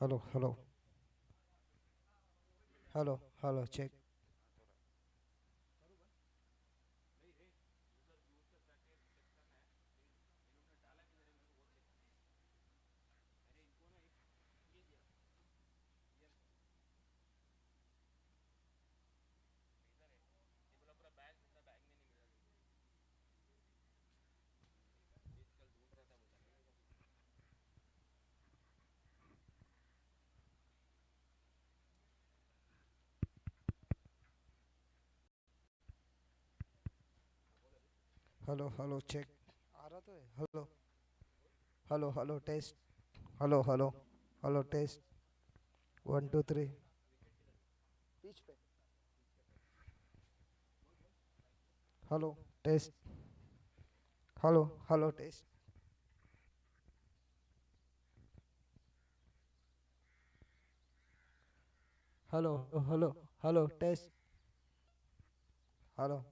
Hello, hello, hello, hello, check. Hello hello check आ रहा तो है hello hello hello test hello hello hello test 1 2 3 pitch पे hello test hello hello test hello hello hello test hello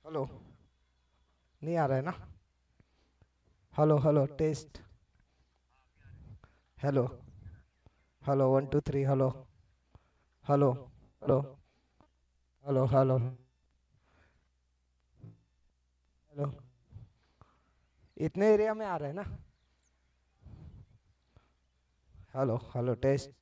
hello नहीं आ रहा है ना hello hello test hello hello 1 2 3 hello hello hello hello hello hello इतने area में आ रहा है ना हेलो हेलो टेस्ट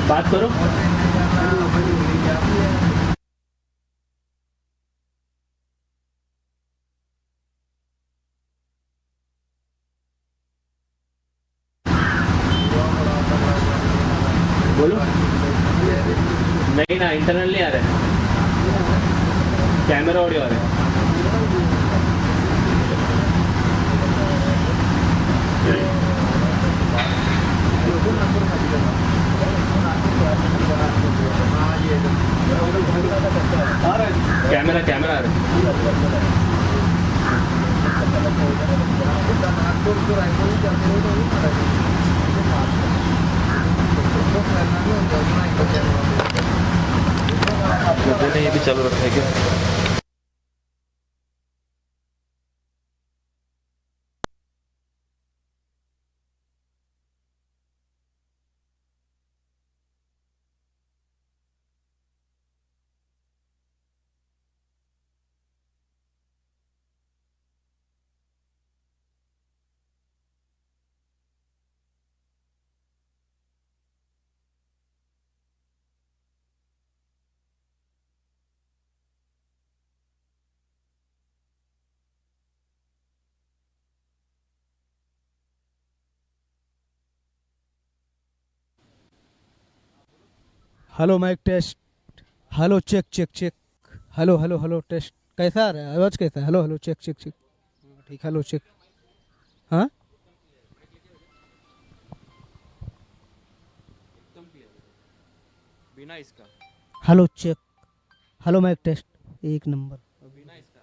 बात करो। बोलो। नहीं ना, इंटरनल नहीं आ रहा है, कैमरा ऑडियो आ रहा है। कैमरा कैमरा आ रहा है। ये भी चालू रखा है क्या? Hello mic test. Hello check check check. Hello hello hello test. कैसा आ रहा है आवाज़? कैसा है? Hello hello check check check. ठीक, हेलो चेक। हाँ, बिना इसका। Hello check. Hello mic test. एक नंबर। बिना इसका।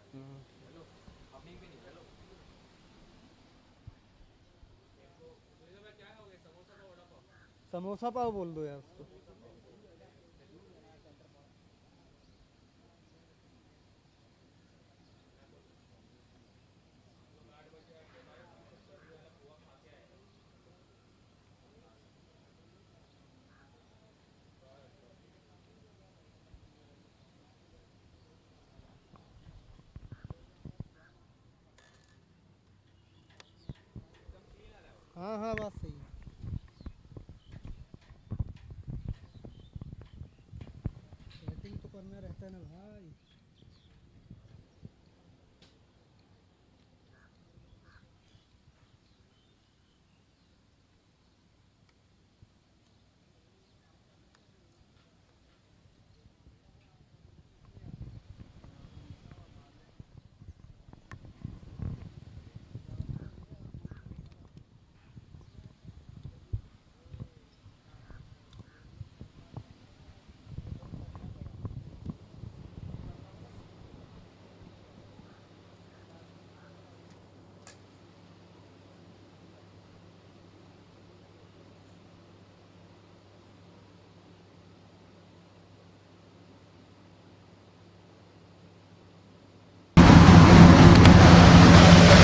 समोसा पाव बोल दो यार उसको। हाँ हाँ, बात सही है। सेटिंग तो करना रहता है ना भाई।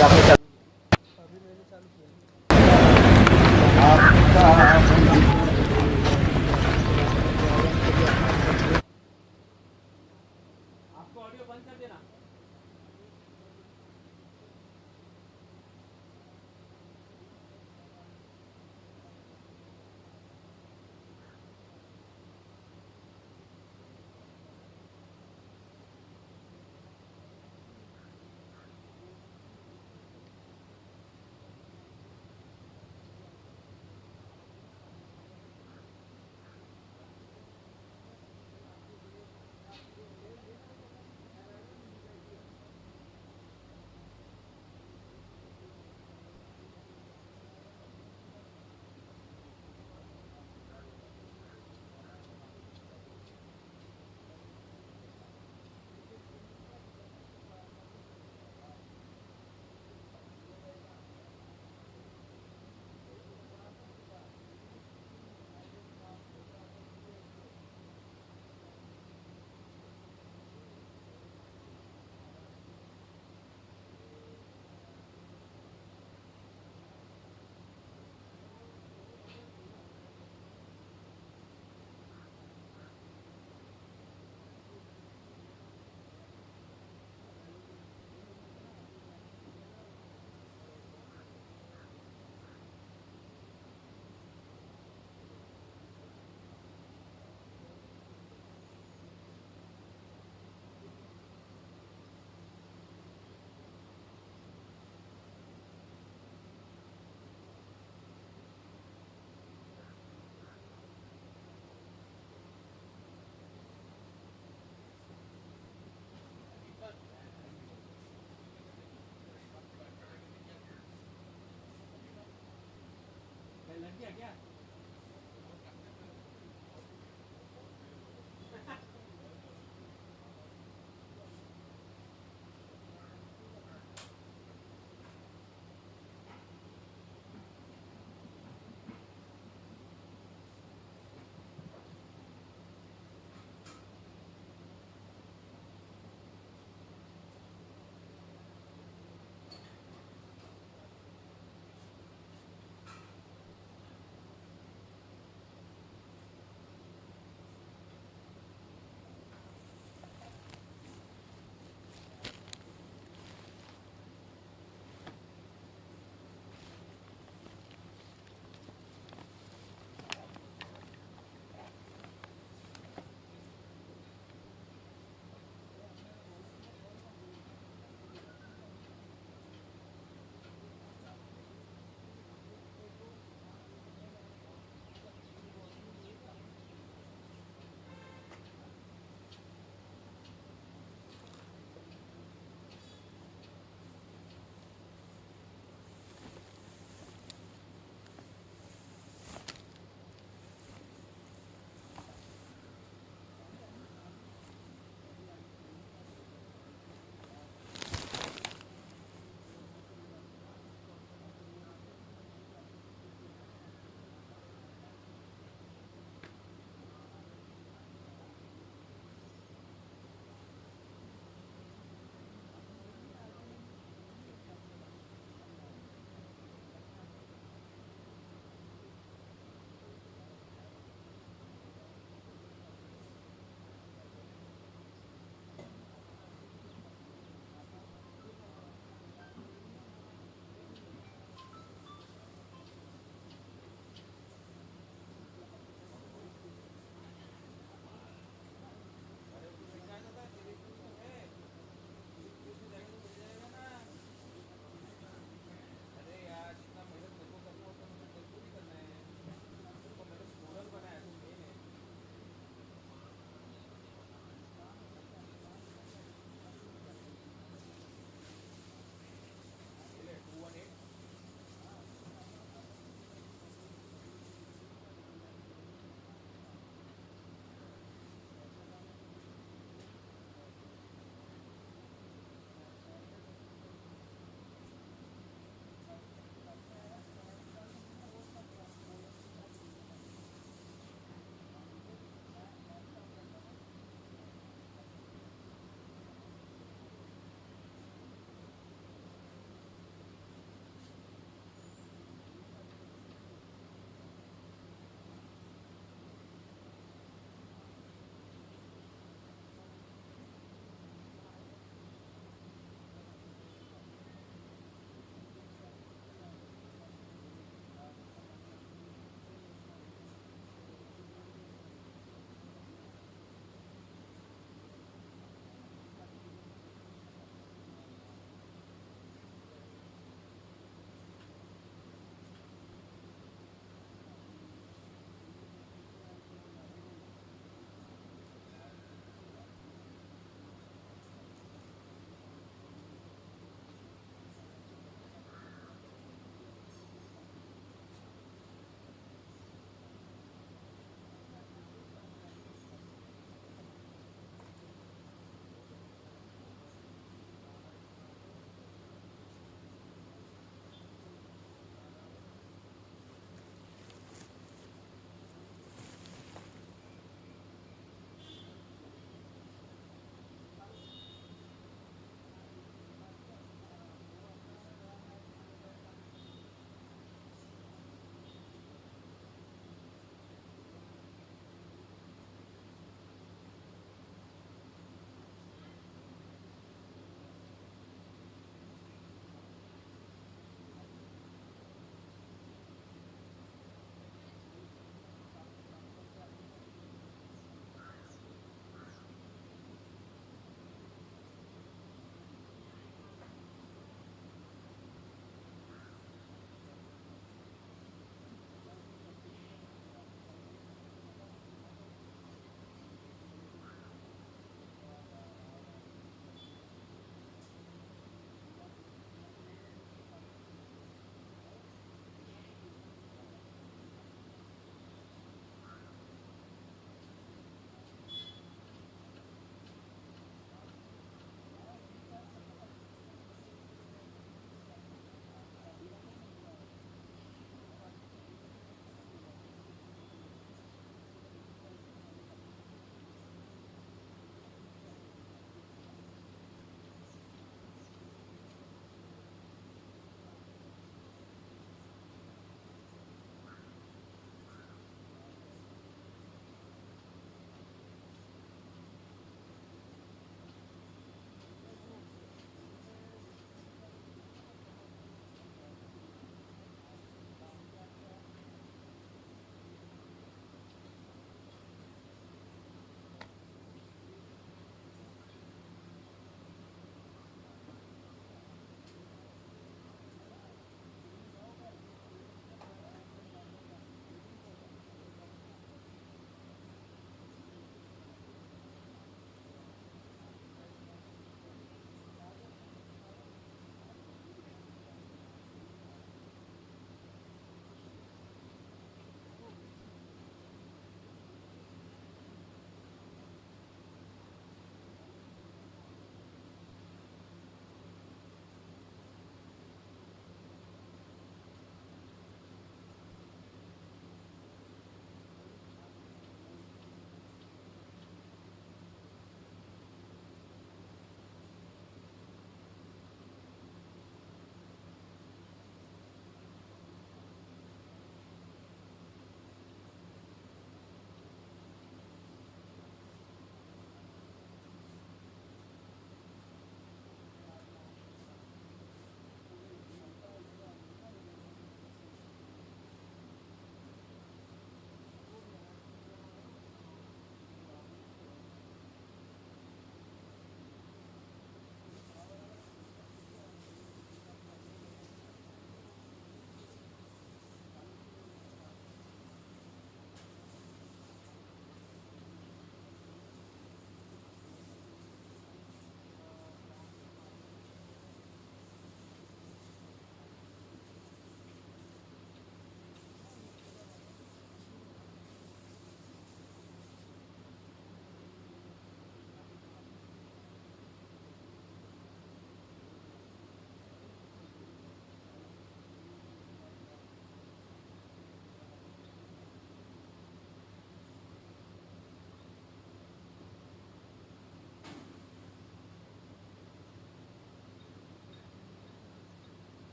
अभी मैंने चालू किया। आपको ऑडियो बंद कर देना।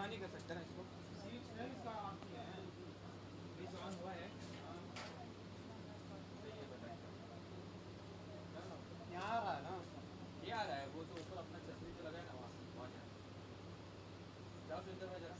पता नहीं कर सकते ना इसको ऑन हुआ है यहाँ आ रहा है ना ये आ रहा है वो तो ऊपर अपना छतरी जो लगा है ना वहाँ जाओ स्विंदर में जरा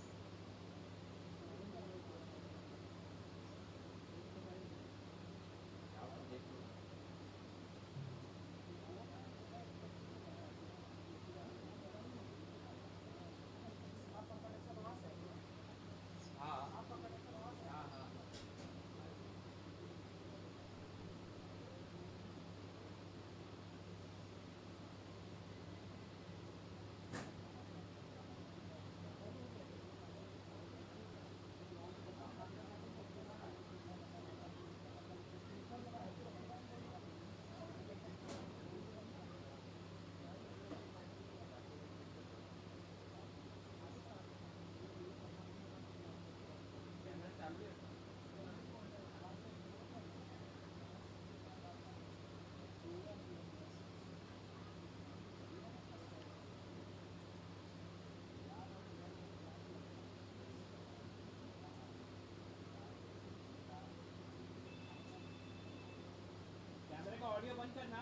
कैमरे का ऑडियो बंद करना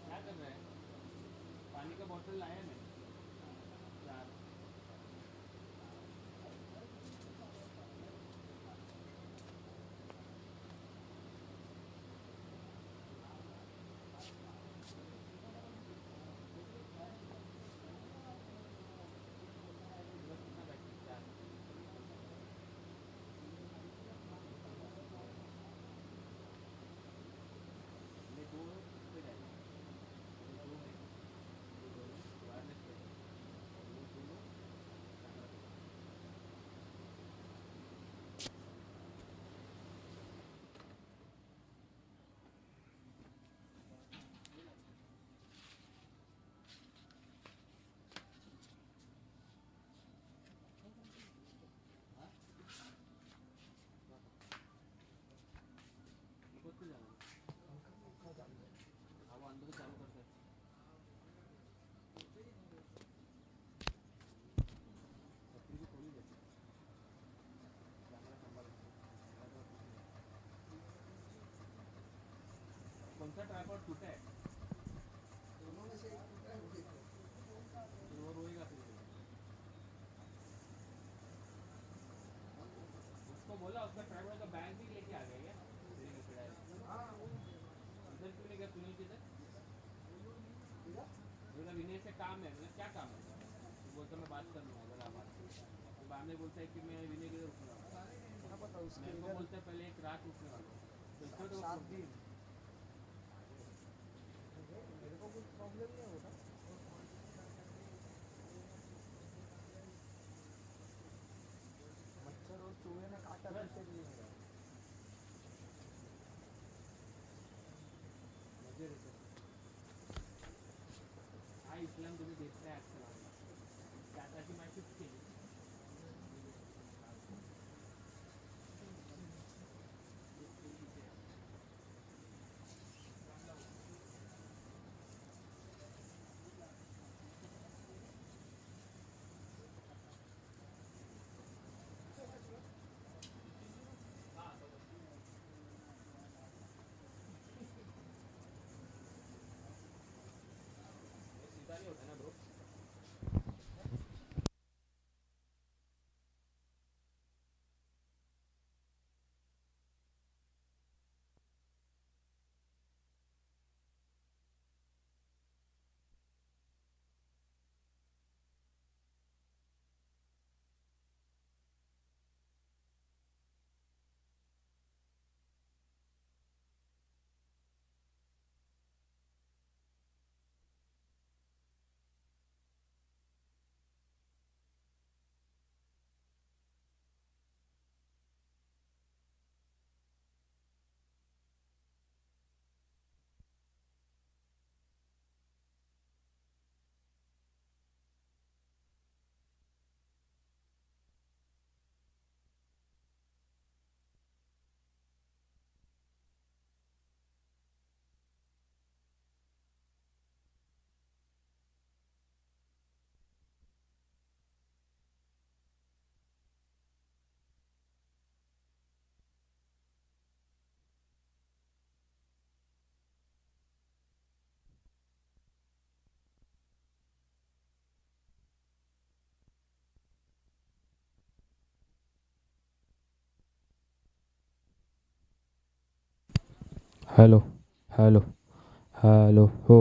क्या कर रहे हैं पानी का बोतल लाया मैं चार कौन सा ट्राइपॉड टूटा है दोनों में से एक टूटा है, वो देखो। तो वो रोएगा फिर उसको बोला उसका ट्राइपॉड का बैग भी लेके आ गया क्या इधर क्यों ले गया सुनील किधर बोला विनय से काम है मतलब क्या काम है तो बोलता मैं बात कर लूँगा अगर आप तो बाद में बोलता है कि मैं विनय किधर रुकने वाला क्या पता उसके मेरे को इधर बोलता है पहले एक रात रुकने वाला तो इसको तो 7 दिन मेरे को कुछ प्रॉब्लम नहीं होता। मच्छर और चूहे ने काटा तो इससे नहीं होगा। मजे रहते हा इस्लाम तुम्ही देत नाही आजकाल त्याची माहिती केली सीधा नहीं होता ना ब्रो हेलो हेलो हेलो हो।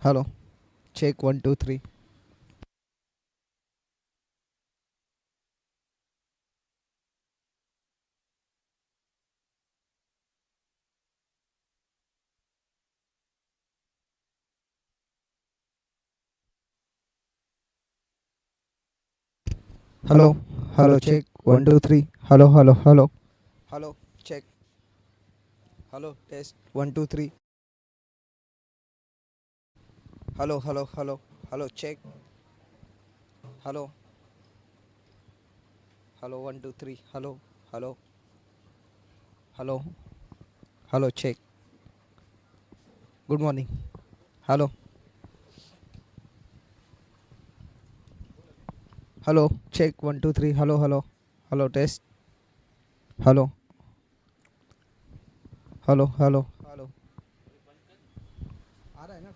Hello. Check 1 2 3. Hello. Hello. Check 1 2 3. Hello. Hello. Hello. Hello. Check. Hello. Test 1 2 3. Hello. Hello. Hello. Hello. Check. Hello. Hello. 1 2 3. Hello. Hello. Hello. Hello. Check. Good morning. Hello. Hello. Check 1 2 3. Hello. Hello. Hello. Test. Hello. Hello. Hello. Hello. आ रहा है ना?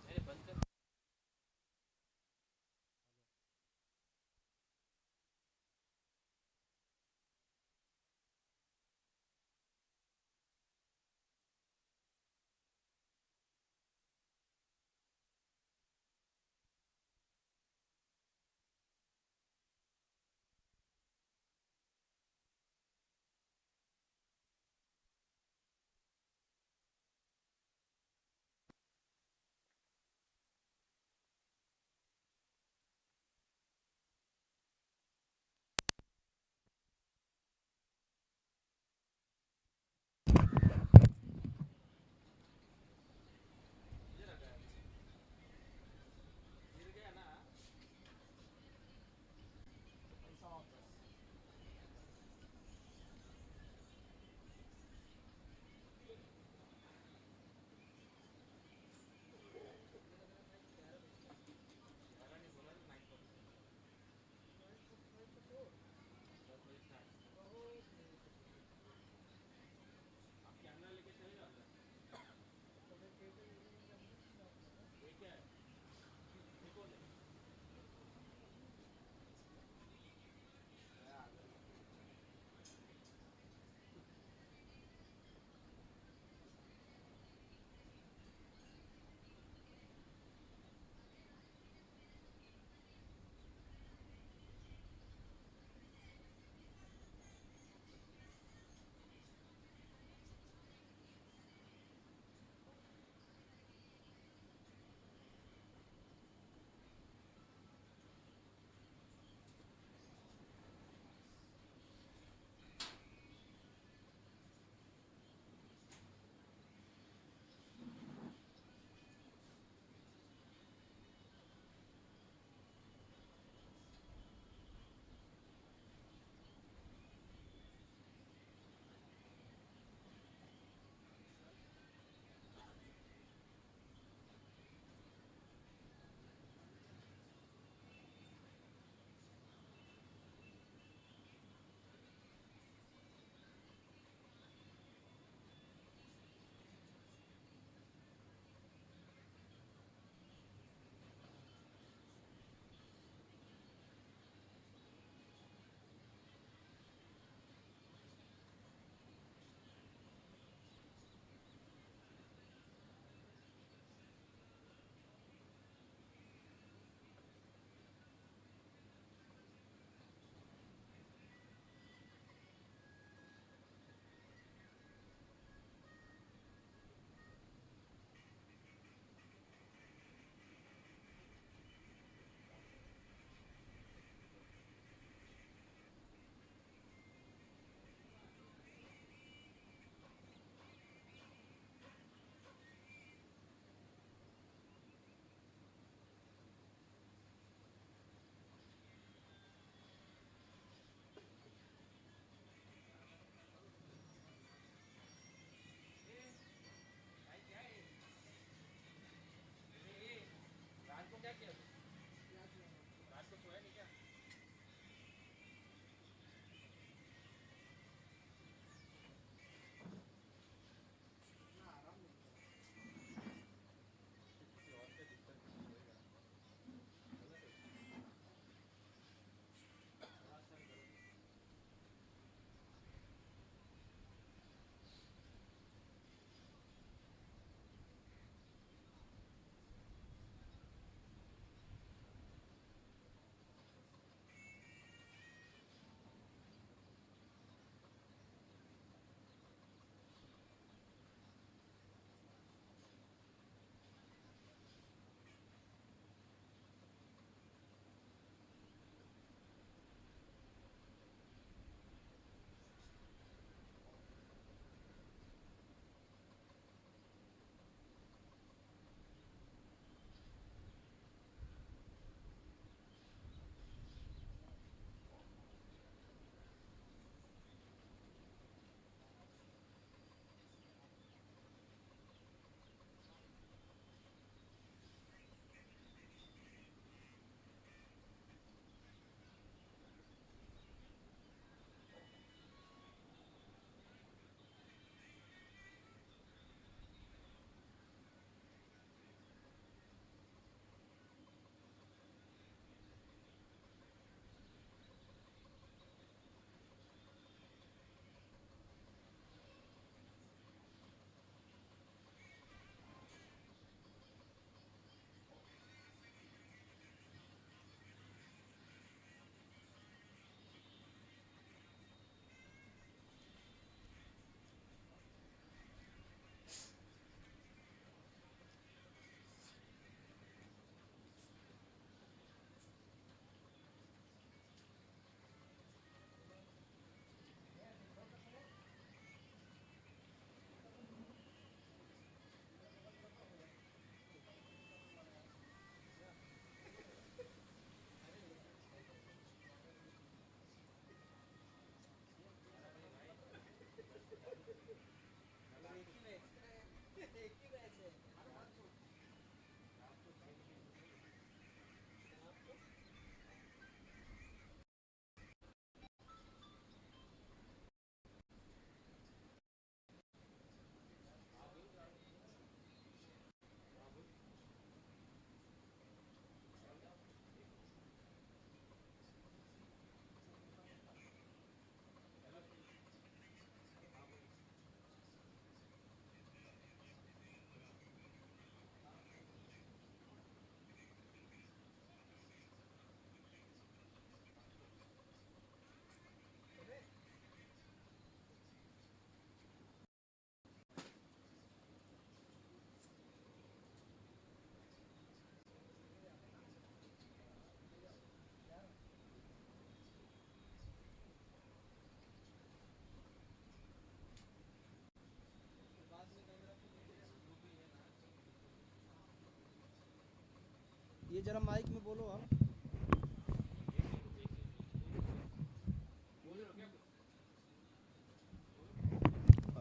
ये जरा mic में बोलो आप.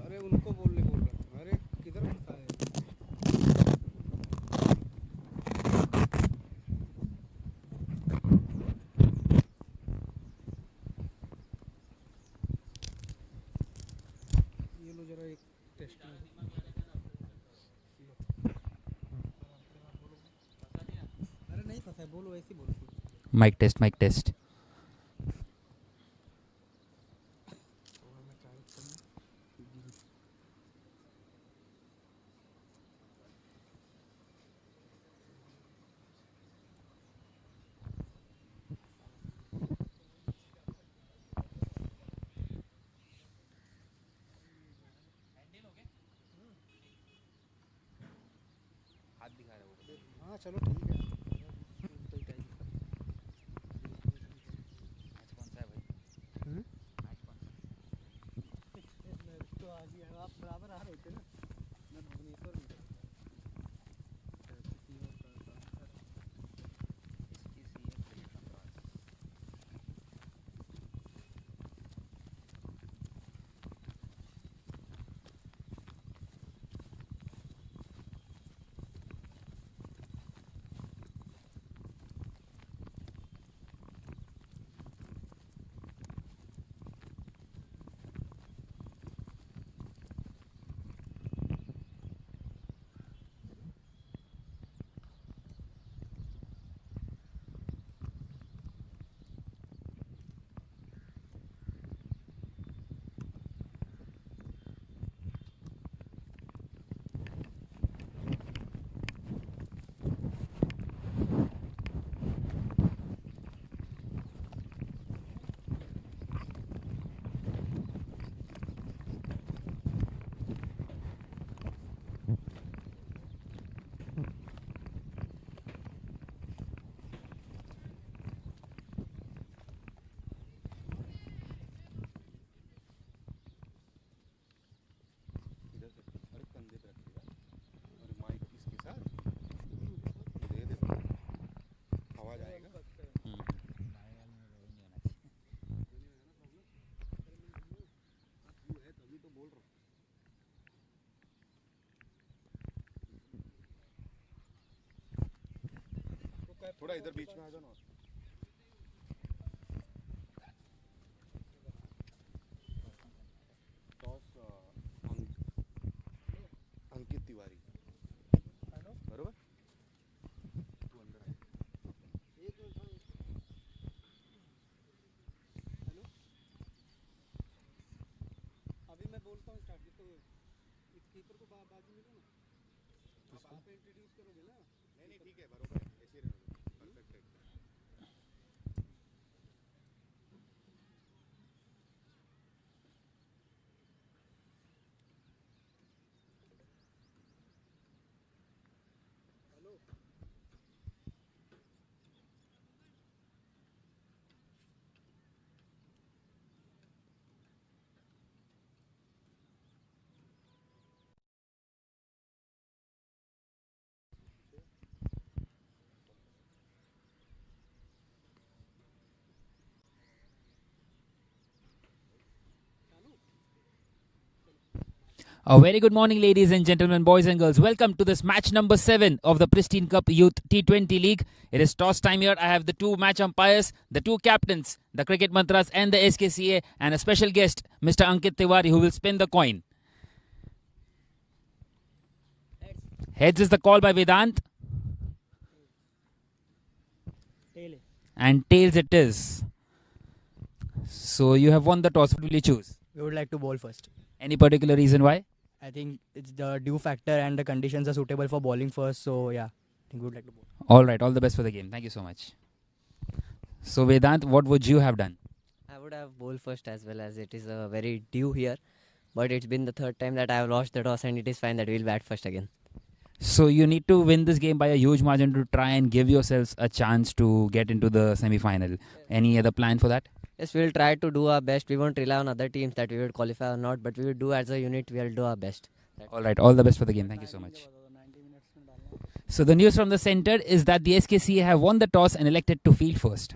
अरे उनको बोलने बोल रहा. अरे किधर फंसा है? ये लो जरा एक टेस्ट में. अरे नहीं फंसा है, बोलो ऐसे बोलो. Mic test, mic test. हाँ चलो ठीक है. तो आज ही आप बराबर आ रहे थे ना. मैं भुवनेश्वर में था. थोड़ा इधर बीच में आ जाओ ना. टॉस अंकित तिवारी. बरोबर. तू अंदर आहे. हेलो. अभी मैं बोलता हूँ स्टार्ट. तो इस कीपर को बाजू में लो ना. आप इंट्रोड्यूस करोगे ना. नहीं ठीक है, बरोबर है. ऐसे ही रहना. परफेक्ट है. A very good morning, ladies and gentlemen, boys and girls. Welcome to this match number 7 of the Pristine Cup Youth T20 League. It is toss time here. I have the two match umpires, the two captains, the Cricket Mantras and the SKCA, and a special guest, Mr. Ankit Tiwari, who will spin the coin. Heads is the call by Vedant. And tails it is. So you have won the toss. What will you choose? We would like to bowl first. Any particular reason why? I think it's the dew factor and the conditions are suitable for bowling first. So yeah, I think we would like to bowl. All right, all the best for the game. Thank you so much. So Vedant, what would you have done? I would have bowled first as well, as it is a very dew here. But it's been the third time that I have lost the toss, and it is fine that we'll bat first again. So you need to win this game by a huge margin to try and give yourselves a chance to get into the semi-final. Any other plan for that? Yes, we'll try to do our best. We won't rely on other teams that we would qualify or not, but we will do as a unit, we'll do our best. All right, all the best for the game. Thank you so much. So the news from the center is that the SKC have won the toss and elected to field first.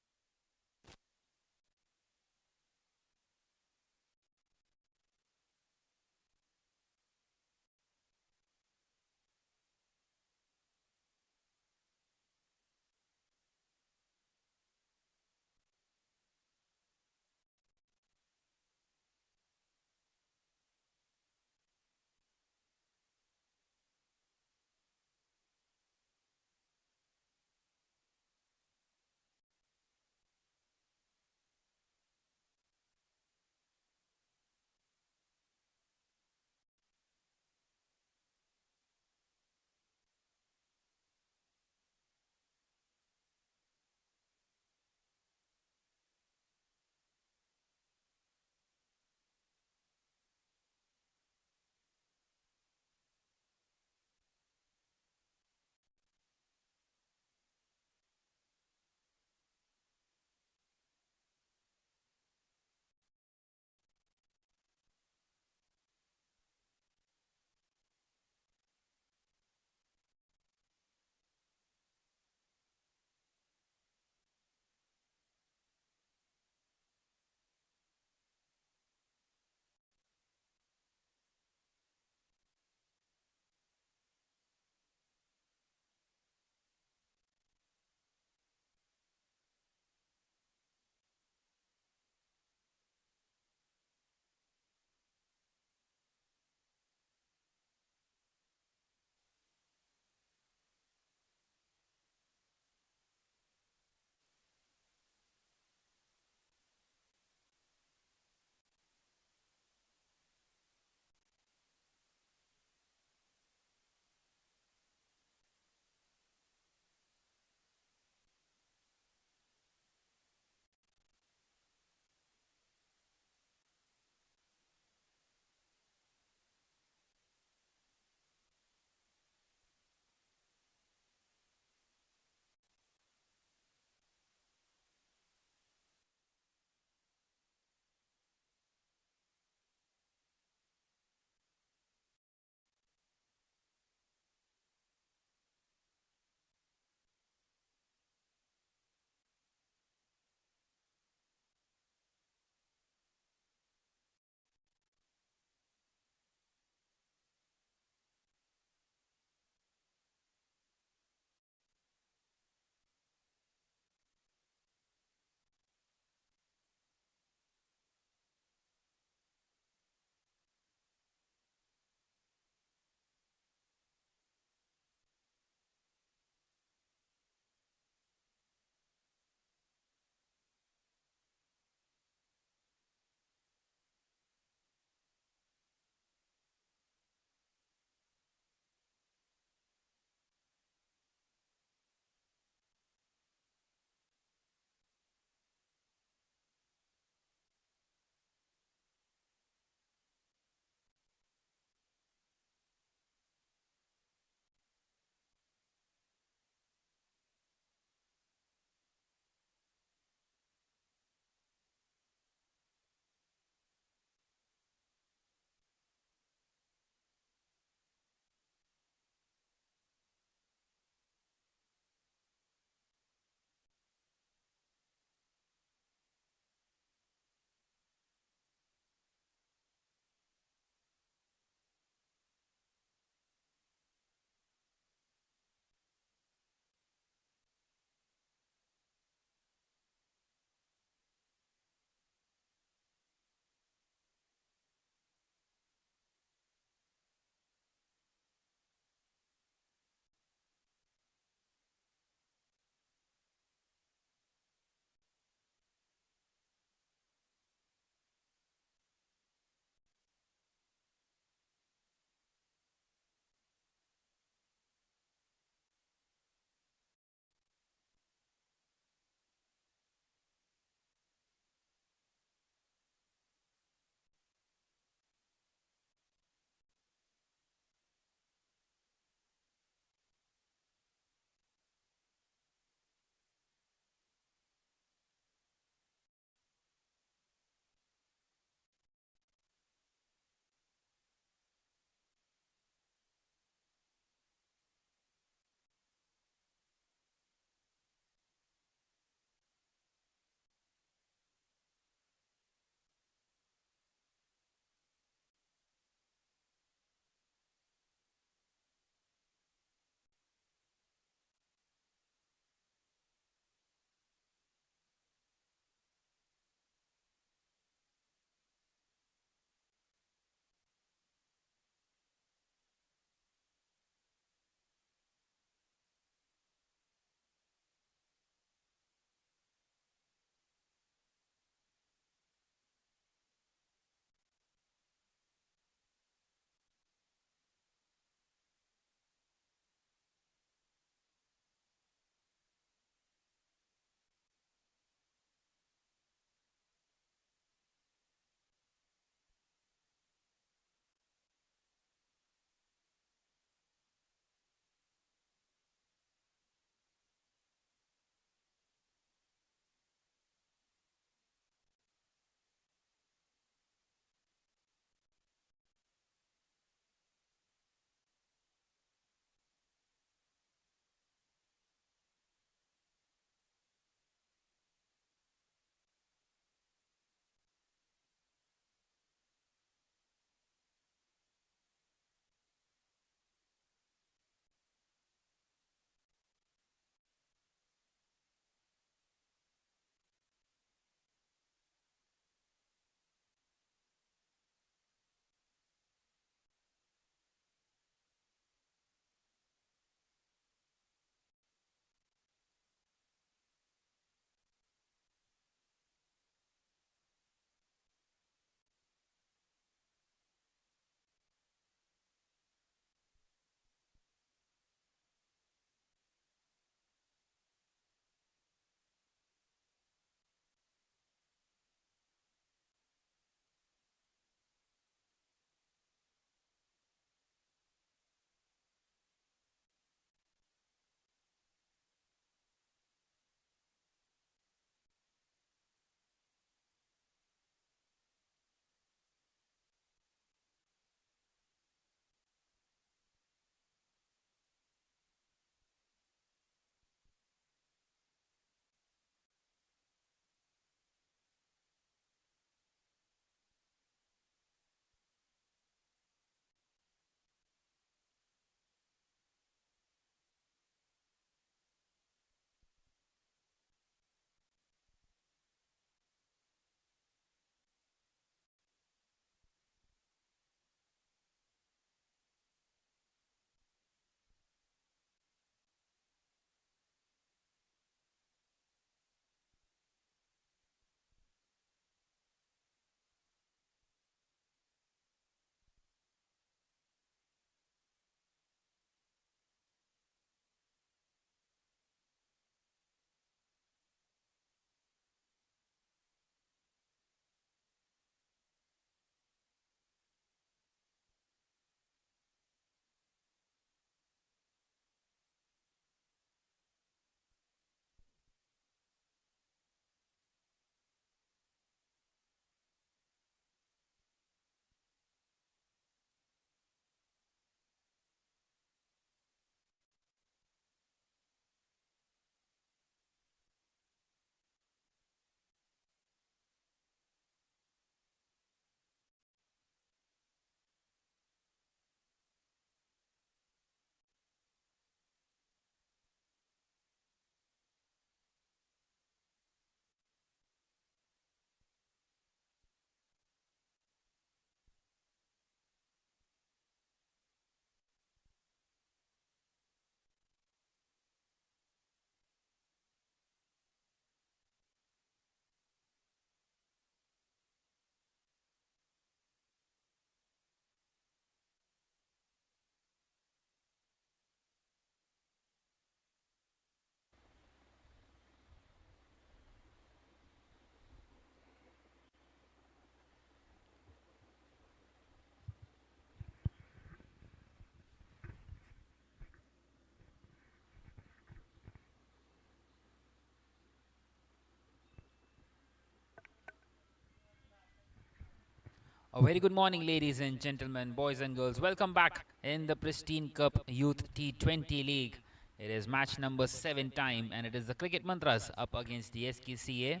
A very good morning, ladies and gentlemen, boys and girls. Welcome back in the Pristine Cup Youth T20 League. It is match number 7 time, and it is the Cricket Mantras up against the SKCA.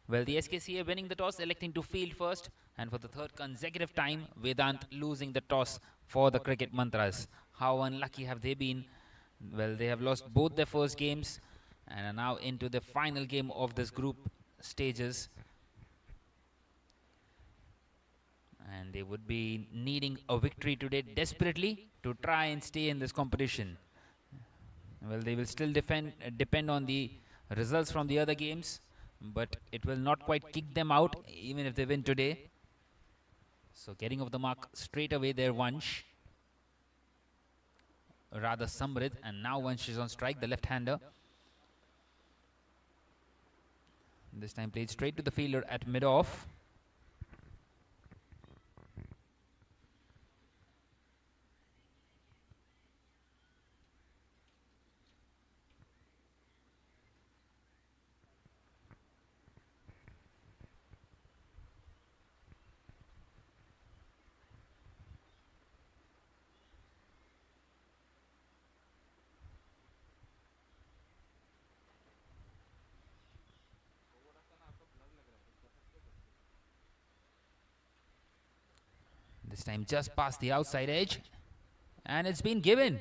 Well, the SKCA winning the toss, electing to field first, and for the third consecutive time, Vedant losing the toss for the Cricket Mantras. How unlucky have they been? Well, they have lost both their first games and are now into the final game of this group stages. And they would be needing a victory today desperately to try and stay in this competition. Well, they will still depend on the results from the other games, but it will not quite kick them out even if they win today. So getting off the mark straight away there, Vansh. Rather Samrit, and now Vansh is on strike, the left-hander. This time played straight to the fielder at mid-off. This time just past the outside edge, and it's been given.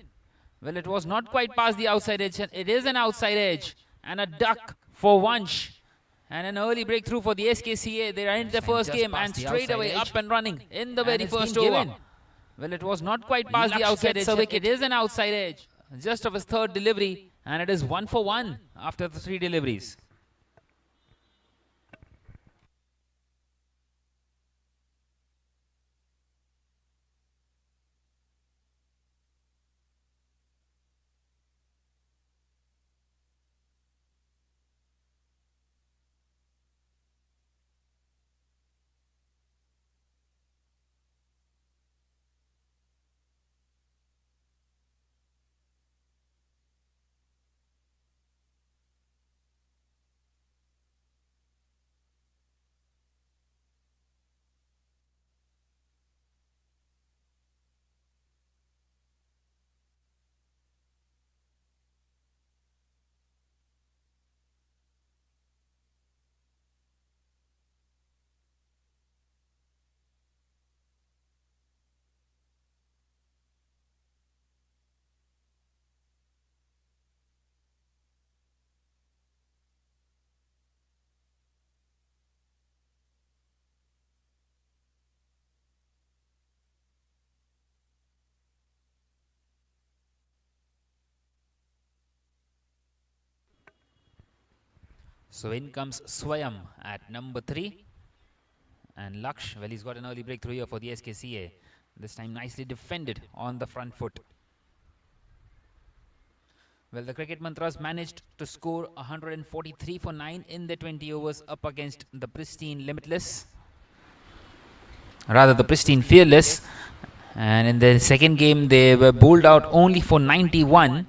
Well, it was not quite past the outside edge, and it is an outside edge, and a duck for Vansh, and an early breakthrough for the SKCA. They are in the first game and straight away up and running in the very first over. Well, it was not quite past the outside edge, it is an outside edge, just of his third delivery, and it is 1 for 1 after the 3 deliveries. So in comes Swayam at number 3. And Laksh, well, he's got an early breakthrough here for the SKCA. This time nicely defended on the front foot. Well, the Cricket Mantras managed to score 143 for 9 in the 20 overs up against the Pristine Limitless. Rather, the Pristine Fearless. And in the second game, they were bowled out only for 91.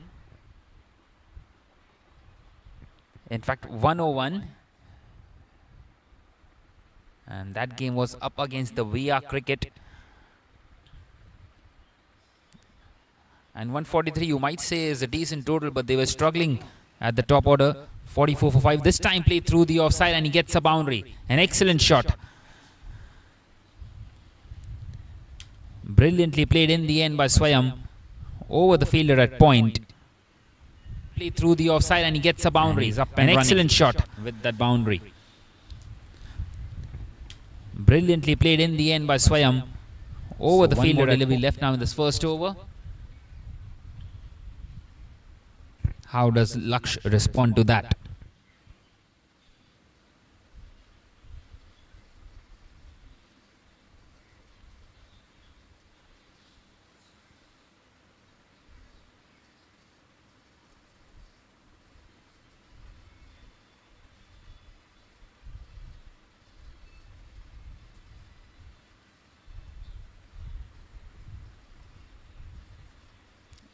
In fact, 101. And that game was up against the VR Cricket. And 143 you might say is a decent total, but they were struggling at the top order. 44 for 5. This time played through the offside and he gets a boundary. An excellent shot. Brilliantly played in the end by Swayam over the fielder at point. Played through the offside and he gets a boundary. An excellent shot with that boundary. Brilliantly played in the end by Swayam over the fielder. Delivery left now in this first over. How does Laksh respond to that?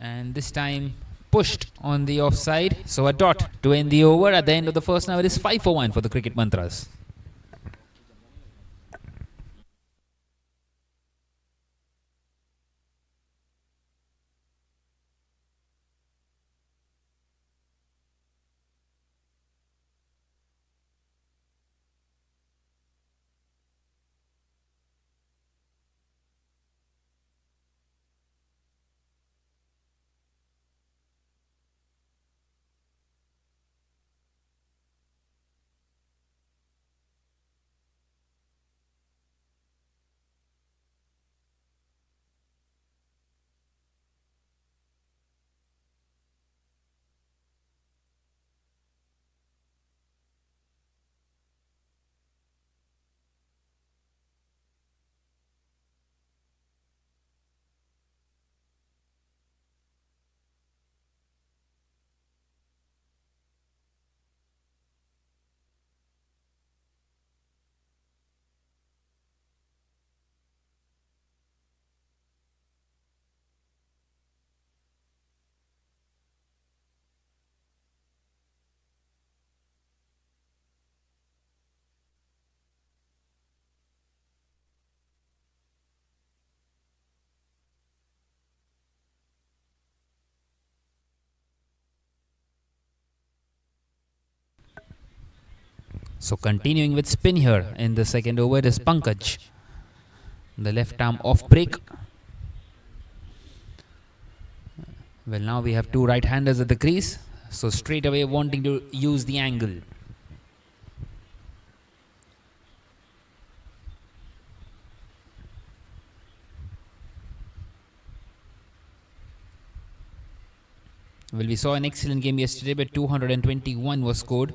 And this time pushed on the offside. So a dot to end the over. At the end of the first, now it is 5 for 1 for the Cricket Mantras. So continuing with spin here in the second over is Pankaj. The left arm off break. Well, now we have two right-handers at the crease. So straight away wanting to use the angle. Well, we saw an excellent game yesterday, but 221 was scored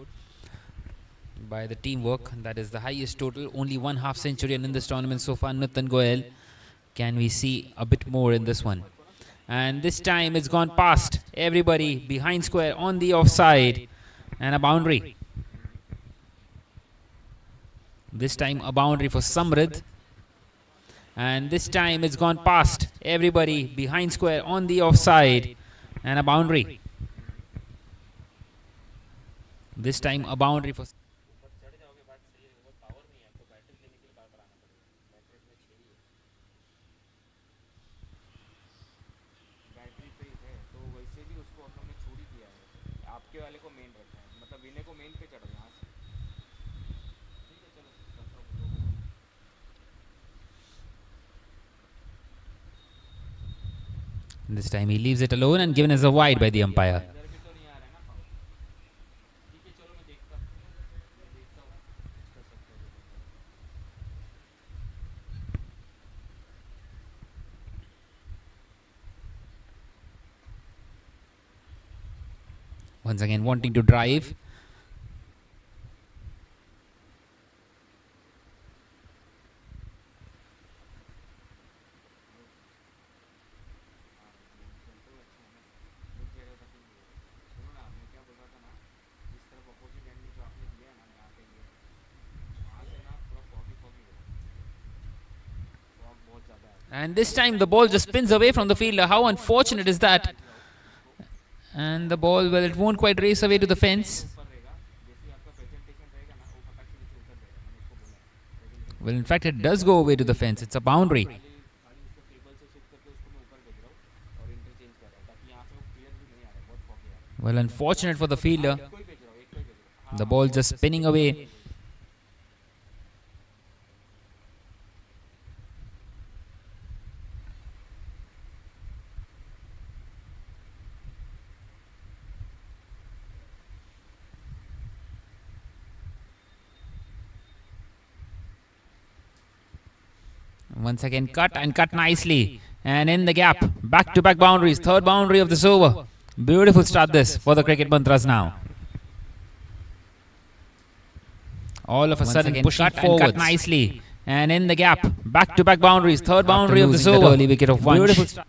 by the teamwork. That is the highest total. Only one half century in this tournament so far. Nutan Goyal. Can we see a bit more in this one? And this time it's gone past everybody behind square on the offside and a boundary. This time a boundary for Samrid. And this time it's gone past everybody behind square on the offside and a boundary. This time a boundary for This time he leaves it alone and given as a wide by the umpire. Once again wanting to drive. And this time the ball just spins away from the fielder. How unfortunate is that? And the ball, well, it won't quite race away to the fence. Well, in fact, it does go away to the fence. It's a boundary. Well, unfortunate for the fielder. The ball just spinning away. Once again cut and cut nicely. And in the gap, back-to-back boundaries. Third boundary of this over. Beautiful start this for the cricket mantras now. All of a sudden pushing forward nicely. And in the gap, back-to-back boundaries. Third boundary of this over. Early wicket of one. Beautiful start.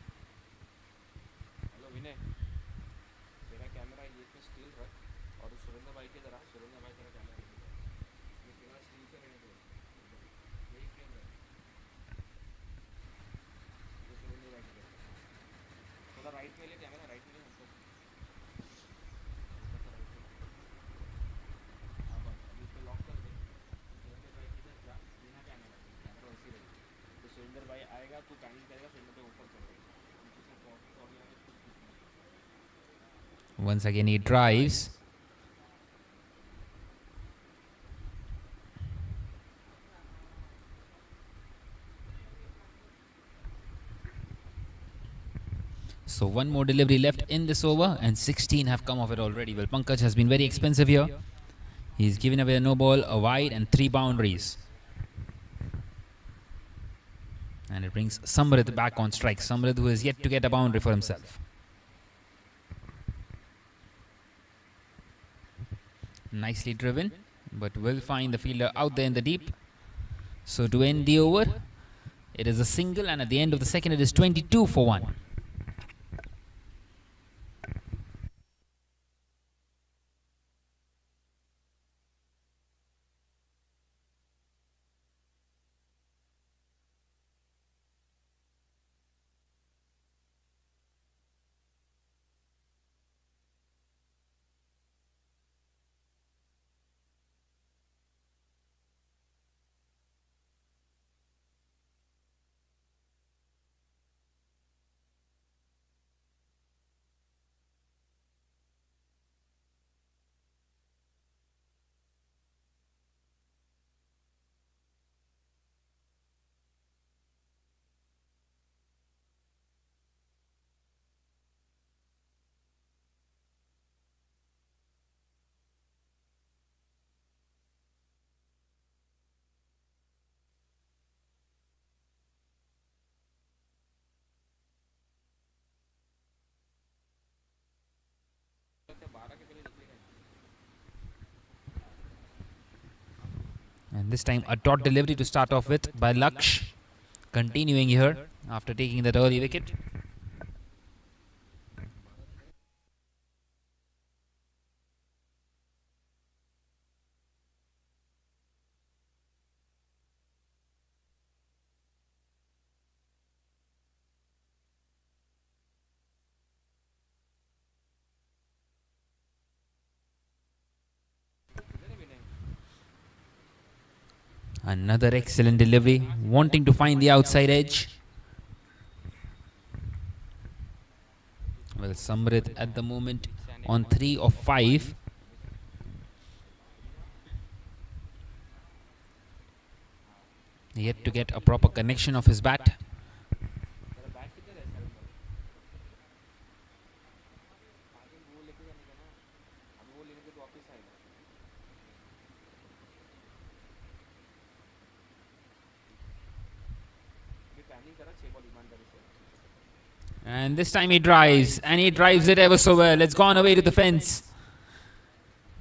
Once again he drives. So one more delivery left in this over and 16 have come off it already. Well, Pankaj has been very expensive here. He's given away a no ball, a wide and 3 boundaries. And it brings Samrit back on strike. Samrit who is yet to get a boundary for himself. Nicely driven, but will find the fielder out there in the deep. So to end the over, it is a single, and at the end of the second it is 22 for 1. And this time a dot delivery to start off with by Laksh. Continuing here after taking that early wicket. Another excellent delivery, wanting to find the outside edge. Well, Samrit at the moment on 3 of 5. Yet to get a proper connection of his bat. And this time he drives, and he drives it ever so well. It's gone away to the fence.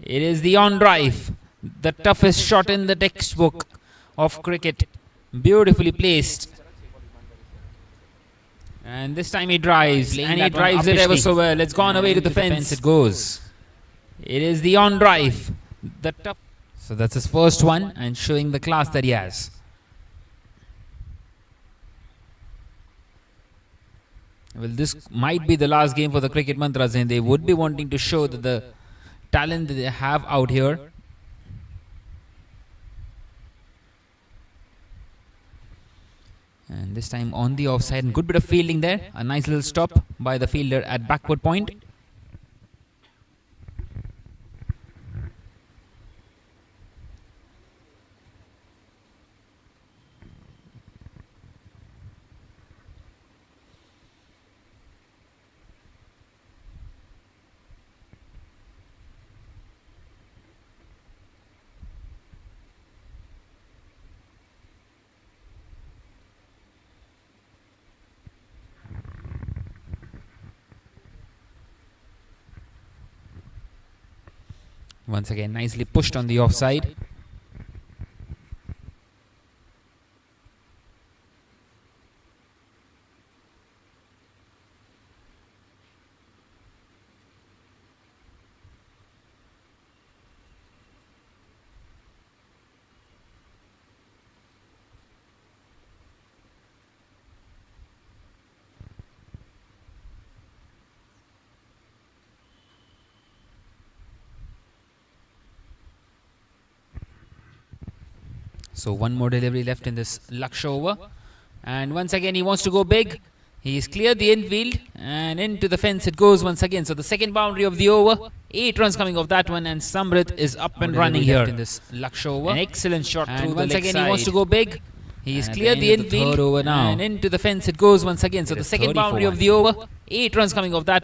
It is the on drive, the toughest shot in the textbook of cricket. Beautifully placed. And this time he drives, and he drives it ever so well. It's gone away to the fence. It goes. It is the on drive, the tough. So that's his first one, and showing the class that he has. Well, this might be the last game for the cricket mantras, and they would be wanting to show that the talent that they have out here. And this time on the offside, and good bit of fielding there. A nice little stop by the fielder at backward point. Once again, nicely pushed on the offside. So one more delivery left in this Laksh over. And once again he wants to go big. He's cleared the infield and into the fence it goes once again. So the second boundary of the over. 8 runs coming off that one, and Samrit is up and running here in this Laksh over. An excellent shot through the leg side. Once again he wants to go big. He's cleared the infield over now. And into the fence it goes once again. So the second boundary of the over. 8 runs coming off that.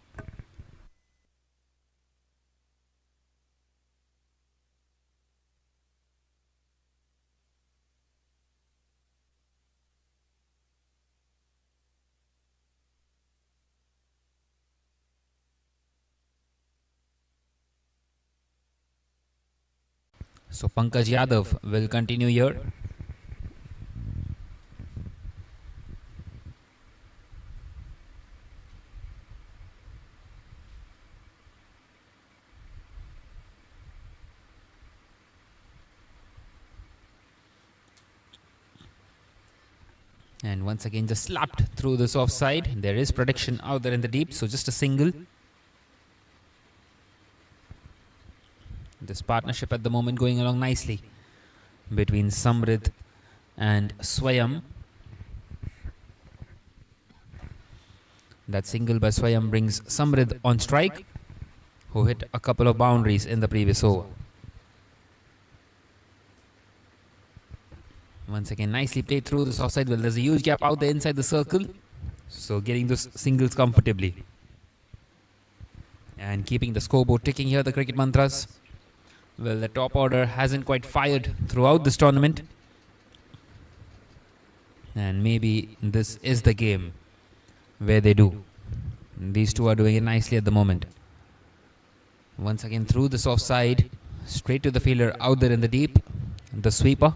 So Pankaj Yadav will continue here. And once again just slapped through this offside. There is protection out there in the deep, so just a single. This partnership at the moment going along nicely between Samrit and Swayam. That single by Swayam brings Samrit on strike, who hit a couple of boundaries in the previous over. Once again nicely played through this offside. Well, there's a huge gap out there inside the circle, so getting those singles comfortably and keeping the scoreboard ticking here, the cricket mantras. Well, the top order hasn't quite fired throughout this tournament, and maybe this is the game where they do. These two are doing it nicely at the moment. Once again through the soft side, straight to the fielder out there in the deep. The sweeper.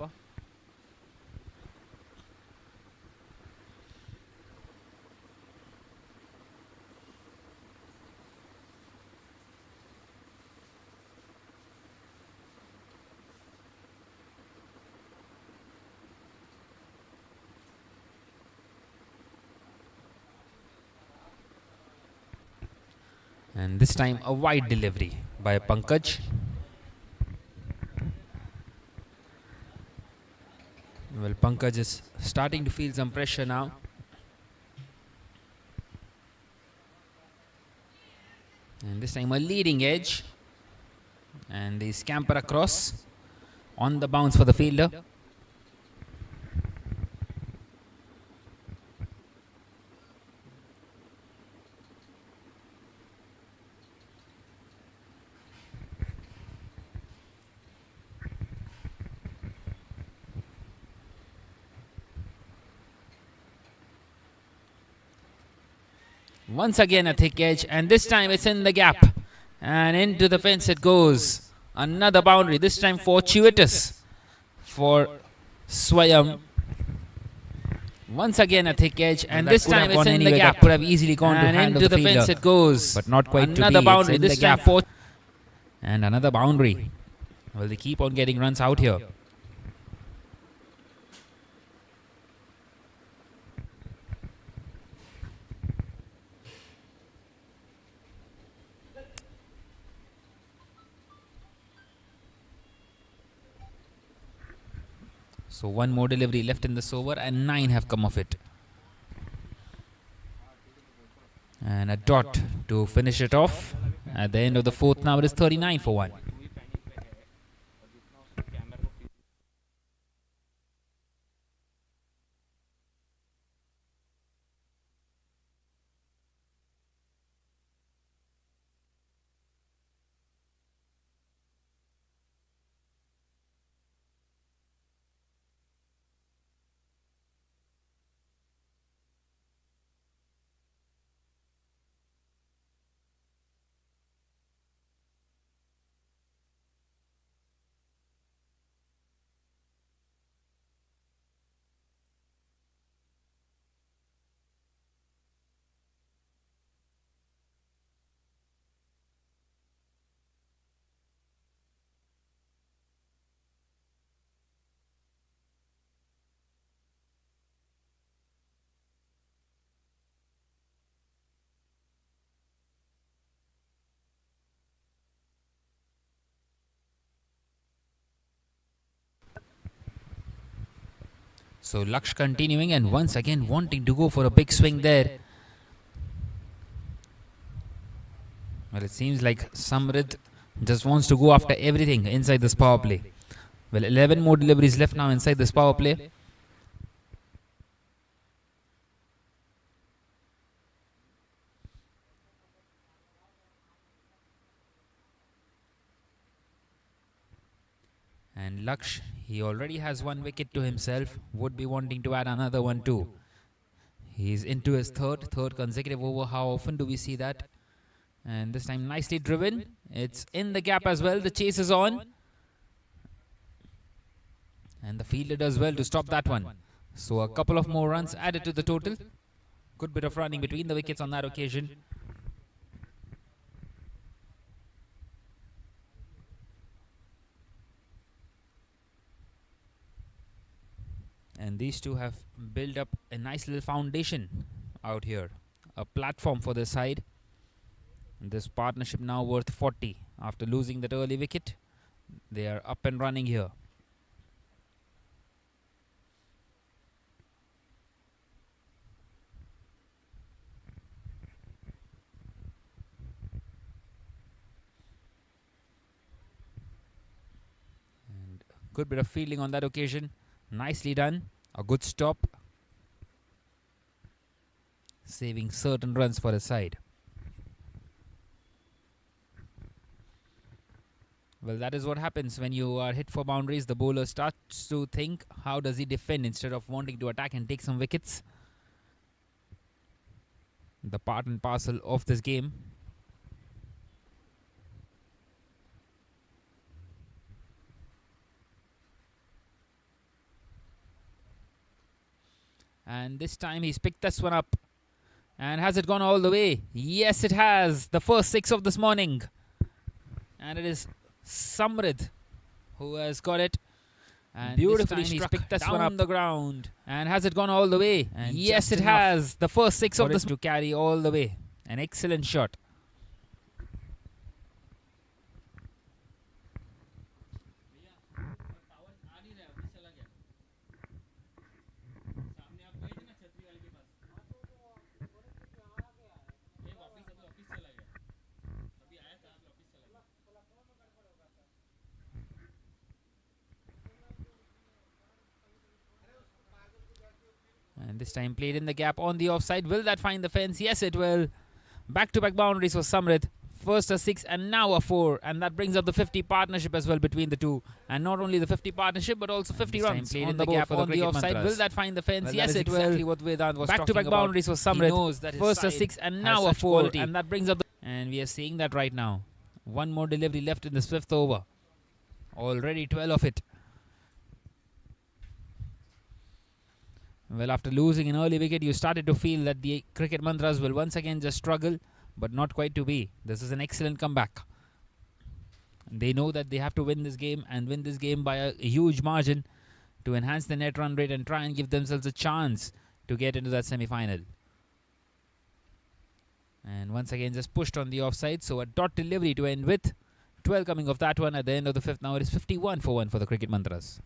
And this time a wide delivery by Pankaj. Well, Pankaj is starting to feel some pressure now. And this time a leading edge. And they scamper across on the bounce for the fielder. Once again a thick edge, and this time it's in the gap. And into the fence it goes. Another boundary, this time fortuitous for Swayam. Once again a thick edge, and this time it's in the gap. Could have easily gone to hand of the fielder, fence it goes, but not quite. Another boundary, this time and another boundary. Well, they keep on getting runs out here. So one more delivery left in this over and 9 have come of it. And a dot to finish it off. At the end of the fourth now it is 39 for 1. So Laksh continuing and once again wanting to go for a big swing there. Well, it seems like Samrid just wants to go after everything inside this power play. Well, 11 more deliveries left now inside this power play. And Laksh, he already has 1 wicket to himself, would be wanting to add another one too. He's into his third consecutive over. How often do we see that? And this time nicely driven. It's in the gap as well. The chase is on. And the fielder does well to stop that one. So a couple of more runs added to the total. Good bit of running between the wickets on that occasion. And these two have built up a nice little foundation out here. A platform for this side. This partnership now worth 40. After losing that early wicket, they are up and running here. And good bit of fielding on that occasion. Nicely done. A good stop. Saving certain runs for his side. Well, that is what happens when you are hit for boundaries. The bowler starts to think, how does he defend instead of wanting to attack and take some wickets. The part and parcel of this game. And this time he's picked this one up. And has it gone all the way? Yes, it has. The first 6 of this morning. And it is Samrid who has got it. And beautifully struck picked this one up the ground. And has it gone all the way? And yes, it has. The first 6 of this to carry all the way. An excellent shot. And this time played in the gap on the offside. Will that find the fence? Yes, it will. Back-to-back boundaries for Samrit. First a 6 and now a 4. And that brings up the 50 partnership as well between the two. And not only the 50 partnership, but also 50 runs played in the gap on the offside. Will that find the fence? Well, yes, it exactly will. What Vedant was back-to-back boundaries for Samrit. First a 6 and now a 4. Quality. And that brings up the... And we are seeing that right now. One more delivery left in this 5th over. Already 12 of it. Well, after losing an early wicket, you started to feel that the cricket mantras will once again just struggle, but not quite to be. This is an excellent comeback. They know that they have to win this game and win this game by a huge margin to enhance the net run rate and try and give themselves a chance to get into that semi-final. And once again just pushed on the offside, so a dot delivery to end with. 12 coming off that one at the end of the 5th. Now it is 51 for 1 for the cricket mantras.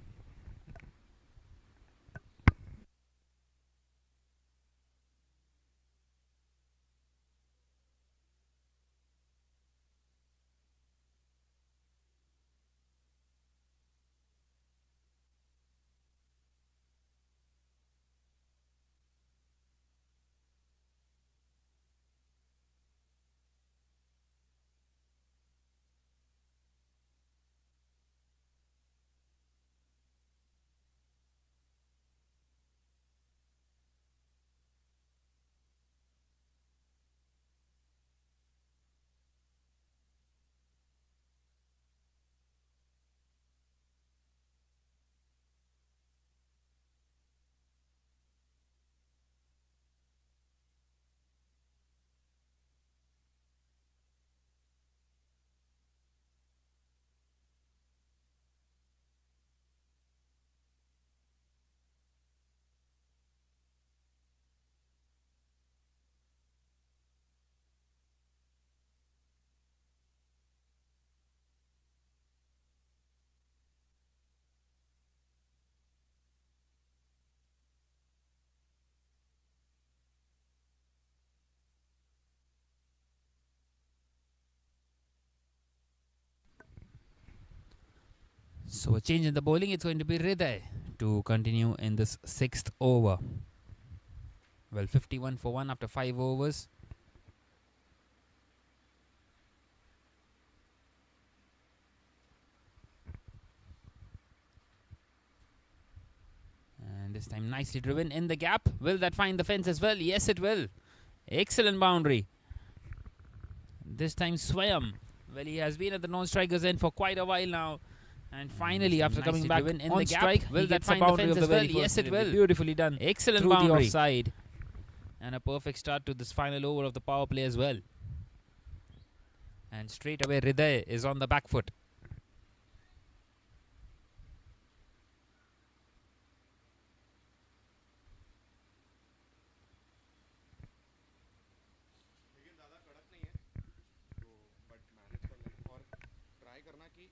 So a change in the bowling. It's going to be Hriday to continue in this 6th over. Well, 51 for 1 after 5 overs. And this time nicely driven in the gap. Will that find the fence as well? Yes, it will. Excellent boundary. This time Swayam. Well, he has been at the non-strikers end for quite a while now. And finally, after coming back in the strike, will that find the fence as well? Yes, it will. Beautifully done. Excellent boundary. The offside. And a perfect start to this final over of the power play as well. And straight away, Hriday is on the back foot. लेकिन ज़्यादा कड़क नहीं है तो but manage कर लेना और try करना कि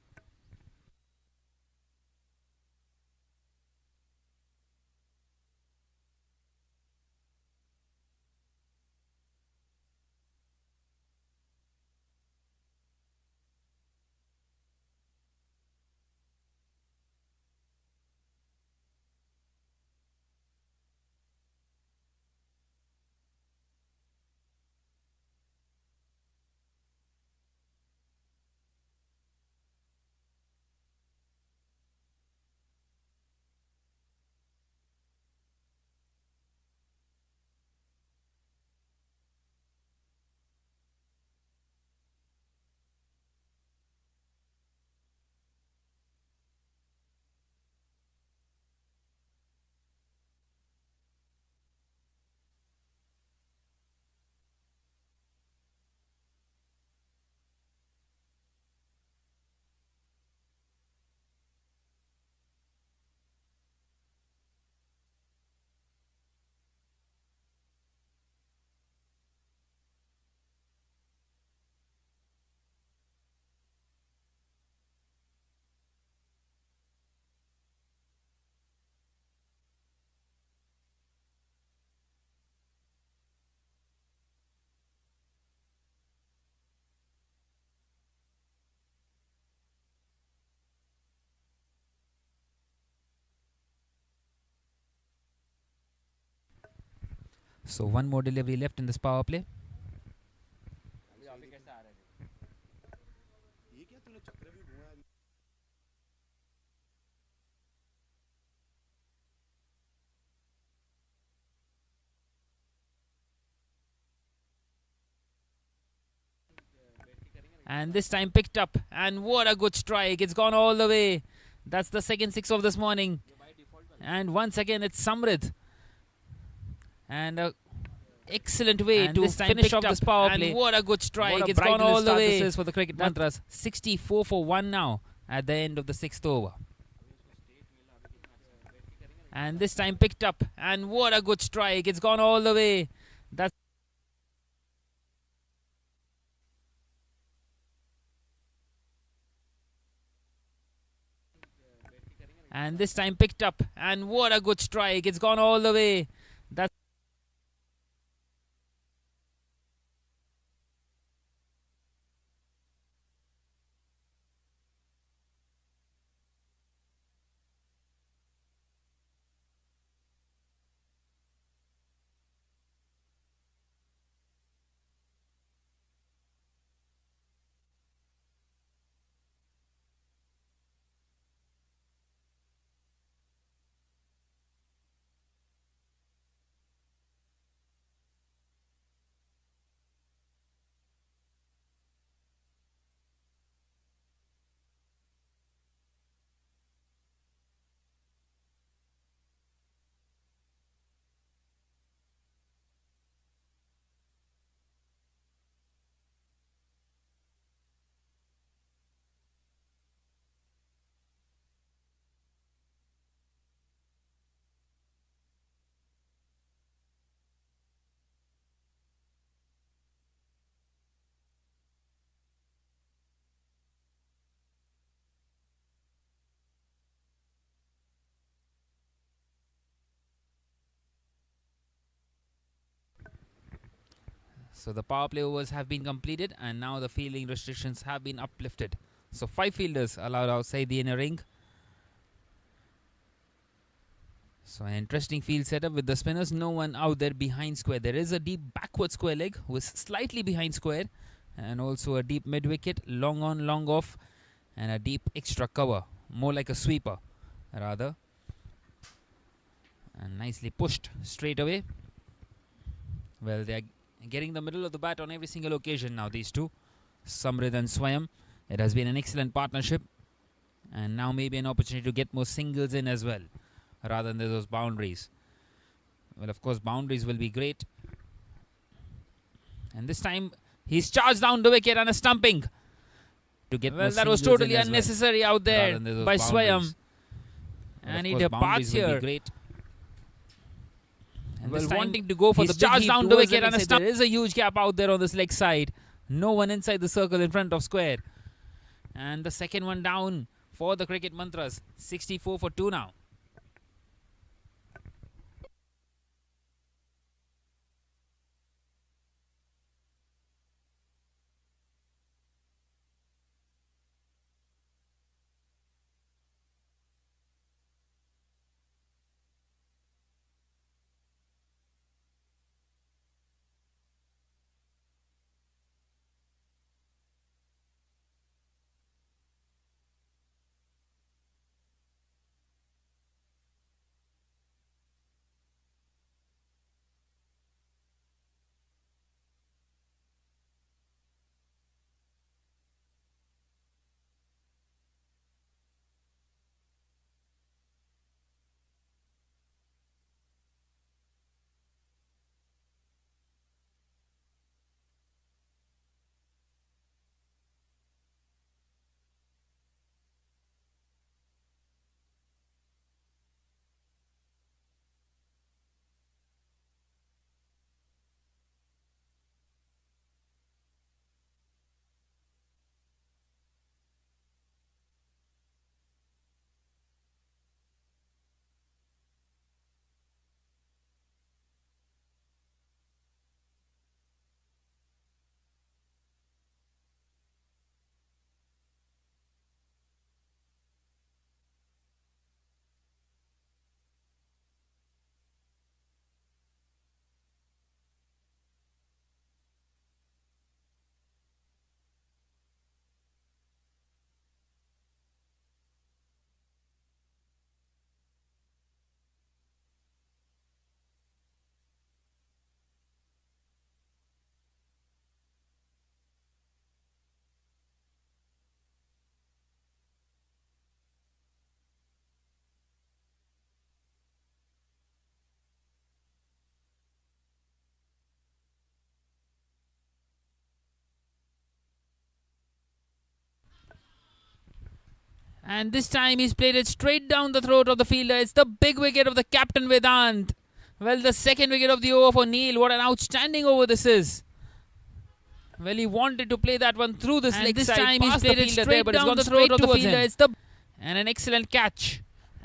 So one more delivery left in this power play. And this time picked up. And what a good strike. It's gone all the way. That's the second six of this morning. And once again, it's Samrid. And a excellent way And to this time finish picked off this up. power And play. what a good strike. What a It's gone bright all little the start way. this is for the Cricket Mantras. 64 for 1 now at the end of the sixth over. And this time picked up. And what a good strike. It's gone all the way. That's and this time picked up. And what a good strike. It's gone all the way. That's so the power play overs have been completed and now the fielding restrictions have been uplifted. So 5 fielders allowed outside the inner ring. So an interesting field setup with the spinners. No one out there behind square. There is a deep backward square leg who is slightly behind square. And also a deep mid wicket, long on, long off. And a deep extra cover. More like a sweeper rather. And nicely pushed straight away. Well, they are getting the middle of the bat on every single occasion now, these two. Samrid and Swayam. It has been an excellent partnership. And now maybe an opportunity to get more singles in as well, rather than those boundaries. Well, of course, boundaries will be great. And this time, he's charged down the wicket and a stumping. To get well, that was totally unnecessary out there by Swayam. And he departs here. Great. And well, wanting to go for the charge down the wicket and a stump. There is a huge gap out there on this leg side. No one inside the circle in front of square. And the second one down for the Cricket Mantras. 64 for 2 now. And this time he's played it straight down the throat of the fielder. It's the big wicket of the captain Vedant. Well, the second wicket of the over for Neil. What an outstanding over this is. Well, he wanted to play that one through this leg side. Time he's played it straight down the throat of the fielder. It's the and an excellent catch.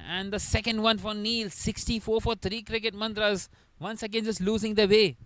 And the second one for Neil. 64 for 3 cricket mantras. Once again just losing their way.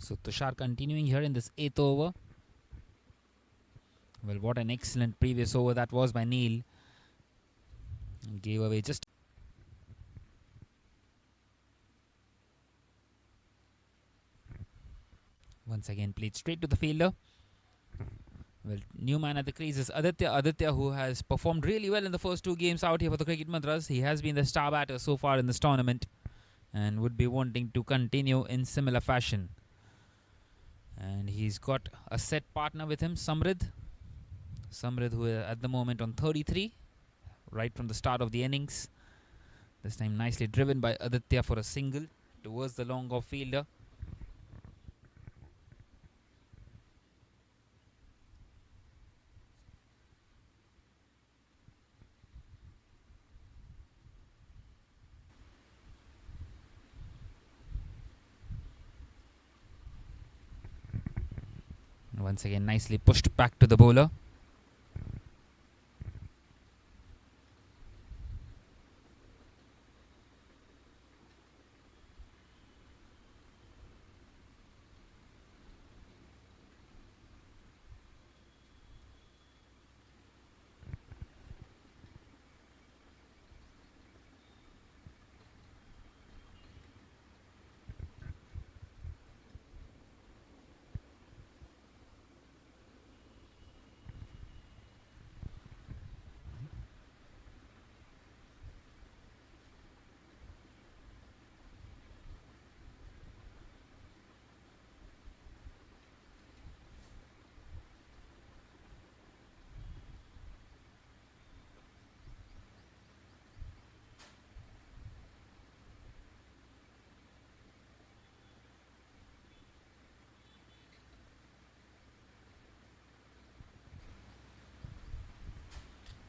So Tushar continuing here in this 8th over. Well, what an excellent previous over that was by Neil. Gave away just once again played straight to the fielder. Well, new man at the crease is Aditya, who has performed really well in the first 2 games out here for the Cricket Madras. He has been the star batter so far in this tournament and would be wanting to continue in similar fashion. And he's got a set partner with him, Samrid. Samrid, who is at the moment on 33, right from the start of the innings. This time nicely driven by Aditya for a single towards the long off fielder. Once again nicely pushed back to the bowler.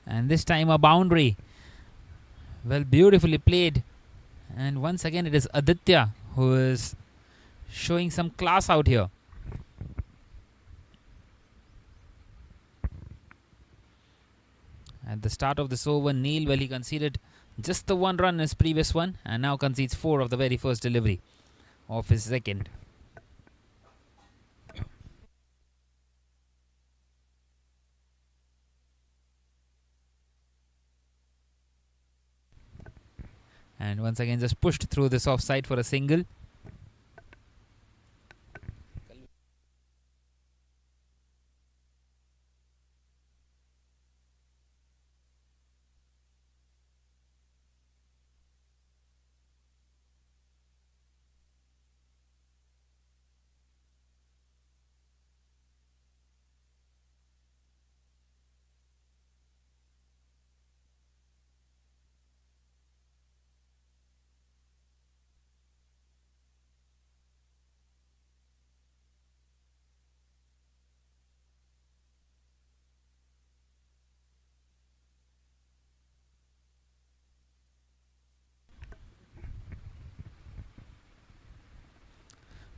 And this time a boundary. Well, beautifully played. And once again it is Aditya who is showing some class out here. At the start of this over, Neil, well, he conceded just the one run in his previous one and now concedes 4 of the very first delivery of his second. And once again just pushed through this offside for a single.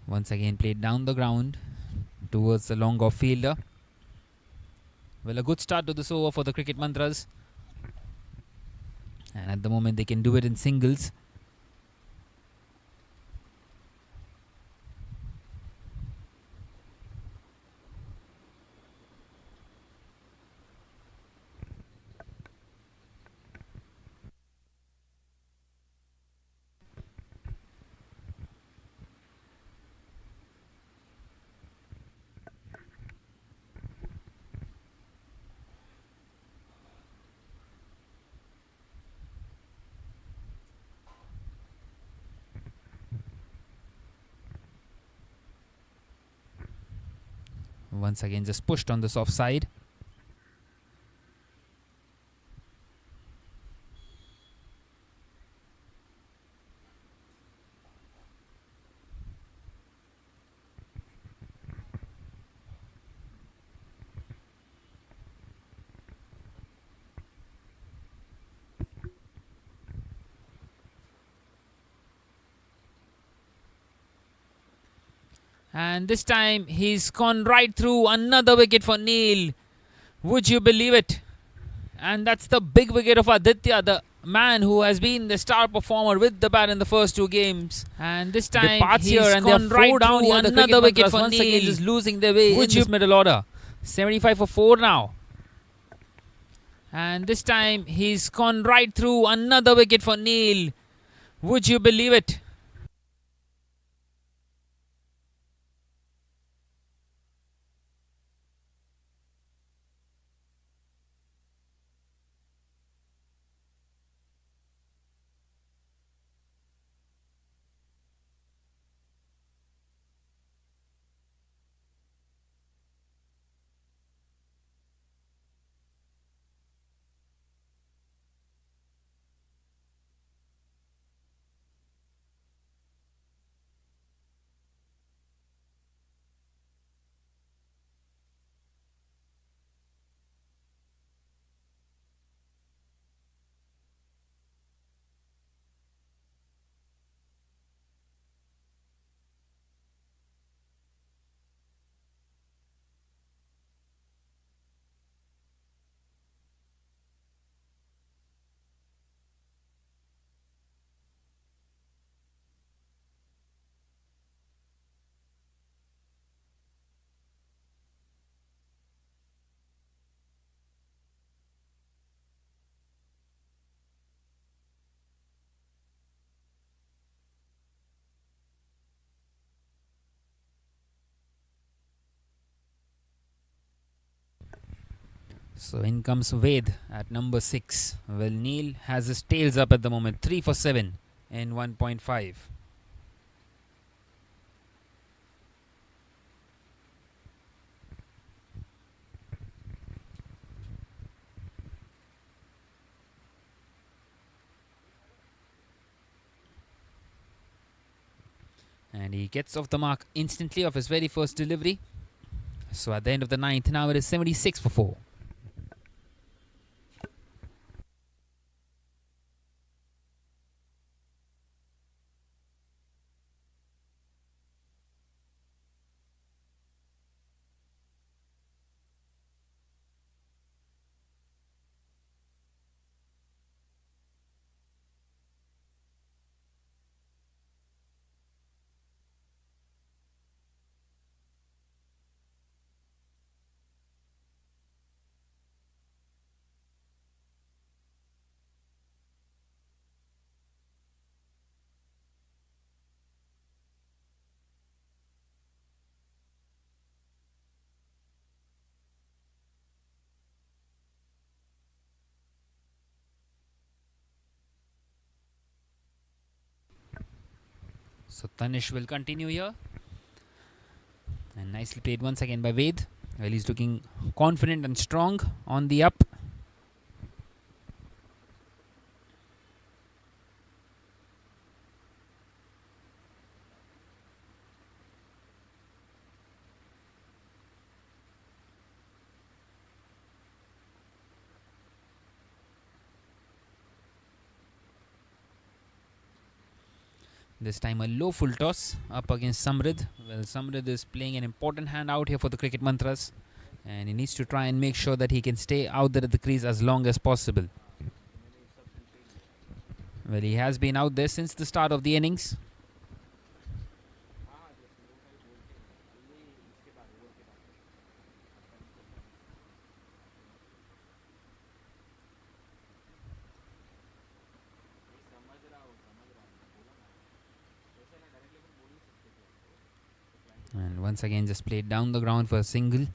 Once again played down the ground towards the long off fielder. Well, a good start to this over for the Cricket Mantras. And at the moment they can do it in singles. Once again just pushed on this offside. And this time he's gone right through. Another wicket for Neil. Would you believe it? And that's the big wicket of Aditya, the man who has been the star performer with the bat in the first 2 games. And this time he's here and they're right down here. Another wicket for Neil. Again just losing their way in this middle order. 75 for 4 now. And this time he's gone right through. Another wicket for Neil. Would you believe it? So in comes Ved at number 6. Well, Neil has his tails up at the moment. 3 for 7 in 1.5. And he gets off the mark instantly of his very first delivery. So at the end of the 9th, now it is 76 for 4. So Tanish will continue here. And nicely played once again by Ved. Well, he's looking confident and strong on the up. This time a low full toss up against Samrid. Well, Samrid is playing an important hand out here for the Cricket Mantras. And he needs to try and make sure that he can stay out there at the crease as long as possible. Well, he has been out there since the start of the innings. And once again just played down the ground for a single.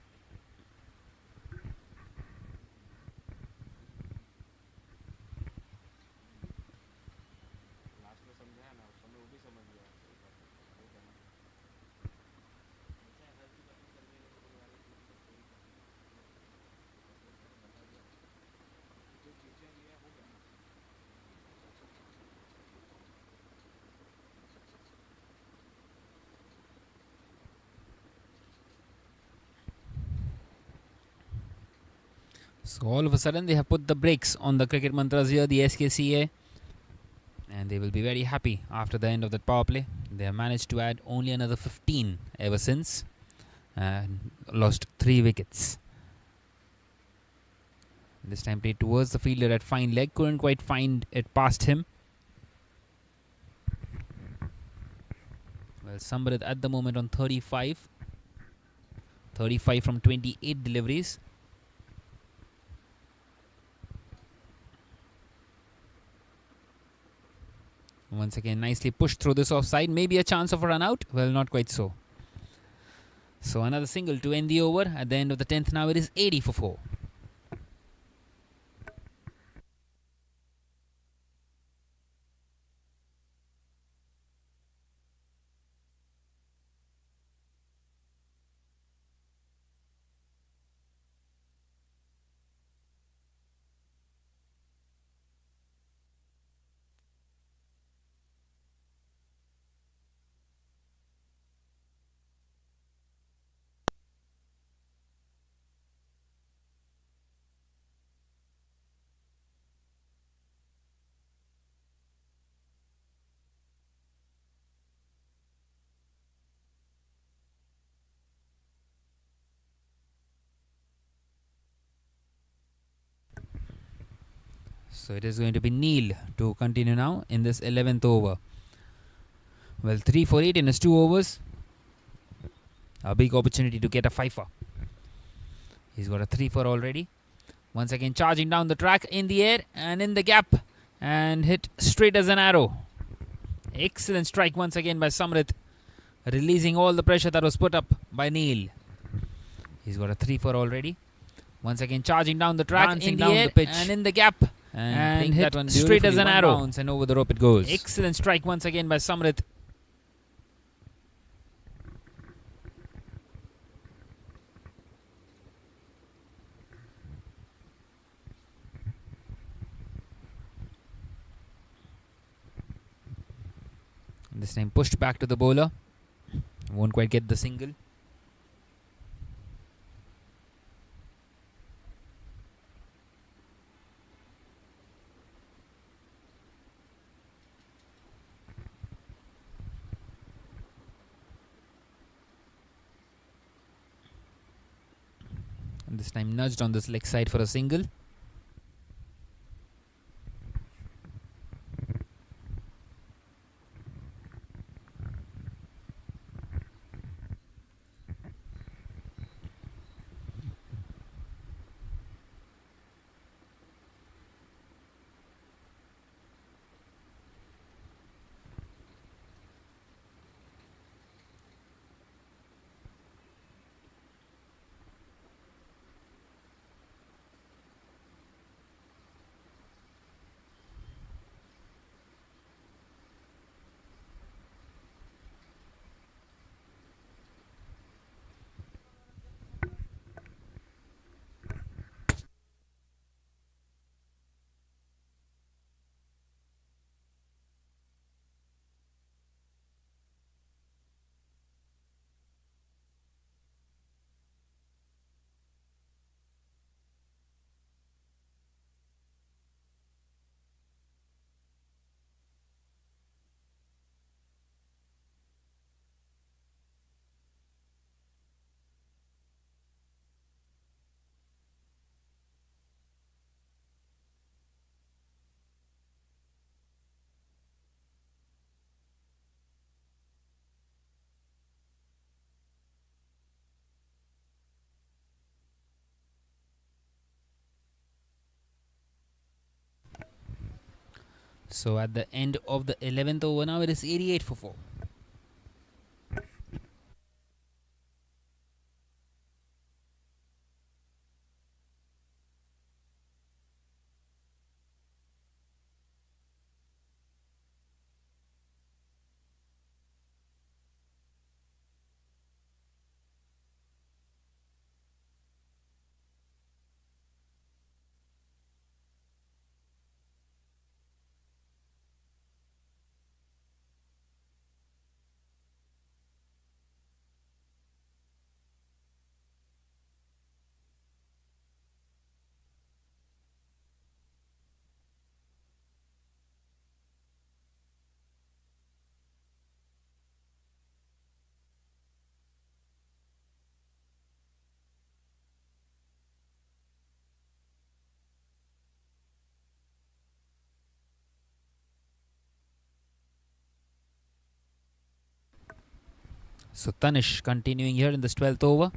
So all of a sudden they have put the brakes on the Cricket Mantras here, the SKCA. And they will be very happy after the end of that power play. They have managed to add only another 15 ever since. And lost 3 wickets. This time played towards the fielder at fine leg. Couldn't quite find it past him. Well, Samrit at the moment on 35. 35 from 28 deliveries. Once again, nicely pushed through this offside. Maybe a chance of a run out. Well, not quite so. So another single to end the over. At the end of the 10th, now it is 80 for 4. So it is going to be Neil to continue now in this 11th over. Well, 3 for 8 in his 2 overs. A big opportunity to get a fifer. He's got a 3 for already. Once again charging down the track in the air and in the gap. And hit straight as an arrow. Excellent strike once again by Samrit. Releasing all the pressure that was put up by Neil. He's got a 3 for already. Once again charging down the track, Dancing in the down air the pitch. and in the gap. And And hit that one straight beautifully. as an One arrow. bounce and over the rope it goes. Excellent strike once again by Samrit. This time pushed back to the bowler. Won't quite get the single. And this time nudged on this leg side for a single. So at the end of the 11th over now, it is 88 for 4. So Tanish continuing here in this 12th over.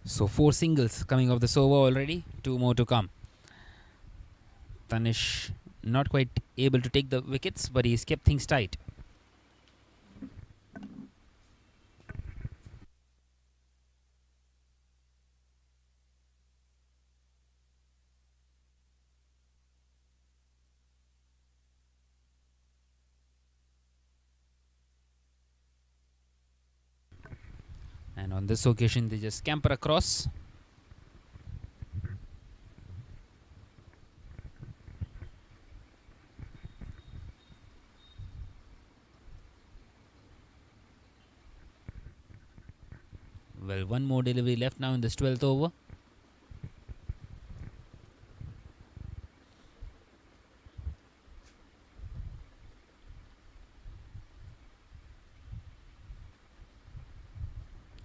So 4 singles coming off this over already, 2 more to come. Tanish not quite able to take the wickets, but he's kept things tight. And on this occasion, they just scamper across. Well, one more delivery left now in this 12th over.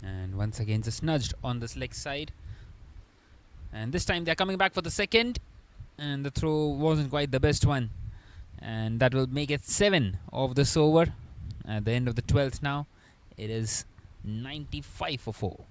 And once again, just nudged on this leg side. And this time they're coming back for the second. And the throw wasn't quite the best one. And that will make it 7 of this over. At the end of the 12th now, it is 95 for 4.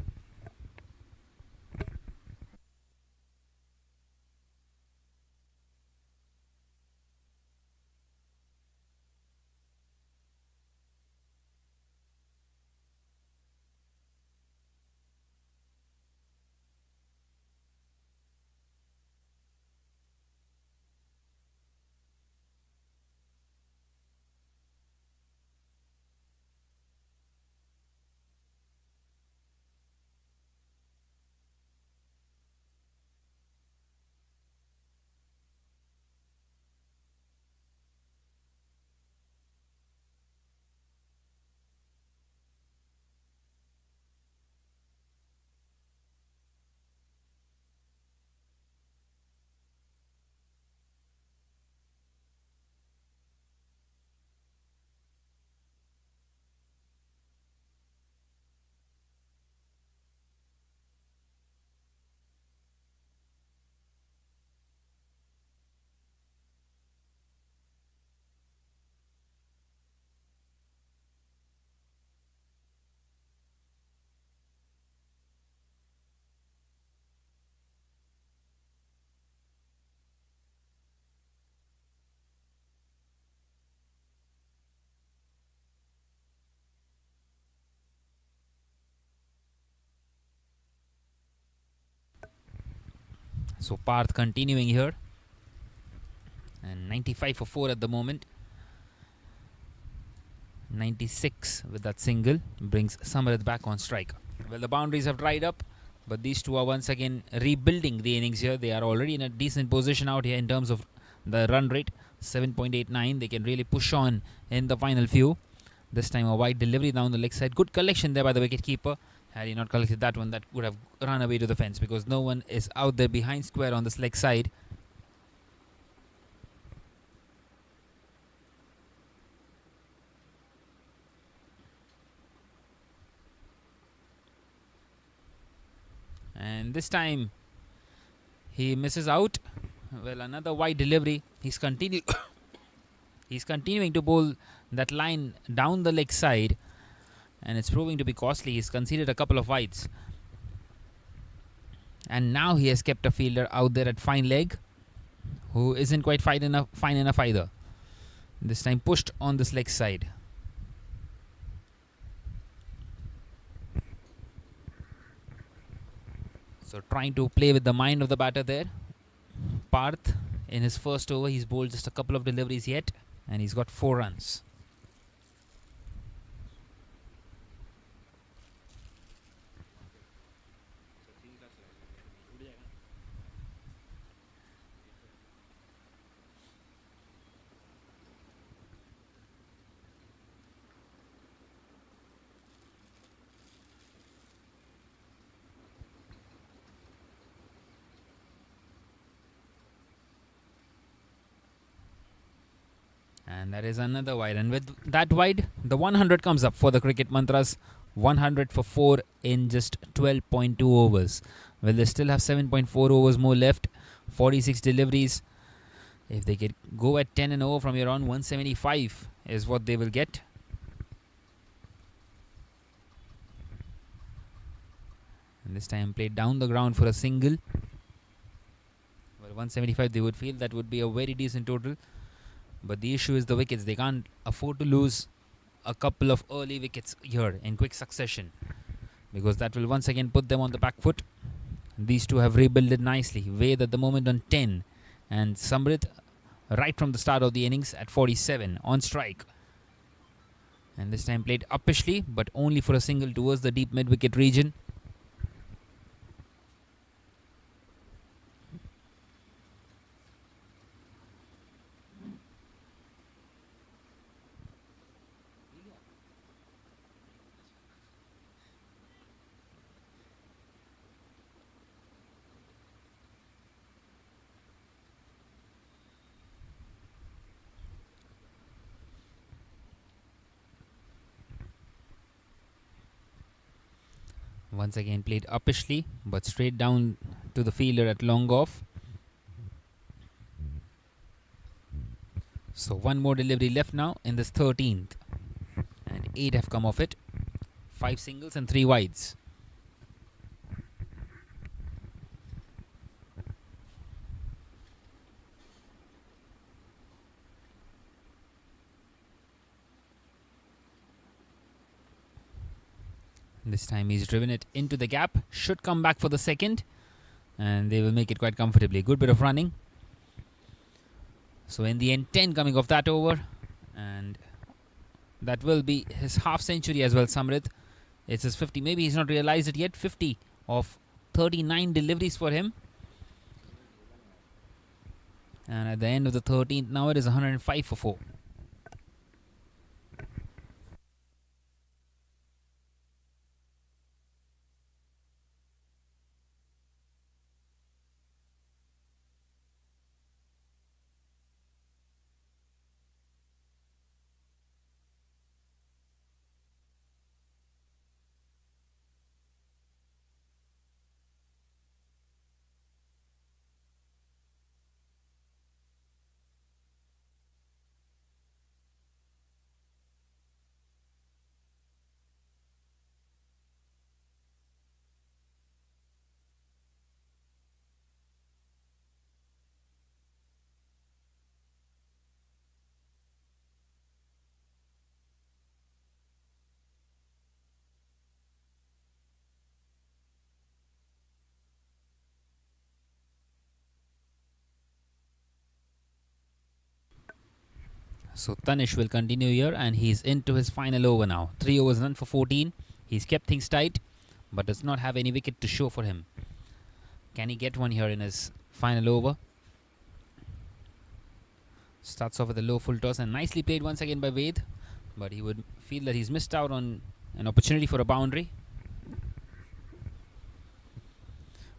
So Parth continuing here. And 95 for 4 at the moment. 96 with that single brings Samarat back on strike. Well, the boundaries have dried up, but these two are once again rebuilding the innings here. They are already in a decent position out here in terms of the run rate, 7.89. They can really push on in the final few. This time a wide delivery down the leg side. Good collection there by the wicketkeeper. Had he not collected that one, that would have run away to the fence because no one is out there behind square on this leg side. And this time he misses out. Well, another wide delivery. He's continuing to bowl that line down the leg side, and it's proving to be costly. He's conceded a couple of wides, and now he has kept a fielder out there at fine leg who isn't quite fine enough either. This time pushed on this leg side. So trying to play with the mind of the batter there. Parth, in his first over, he's bowled just a couple of deliveries yet, and he's got 4 runs. And that is another wide. And with that wide, the 100 comes up for the cricket mantras. 100 for 4 in just 12.2 overs. Well, they still have 7.4 overs more left. 46 deliveries. If they could go at 10 and over from here on, 175 is what they will get. And this time played down the ground for a single. Well, 175 they would feel that would be a very decent total. But the issue is the wickets. They can't afford to lose a couple of early wickets here in quick succession, because that will once again put them on the back foot. These two have rebuilt it nicely. Ved at the moment on 10 and Samrit right from the start of the innings at 47 on strike. And this time played uppishly, but only for a single towards the deep mid-wicket region. Once again played uppishly, but straight down to the fielder at long off. So one more delivery left now in this 13th. And 8 have come off it. 5 singles and 3 wides. This time he's driven it into the gap. Should come back for the second. And they will make it quite comfortably. Good bit of running. So in the end, 10 coming off that over. And that will be his half century as well, Samrit. It's his 50. Maybe he's not realized it yet. 50 of 39 deliveries for him. And at the end of the 13th, now it is 105 for 4. So Tanish will continue here, and he's into his final over now. 3 overs run for 14. He's kept things tight, but does not have any wicket to show for him. Can he get one here in his final over? Starts off with a low full toss, and nicely played once again by Ved. But he would feel that he's missed out on an opportunity for a boundary.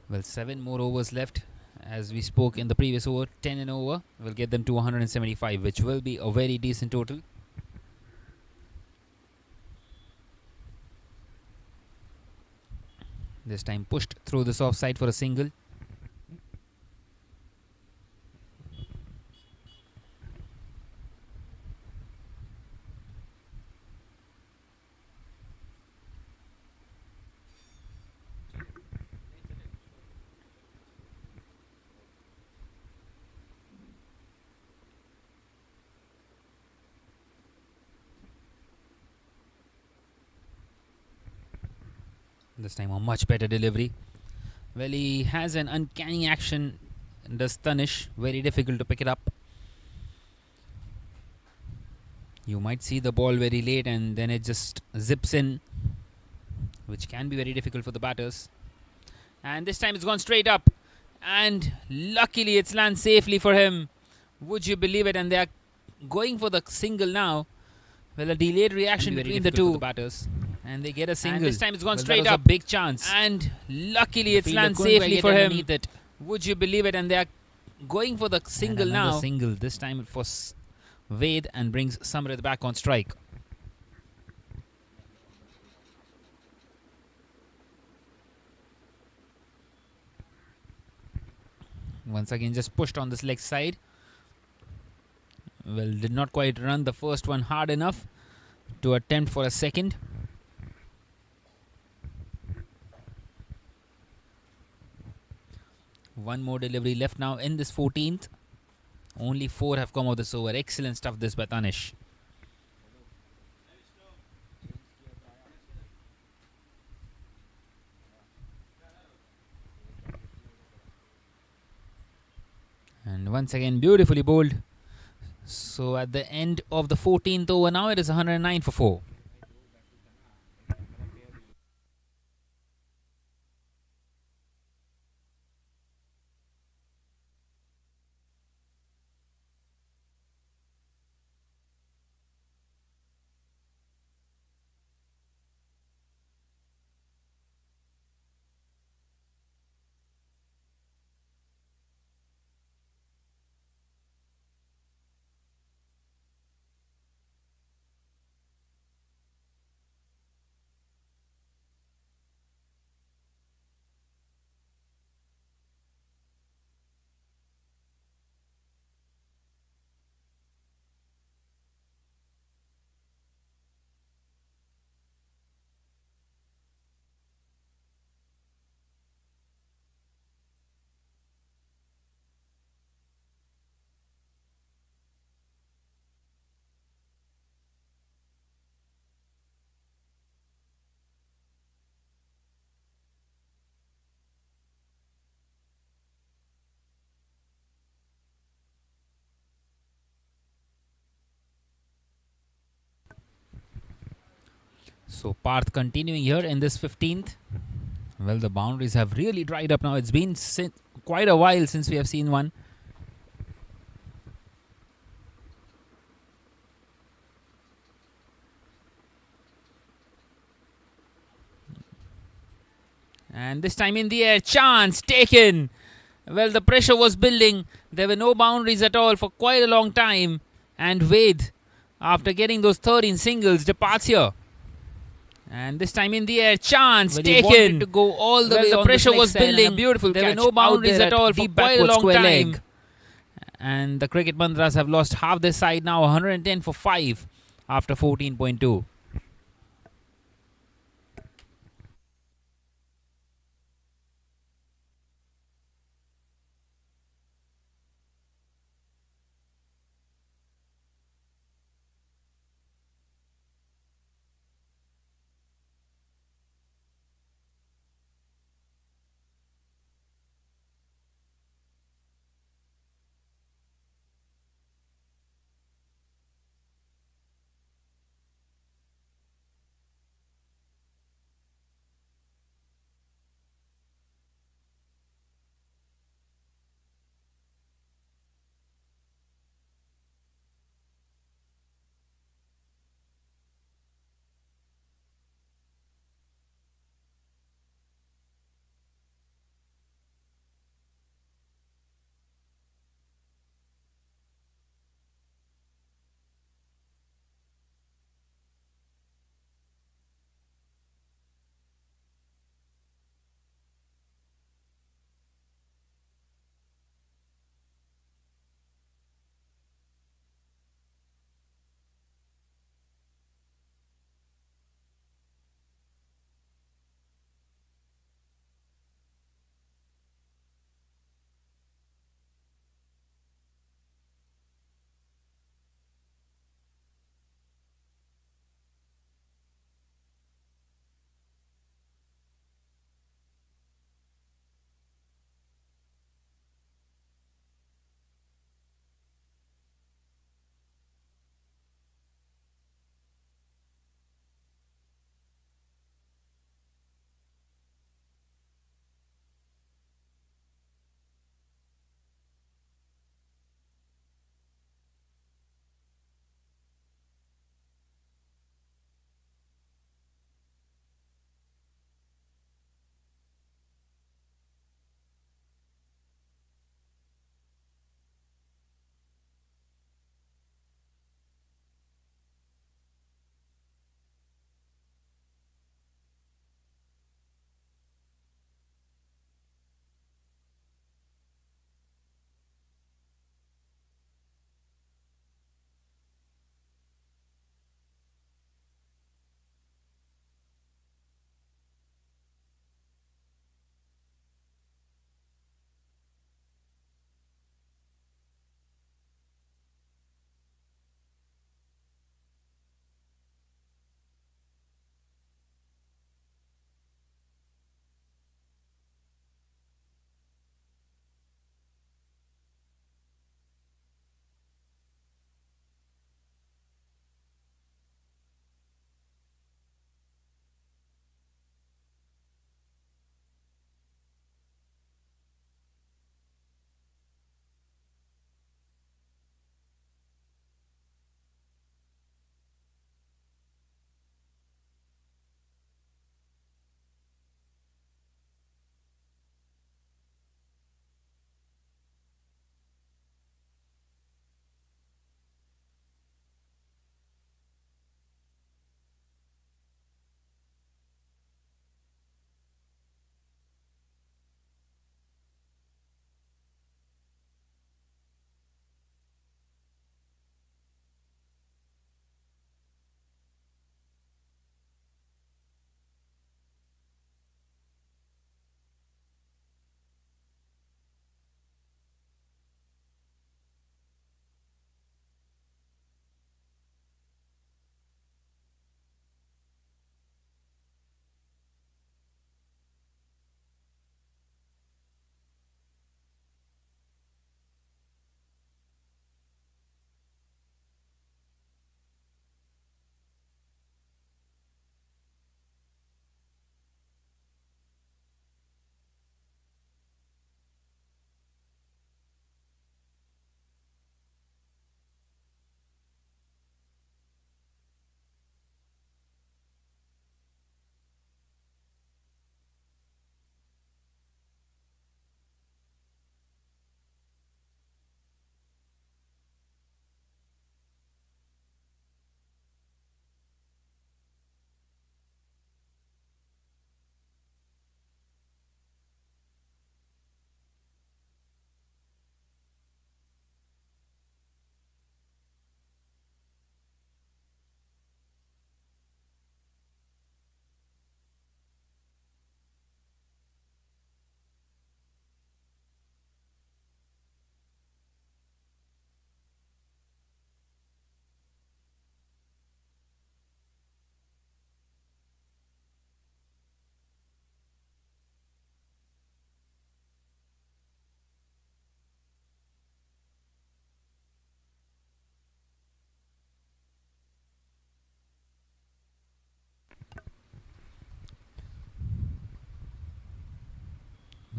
Well, 7 more overs left. As we spoke in the previous over, 10 and over will get them to 175, which will be a very decent total. This time pushed through this offside for a single. This time a much better delivery. Well, he has an uncanny action, does Tanish. Very difficult to pick it up. You might see the ball very late and then it just zips in, which can be very difficult for the batters. And this time it's gone straight up. And luckily it's landed safely for him. Would you believe it? And they are going for the single now. Well, a delayed reaction between the two batters. And they get a single. And this time it's gone straight up. A big chance. And luckily it's landed safely for him. It. Would you believe it? And they are going for the single now. Single. This time for Ved, and brings Samrit back on strike. Once again just pushed on this leg side. Well, did not quite run the first one hard enough to attempt for a second. One more delivery left now in this 14th. Only 4 have come out this over. Excellent stuff this by Tanish. And once again, beautifully bowled. So at the end of the 14th over now, it is 109 for 4. So Parth continuing here in this 15th. Well, the boundaries have really dried up now. It's been quite a while since we have seen one. And this time in the air, chance taken. Well, the pressure was building. There were no boundaries at all for quite a long time. And Ved, after getting those 13 singles, departs here. And this time in the air, chance taken to go all the well, way. The on pressure this was next side, and building. a beautiful There were catch no boundaries out there at all for deep quite a backward long square time. leg. And the Cricket Mantras have lost half their side now, 110 for 5 after 14.2.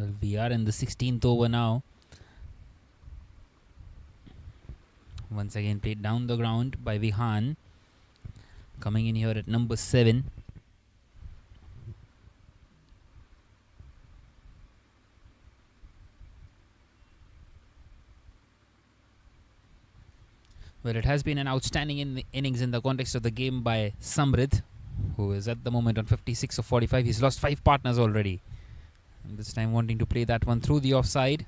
Well, we are in the 16th over now. Once again played down the ground by Vihan. Coming in here at number 7. Well, it has been an outstanding innings in the context of the game by Samrit, who is at the moment on 56 of 45. He's lost 5 partners already. And this time wanting to play that one through the offside.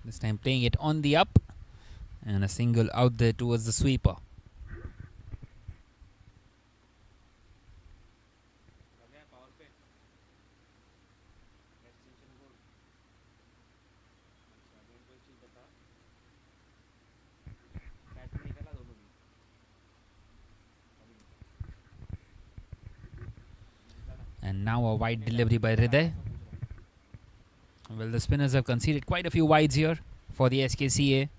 This time playing it on the up. And a single out there towards the sweeper. And now a wide delivery by Hriday. Well, the spinners have conceded quite a few wides here for the SKCA.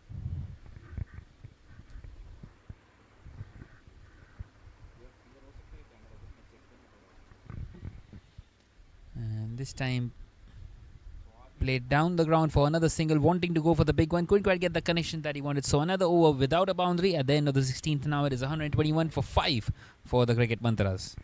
And this time played down the ground for another single, wanting to go for the big one. Couldn't quite get the connection that he wanted. So another over without a boundary at the end of the 16th. Now it is 121 for 5 for the Cricket Mantras.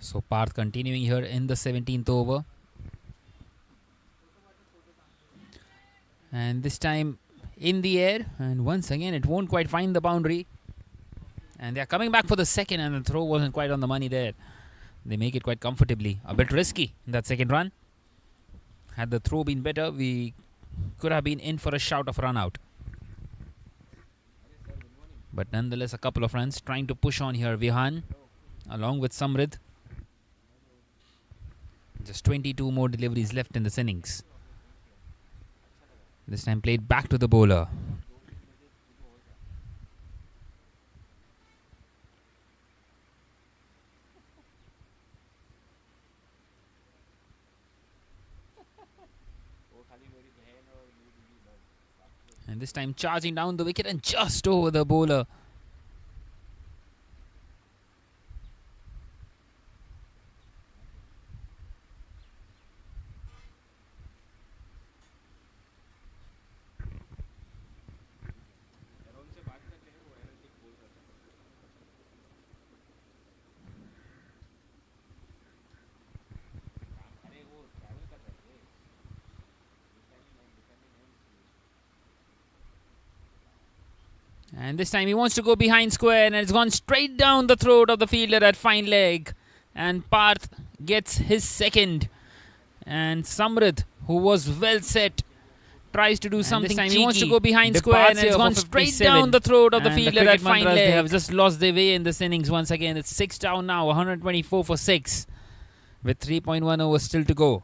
So Parth continuing here in the 17th over. And this time in the air. And once again it won't quite find the boundary. And they're coming back for the second, and the throw wasn't quite on the money there. They make it quite comfortably. A bit risky in that second run. Had the throw been better, we could have been in for a shout of run out. But nonetheless, a couple of runs trying to push on here. Vihan along with Samrid. Just 22 more deliveries left in this innings. This time played back to the bowler. And this time charging down the wicket and just over the bowler. And this time he wants to go behind square, and it's gone straight down the throat of the fielder at fine leg. And Parth gets his second. And Samrid, who was well set, tries to do something this time cheeky. He wants to go behind square, and it's gone straight down the throat of the fielder at fine leg. They have just lost their way in this innings once again. It's 6 down now, 124 for 6. With 3.1 overs still to go.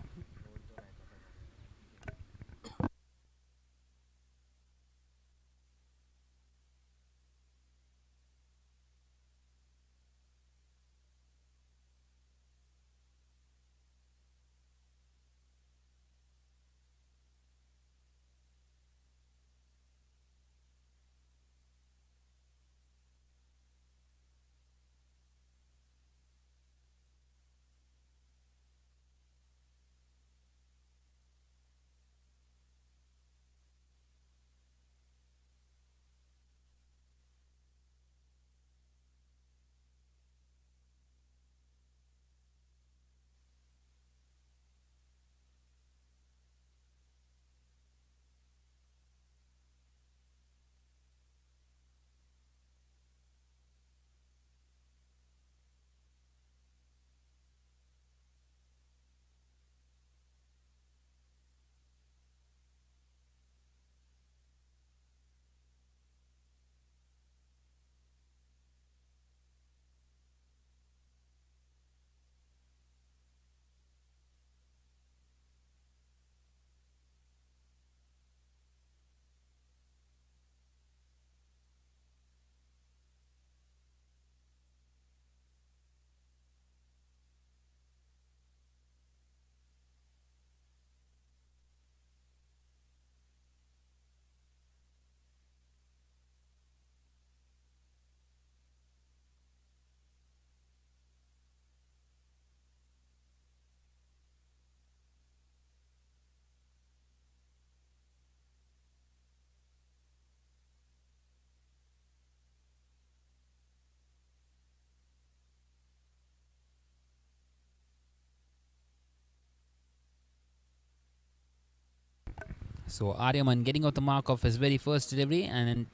So Aryaman getting off the mark of his very first delivery, and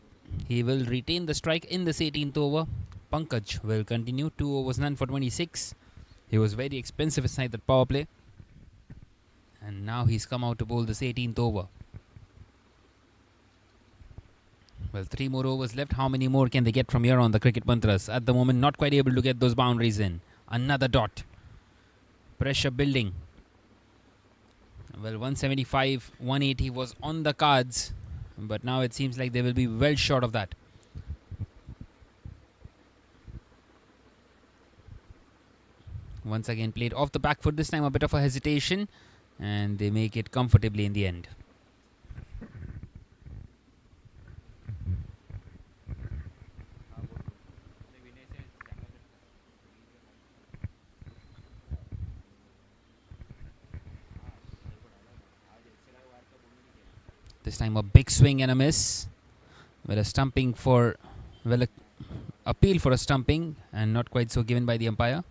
he will retain the strike in this 18th over. Pankaj will continue 2 overs none for 26. He was very expensive inside that power play, and now he's come out to bowl this 18th over. Well, 3 more overs left. How many more can they get from here on, the cricket mantras? At the moment, not quite able to get those boundaries in. Another dot. Pressure building. Well, 175, 180 was on the cards, but now it seems like they will be well short of that. Once again played off the back foot, this time a bit of a hesitation, and they make it comfortably in the end. This time a big swing and a miss. Well, a stumping for, well, a appeal for a stumping, and not quite so given by the umpire.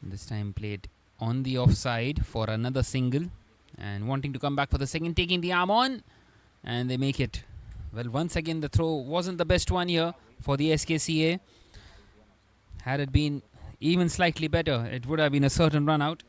This time played on the offside for another single, and wanting to come back for the second, taking the arm on, and they make it. Well, once again the throw wasn't the best one here for the SKCA. Had it been even slightly better, it would have been a certain run out.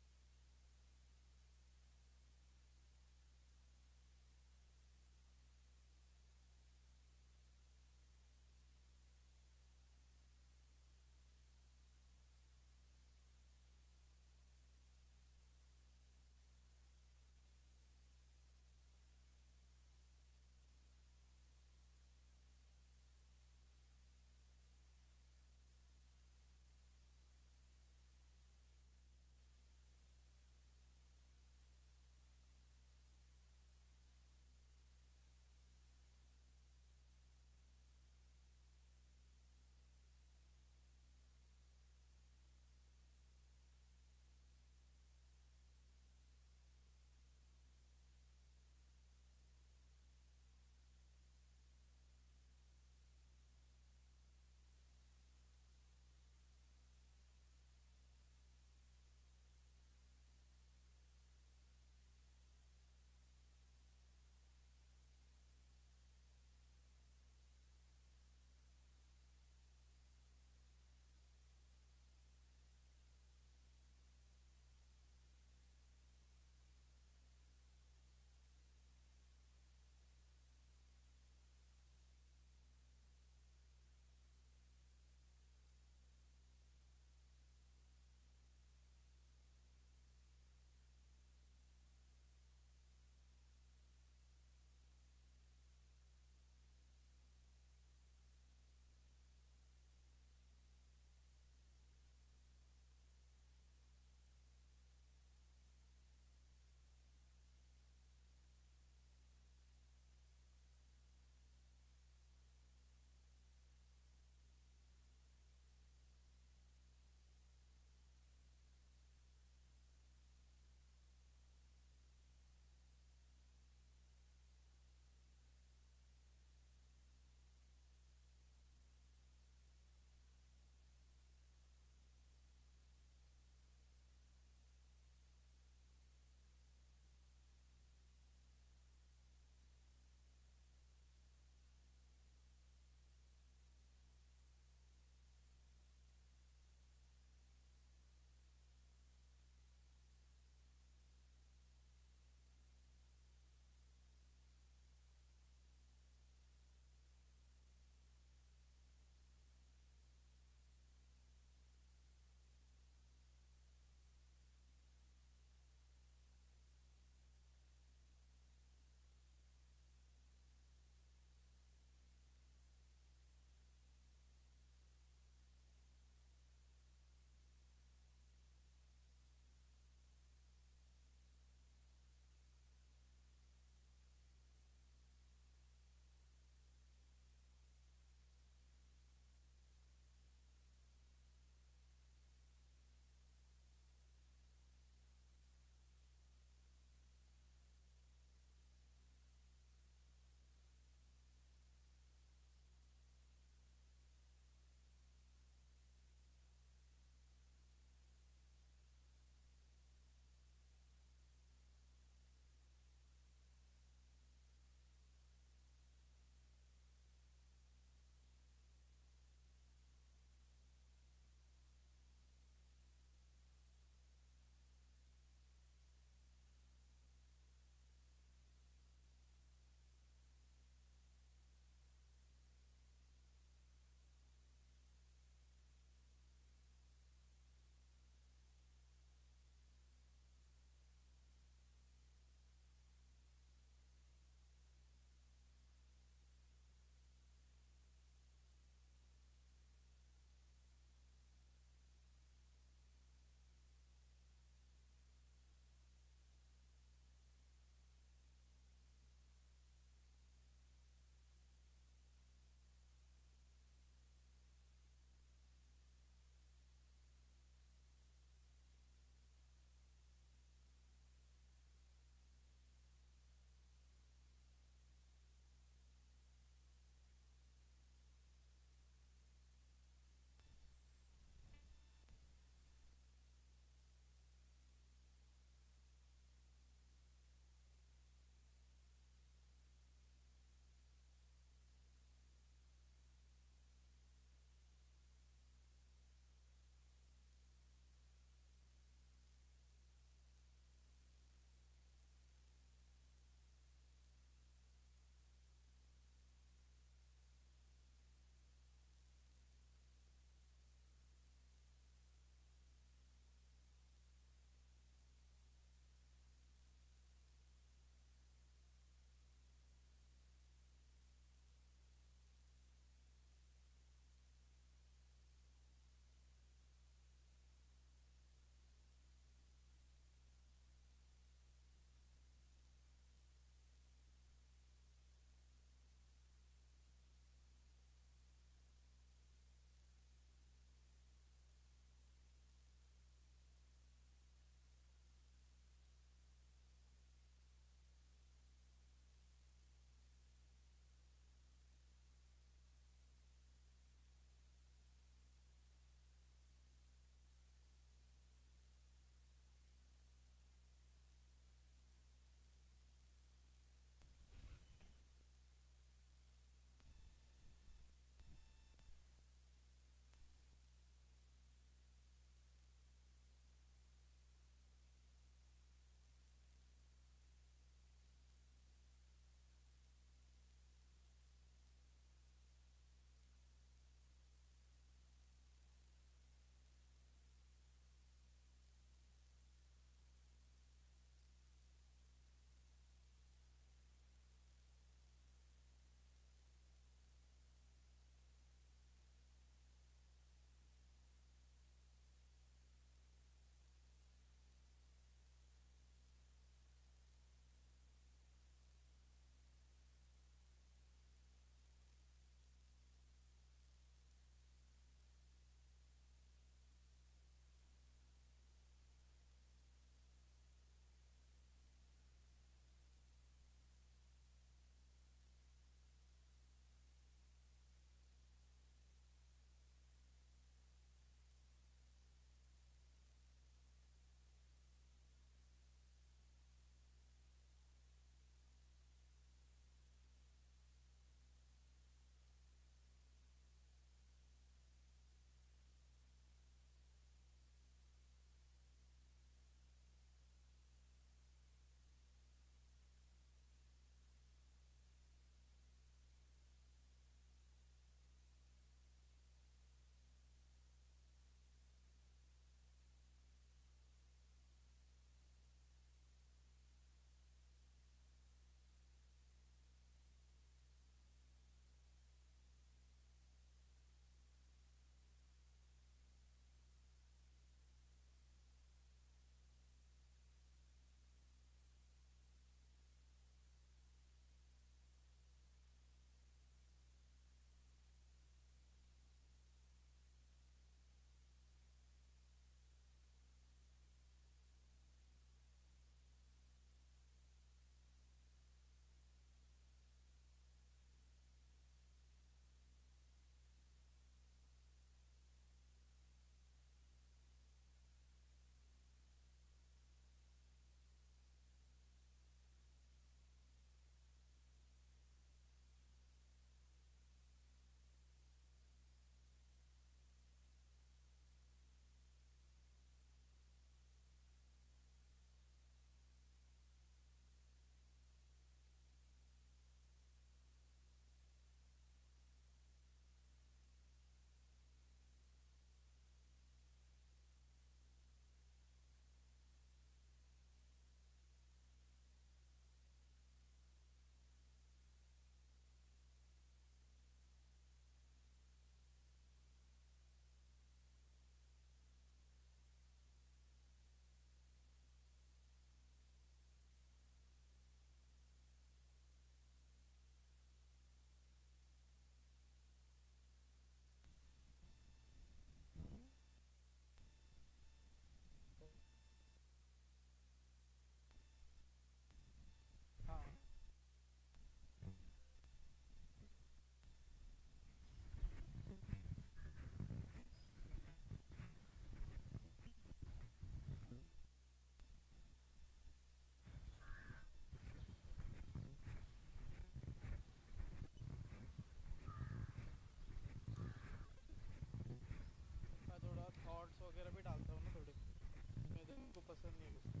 पसंद नहीं है मुझे।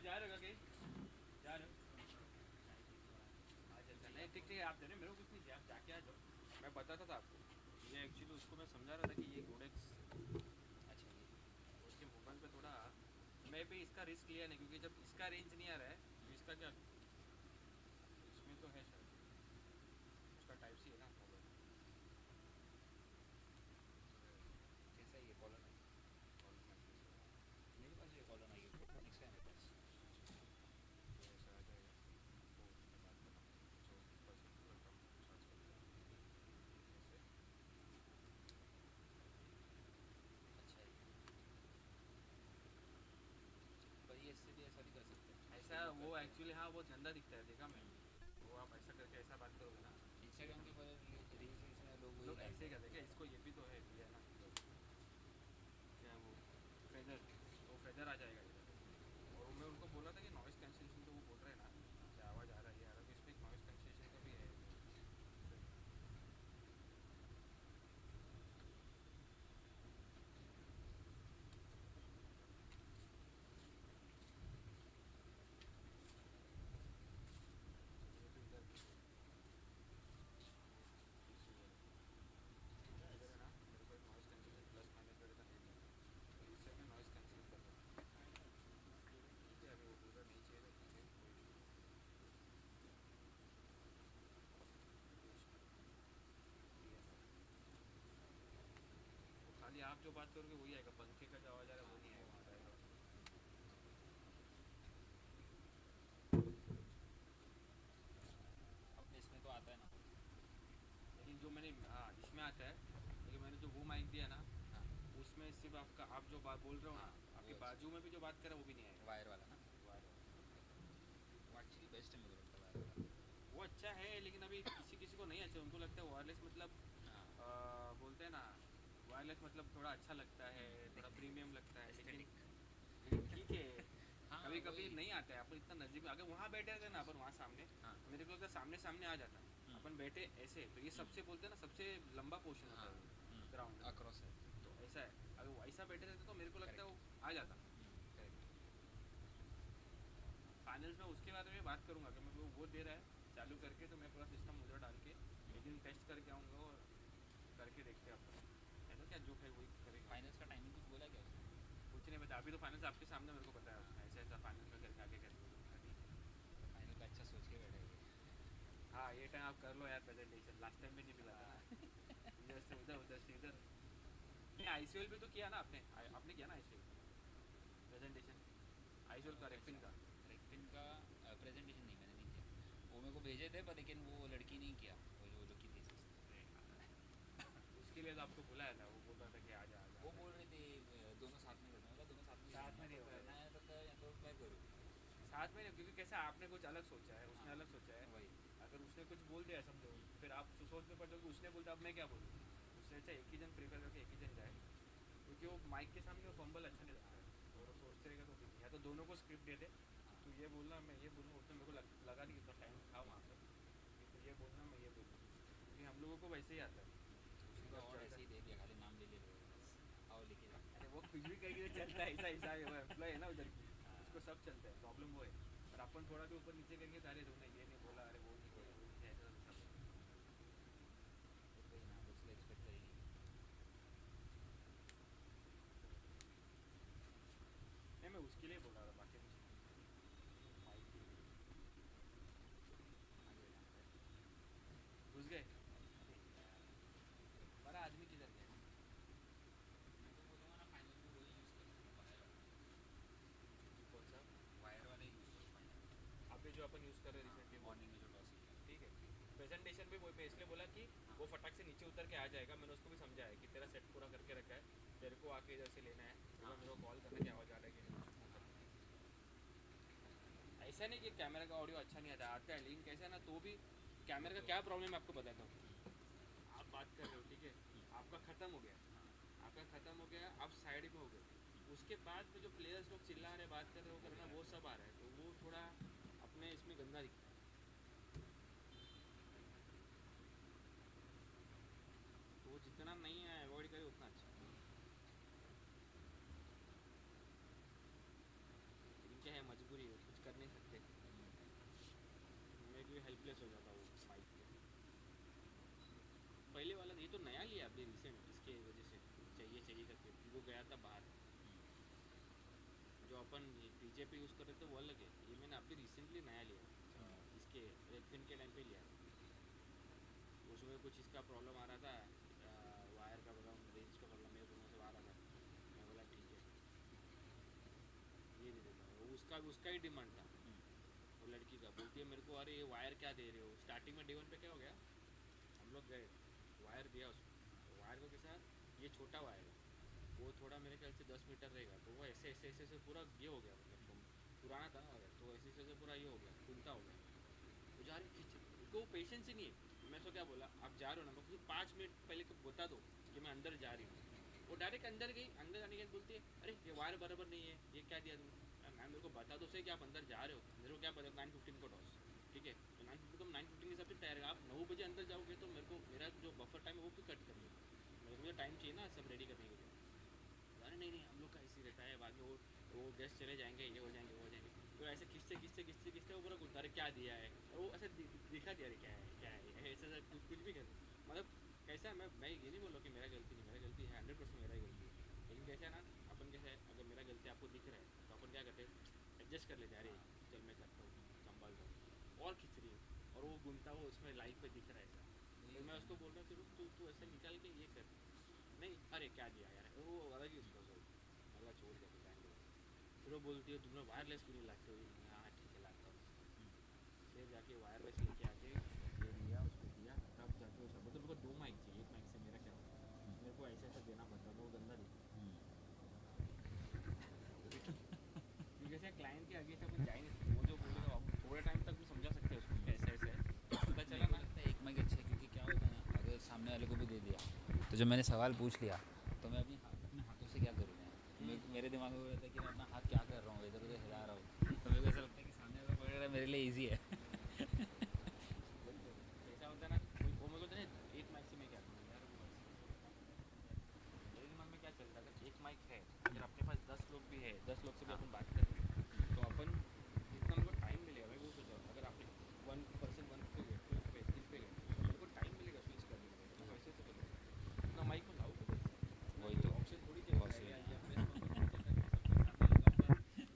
जा रहे हो कहीं? जा रहे हो? नहीं ठीक ठीक है, आप दे रहे मेरे को कुछ नहीं चाहिए, आप जाके आ जाओ। मैं बताता था आपको, ये एक्चुअली उसको मैं समझा रहा था कि ये गोडेक्स अच्छा ये उसके मोबाइल पे थोड़ा मैं भी इसका रिस्क लिया नहीं, क्योंकि जब इसका रेंज नहीं आ रहा है तो इसका क्या इसमें तो है शायद उसका टाइप सी है ना मोबाइल। कैसा ये कॉलर है? मेरे पास ये कॉलर नहीं है, नेक्स्ट टाइम मेरे पास ऐसा आ जाएगा तो उसमें बात करना जो पर्सन पूरा कम चार्ज करता है ऐसे। अच्छा है, पर ये इससे भी ऐसा भी कर सकते हैं ऐसा वो एक्चुअली हाँ वो गंदा दिखता है, देखा मैं वो आप ऐसा करके ऐसा बात करोगे ना इंस्टाग्राम के पर रील्स में लोग ऐसे ही करते हैं। इसको ये भी तो है दिया ना क्या वो फेदर, वो फेदर आ जाएगा इधर। और मैं उनको बोला था कि नॉइस कैंसिलेशन तो वो बोल रहे हैं ना कि आवाज़ आ रहा है यार, अभी इसमें नॉइस कैंसिलेशन का भी है। खाली आप जो बात करोगे वही आएगा, पंखे का जो आवाज़ आ रहा है वो नहीं आएगा। अपने इसमें तो आता है ना, लेकिन जो मैंने हाँ इसमें आता है, लेकिन मैंने जो वो माइक दिया ना उसमें सिर्फ आपका आप जो बात बोल रहे हो ना आपके बाजू में भी जो बात कर रहा है वो भी नहीं आएगा। वायर वाला ना, वायर वो एक्चुअली बेस्ट है मुझे लगता है वायर वाला। वो अच्छा है लेकिन अभी किसी किसी को नहीं अच्छा, उनको लगता है वायरलेस मतलब बोलते हैं ना वायरलेस मतलब थोड़ा अच्छा लगता है, थोड़ा प्रीमियम लगता है, लेकिन ठीक है हाँ, कभी कभी नहीं आता है। अपन इतना नज़दीक में अगर वहाँ बैठे रहते ना अपन वहाँ सामने मेरे को लगता है सामने सामने आ जाता है। अपन बैठे ऐसे तो ये सबसे बोलते हैं ना सबसे लंबा पोर्शन होता है ग्राउंड अक्रॉस है, तो ऐसा है। अगर वैसा बैठे रहते तो मेरे को लगता है वो आ जाता। फाइनल्स में उसके बारे में बात करूँगा कि मैं वो दे रहा है चालू करके, तो मैं पूरा सिस्टम उधर डाल के एक दिन टेस्ट करके आऊँगा और करके देखते हैं अपन है ना क्या जो है वही करेंगे। फाइनल्स का टाइमिंग कुछ बोला क्या उसने? कुछ नहीं बता, अभी तो फाइनल्स आपके सामने मेरे को पता है उसने ऐसा ऐसा फाइनल में करके आगे करके फाइनल का अच्छा सोच के बैठे हाँ ये टाइम आप कर लो यार प्रेजेंटेशन, लास्ट टाइम भी नहीं मिला था इधर से उधर से इधर। नहीं आईसीएल भी तो किया ना आपने, आपने किया ना आईसीएल प्रेजेंटेशन, आईसीएल का रेक्फिन का प्रेजेंटेशन नहीं मैंने नहीं किया, वो मेरे को भेजे थे पर लेकिन वो लड़की नहीं किया, वो जो की थी उसके लिए तो आपको बुलाया था, वो बोल रहा था कि आ जा वो बोल रहे थे दोनों साथ में करना होगा, दोनों साथ में नहीं होगा ना तो या तो मैं करूँ साथ में नहीं, क्योंकि कैसा आपने कुछ अलग सोचा है उसने अलग सोचा है वही, अगर उसने कुछ बोल दिया समझो फिर आप सोच में पड़ जाओगे उसने बोलता अब मैं क्या बोलूँ, उससे अच्छा एक ही जन प्रेफर करके एक ही जन जाए, क्योंकि वो माइक के सामने वो फंबल अच्छा नहीं लगता है और सोचते रहेगा तो या तो दोनों को स्क्रिप्ट दे दे तो ये बोलना मैं ये बोलूँ, उसमें मेरे को लगा नहीं इतना टाइम था वहाँ पर तो ये बोलना मैं ये बोलूँ, क्योंकि हम लोगों को वैसे ही आता है उसने और ऐसे ही दे दिया खाली नाम ले ले आओ लेके जा, अरे वो कुछ भी कहीं चलता है ऐसा ऐसा है एम्प्लॉय है ना उधर की उसको सब चलता है, प्रॉब्लम वो है। और अपन थोड़ा भी ऊपर नीचे करेंगे सारे तुमने ये नहीं बोला अरे वो नहीं बोला वो नहीं ऐसा सब तो ना उसको एक्सपेक्ट करेंगे नहीं, मैं उसके लिए बोल रहा था बाकी कुछ घुस गए बड़ा आदमी किधर गया? मैं तो बोलूँगा ना फाइनल में वही यूज़ करो वायर वाला, कौन सा वायर वाला यूज़ करो फाइनल, अभी जो अपन यूज़ कर रहे हैं रिसेंटली कंडीशन पे मैं इसलिए बोला कि वो फटाक से नीचे उतर के आ जाएगा. मैंने उसको भी समझाया कि तेरा सेट पूरा करके रखा है, तेरे को आके इधर से लेना है, तो मेरे को कॉल करना क्या हो जा रहा है कि नहीं. ऐसा नहीं कि कैमरा का ऑडियो अच्छा नहीं आता है, लेकिन कैसा है ना, तो भी कैमरा का क्या प्रॉब्लम है आपको बताता हूँ. आप बात कर रहे हो, ठीक है, आपका खत्म हो गया, आप साइड में हो गए, उसके बाद में जो प्लेयर्स लोग चिल्ला रहे, बात कर रहे हो करना, वो सब आ रहा है, तो वो थोड़ा अपने इसमें गंदा दिखता है. तो जितना नहीं है अवॉइड करे उतना अच्छा. लेकिन क्या है, मजबूरी है, कुछ कर नहीं सकते. मैं भी हेल्पलेस हो जाता हूँ बाइक पे. पहले वाला ये तो नया लिया अभी रिसेंट, इसके वजह से चाहिए करके वो गया था बाहर. जो अपन बीजेपी यूज़ कर रहे थे वो अलग है, ये मैंने अभी रिसेंटली नया लिया. इसके रेडफिन के टाइम पे लिया. उसमें कुछ इसका प्रॉब्लम आ रहा था, वायर का प्रॉब्लम, रेंज का प्रॉब्लम, मेरे दोनों से आ रहा था. मैं बोला ठीक है ये दे देता हूँ. उसका ही डिमांड था. वो लड़की का बोलती है मेरे को, अरे ये वायर क्या दे रहे हो. स्टार्टिंग में D1 पे क्या हो गया, हम लोग गए, वायर दिया उसको. तो वायर को कैसा, ये छोटा वायर है, वो थोड़ा मेरे ख्याल से 10 मीटर रहेगा, तो वो ऐसे पूरा ये हो गया, मतलब पुराना था ना वायर, तो ऐसे पूरा ये हो गया, कुंता हो गया. वो जा रही खींच, उसको पेशेंस ही नहीं है. मैं तो क्या बोला, आप जा रहे हो ना, मैं 5 मिनट पहले को बता दो कि मैं अंदर जा रही हूँ. वो डायरेक्ट अंदर गई, अंदर जाने के बाद बोलती है अरे ये वायर बराबर नहीं है, ये क्या दिया तुमने. मैम मेरे को बता दो सही कि आप अंदर जा रहे हो, मेरे को क्या पता. 9:15 को टॉस, ठीक है, तो 9:15 को 9:15 के हिसाब से तैयार है. आप 9 बजे अंदर जाओगे तो मेरे को मेरा जो बफर टाइम है वो भी कट कर लो. मेरे को टाइम चाहिए ना सब रेडी करने के लिए. अरे नहीं हम लोग का ऐसे रहता है, बाद में वो गेस्ट चले जाएंगे, ये हो जाएंगे. तो ऐसे खींचते वो पूरा गुस्सा, अरे क्या दिया है, और वो ऐसे दिखा दिया, अरे क्या है ऐसा कुछ भी कर. मतलब कैसा है, मैं ये नहीं बोल रहा कि मेरा गलती नहीं, मेरा गलती है 100% मेरा ही गलती है. लेकिन कैसा है ना, अपन कैसा है, अगर मेरा गलती आपको दिख रहा है तो अपन क्या करते हैं, एडजस्ट कर लेते हैं. अरे चल मैं करता हूँ, संभाल जाऊँ, और खींच रही है, और वो गुनता वो उसमें लाइव पे दिख रहा है ऐसा. तो मैं उसको बोल रहा हूँ तू ऐसे निकाल के ये कर. नहीं अरे क्या दिया यार, वो अलग ही उसको अगला छोड़ देते जाएंगे. फिर वो बोलती है तुमने वायरलेस क्यों नहीं लाते हो. हाँ ठीक है लाता हूँ. फिर जाके वायरलेस लेके आके ये लिया, उसको दिया, तब जाके वो सब. तो मेरे को 2 माइक चाहिए, एक माइक से मेरा क्या होता है, मेरे को ऐसा देना पड़ता है, वो गंदा दिखता है. जैसे क्लाइंट के आगे से अपन जा ही नहीं सकते, वो जो बोलेगा आप थोड़े टाइम तक भी समझा सकते हैं उसको कि ऐसे पता चला ना. एक माइक अच्छा है, क्योंकि क्या होता है ना, अगर सामने वाले को भी दे दिया तो जब मैंने सवाल पूछ लिया तो मैं अपने हाथों से क्या करूँगा. मेरे दिमाग में वो रहता है कि मैं अपना हाथ क्या कर रहा हूँ, इधर उधर हिला रहा हूँ, तो मेरे को ऐसा लगता है कि सामने वाला पकड़ रहा है, मेरे लिए ईजी है. ऐसा होता है ना, वो मेरे को तो एक माइक से मैं क्या करूँ यार. मेरे दिमाग में क्या चल रहा है, अगर एक माइक है, अगर अपने पास 10 लोग भी है, 10 लोग से भी अपन बात कर रहे हैं, तो अपन जितना मेरे को टाइम मिलेगा, मैं वो सोचा अगर आपने 1 पर्सन 1 पे गए, 2 पे 3 पे गए, तो मेरे को टाइम मिलेगा स्विच करने में. तो वैसे तो करूँ अपना माइक को लाओ, वही तो ऑप्शन थोड़ी देगा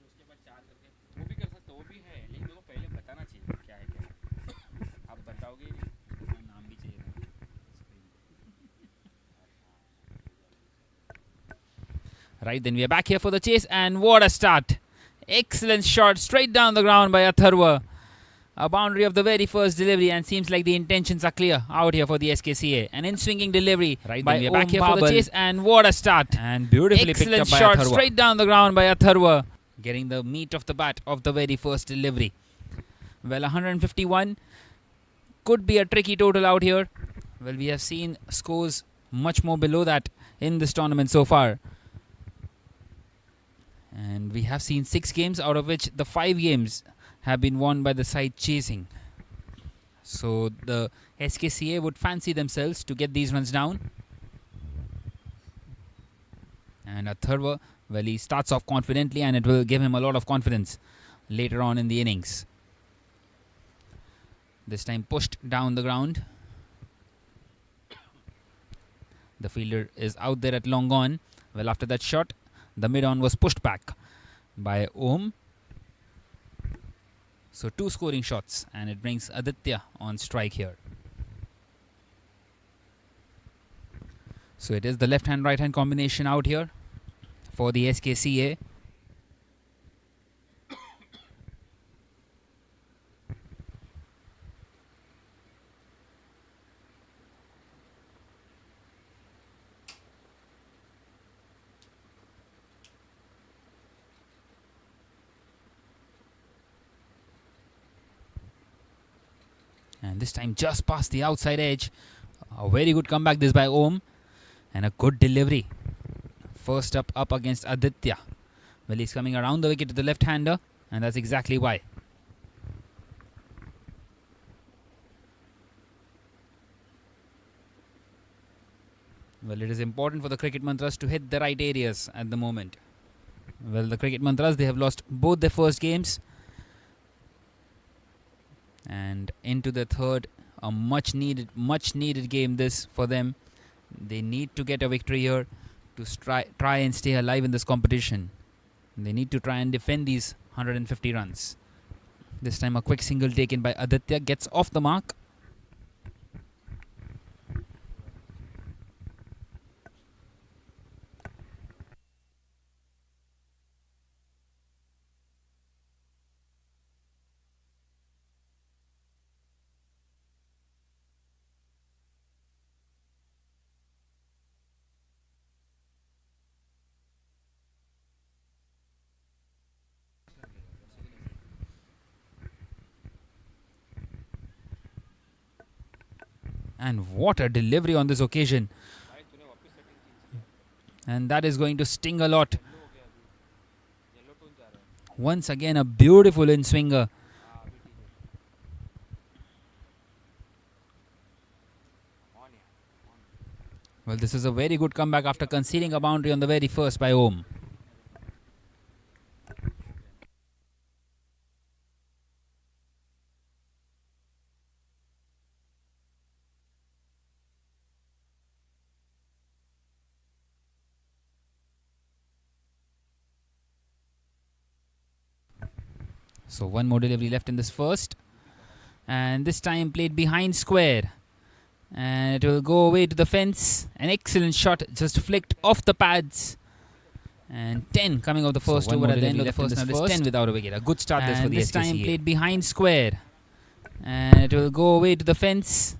उसके बाद 4 करके वो भी कर सकते, वो भी है, लेकिन मेरे को पहले बताना चाहिए क्या है क्या है. आप बताओगे ही नहीं, नाम भी चाहिए था. Right, then we are back here for the chase, and what a start! Excellent shot straight down the ground by Atharva. A boundary of the very first delivery, and seems like the intentions are clear out here for the SKCA. An in-swinging delivery right, by we are back here for the chase, and what a start! And beautifully picked up by Atharva. Excellent shot straight down the ground by Atharva, getting the meat of the bat of the very first delivery. Well, 151 could be a tricky total out here. Well, we have seen scores much more below that in this tournament so far. And we have seen 6 games, out of which the 5 games have been won by the side chasing. So the SKCA would fancy themselves to get these runs down. And Atharva, well, he starts off confidently, and it will give him a lot of confidence later on in the innings. This time pushed down the ground. The fielder is out there at long on. Well, after that shot, the mid-on was pushed back by Om. So 2 scoring shots, and it brings Aditya on strike here. So it is the left-hand, right-hand combination out here for the SKCA. And this time just past the outside edge. A very good comeback this by Om. And a good delivery. First up against Aditya. Well, he's coming around the wicket to the left-hander. And that's exactly why. Well, it is important for the cricket mantras to hit the right areas at the moment. Well, the cricket mantras, they have lost both their first games. And into the third, a much needed game this for them. They need to get a victory here to try and stay alive in this competition. They need to try and defend these 150 runs. This time a quick single taken by Aditya gets off the mark. And what a delivery on this occasion. And that is going to sting a lot. Once again, a beautiful in-swinger. Well, this is a very good comeback after conceding a boundary on the very first by Om. So one more delivery left in this first. And this time played behind square. And it will go away to the fence. An excellent shot, just flicked off the pads. And 10 coming off the first over at the end of the first. Now there's 10 without a wicket. A good start this for the SKC. This time played behind square. And it will go away to the fence.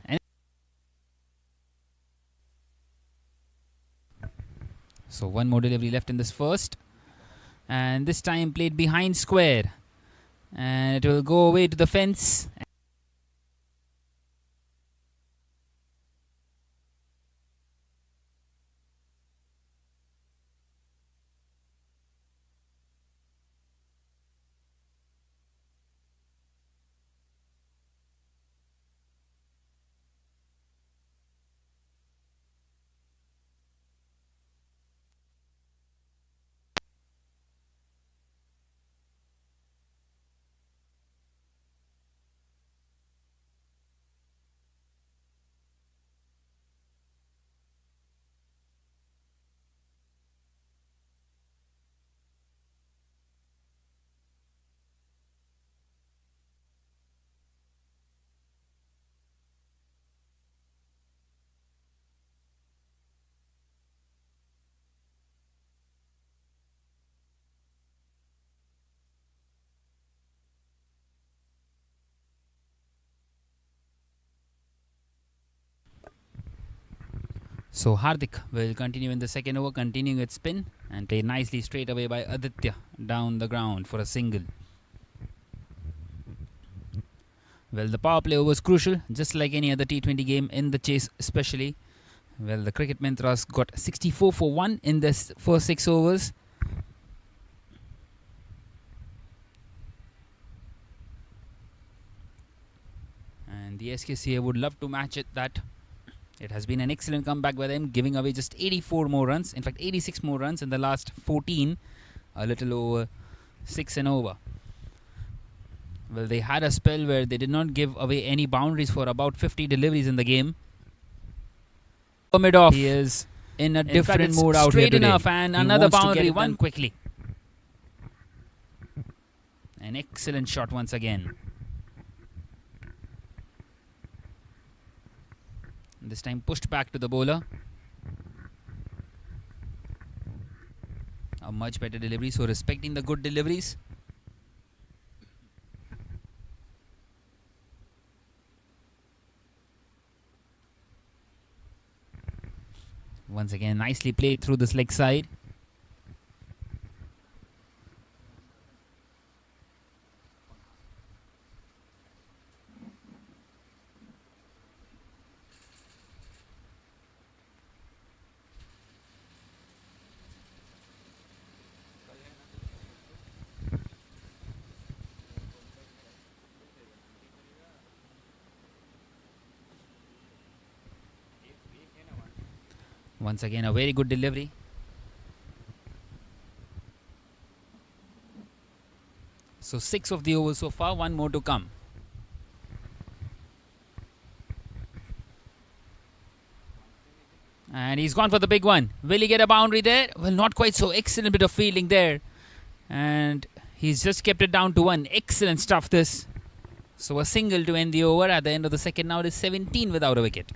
So one more delivery left in this first. And this time played behind square. And it will go away to the fence. So Hardik will continue in the second over, continuing its spin and play nicely straight away by Aditya down the ground for a single. Well, the power play over was crucial, just like any other T20 game in the chase especially. Well, the cricket mantras got 64 for 1 in this first 6 overs. And the SKCA would love to match that. It has been an excellent comeback by them, giving away just 84 more runs. In fact, 86 more runs in the last 14. A little over 6 and over. Well, they had a spell where they did not give away any boundaries for about 50 deliveries in the game. Mid off. He is in a different mood out here today. Straight enough, and another boundary, one quickly. An excellent shot once again. This time pushed back to the bowler. A much better delivery, so respecting the good deliveries. Once again, nicely played through this leg side. Once again, a very good delivery. So 6 of the overs so far, 1 more to come. And he's gone for the big one. Will he get a boundary there? Well, not quite so. Excellent bit of fielding there. And he's just kept it down to 1. Excellent stuff this. So a single to end the over. At the end of the second, now it is 17 without a wicket.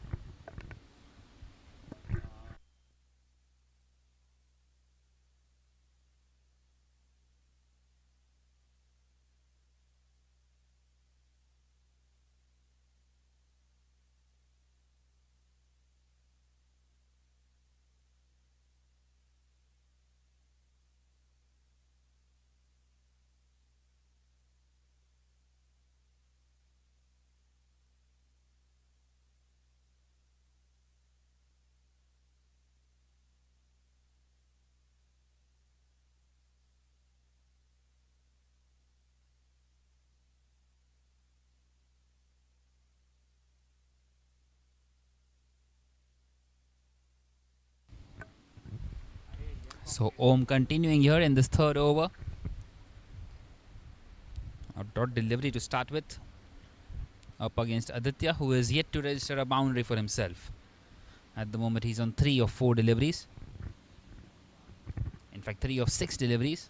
So Om continuing here in this third over. A dot delivery to start with. Up against Aditya, who is yet to register a boundary for himself. At the moment, he's on 3 of 4 deliveries. In fact, 3 of 6 deliveries.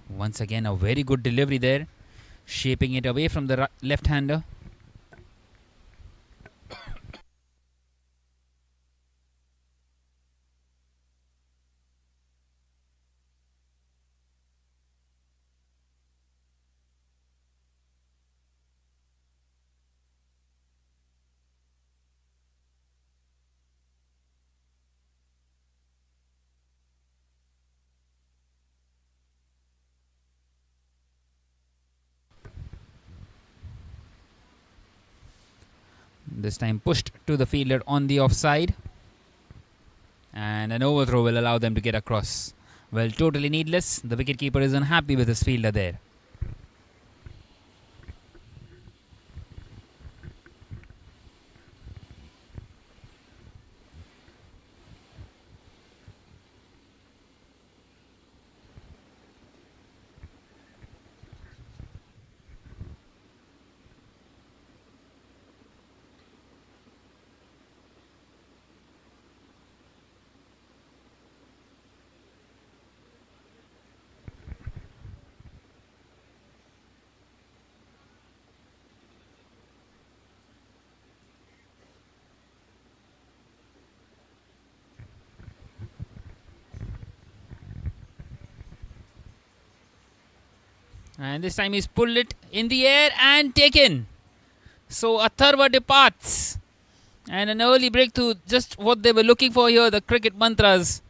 Once again, a very good delivery there. Shaping it away from the left-hander. This time pushed to the fielder on the offside. And an overthrow will allow them to get across. Well, totally needless. The wicketkeeper is unhappy with his fielder there. And this time he's pulled it in the air and taken. So Atharva departs. And an early breakthrough, just what they were looking for here, the cricket mantras.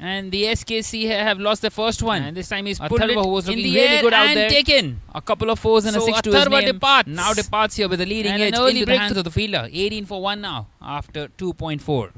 And the SKC have lost their first one. And this time he's pulled it who was in the really air good out and there. Taken. A couple of 4s and so a 6 to his name. Departs. Now departs here with a leading edge into the hands of the fielder. 18 for 1 now after 2.4.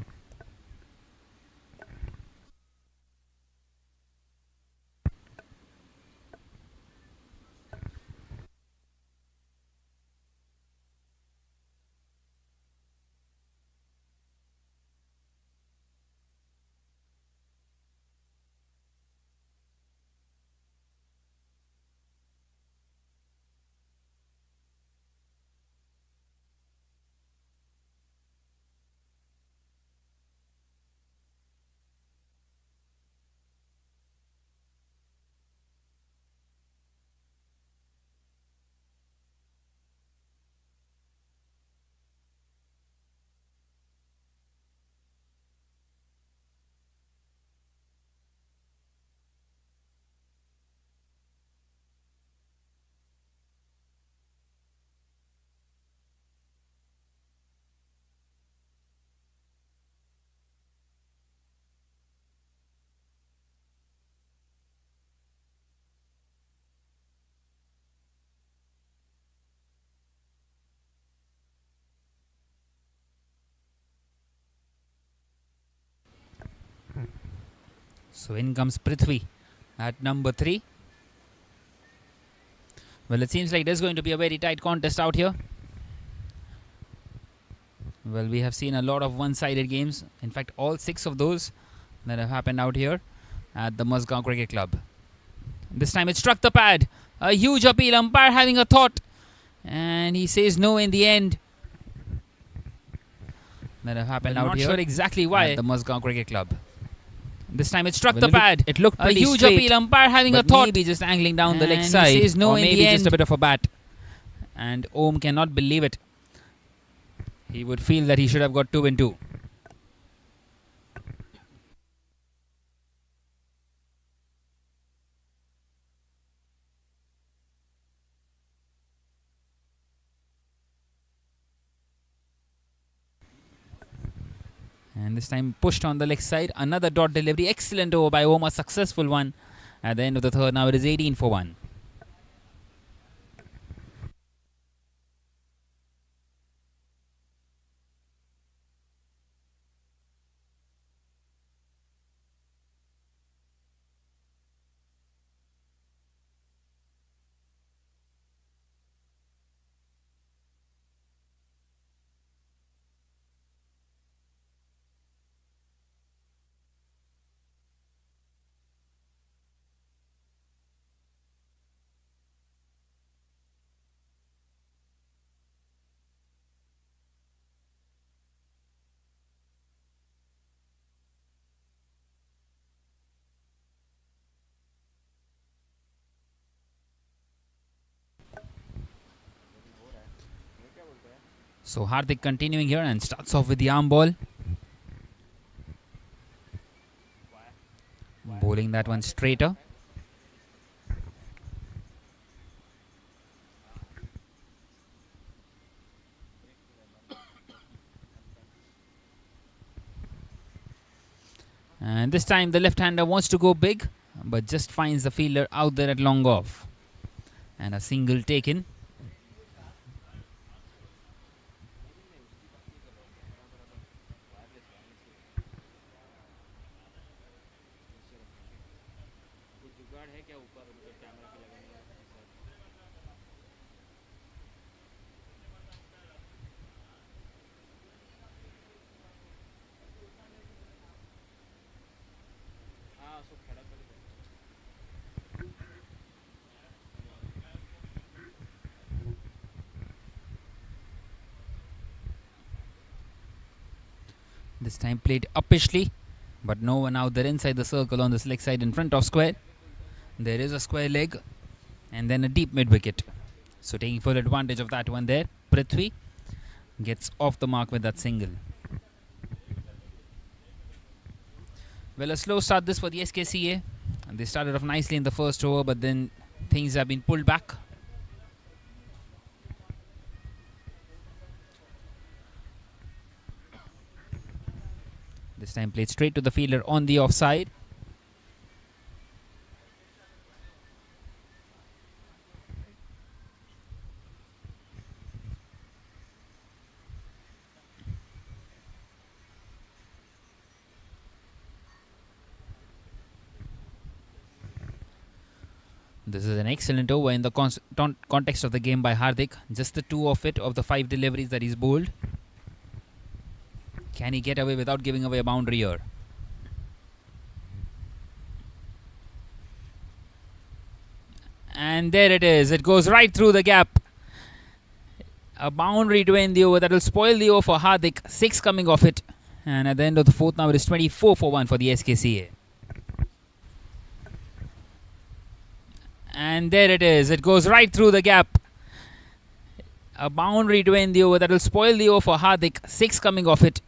So in comes Prithvi at number 3. Well, it seems like there's going to be a very tight contest out here. Well, we have seen a lot of one-sided games. In fact, all 6 of those that have happened out here at the Mazgoan Cricket Club. This time it struck the pad. A huge appeal. Umpire having a thought. And he says no in the end. That have happened out here. Not sure exactly why. At the Mazgoan Cricket Club. This time it struck the pad. It looked pretty huge straight, appeal. Umpire having a thought. Maybe just angling down the leg side. He says no or in maybe the just end. A bit of a bat. And Om cannot believe it. He would feel that he should have got 2 and 2. And this time pushed on the leg side. Another dot delivery. Excellent over by Om. A successful one. At the end of the third, now it is 18 for 1. So Hardik continuing here and starts off with the arm ball. Bowling that one straighter. And this time the left-hander wants to go big, but just finds the fielder out there at long off. And a single taken. This time played uppishly, but no one out there inside the circle on this leg side in front of square. There is a square leg and then a deep mid wicket. So taking full advantage of that one there. Prithvi gets off the mark with that single. Well, a slow start this for the SKCA. And they started off nicely in the first over, but then things have been pulled back. This time played straight to the fielder on the offside. This is an excellent over in the context of the game by Hardik. Just the 2 of it, of the 5 deliveries that he's bowled. Can he get away without giving away a boundary here? And there it is. It goes right through the gap. A boundary to end the over. That will spoil the over for Hardik. 6 coming off it. And at the end of the fourth, now it is 24 for 1 for the SKCA. And there it is. It goes right through the gap. A boundary to end the over. That will spoil the over for Hardik. 6 coming off it.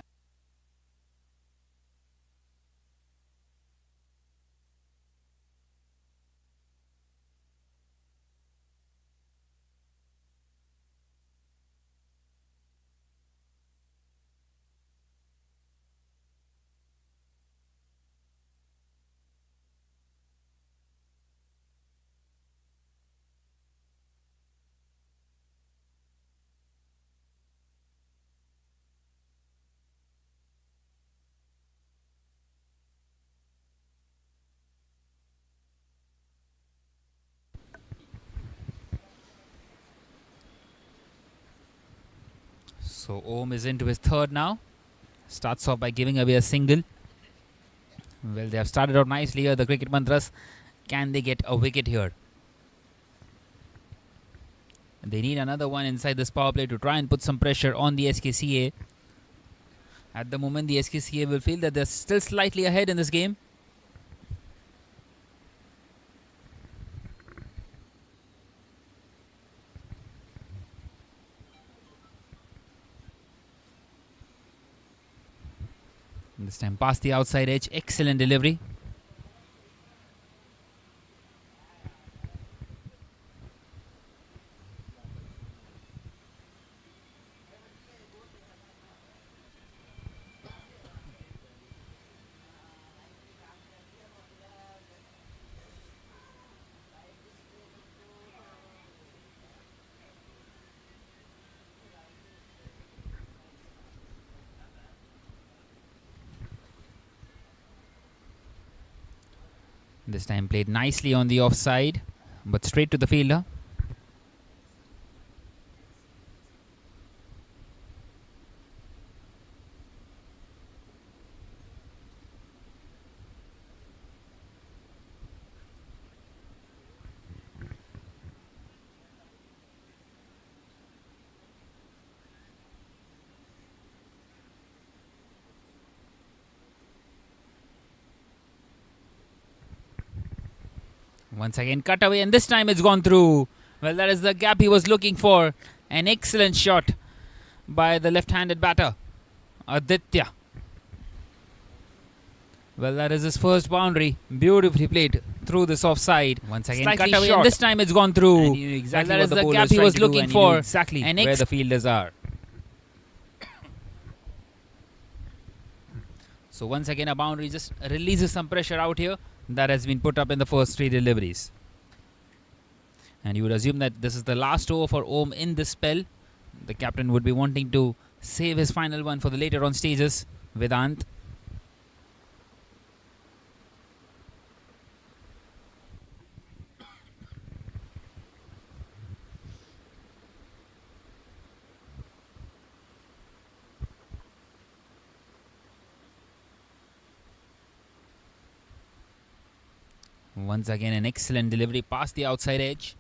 So Om is into his third now. Starts off by giving away a single. Well, they have started out nicely here, the Cricket Mantras. Can they get a wicket here? They need another one inside this power play to try and put some pressure on the SKCA. At the moment, the SKCA will feel that they're still slightly ahead in this game. This time past the outside edge. Excellent delivery. This time played nicely on the offside, but straight to the fielder. Once again cut away, and this time it's gone through. Well, that is the gap he was looking for. An excellent shot by the left-handed batter, Aditya. Well, that is his first boundary. Beautifully played through this offside. Once again Slightly cut away, short. and this time it's gone through. And he knew exactly well, that what is the the bowler gap was he trying was to do, looking and he knew for. exactly An where the fielders are. So once again a boundary just releases some pressure out here that has been put up in the first three deliveries. And you would assume that this is the last over for Om in this spell. The captain would be wanting to save his final one for the later on stages. Vedant. Once again an excellent delivery past the outside edge.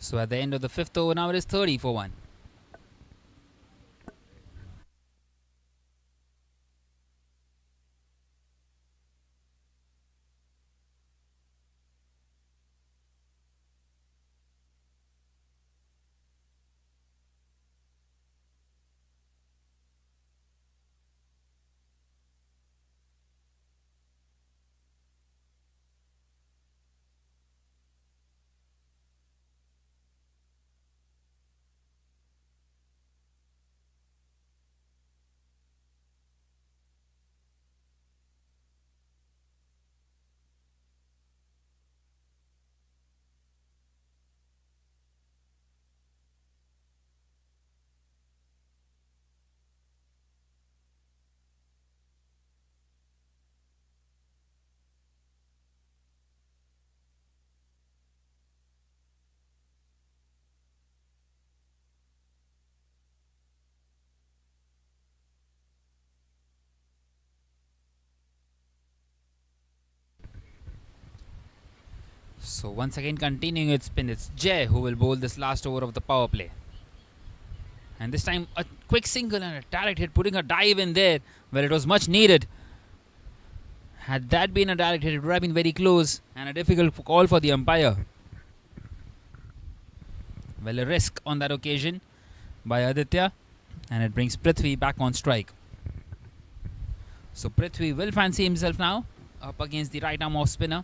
So at the end of the fifth over, now it is 30 for 1. So once again continuing its spin, it's Jay who will bowl this last over of the power play. And this time a quick single and a direct hit, putting a dive in there where it was much needed. Had that been a direct hit, it would have been very close and a difficult call for the umpire. Well, a risk on that occasion by Aditya, and it brings Prithvi back on strike. So Prithvi will fancy himself now up against the right arm off spinner.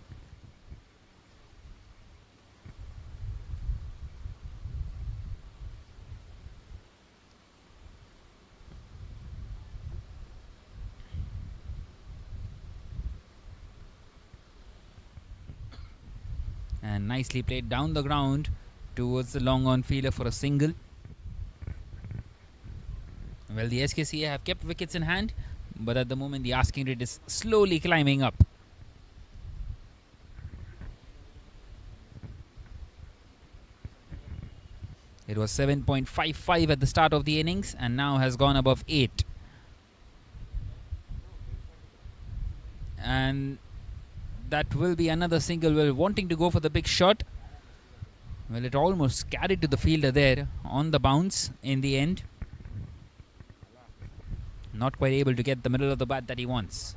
And nicely played down the ground towards the long on fielder for a single. Well, the SKCA have kept wickets in hand, but at the moment the asking rate is slowly climbing up. It was 7.55 at the start of the innings and now has gone above 8. And that will be another single. Well, wanting to go for the big shot. Well, it almost carried to the fielder there on the bounce in the end. Not quite able to get the middle of the bat that he wants.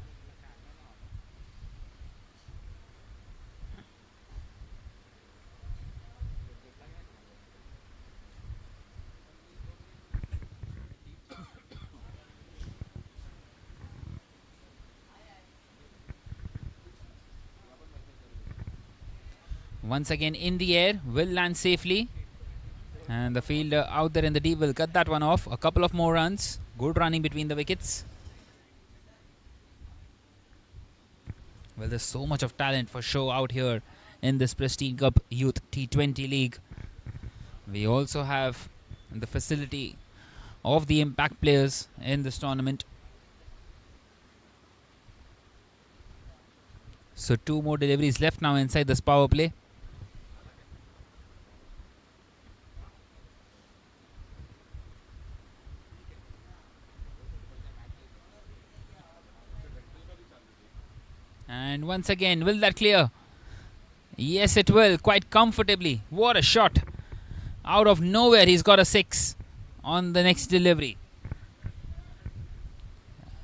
Once again in the air, will land safely. And the fielder out there in the deep will cut that one off. A couple of more runs. Good running between the wickets. Well, there's so much of talent for show out here in this Pristine Cup Youth T20 League. We also have the facility of the impact players in this tournament. So 2 more deliveries left now inside this power play. And once again, will that clear? Yes, it will, quite comfortably. What a shot. Out of nowhere, he's got a 6 on the next delivery.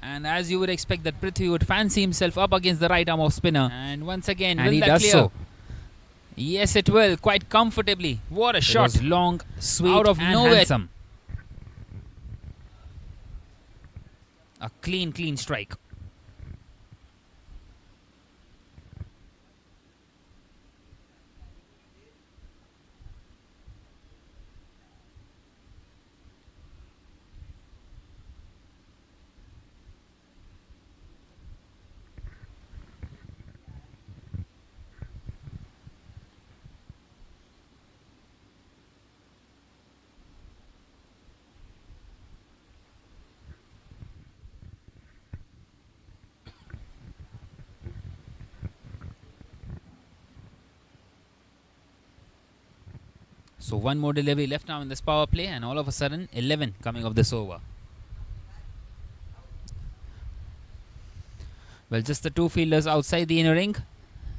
And as you would expect, that Prithvi would fancy himself up against the right arm off spinner. And once again, will that clear? So. Yes, it will, quite comfortably. What a shot. Long, sweet, out of nowhere. Handsome. A clean strike. So 1 more delivery left now in this power play, and all of a sudden 11 coming off this over. Well, just the 2 fielders outside the inner ring,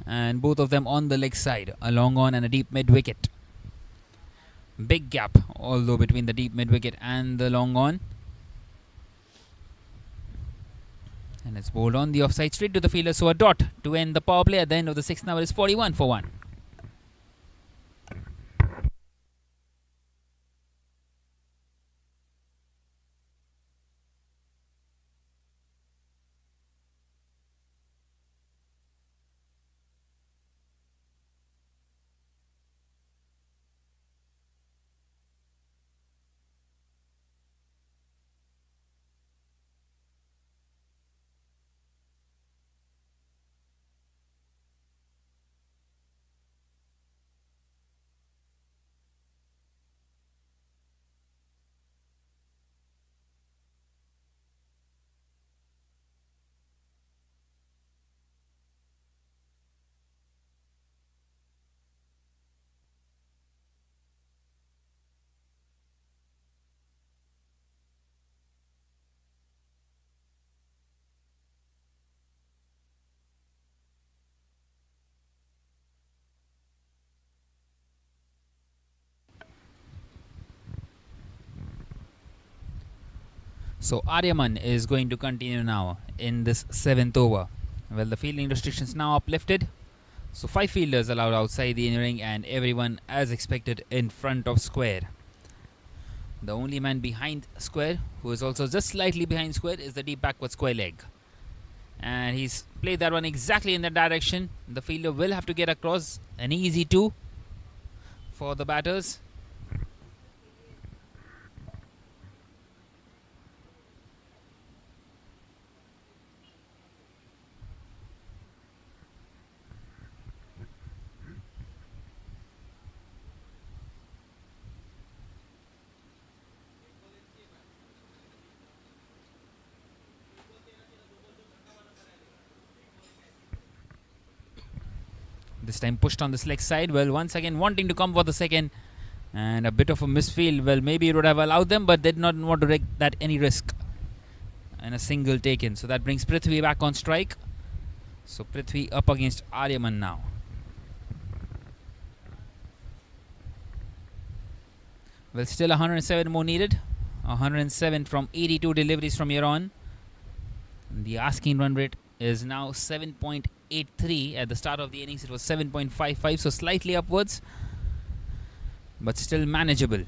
and both of them on the leg side, a long on and a deep mid wicket. Big gap, although, between the deep mid wicket and the long on. And it's bowled on the offside straight to the fielder, so a dot to end the power play. At the end of the 6th number is 41 for 1. So Aryaman is going to continue now in this 7th over. Well, the fielding restrictions now uplifted. So 5 fielders allowed outside the inner ring, and everyone as expected in front of square. The only man behind square, who is also just slightly behind square, is the deep backward square leg. And he's played that one exactly in that direction. The fielder will have to get across. An easy 2 for the batters. This time pushed on the leg side. Well, once again wanting to come for the second. And a bit of a misfield. Well, maybe it would have allowed them, but did not want to take that any risk. And a single taken. So that brings Prithvi back on strike. So Prithvi up against Aryaman now. Well, still 107 more needed. 107 from 82 deliveries from here on. The asking run rate is now 7.83. At the start of the innings, it was 7.55, so slightly upwards, but still manageable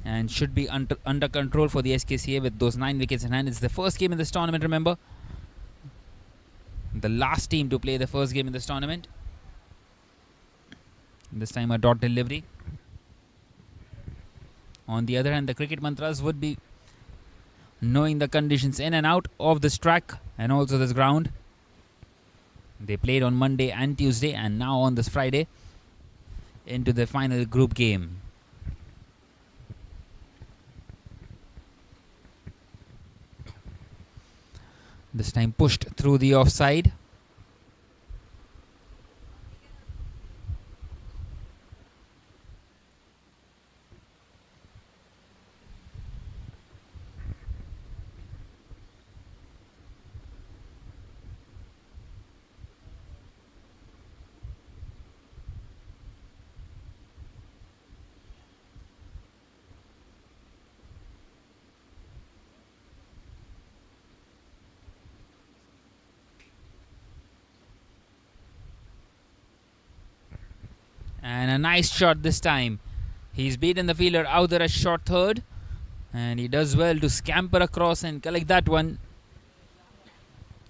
and should be under control for the SKCA with those 9 wickets in hand. It's the first game in this tournament, remember. The last team to play the first game in this tournament. This time a dot delivery. On the other hand, the cricket mantras would be knowing the conditions in and out of this track and also this ground. They played on Monday and Tuesday, and now on this Friday into the final group game. This time pushed through the offside. And a nice shot this time. He's beaten the fielder out there at short third. And he does well to scamper across and collect that one.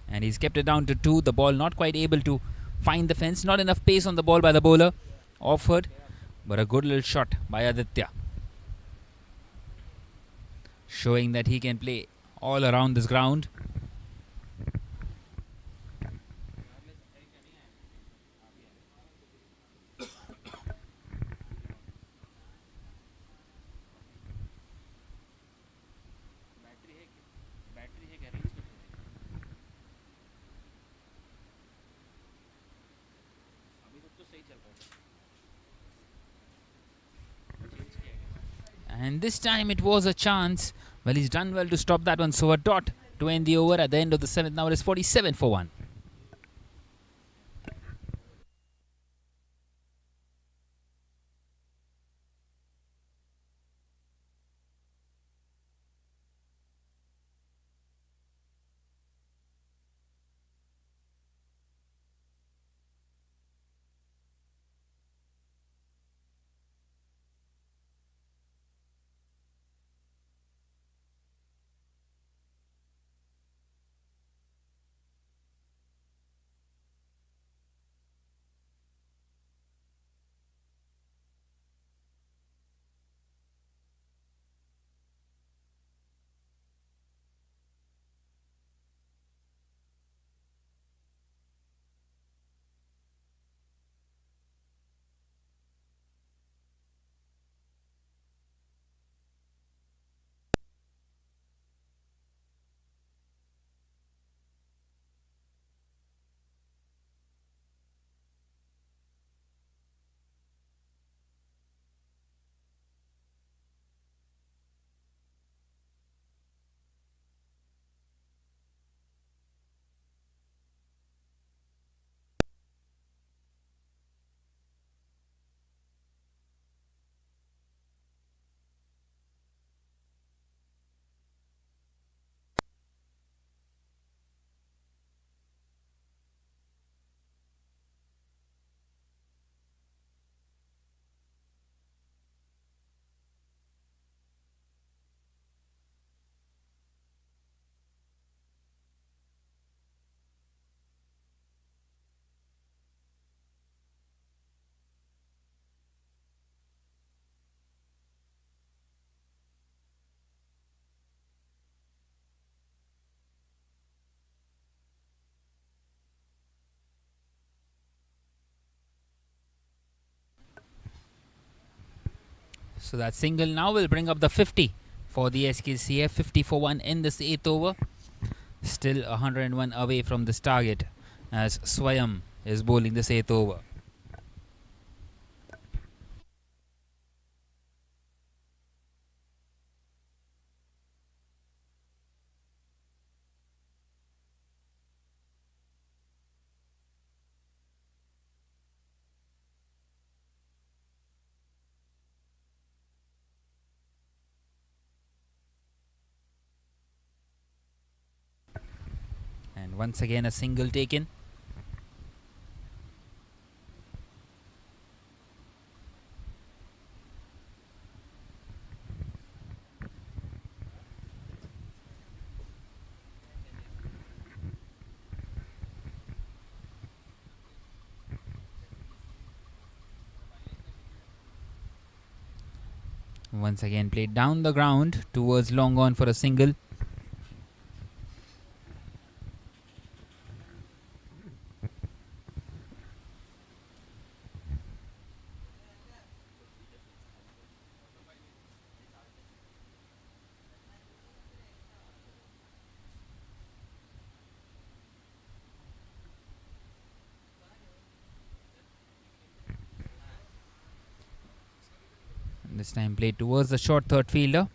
And he's kept it down to 2. The ball not quite able to find the fence. Not enough pace on the ball by the bowler. Offered. But a good little shot by Aditya. Showing that he can play all around this ground. And this time it was a chance. Well, he's done well to stop that one. So a dot to end the over at the end of the 7th. Now it is 47 for 1. So that single now will bring up the 50 for the SKCF. 50 for 1 in this 8th over. Still 101 away from this target as Swayam is bowling this 8th over. And once again a single taken. Once again played down the ground towards long on for a single. This time played towards the short third fielder.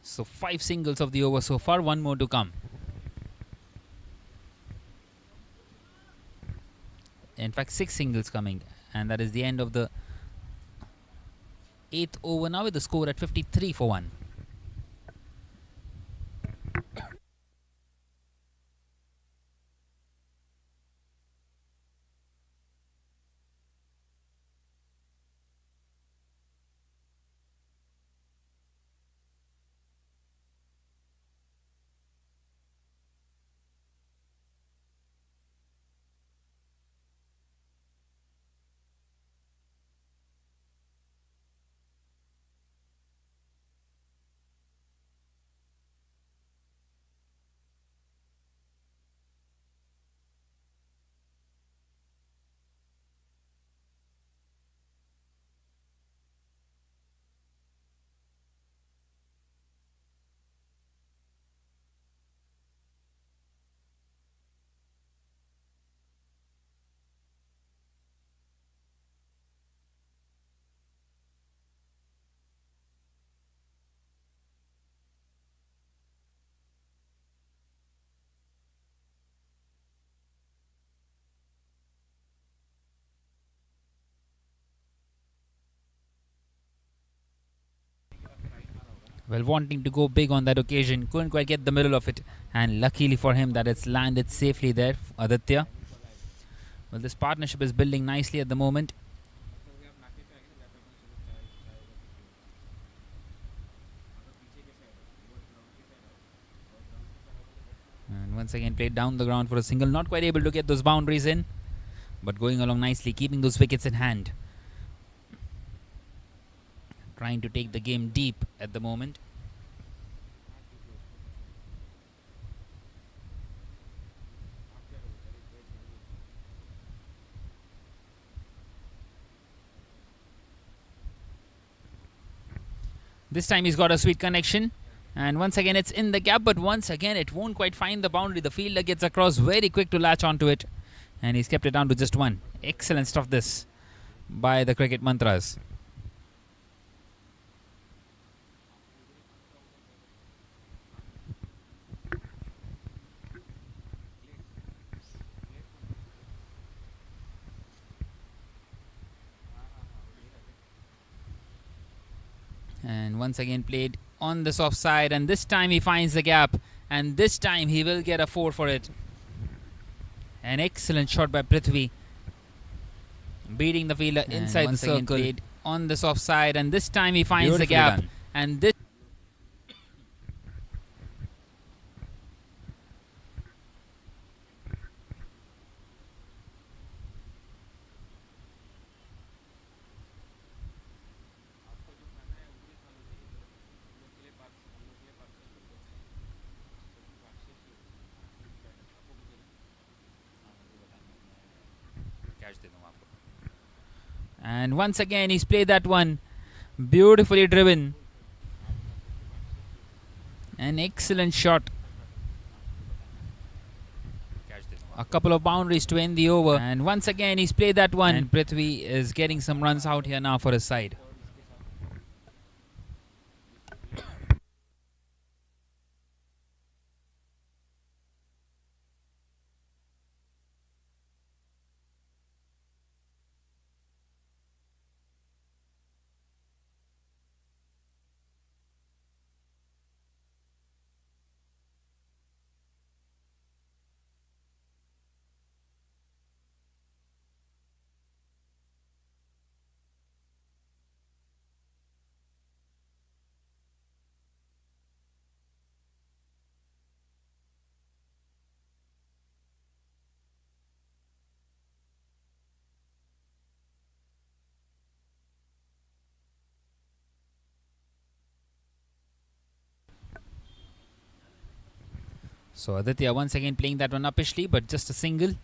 So 5 singles of the over so far, 1 more to come. In fact 6 singles coming, and that is the end of the 8th over now with the score at 53 for 1. Well, wanting to go big on that occasion, couldn't quite get the middle of it, and luckily for him that it's landed safely there, Aditya. Well, this partnership is building nicely at the moment. And once again played down the ground for a single, not quite able to get those boundaries in, but going along nicely, keeping those wickets in hand. Trying to take the game deep at the moment. This time he's got a sweet connection, and once again it's in the gap, but once again it won't quite find the boundary. The fielder gets across very quick to latch onto it, and he's kept it down to just 1. Excellent stuff this by the cricket mantras. And once again played on the soft side, and this time he finds the gap, and this time he will get a 4 for it. An excellent shot by Prithvi, beating the fielder inside the circle. Played on the soft side, and this time he finds the gap, and this And once again, he's played that one. Beautifully driven. An excellent shot. A couple of boundaries to end the over. And once again, he's played that one. And Prithvi is getting some runs out here now for his side. So Aditya once again playing that one uppishly, but just a single.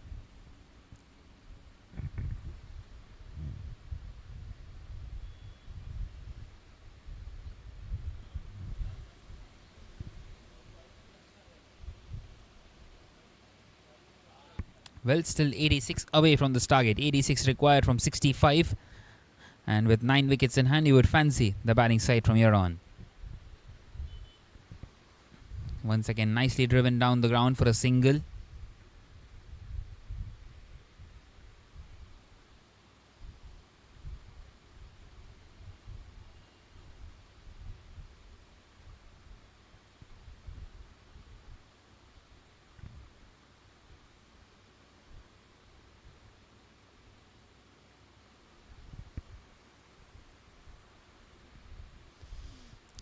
Well, still 86 away from this target. 86 required from 65. And with 9 wickets in hand, you would fancy the batting side from here on. Once again, nicely driven down the ground for a single.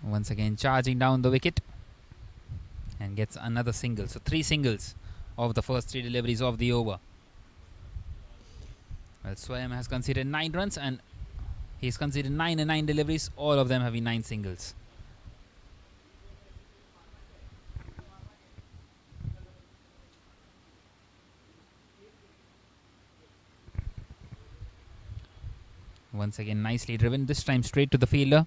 Once again, charging down the wicket. And gets another single. So 3 singles of the first 3 deliveries of the over. Well, Swayam has conceded 9 runs and he's conceded 9 and 9 deliveries. All of them have been 9 singles. Once again, nicely driven. This time straight to the fielder.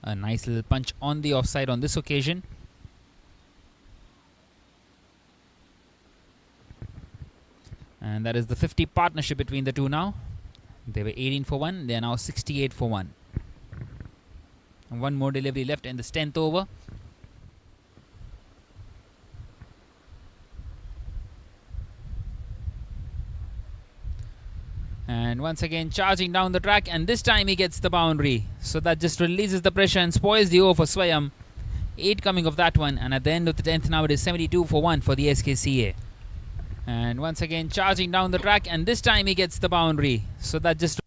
A nice little punch on the offside on this occasion. And that is the 50 partnership between the two now. They were 18 for 1. They are now 68 for 1. And one more delivery left in this 10th over. And once again charging down the track, and this time he gets the boundary. So that just releases the pressure and spoils the over for Swayam. 8 coming of that one, and at the end of the 10th now it is 72 for 1 for the SKCA. And once again charging down the track, and this time he gets the boundary. So that just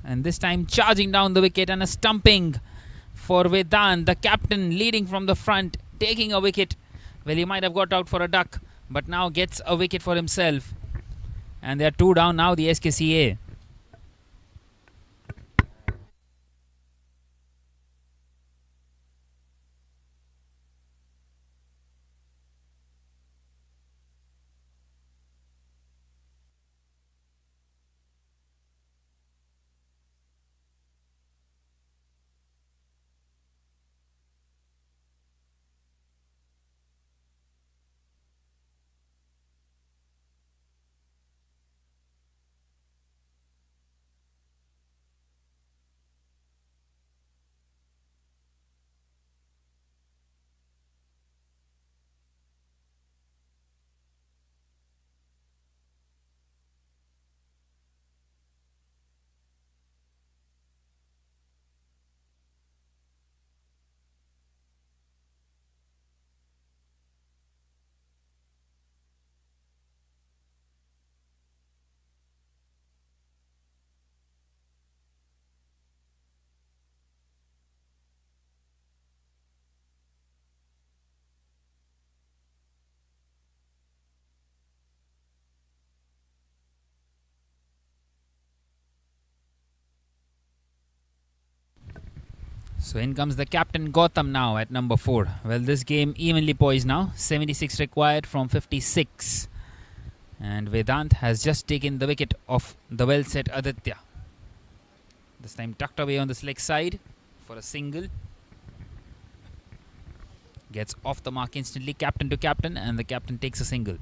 And this time charging down the wicket and a stumping for Vedant, the captain leading from the front, taking a wicket. Well, he might have got out for a duck, but now gets a wicket for himself. And they are 2 down now, the SKCA. So in comes the captain Gautam now at number 4. Well, this game evenly poised now. 76 required from 56. And Vedant has just taken the wicket of the well set Aditya. This time tucked away on the leg side for a single. Gets off the mark instantly, captain to captain, and the captain takes a single.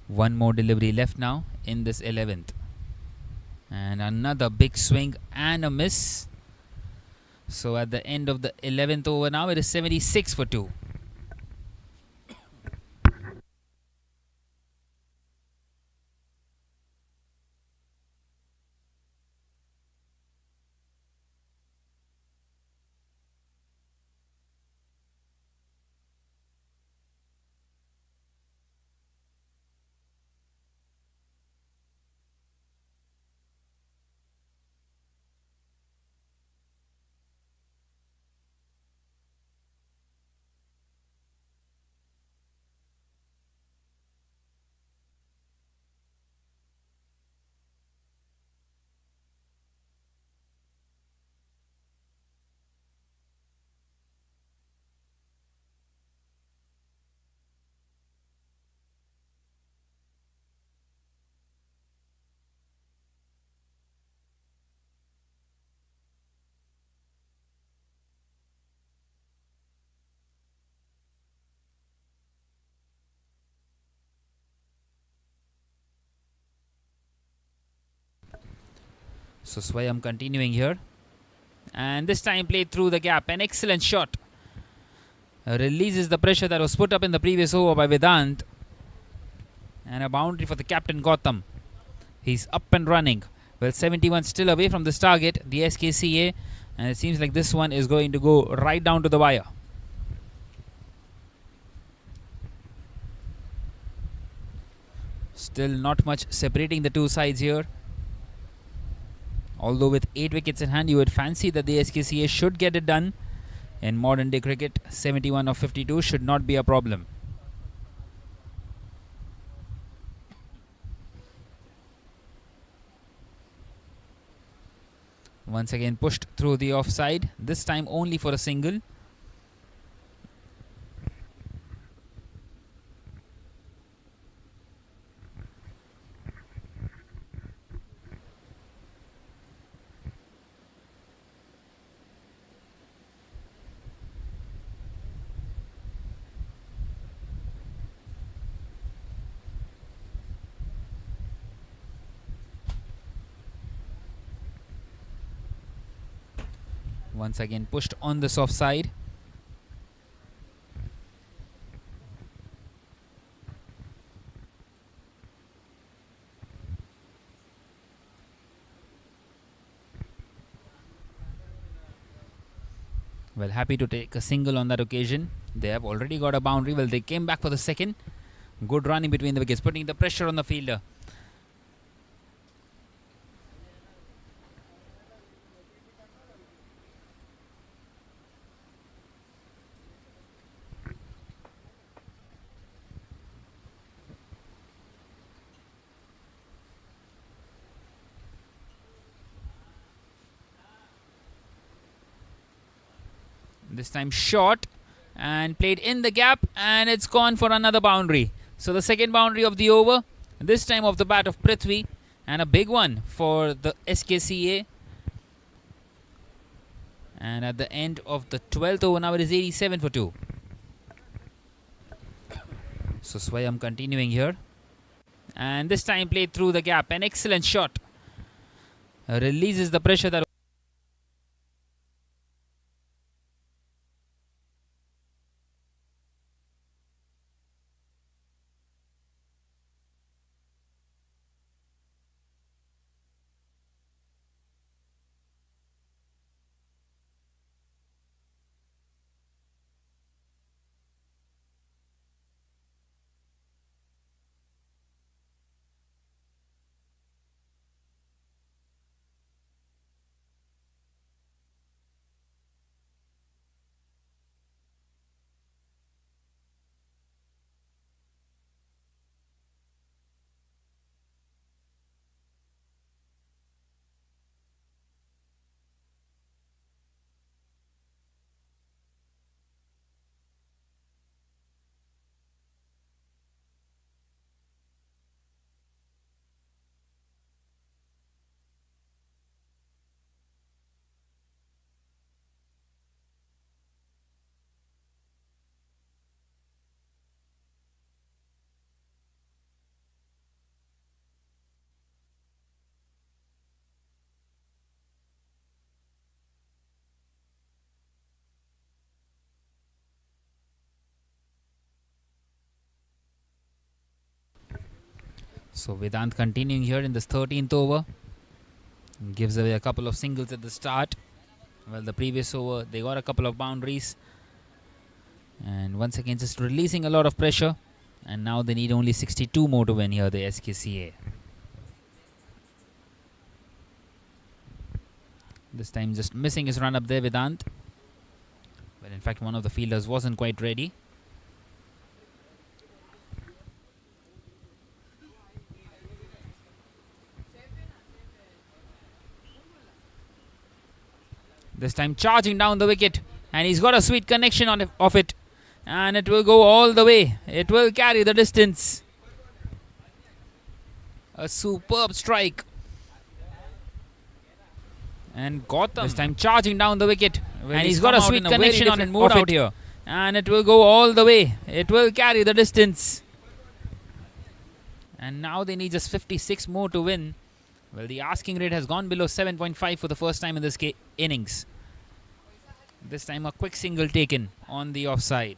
One more delivery left now in this 11th. And another big swing and a miss. So at the end of the 11th over now, it is 76 for 2. So Swayam continuing here. And this time played through the gap. An excellent shot. Releases the pressure that was put up in the previous over by Vedant. And a boundary for the captain Gautam. He's up and running. Well, 71 still away from this target, the SKCA. And it seems like this one is going to go right down to the wire. Still not much separating the two sides here. Although with 8 wickets in hand, you would fancy that the SKCA should get it done. In modern day cricket, 71 of 52 should not be a problem. Once again pushed through the offside, this time only for a single. Once again pushed on the soft side. Well, happy to take a single on that occasion. They have already got a boundary. Well, they came back for the second. Good running between the wickets, putting the pressure on the fielder. This time short and played in the gap, and it's gone for another boundary. So the second boundary of the over, this time off the bat of Prithvi, and a big one for the SKCA. And at the end of the 12th over, now it is 87 for 2. So Swayam continuing here, and this time played through the gap. An excellent shot, releases the pressure that So Vedant continuing here in this 13th over. Gives away a couple of singles at the start. Well, the previous over, they got a couple of boundaries. And once again, just releasing a lot of pressure. And now they need only 62 more to win here, the SKCA. This time just missing his run up there, Vedant. Well, in fact, one of the fielders wasn't quite ready. This time charging down the wicket, and he's got a sweet connection on of it, and it will go all the way. It will carry the distance. A superb strike. And Gautam this time charging down the wicket, and he's got a sweet connection on it out here, and it will go all the way. It will carry the distance. And now they need just 56 more to win. Well, the asking rate has gone below 7.5 for the first time in this innings. This time a quick single taken on the offside.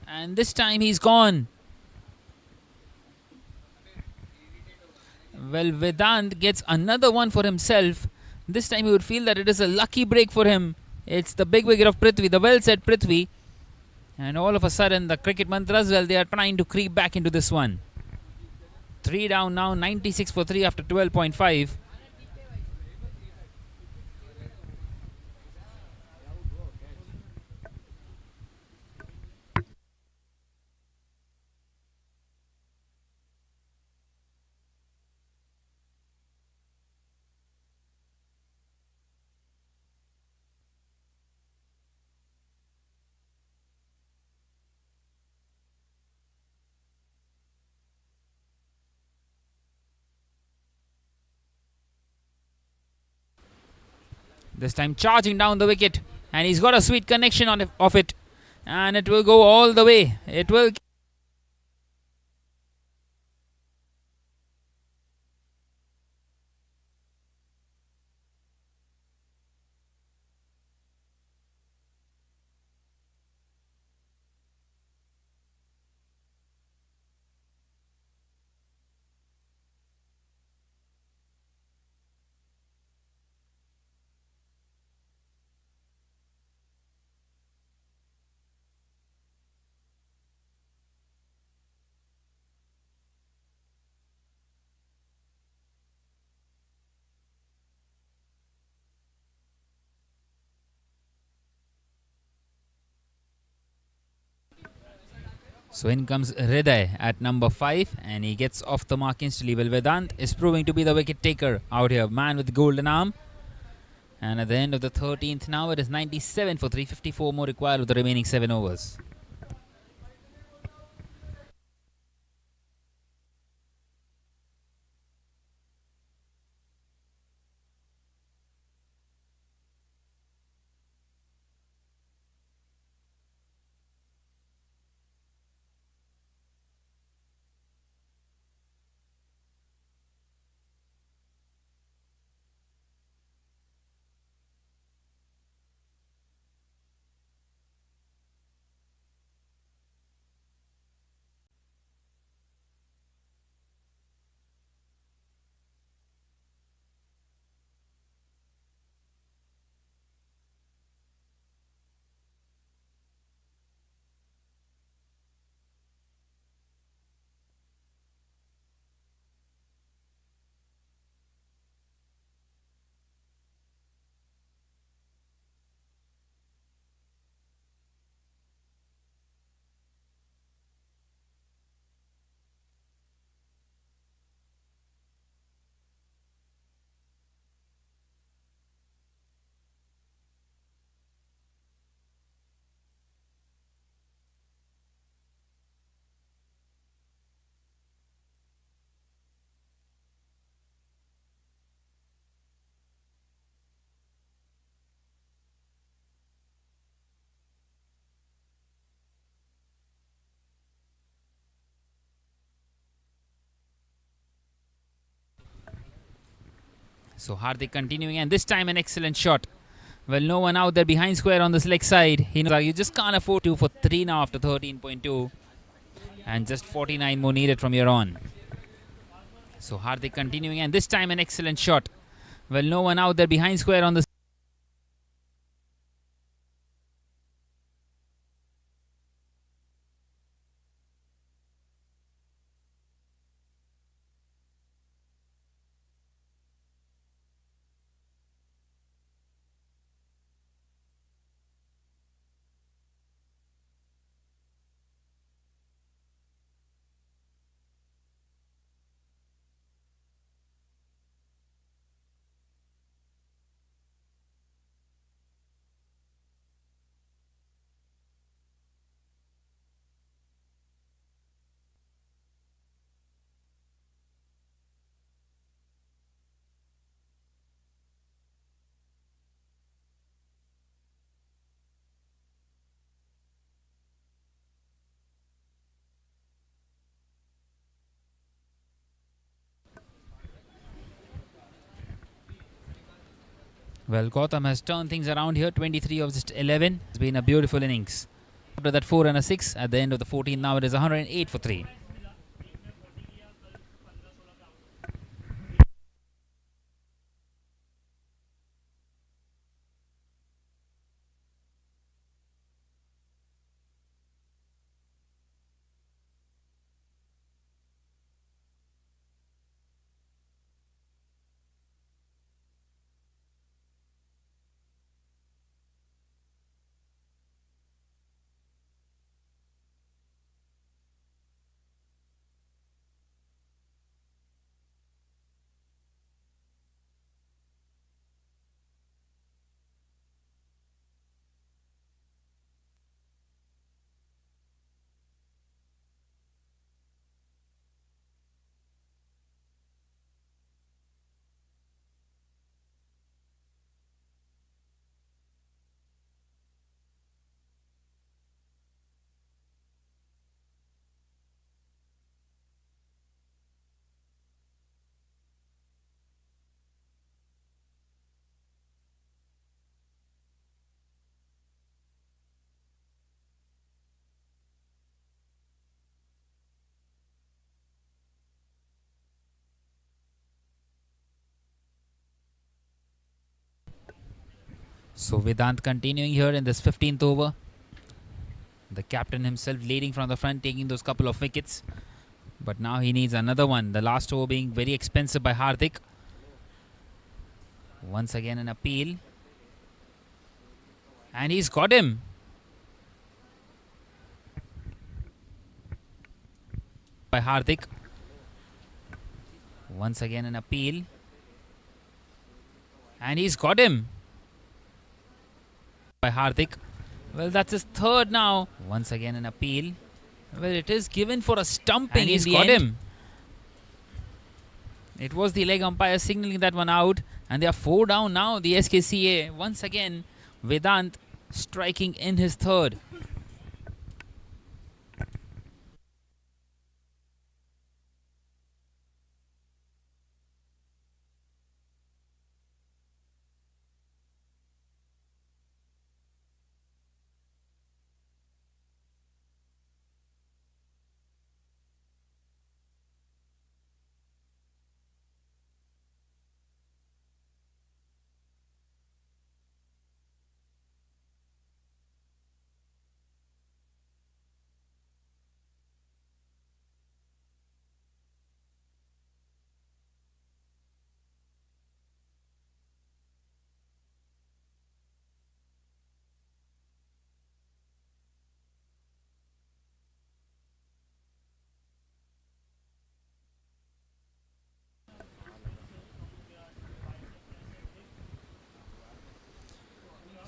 And this time he's gone. Well, Vedant gets another one for himself. This time he would feel that it is a lucky break for him. It's the big wicket of Prithvi, the well said Prithvi. And all of a sudden the cricket mantras, well, they are trying to creep back into this one. 3 down now, 96 for 3 after 12.5. This time charging down the wicket, and he's got a sweet connection of it, and it will go all the way. It will. So in comes Hriday at number 5, and he gets off the mark instantly. Well, Vedant is proving to be the wicket taker out here. Man with golden arm. And at the end of the 13th now, it is 97 for 354 more required with the remaining 7 overs. So Hardik continuing, and this time an excellent shot. Well, no one out there behind square on this leg side. He knows you just can't afford 2 for 3 now after 13.2. And just 49 more needed from here on. So Hardik continuing, and this time an excellent shot. Well, no one out there behind square on this. Well, Gautam has turned things around here. 23 of just 11. It's been a beautiful innings. After that 4 and a 6 at the end of the 14, now it is 108 for 3. So Vedant continuing here in this 15th over. The captain himself leading from the front, taking those couple of wickets. But now he needs another one. The last over being very expensive by Hardik. Once again an appeal. And he's got him. By Hardik. Once again an appeal. And he's got him. By Hardik. Well, that's his third now. Once again an appeal. Well, it is given for a stumping. And he's got him. It was the leg umpire signaling that one out. And they are 4 down now, the SKCA. Once again, Vedant striking in his third.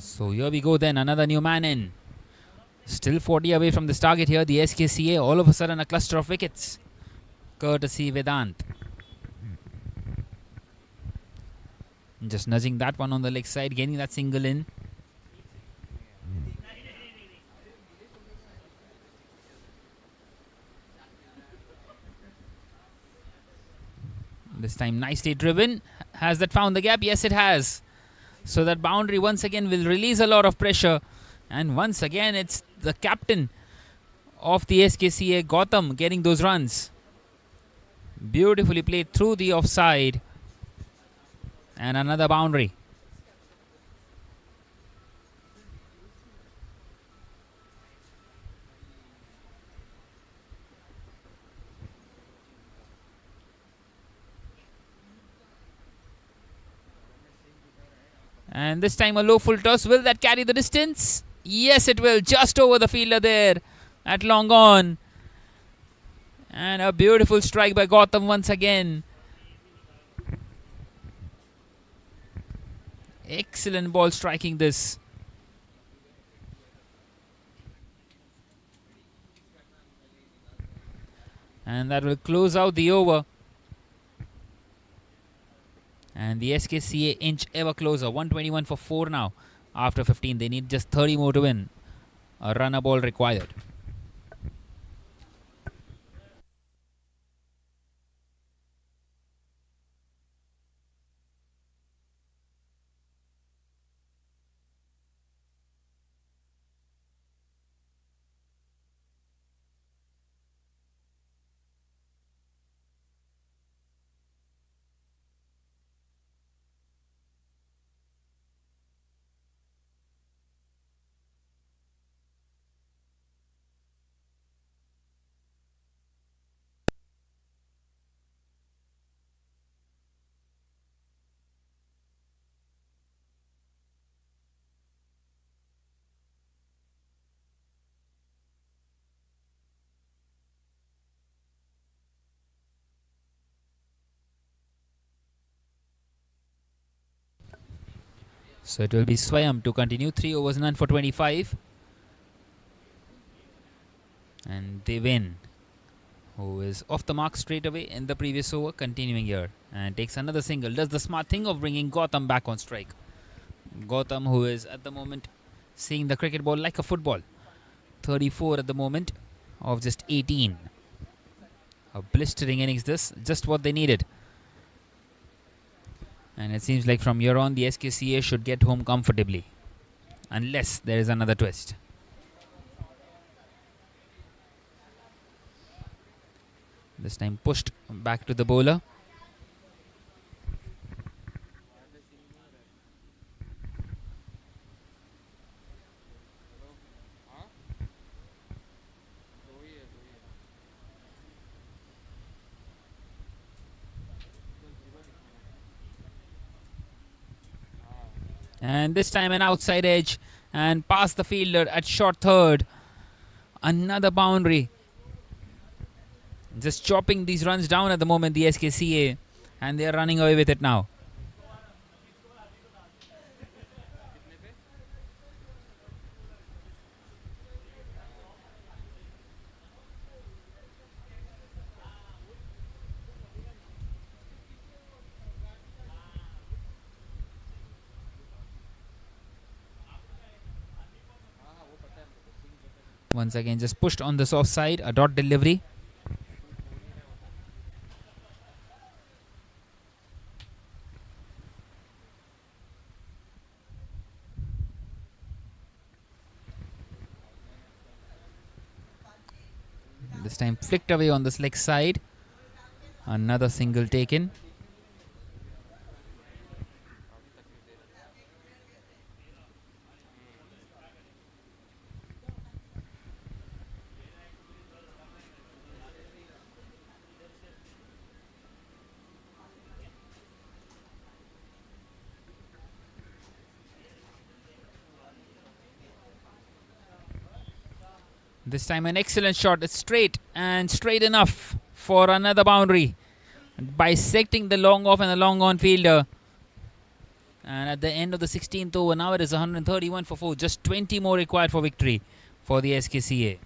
So here we go then, another new man in. Still 40 away from this target here, the SKCA. All of a sudden a cluster of wickets. Courtesy Vedant. Just nudging that one on the leg side, getting that single in. This time nicely driven. Has that found the gap? Yes, it has. So that boundary once again will release a lot of pressure. And once again, it's the captain of the SKCA, Gautam, getting those runs. Beautifully played through the offside. And another boundary. And this time a low full toss. Will that carry the distance? Yes, it will. Just over the fielder there at long on. And a beautiful strike by Gautam once again. Excellent ball striking this. And that will close out the over. And the SKCA inch ever closer. 121 for 4 now. After 15, they need just 30 more to win. A runner ball required. So it will be Swayam to continue. 3 overs, none for 25. And Devin, who is off the mark straight away in the previous over, continuing here. And takes another single. Does the smart thing of bringing Gautam back on strike. Gautam, who is at the moment seeing the cricket ball like a football. 34 at the moment of just 18. A blistering innings this. Just what they needed. And it seems like from here on, the SKCA should get home comfortably. Unless there is another twist. This time pushed back to the bowler. And this time an outside edge and past the fielder at short third. Another boundary. Just chopping these runs down at the moment, the SKCA, and they are running away with it now. Once again, just pushed on the soft side, a dot delivery. This time flicked away on the slick side. Another single taken. This time an excellent shot. It's straight and straight enough for another boundary. Bisecting the long off and the long on fielder. And at the end of the 16th over, now it is 131 for 4. Just 20 more required for victory for the SKCA.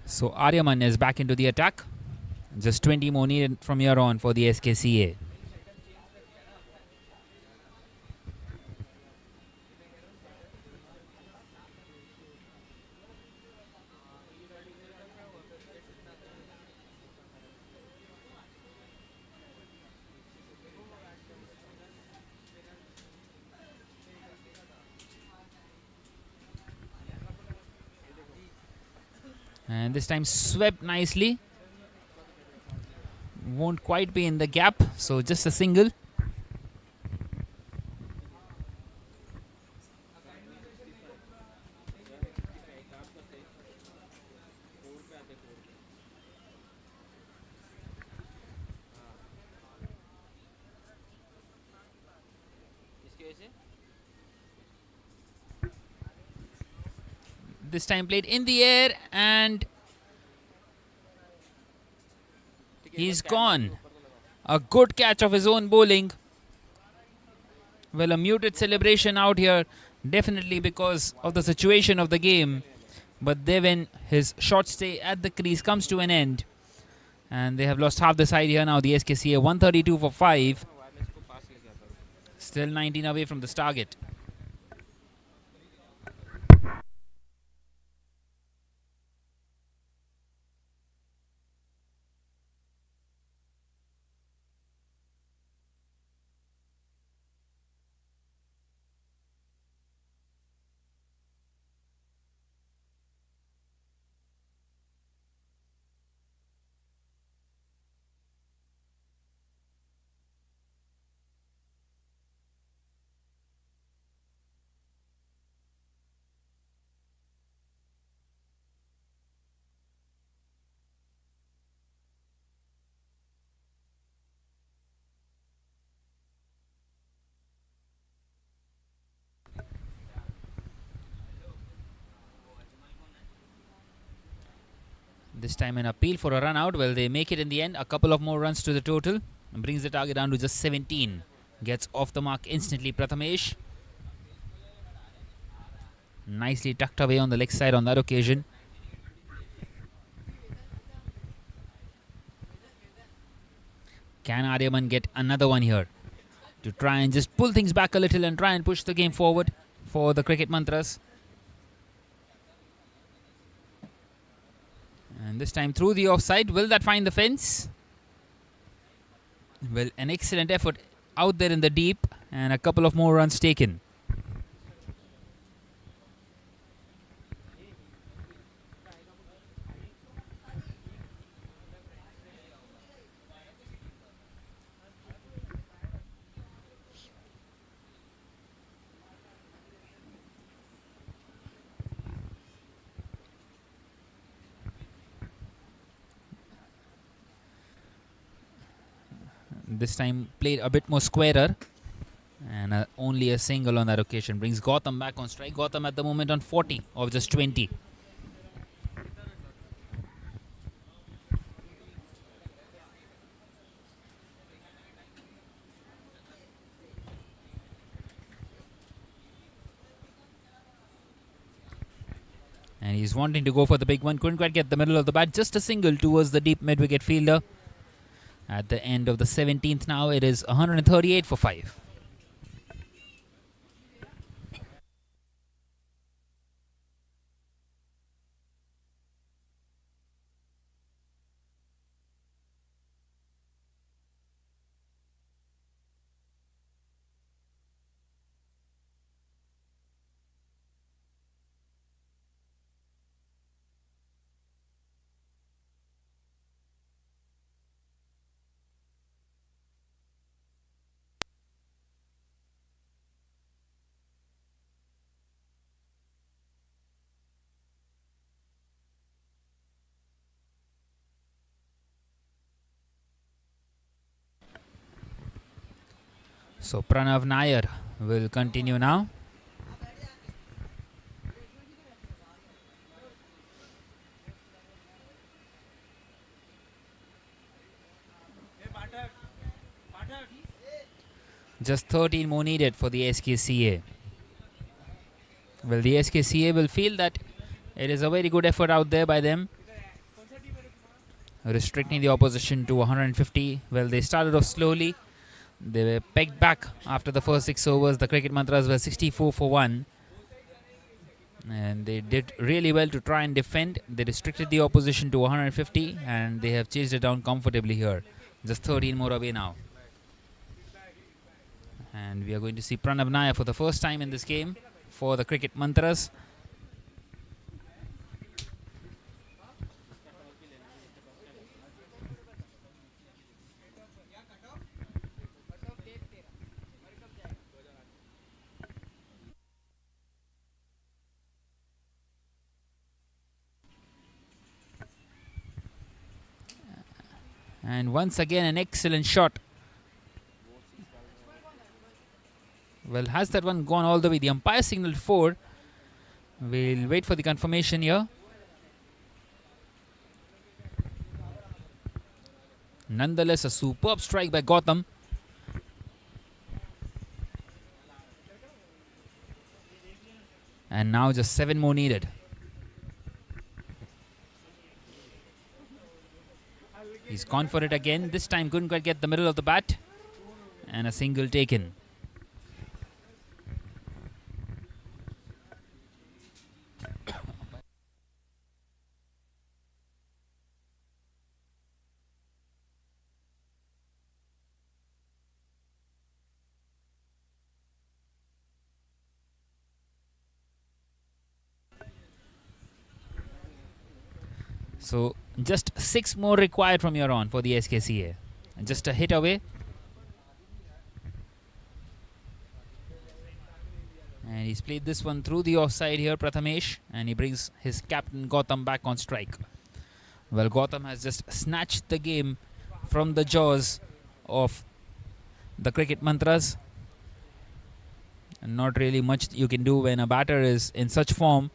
So Aryaman is back into the attack. Just 20 more needed from here on for the SKCA. And this time swept nicely. Won't quite be in the gap, so just a single. This time played in the air and he's gone. A good catch of his own bowling. Well, a muted celebration out here, definitely because of the situation of the game. But then his short stay at the crease comes to an end. And they have lost half the side here now. The SKCA 132 for 5. Still 19 away from this target. This time an appeal for a run out. Well, they make it in the end. A couple of more runs to the total. And brings the target down to just 17. Gets off the mark instantly, Prathamesh. Nicely tucked away on the leg side on that occasion. Can Aryaman get another one here to try and just pull things back a little and try and push the game forward for the Cricket Mantras? And this time through the offside. Will that find the fence? Well, an excellent effort out there in the deep and a couple of more runs taken. This time played a bit more squarer, and only a single on that occasion brings Gautam back on strike. Gautam at the moment on 40 of just 20. And he's wanting to go for the big one. Couldn't quite get the middle of the bat. Just a single towards the deep mid-wicket fielder. At the end of the 17th now, it is 138 for 5. So Pranav Nair will continue now. Just 13 more needed for the SKCA. Well, the SKCA will feel that it is a very good effort out there by them, restricting the opposition to 150. Well, they started off slowly. They were pegged back after the first 6 overs. The Cricket Mantras were 64 for 1. And they did really well to try and defend. They restricted the opposition to 150 and they have chased it down comfortably here. Just 13 more away now. And we are going to see Pranav Nair for the first time in this game for the Cricket Mantras. And once again, an excellent shot. Well, has that one gone all the way? The umpire signaled 4. We'll wait for the confirmation here. Nonetheless, a superb strike by Gautam. And now just 7 more needed. He's gone for it again. This time couldn't quite get the middle of the bat. And a single taken. So just 6 more required from here on for the SKCA. And just a hit away. And he's played this one through the offside here, Prathamesh. And he brings his captain Gautam back on strike. Well, Gautam has just snatched the game from the jaws of the Cricket Mantras. And not really much you can do when a batter is in such form.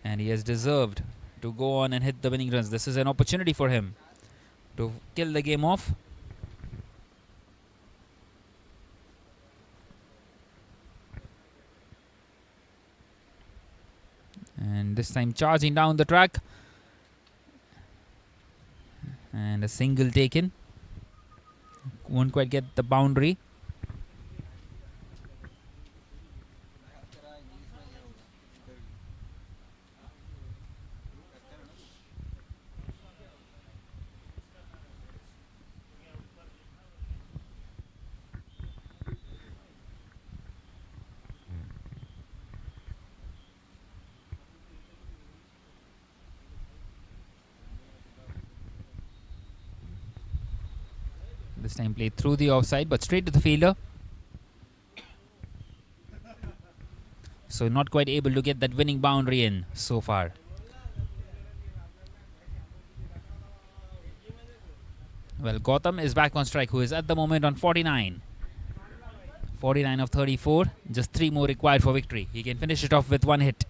And he has deserved to go on and hit the winning runs. This is an opportunity for him to kill the game off. And this time charging down the track. And a single taken. Won't quite get the boundary. This time played through the offside, but straight to the fielder. So not quite able to get that winning boundary in so far. Well, Gautam is back on strike, who is at the moment on 49. 49 of 34. Just 3 more required for victory. He can finish it off with 1 hit.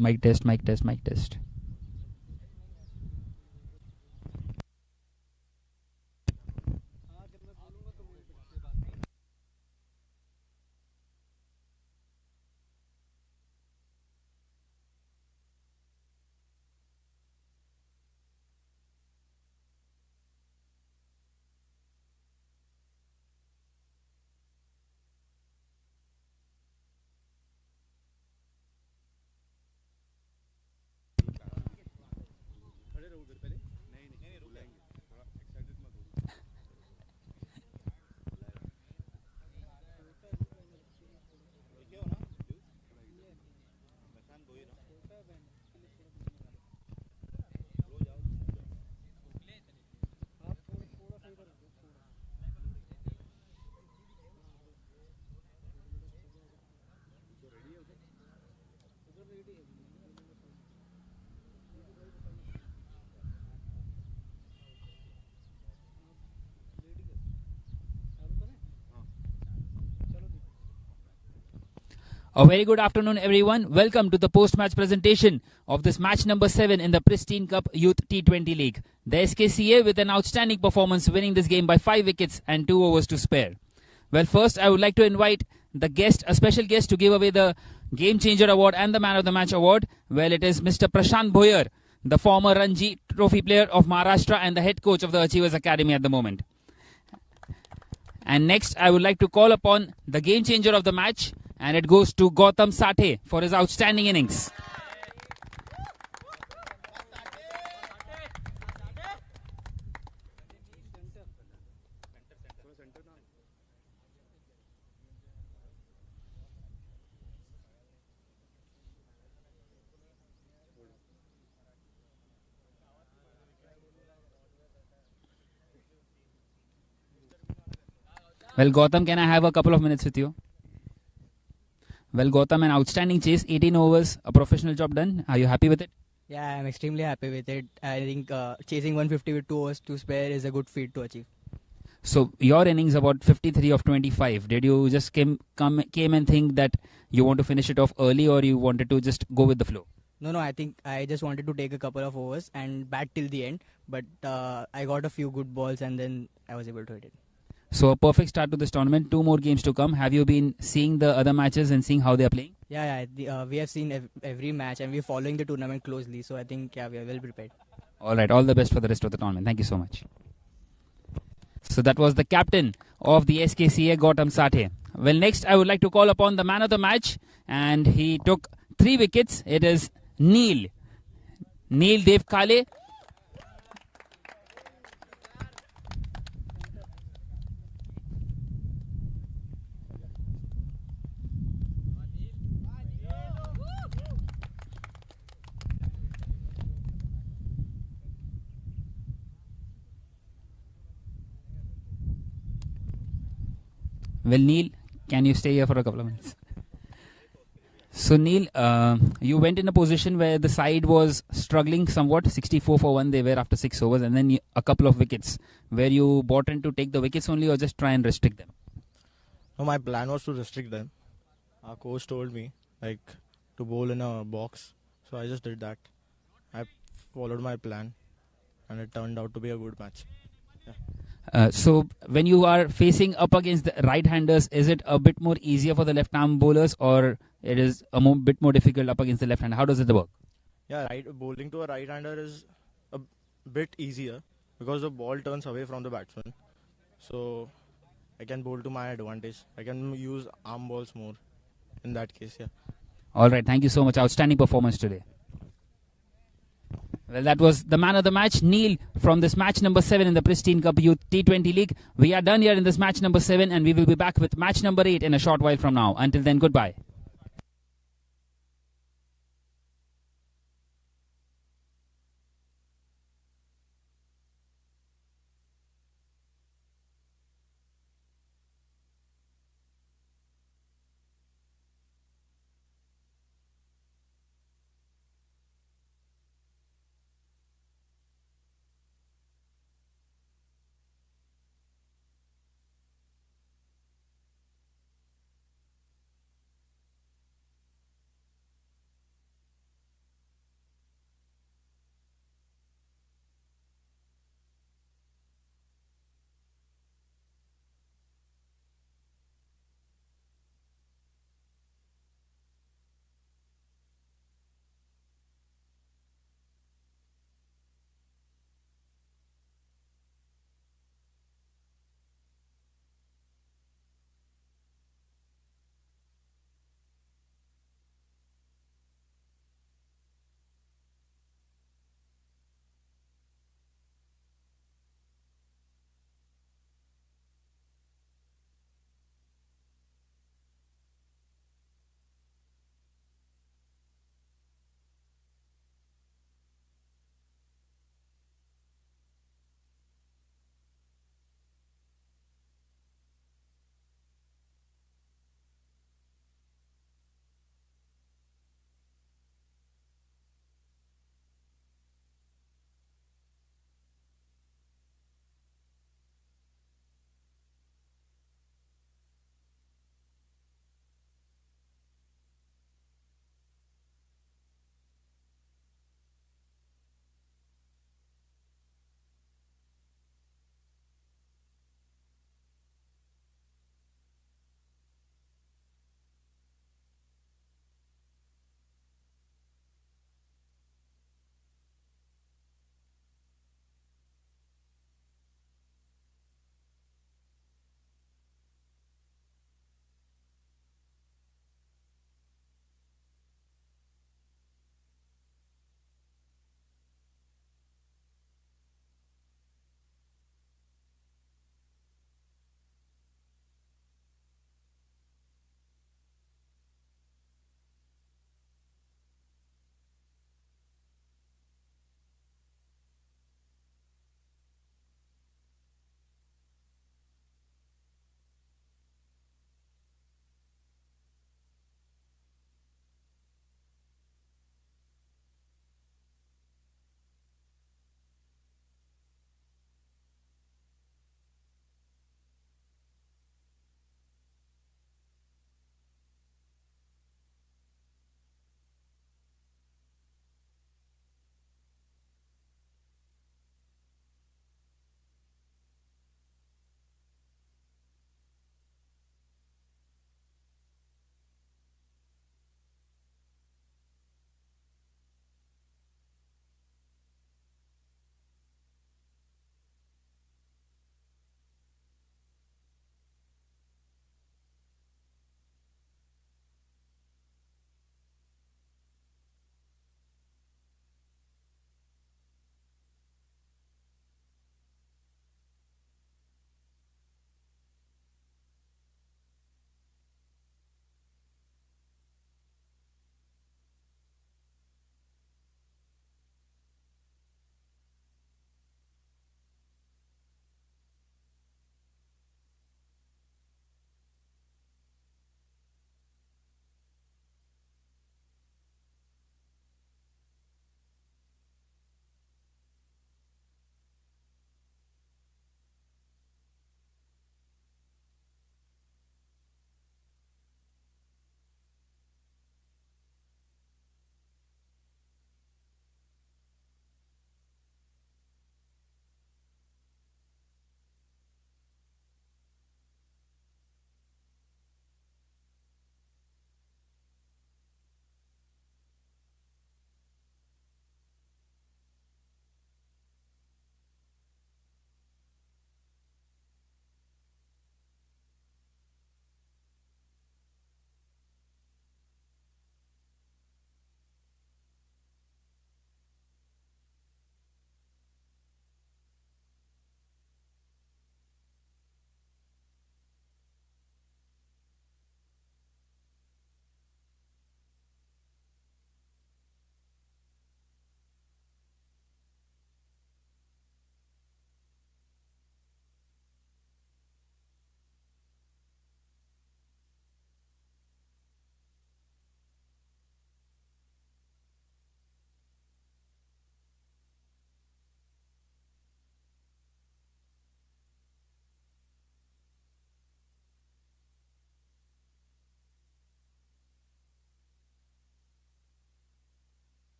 Mic test, mic test, mic test. A very good afternoon, everyone. Welcome to the post-match presentation of this match number 7 in the Pristine Cup Youth T20 League. The SKCA with an outstanding performance, winning this game by 5 wickets and 2 overs to spare. Well, first I would like to invite a special guest to give away the Game Changer Award and the Man of the Match Award. Well, it is Mr. Prashant Bhoyer, the former Ranji Trophy player of Maharashtra and the head coach of the Achievers Academy at the moment. And next, I would like to call upon the Game Changer of the match, and it goes to Gautam Sathe for his outstanding innings. Well, Gautam, can I have a couple of minutes with you? Well, Gautam, an outstanding chase, 18 overs, a professional job done. Are you happy with it? Yeah, I'm extremely happy with it. I think chasing 150 with 2 overs to spare is a good feat to achieve. So your innings about 53 of 25. Did you just came and think that you want to finish it off early, or you wanted to just go with the flow? No, I think I just wanted to take a couple of overs and bat till the end. But I got a few good balls and then I was able to hit it. So a perfect start to this tournament. 2 more games to come. Have you been seeing the other matches and seeing how they are playing? Yeah. We have seen every match and we're following the tournament closely. So I think, we are well prepared. All right. All the best for the rest of the tournament. Thank you so much. So that was the captain of the SKCA, Gautam Sathe. Well, next I would like to call upon the man of the match, and he took 3 wickets. It is Neil Devkale. Well, Neil, can you stay here for a couple of minutes? So, Neil, you went in a position where the side was struggling somewhat, 64 for 1 they were after 6 overs, and then a couple of wickets. Were you bought in to take the wickets only, or just try and restrict them? No, my plan was to restrict them. Our coach told me to bowl in a box, so I just did that. I followed my plan, and it turned out to be a good match. Yeah. So when you are facing up against the right-handers, is it a bit more easier for the left-arm bowlers, or it is a bit more difficult up against the left-hander? How does it work? Yeah, bowling to a right-hander is a bit easier because the ball turns away from the batsman. So I can bowl to my advantage. I can use arm balls more in that case, yeah. All right, thank you so much. Outstanding performance today. Well, that was the man of the match, Neil, from this match number 7 in the Pristine Cup Youth T20 League. We are done here in this match number 7, and we will be back with match number 8 in a short while from now. Until then, goodbye.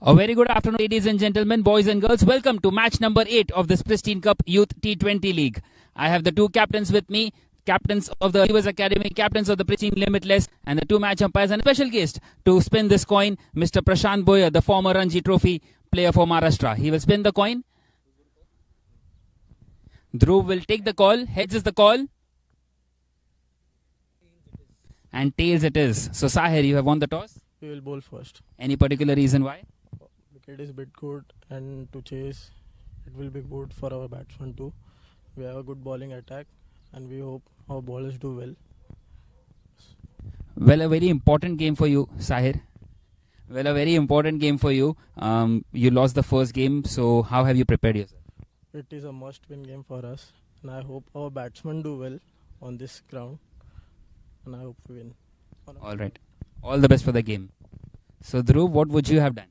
A very good afternoon, ladies and gentlemen, boys and girls. Welcome to match number 8 of this Pristine Cup Youth T20 League. I have the two captains with me, captains of the Rivers Academy, captains of the Pristine Limitless, and the two match umpires, and a special guest to spin this coin, Mr. Prashant Boyer, the former Ranji Trophy player for Maharashtra. He will spin the coin. Dhruv will take the call. Heads is the call. And tails it is. So, Sahir, you have won the toss. We will bowl first. Any particular reason why? Wicket is a bit good, and to chase, it will be good for our batsmen too. We have a good bowling attack, and we hope our bowlers do well. Well, a very important game for you, Sahir. Well, a very important game for you. You lost the first game, so how have you prepared yourself? It is a must-win game for us, and I hope our batsmen do well on this ground, and I hope we win. All right. All the best for the game. So, Dhruv, what would you have done?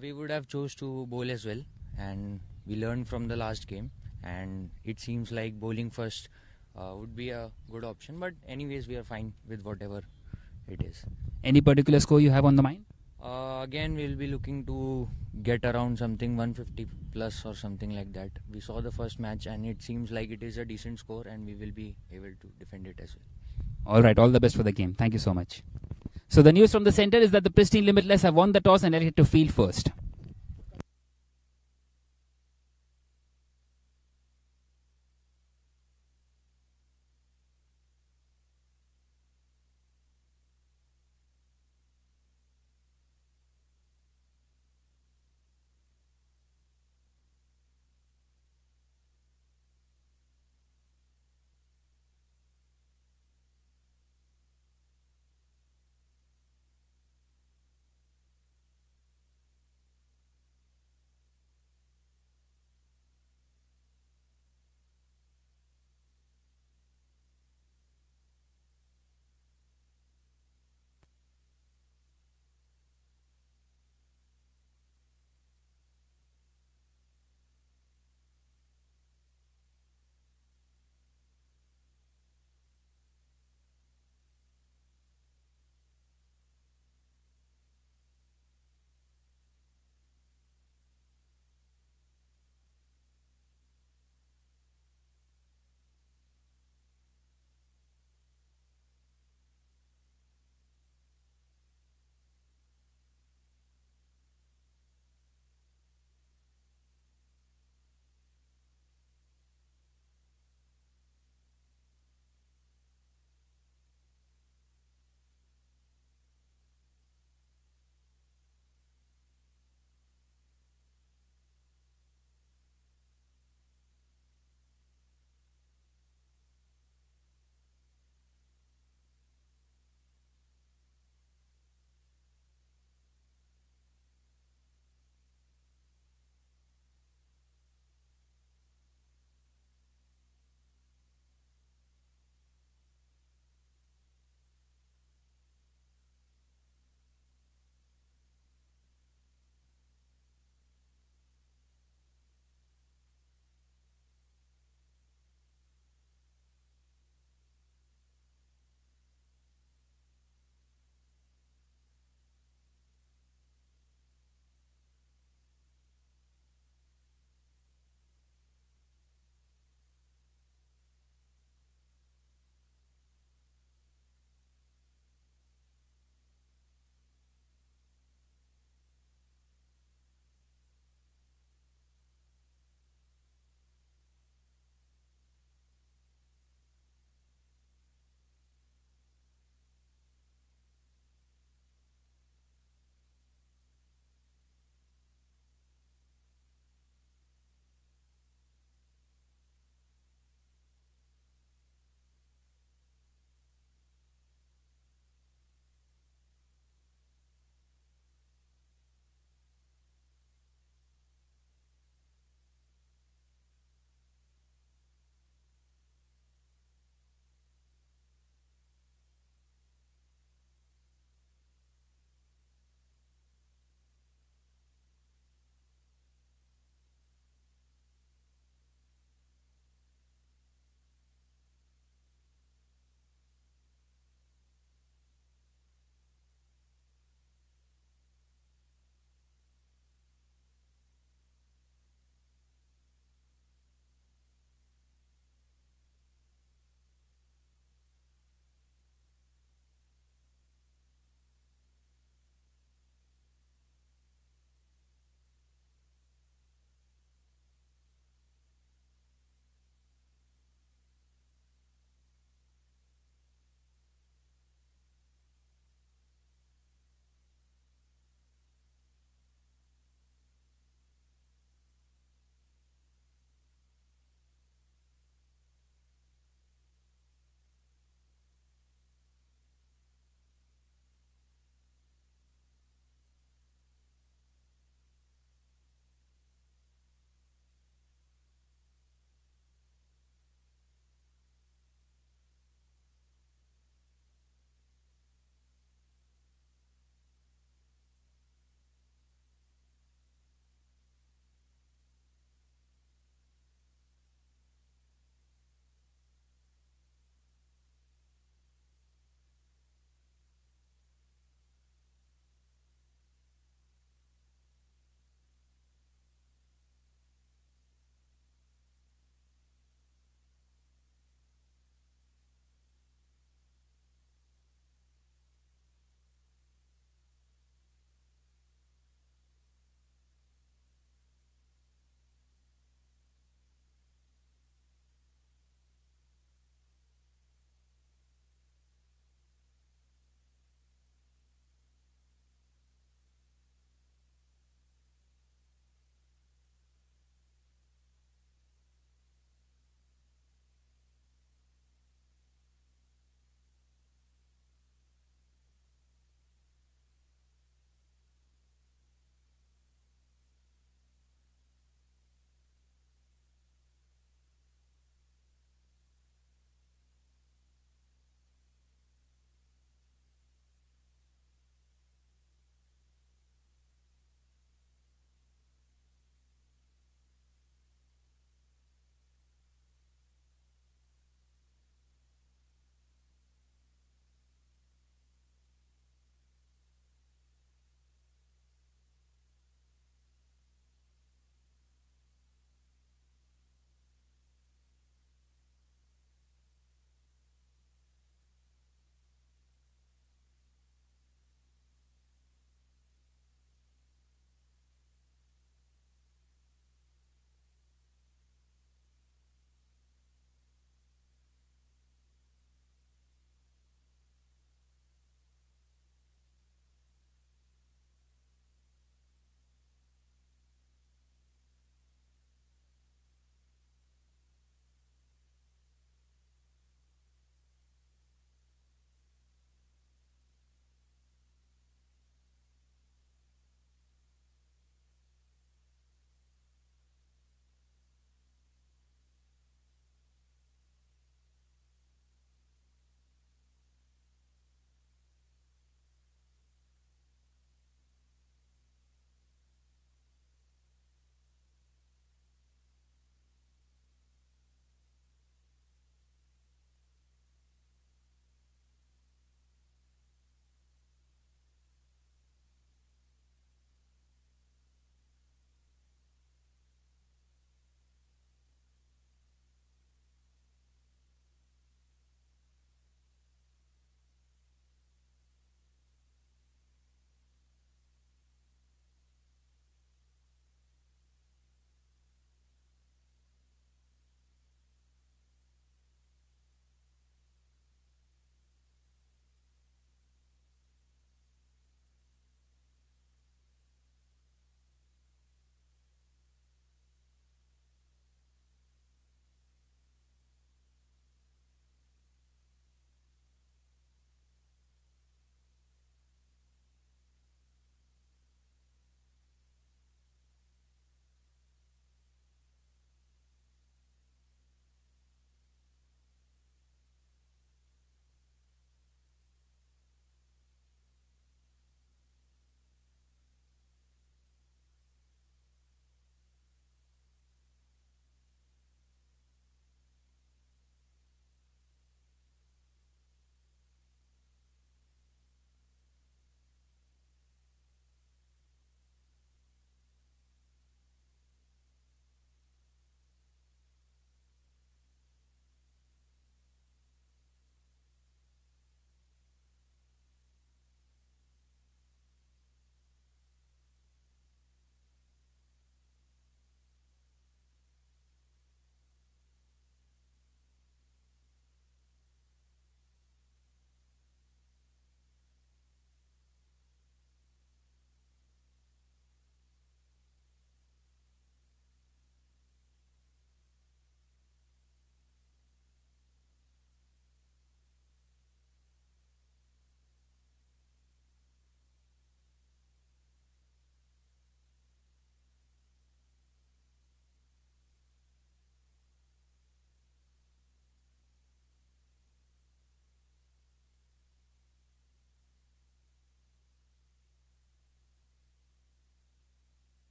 We would have chose to bowl as well, and we learned from the last game, and it seems like bowling first would be a good option, but anyways we are fine with whatever it is. Any particular score you have on the mind? Again, we'll be looking to get around something 150 plus or something like that. We saw the first match and it seems like it is a decent score, and we will be able to defend it as well. All right, all the best for the game. Thank you so much. So the news from the center is that the Pristine Limitless have won the toss and elected to field first.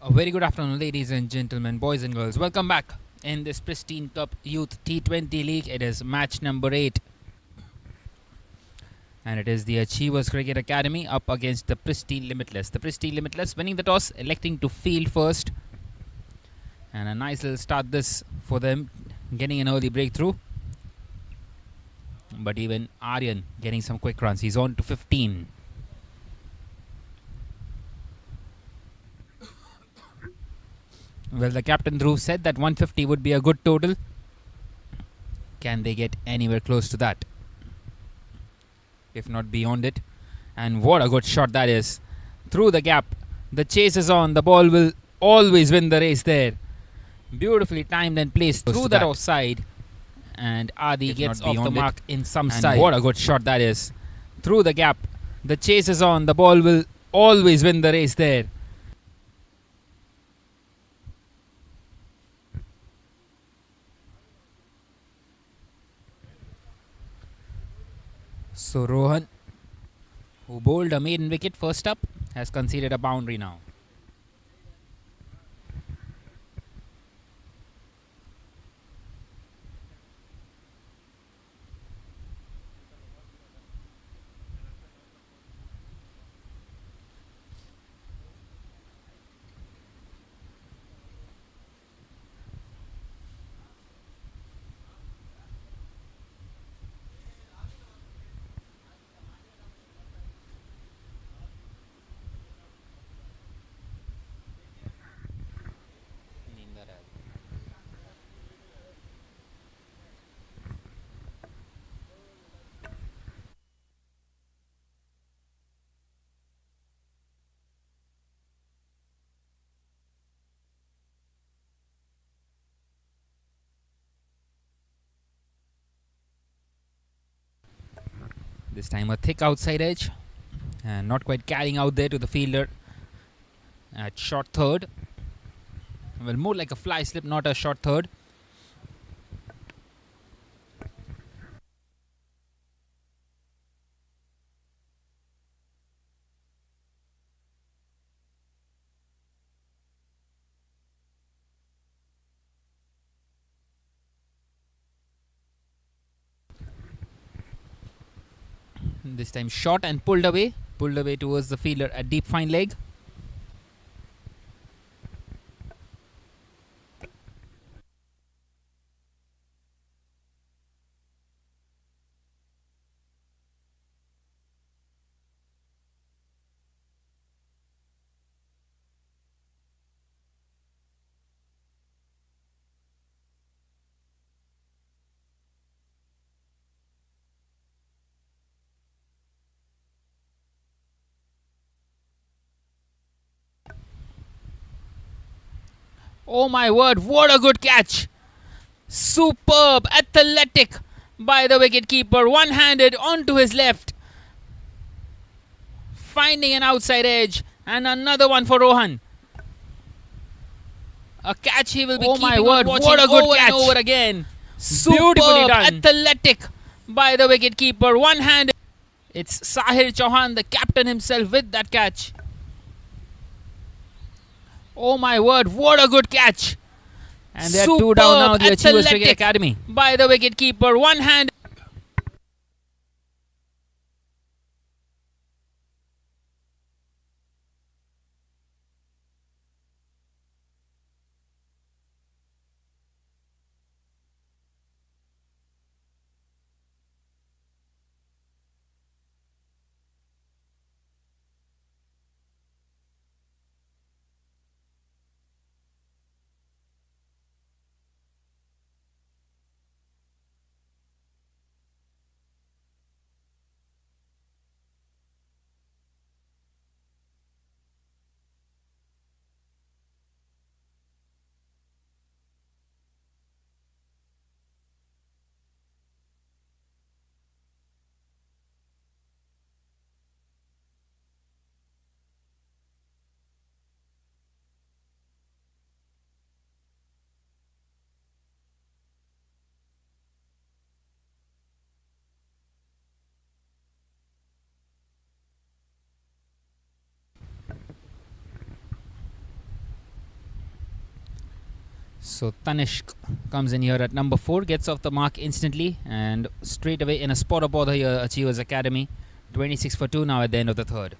A very good afternoon, ladies and gentlemen, boys and girls. Welcome back in this Pristine Cup Youth T20 League. It is match number 8. And it is the Achievers Cricket Academy up against the Pristine Limitless. The Pristine Limitless winning the toss, electing to field first. And a nice little start this for them, getting an early breakthrough. But even Aryan getting some quick runs. He's on to 15. Well, the captain Dhruv said that 150 would be a good total. Can they get anywhere close to that? If not beyond it. And what a good shot that is. Through the gap. The chase is on. The ball will always win the race there. Beautifully timed and placed through that offside. And Adi gets off the mark in some style. What a good shot that is. Through the gap. The chase is on. The ball will always win the race there. So Rohan, who bowled a maiden wicket first up, has conceded a boundary now. This time a thick outside edge and not quite carrying out there to the fielder at short third. Well, more like a fly slip, not a short third. This time shot and pulled away towards the fielder at deep fine leg. Oh my word, what a good catch! Superb, athletic by the wicket-keeper, one-handed onto his left. Finding an outside edge and another one for Rohan. A catch he will be keeping on watching. What a good over catch. And over again. Superb, beautifully done. Athletic by the wicket-keeper, one-handed. It's Sahir Chauhan, the captain himself, with that catch. Oh my word, what a good catch. And they're two down now, the Achievers Cricket Academy. By the wicket-keeper, one-handed. So Tanishq comes in here at number 4, gets off the mark instantly, and straight away in a spot of bother here, Achievers Academy. 26 for 2 now at the end of the third.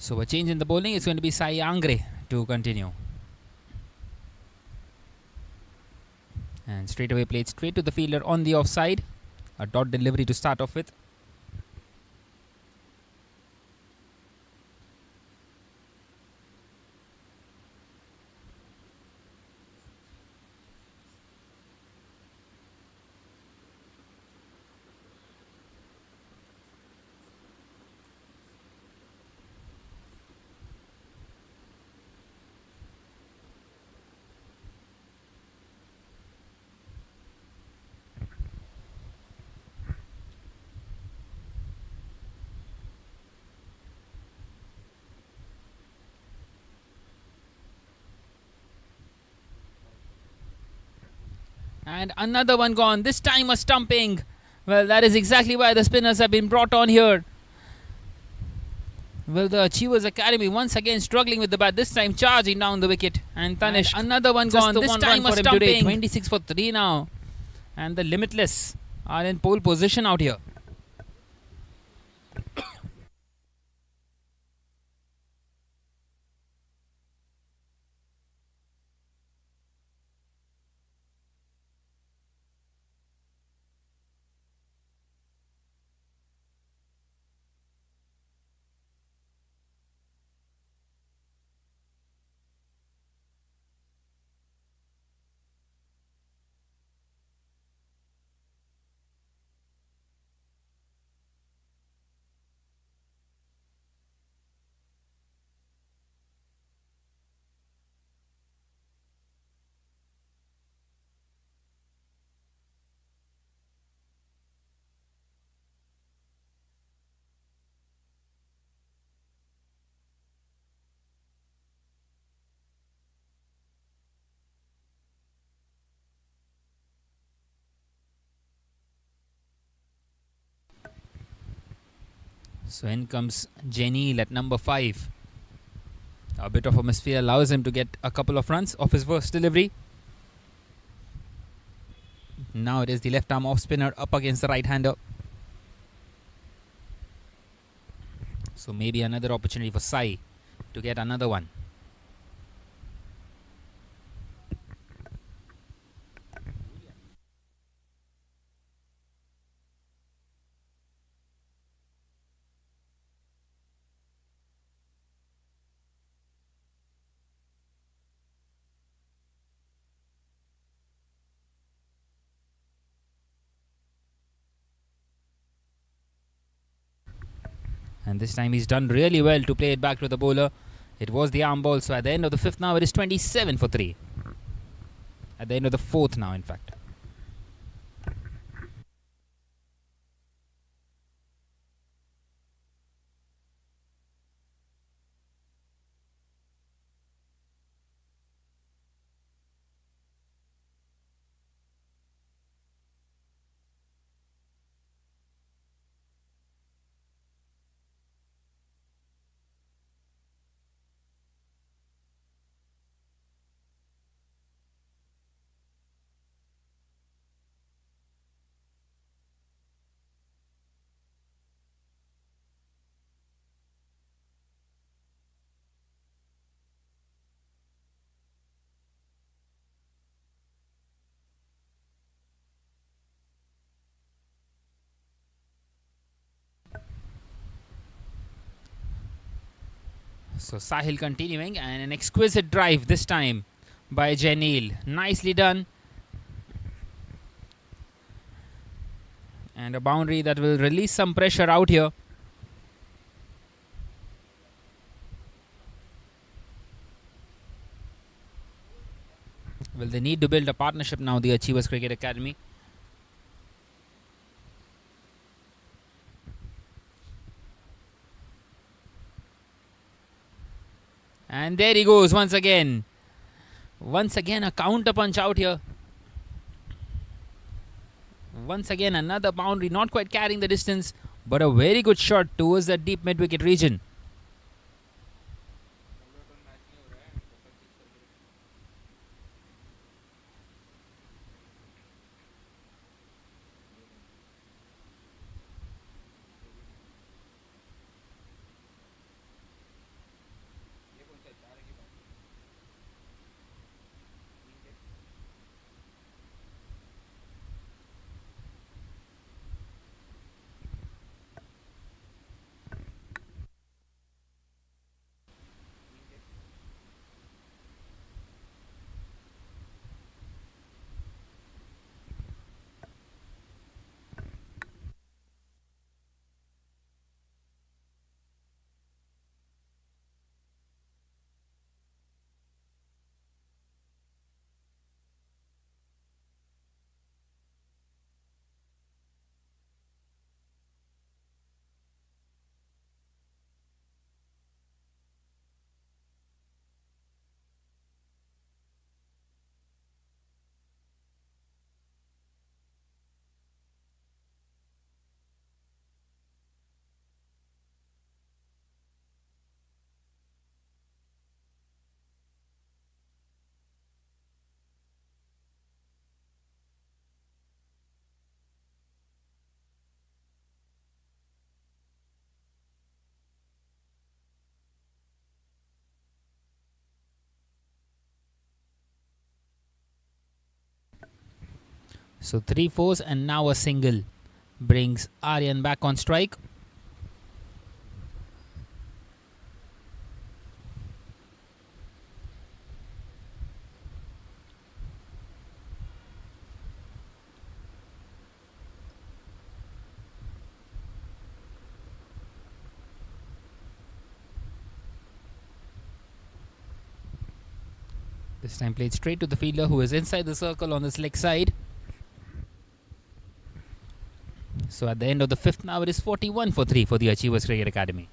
So a change in the bowling is going to be Sai Angre to continue. And straight away played straight to the fielder on the offside. A dot delivery to start off with. And another one gone. This time a stumping. Well, that is exactly why the spinners have been brought on here. Well, the Achievers Academy once again struggling with the bat. This time charging down the wicket. And Tanishq, another one gone. This time a stumping. 26 for 3 now. And the Limitless are in pole position out here. So in comes Janil at number 5. A bit of a misfire allows him to get a couple of runs off his first delivery. Now it is the left arm off spinner up against the right hander. So maybe another opportunity for Sai to get another one. And this time he's done really well to play it back to the bowler. It was the arm ball. So at the end of the 5th now, it is 27 for 3. At the end of the 4th now, in fact. So Sahil continuing, and an exquisite drive this time by Janil. Nicely done. And a boundary that will release some pressure out here. Well, they need to build a partnership now, the Achievers Cricket Academy. And there he goes once again. Once again, a counter punch out here. Once again, another boundary, not quite carrying the distance, but a very good shot towards the deep mid-wicket region. So 3 fours and now a single brings Aryan back on strike. This time played straight to the fielder, who is inside the circle on this leg side. So at the end of the 5th now, it is 41 for 3 for the Achievers Cricket Academy.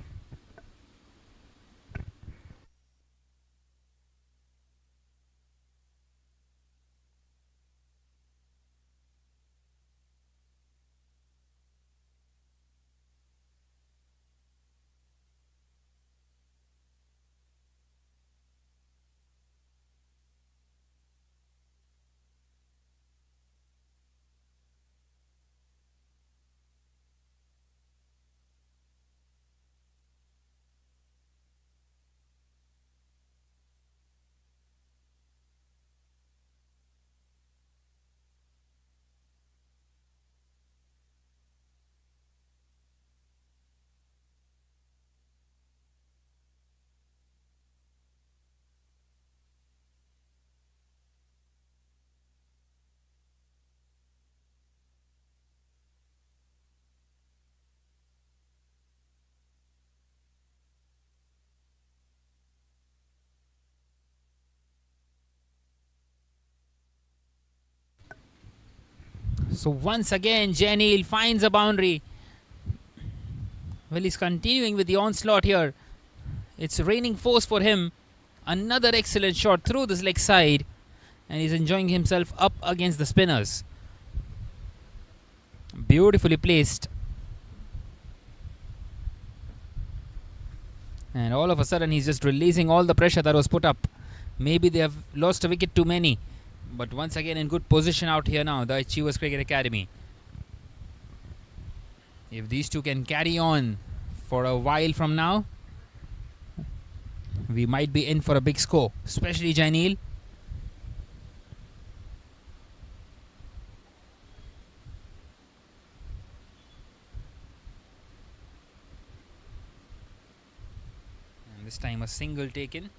So once again, Janil finds a boundary. Well, he's continuing with the onslaught here. It's raining force for him. Another excellent shot through this leg side. And he's enjoying himself up against the spinners. Beautifully placed. And all of a sudden, he's just releasing all the pressure that was put up. Maybe they have lost a wicket too many. But once again, in good position out here now, the Achievers Cricket Academy. If these two can carry on for a while from now, we might be in for a big score, especially Janil. And This time a single taken.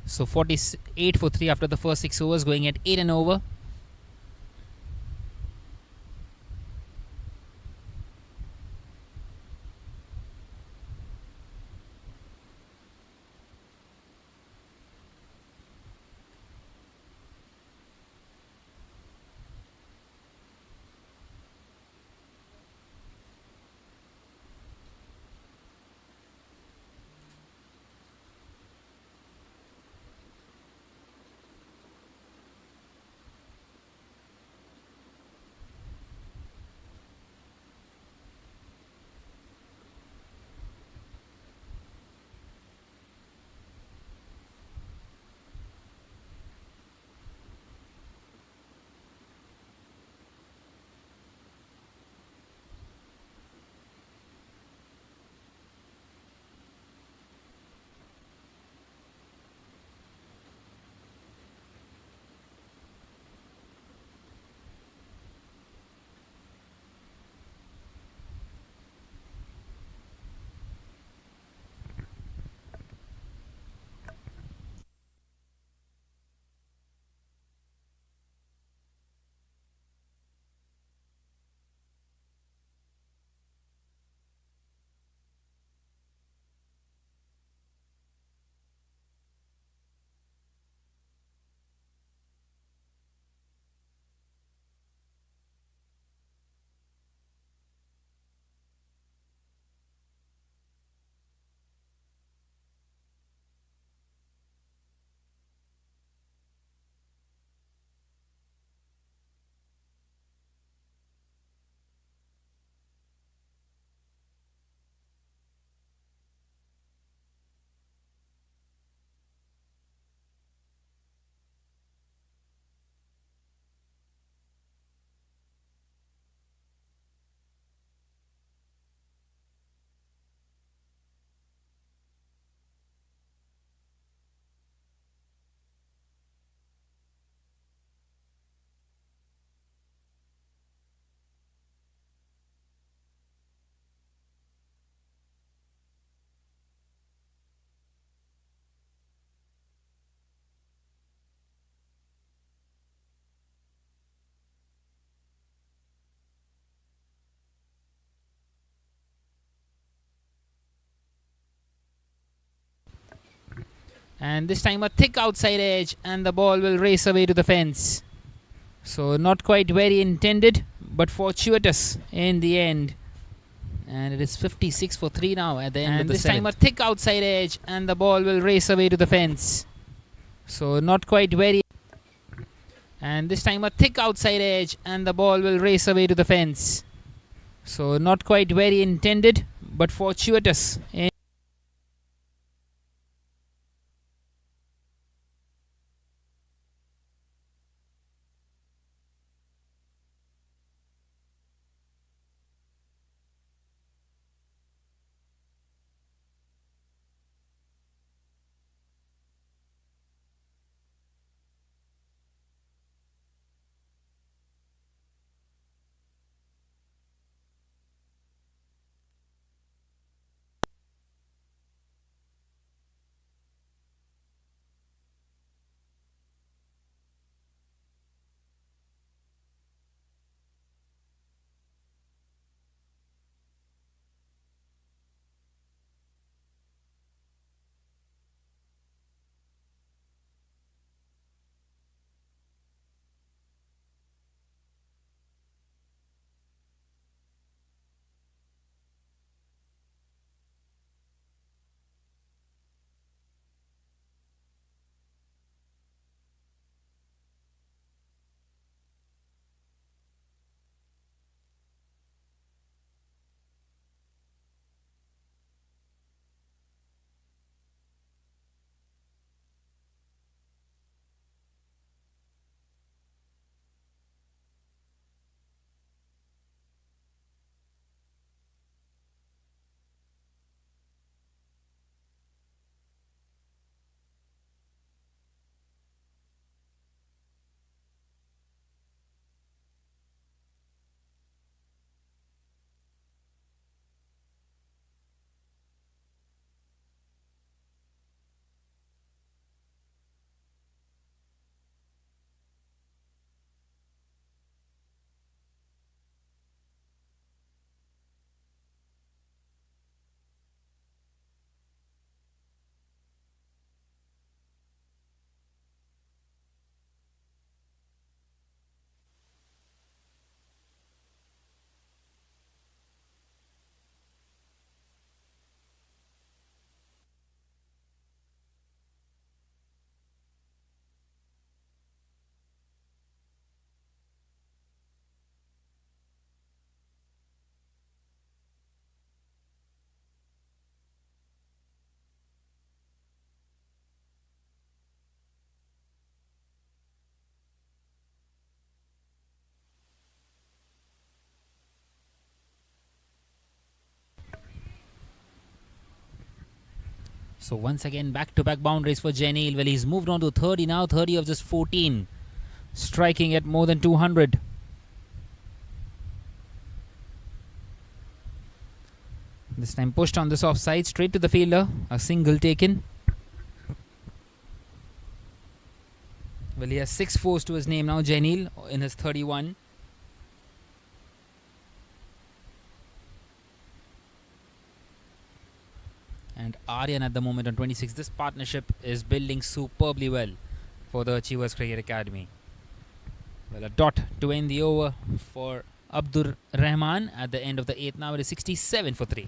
So 48 for 3 after the first 6 overs, going at 8 and over. And this time a thick outside edge, and the ball will race away to the fence. So not quite very intended, but fortuitous in the end. And it is 56 for 3 now at the end of the seventh. And this time a thick outside edge, and the ball will race away to the fence. So not quite very. And this time a thick outside edge, and the ball will race away to the fence. So not quite very intended, but fortuitous in So once again, back-to-back boundaries for Janil. Well, he's moved on to 30 now, 30 of just 14. Striking at more than 200. This time pushed on this offside, straight to the fielder. A single taken. Well, he has 6 fours to his name now, Janil, in his 31. And Aryan at the moment on 26. This partnership is building superbly well for the Achievers Cricket Academy. Well, a dot to end the over for Abdur Rahman at the end of the 8th. Now it is 67 for 3.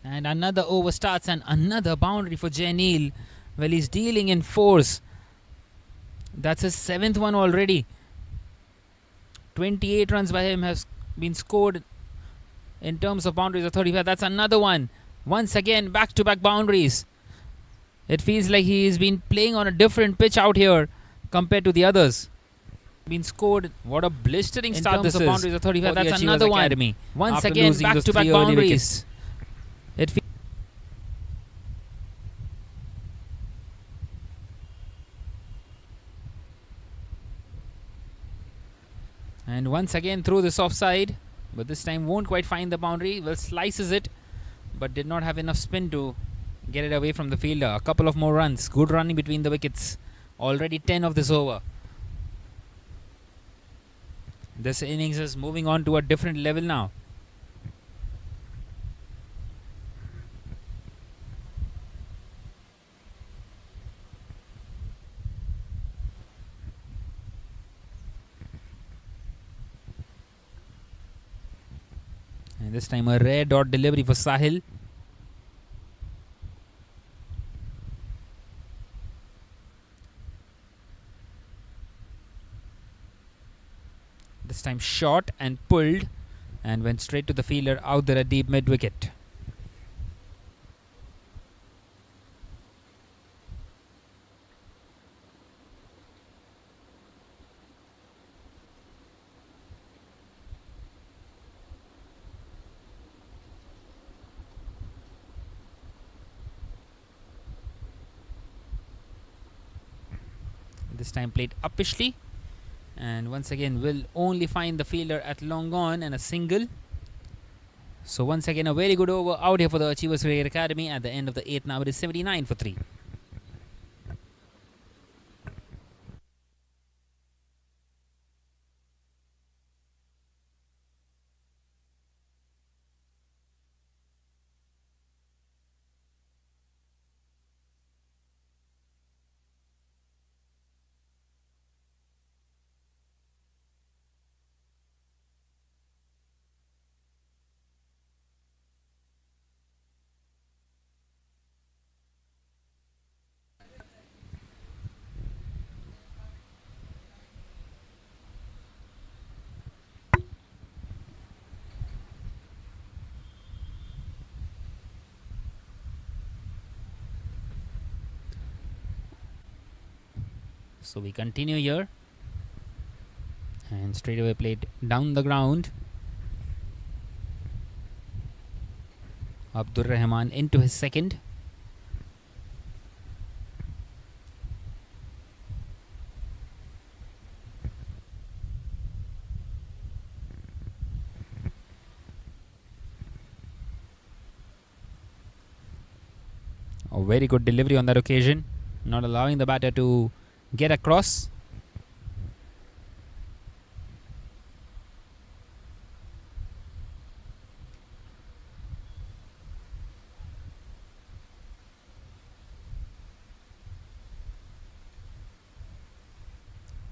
And another over starts and another boundary for Janil. Well, he's dealing in 4s. That's his 7th one already. 28 runs by him has been scored in terms of boundaries of 35. That's another one. Once again, back-to-back boundaries. It feels like he's been playing on a different pitch out here compared to the others. Been scored. What a blistering start this is. In terms of boundaries of 35. That's another one. Academy. Once again, back-to-back boundaries. And once again through this offside, but this time won't quite find the boundary. Well, slices it, but did not have enough spin to get it away from the fielder. A couple of more runs. Good running between the wickets. Already 10 of this over. This innings is moving on to a different level now. And this time a rare dot delivery for Sahil. This time shot and pulled and went straight to the fielder out there at deep mid wicket. This time played uppishly, and once again will only find the fielder at long on and a single. So once again a very good over out here for the Achievers Cricket Academy at the end of the 8th. Now it is 79 for 3. So we continue here, and straight away played down the ground. Abdur Rahman into his second. A very good delivery on that occasion, not allowing the batter to get across.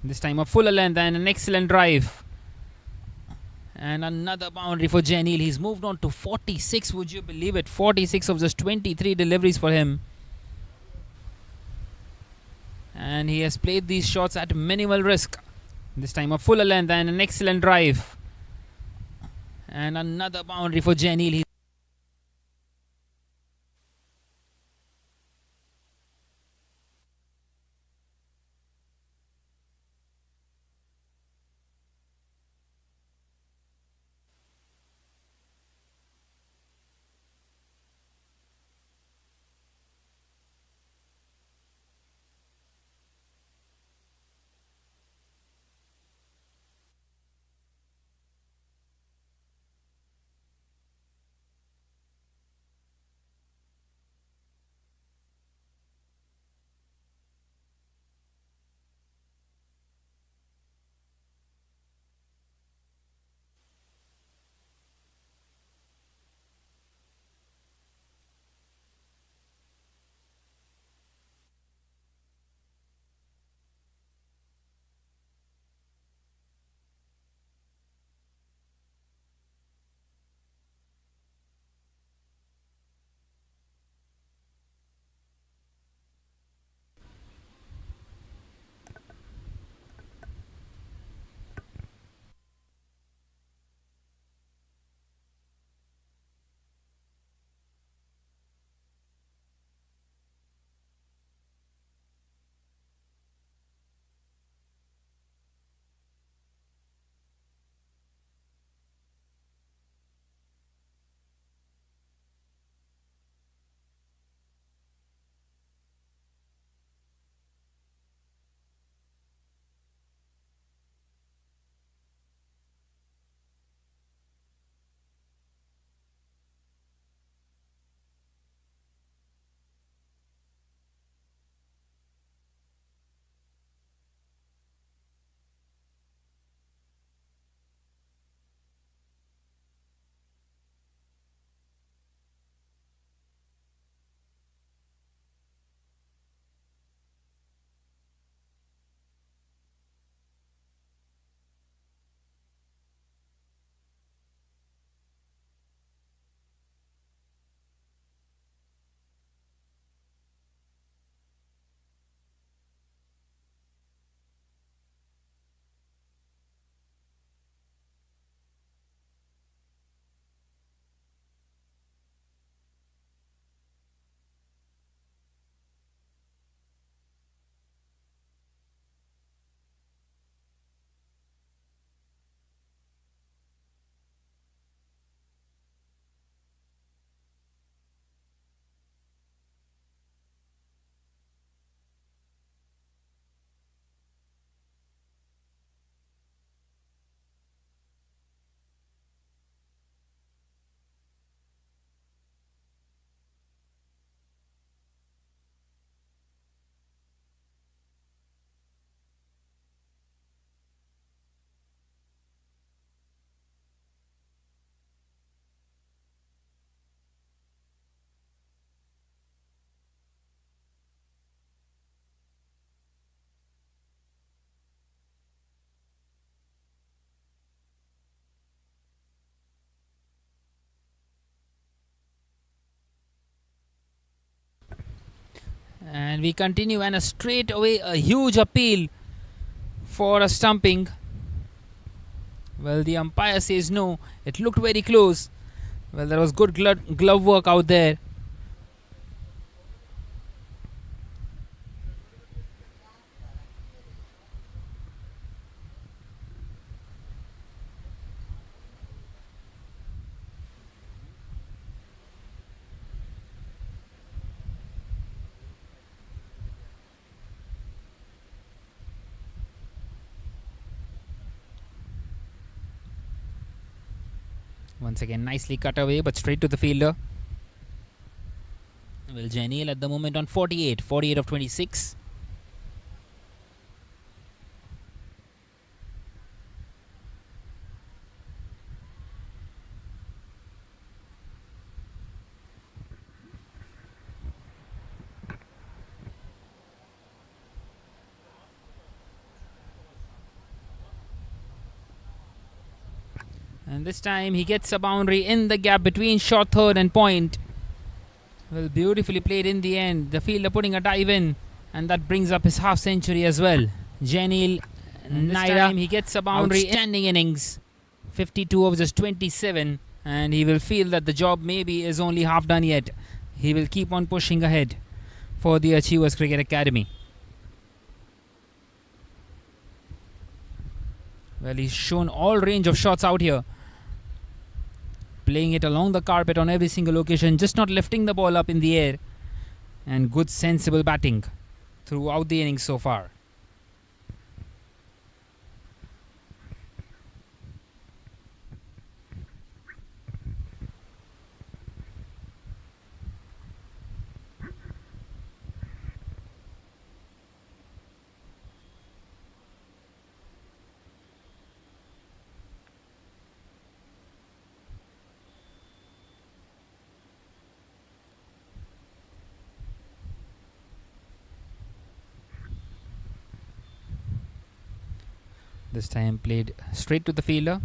This time a fuller length and an excellent drive. And another boundary for Janil. He's moved on to 46, would you believe it? 46 of just 23 deliveries for him. And he has played these shots at minimal risk. This time a fuller length and an excellent drive. And another boundary for Janil. And we continue, and a straight away a huge appeal for a stumping. Well, the umpire says no. It looked very close. Well, there was good glove work out there. Once again, nicely cut away, but straight to the fielder. Well, Janiel at the moment on 48 of 26. And this time he gets a boundary in the gap between short third and point. Well, beautifully played in the end. The fielder putting a dive in, and that brings up his half century as well. Janil Naira, he gets a boundary. Outstanding innings. 52 overs, just 27, and he will feel that the job maybe is only half done yet. He will keep on pushing ahead for the Achievers Cricket Academy. Well, he's shown all range of shots out here. Playing it along the carpet on every single occasion, just not lifting the ball up in the air. And good sensible batting throughout the innings so far. This time played straight to the fielder.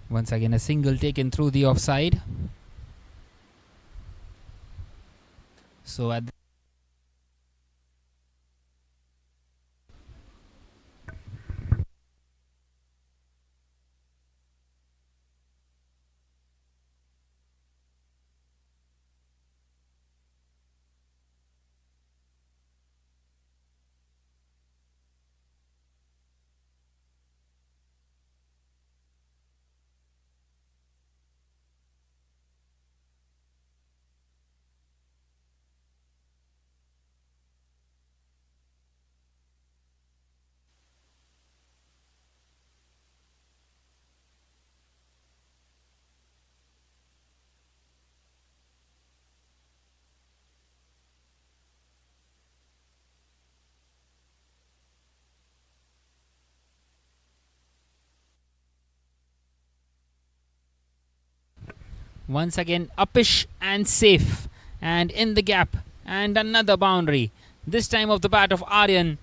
Once again a single taken through the offside. So at once again uppish and safe, and in the gap, and another boundary, this time of the bat of Aryan.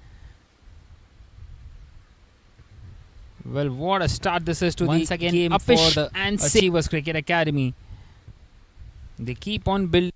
Well, what a start this is to once the again game uppish for the and Achievers Cricket Academy. They keep on building.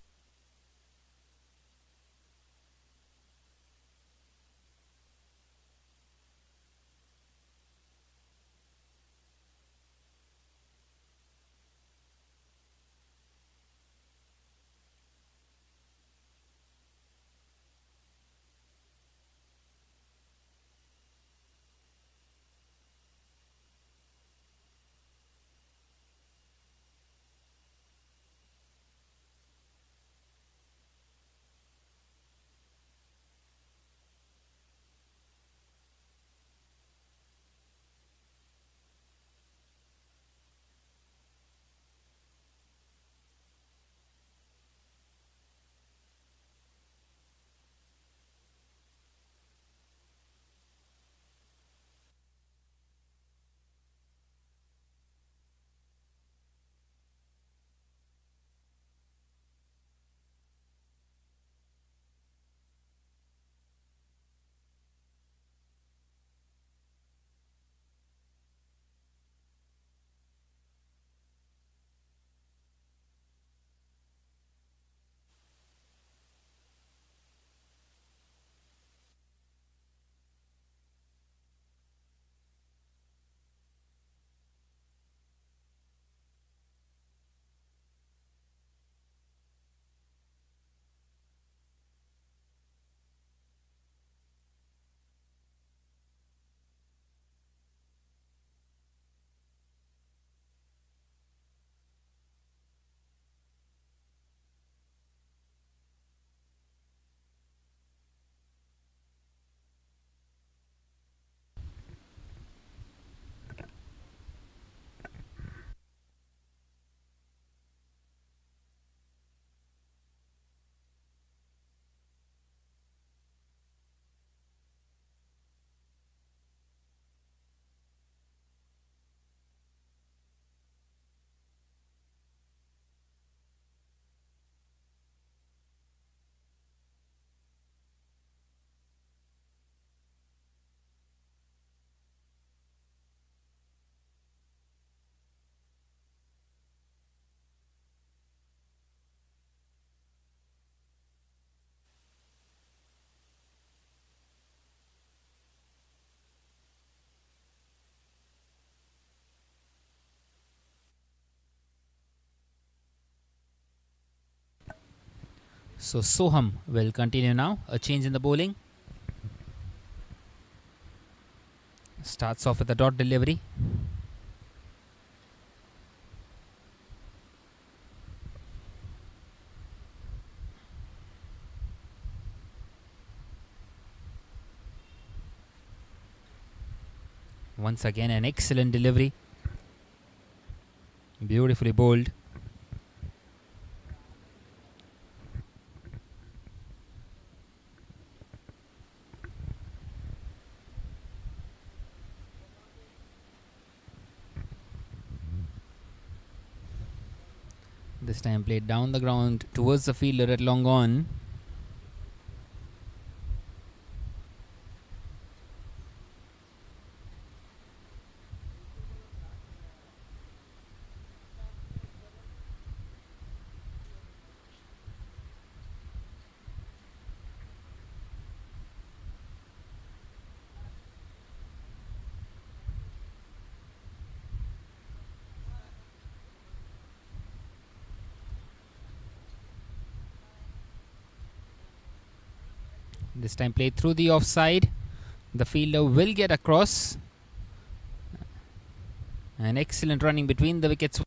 So Soham will continue now. A change in the bowling. Starts off with a dot delivery. Once again an excellent delivery. Beautifully bowled. This time played down the ground towards the fielder at long on. This time played through the offside. The fielder will get across. An excellent running between the wickets.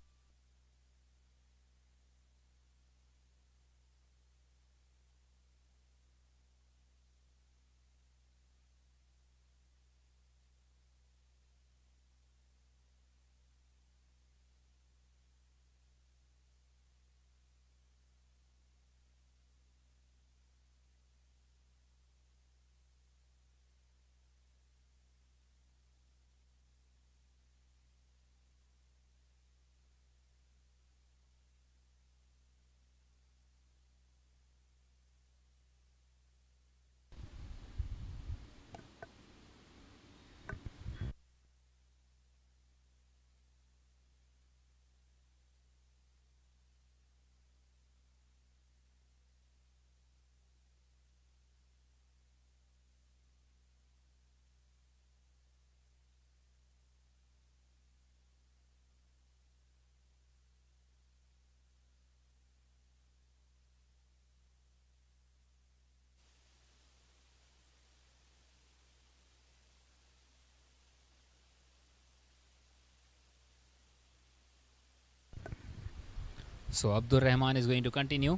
So Abdur Rahman is going to continue.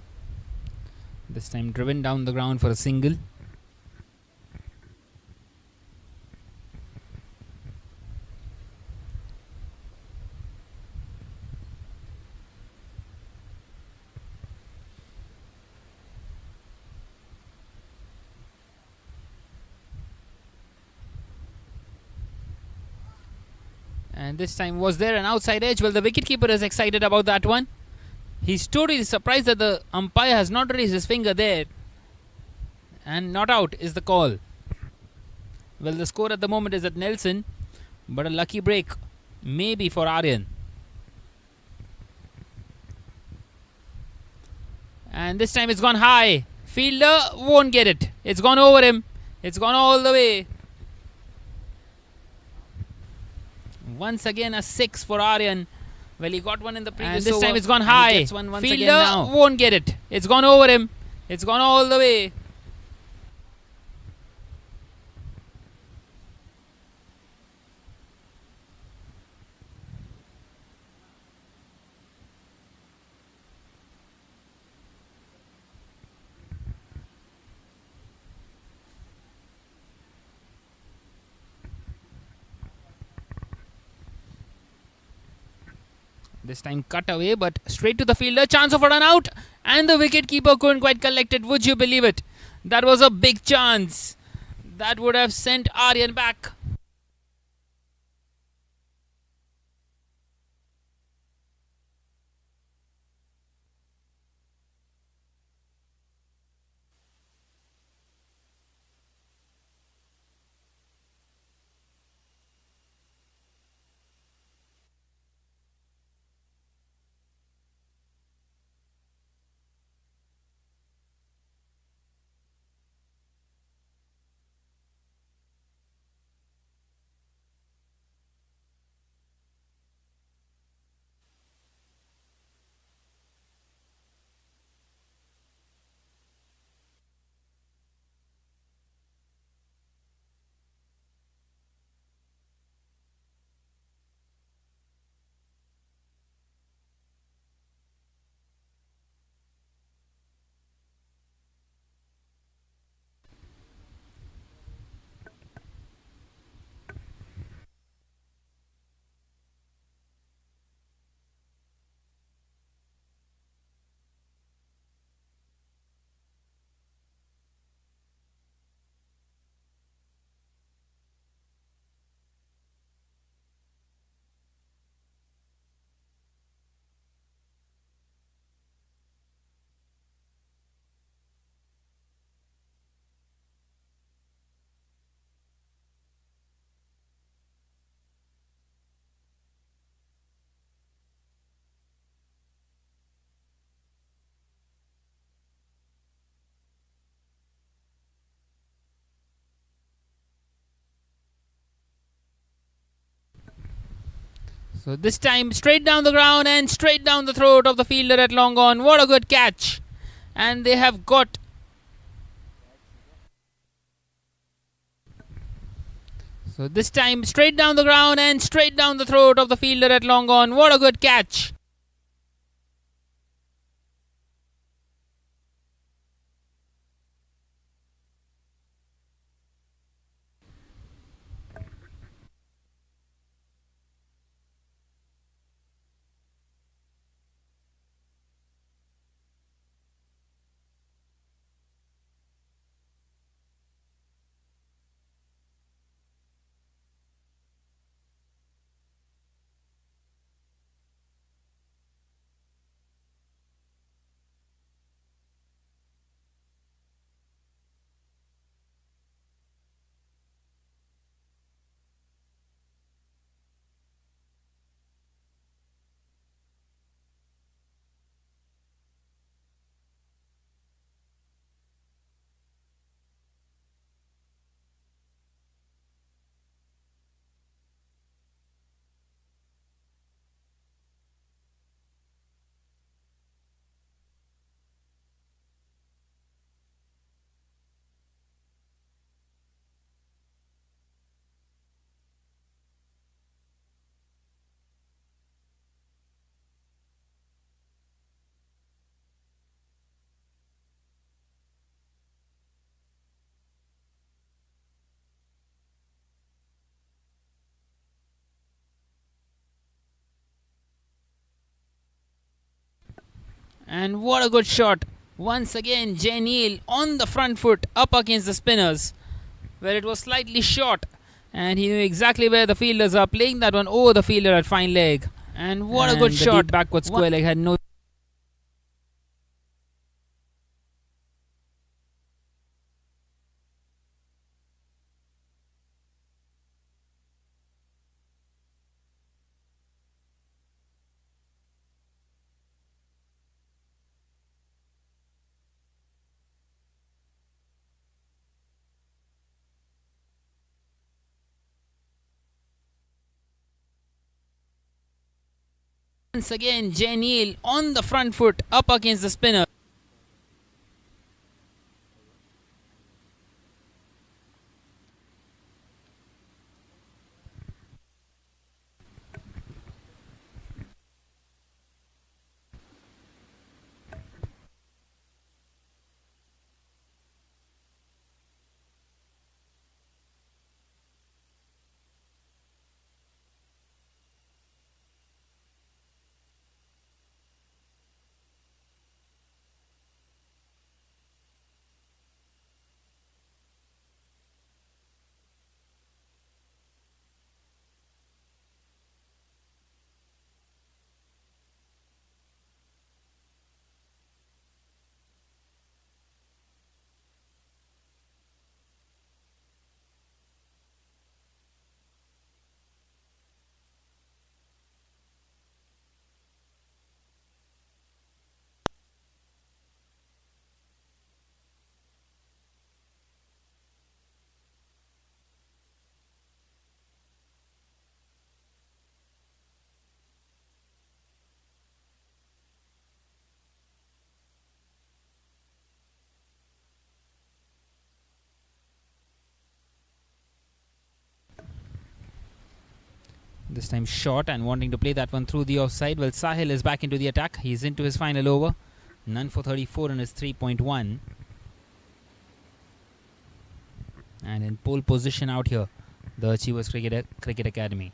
This time driven down the ground for a single. And this time was there an outside edge? Well, the wicketkeeper is excited about that one. He's totally surprised that the umpire has not raised his finger there. And not out is the call. Well, the score at the moment is at Nelson, but a lucky break maybe for Aryan. And this time it's gone high. Fielder won't get it. It's gone over him. It's gone all the way. Once again a 6 for Aryan. Well, he got one in the previous over. And this time it's gone high. Fielder won't get it. It's gone over him. It's gone all the way. This time cut away, but straight to the fielder. Chance of a run out. And the wicketkeeper couldn't quite collect it. Would you believe it? That was a big chance. That would have sent Aryan back. So this time straight down the ground and straight down the throat of the fielder at long on. What a good catch. And they have got so this time straight down the ground and straight down the throat of the fielder at long on. What a good catch. And what a good shot. Once again, Jay Neal on the front foot up against the spinners, where it was slightly short. And he knew exactly where the fielders are, playing that one over the fielder at fine leg. And what a good shot. Deep backward square leg had no. Once again, Jay Neal on the front foot up against the spinner. This time short and wanting to play that one through the offside. Well, Sahil is back into the attack. He's into his final over. None for 34 in his 3.1. And in pole position out here, the Achievers Cricket Academy.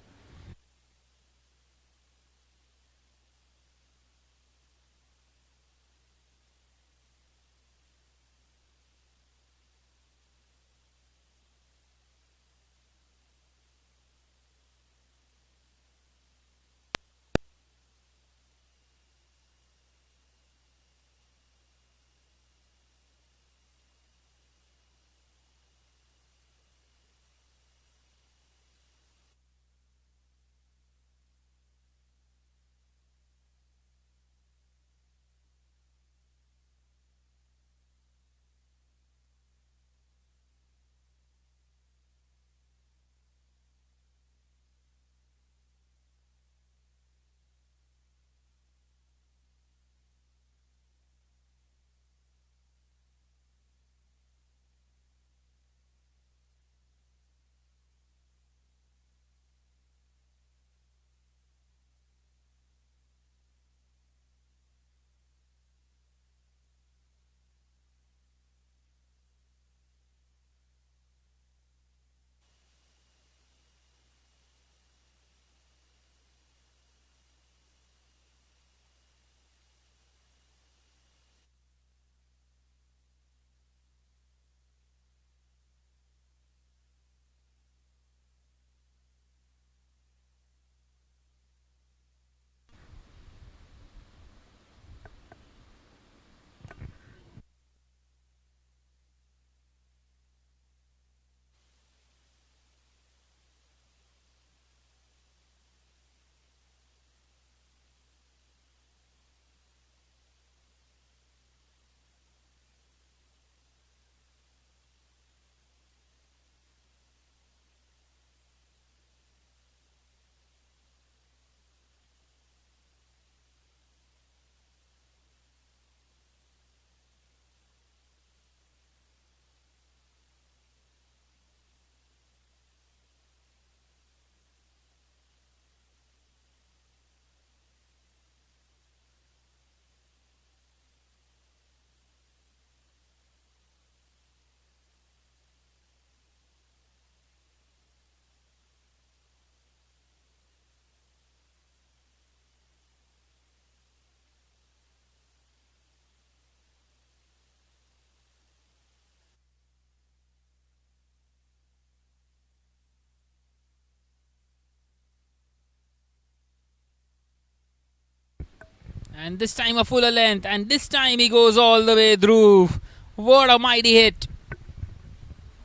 And this time a fuller length. And this time he goes all the way through. What a mighty hit.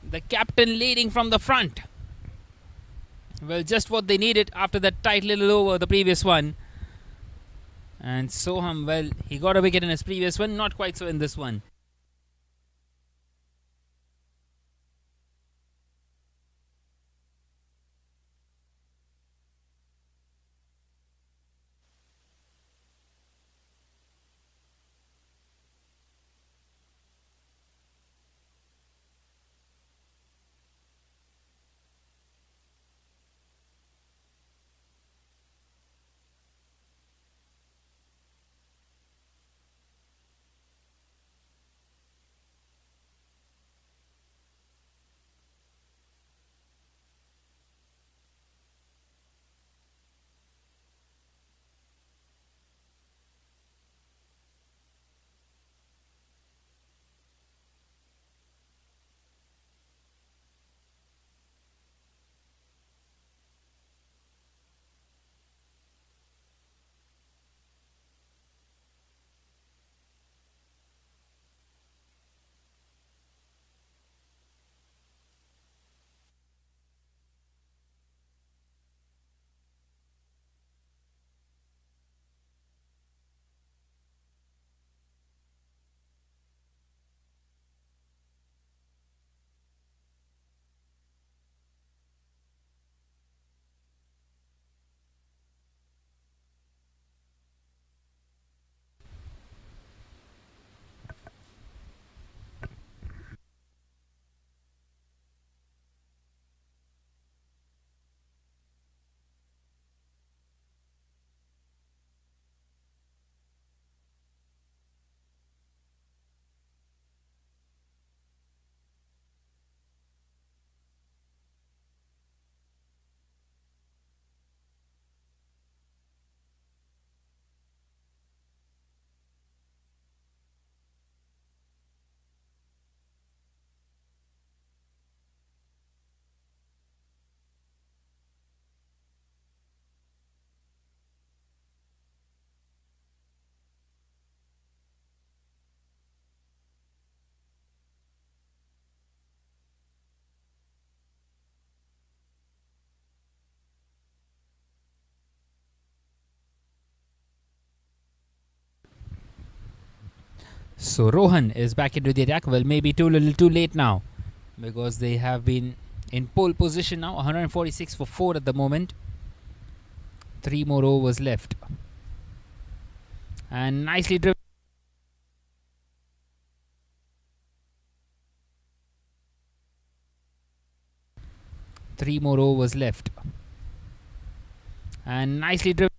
The captain leading from the front. Well, just what they needed after that tight little over the previous one. And Soham, well, he got a wicket in his previous one. Not quite so in this one. So Rohan is back into the attack. Well, maybe too little too late now, because they have been in pole position now. 146 for 4 at the moment. 3 more overs left. And nicely driven. Three more overs left. And nicely driven.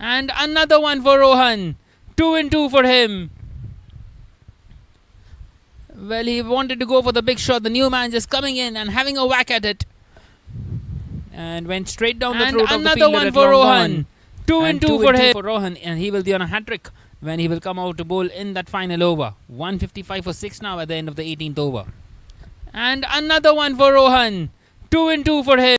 And another one for Rohan. 2 and 2 for him. Well, he wanted to go for the big shot. The new man just coming in and having a whack at it. And went straight down the throat of the fielder. Another one for Rohan. 2 and 2 for him. For Rohan, and he will be on a hat-trick when he will come out to bowl in that final over. 155 for 6 now at the end of the 18th over. And another one for Rohan. 2 and 2 for him.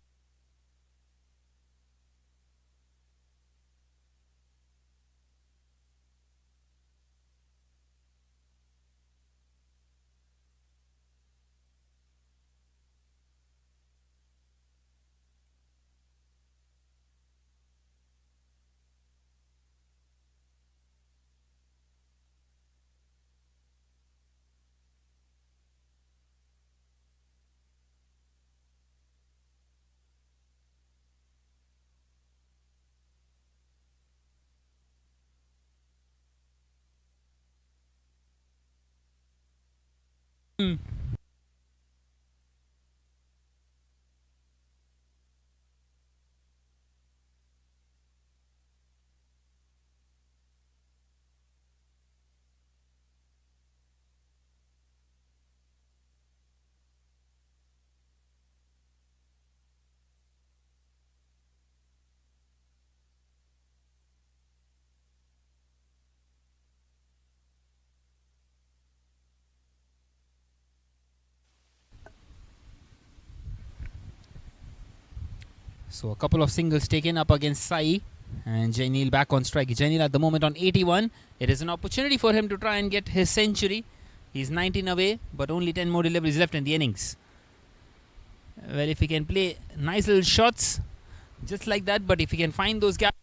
So a couple of singles taken up against Sai, and Jainil back on strike. Jainil at the moment on 81. It is an opportunity for him to try and get his century. He's 19 away, but only 10 more deliveries left in the innings. Well, if he can play nice little shots just like that, but if he can find those gaps.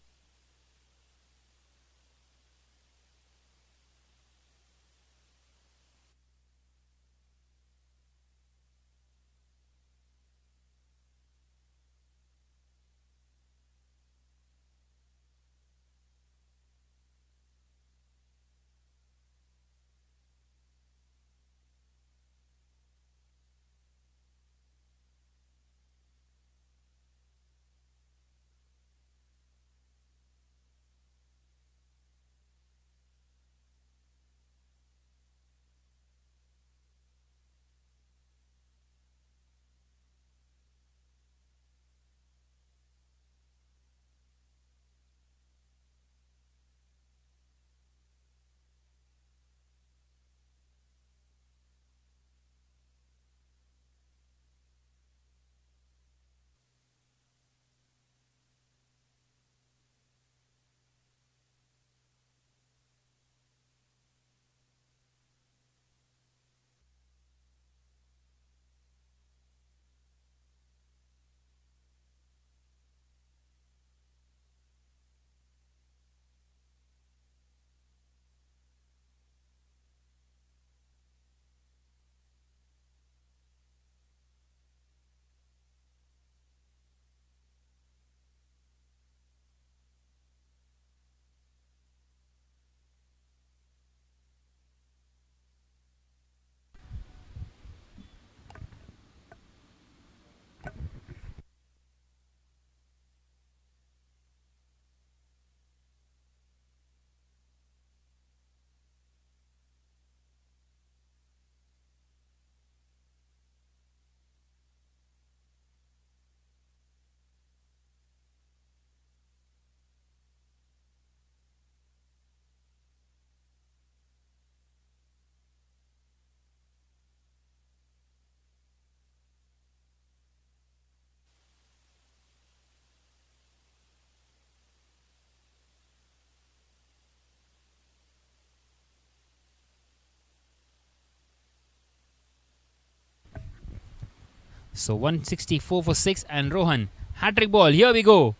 So 164 for 6, and Rohan, hat-trick ball, here we go.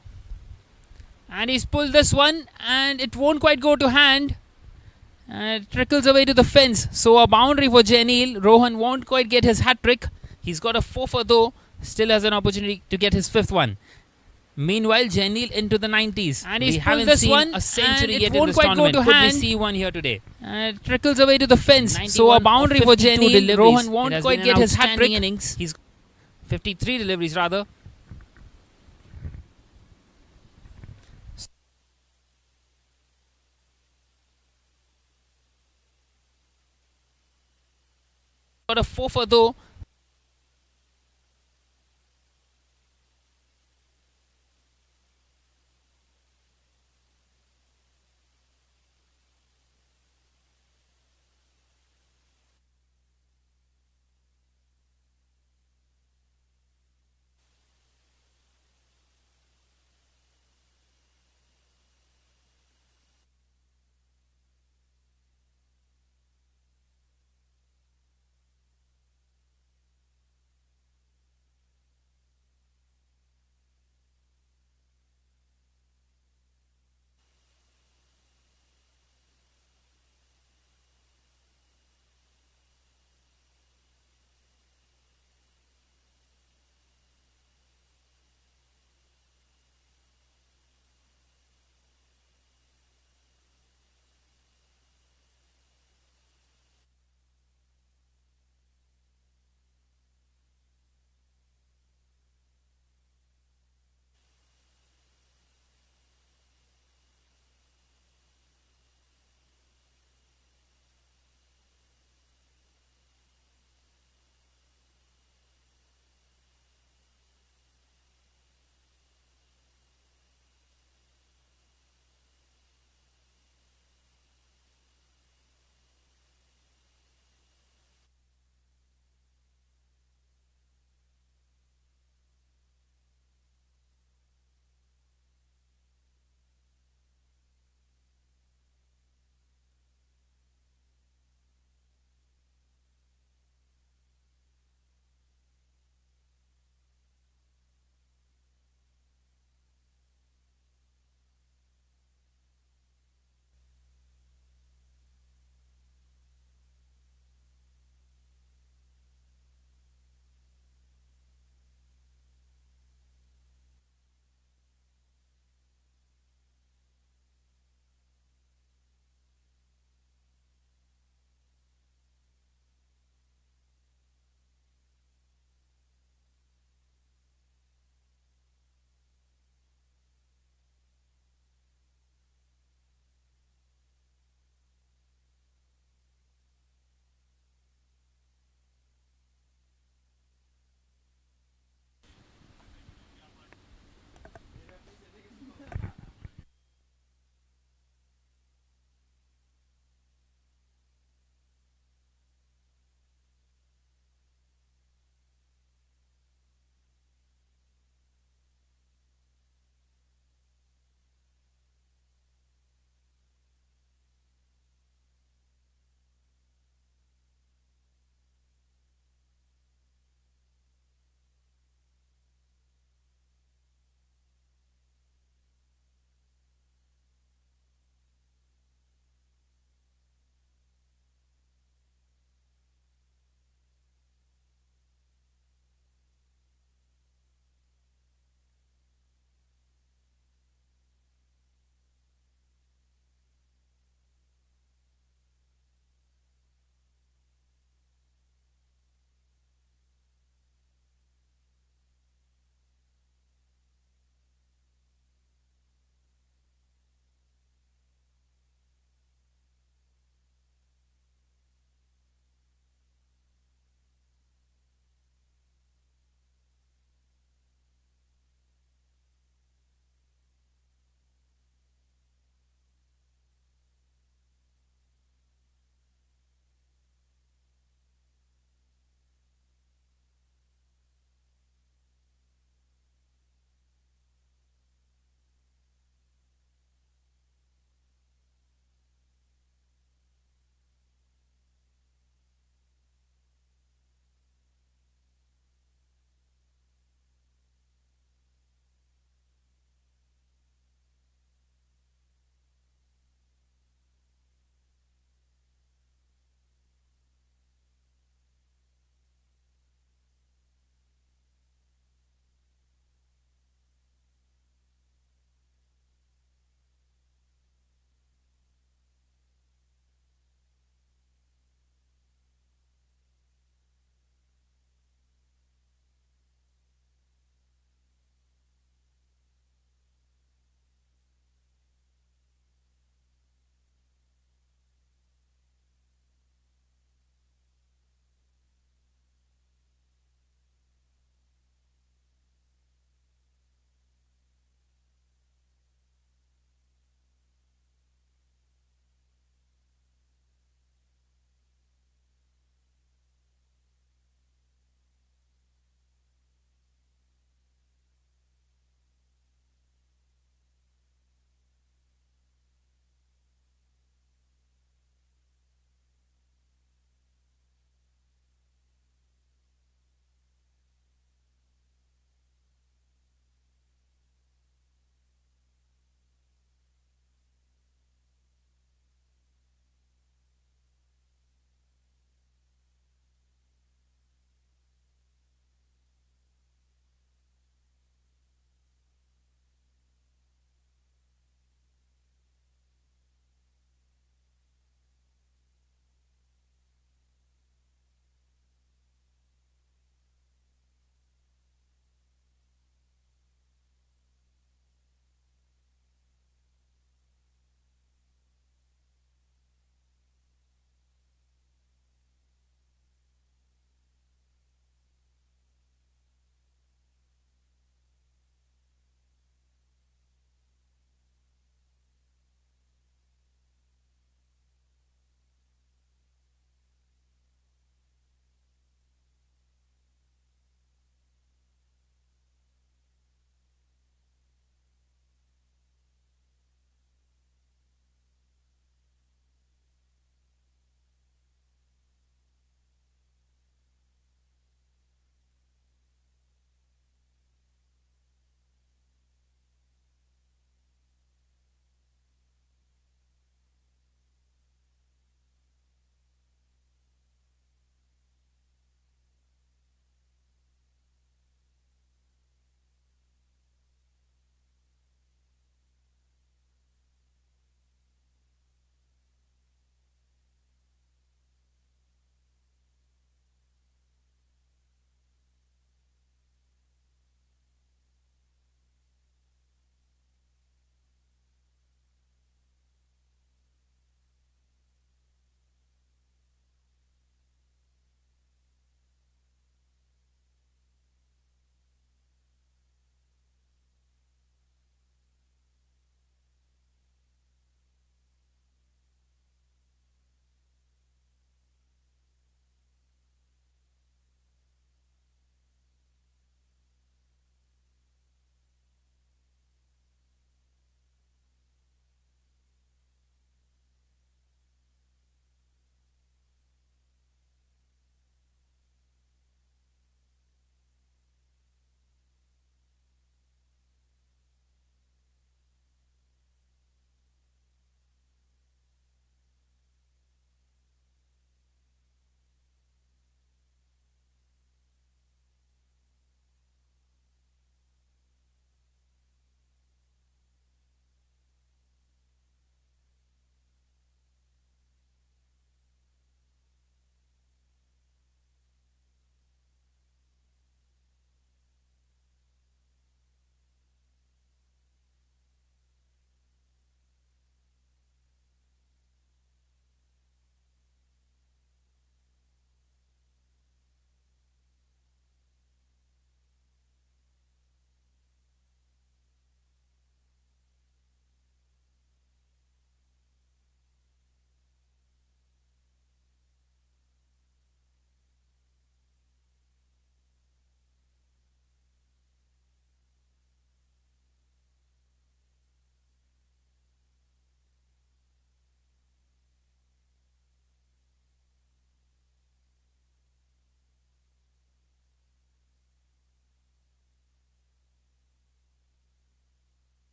And he's pulled this one, and it won't quite go to hand. And it trickles away to the fence. So a boundary for Jainil. Rohan won't quite get his hat-trick. He's got a 4 for though. Still has an opportunity to get his 5th one. Meanwhile, Jainil into the 90s. And he's pulled this one, a century yet in this tournament. Could we see one here today? And it trickles away to the fence. So a boundary for Jainil. Rohan won't quite get his hat-trick. He's 53 deliveries rather. got a 4 for though.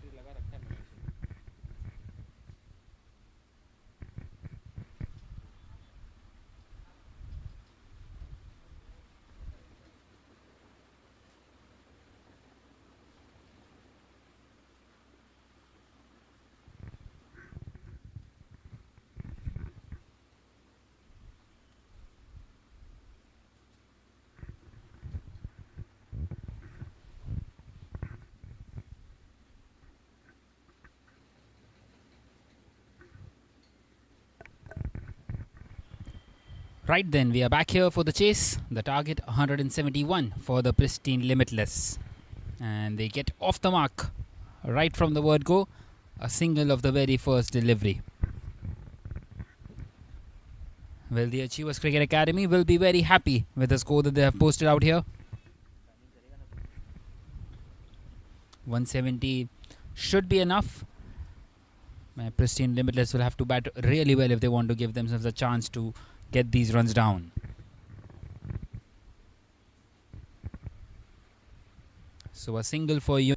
Battery लगा रखा है मैंने उसे। Right then, we are back here for the chase. The target 171 for the Pristine Limitless. And they get off the mark right from the word go. A single of the very first delivery. Well, the Achievers Cricket Academy will be very happy with the score that they have posted out here. 170 should be enough. Pristine Limitless will have to bat really well if they want to give themselves a chance to get these runs down. So a single for you.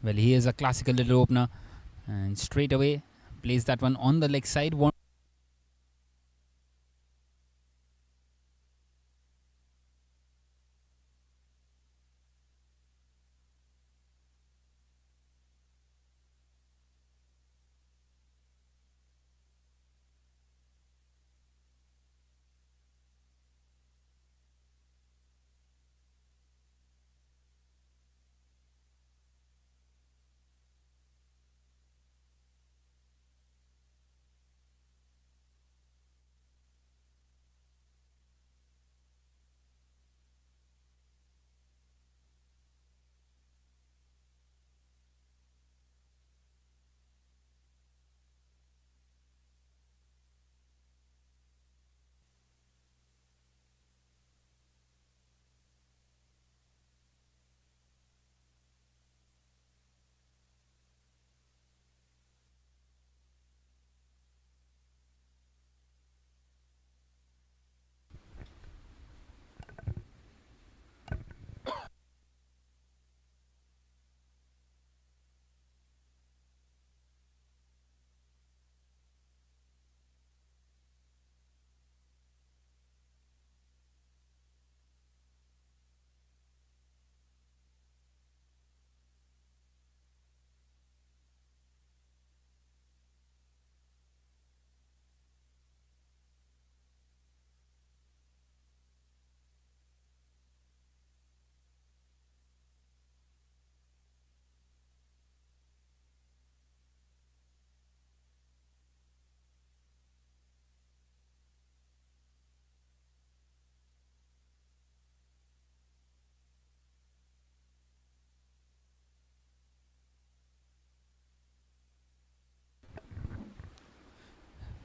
Well, he is a classical little opener, and straight away plays that one on the leg side.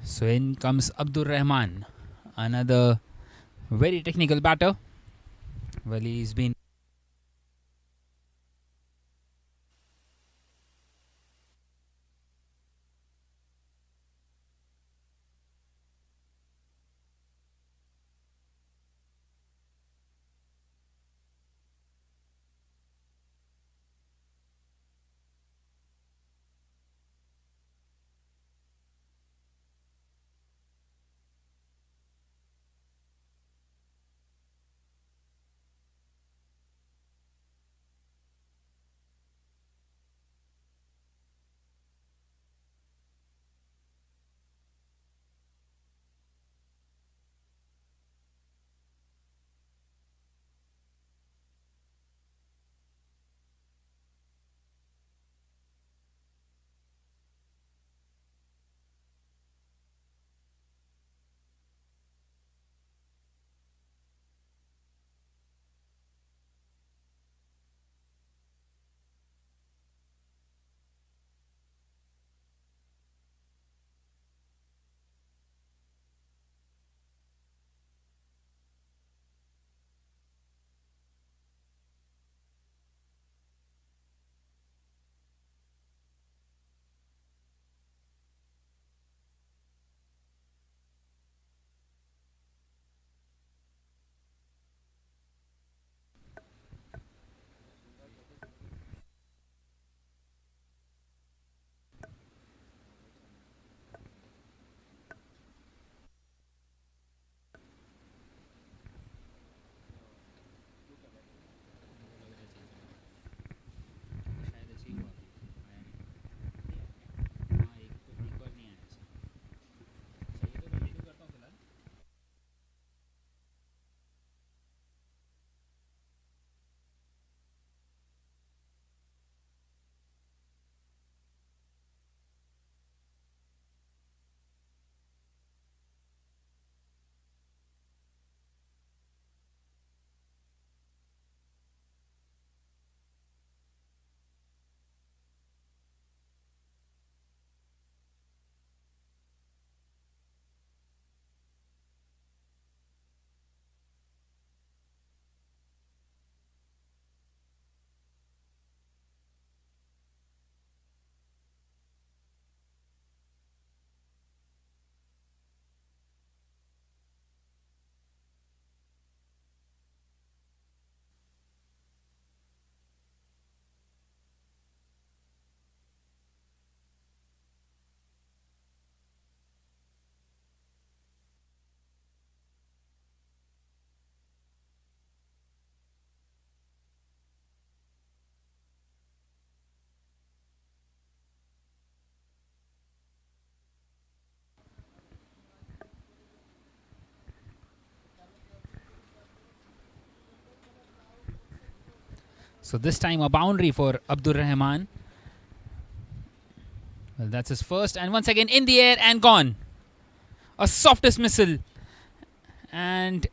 So in comes Abdur Rahman, another very technical batter. Well, he's been So this time a boundary for Abdur Rahman. Well, that's his first, and once again in the air and gone. A soft dismissal, and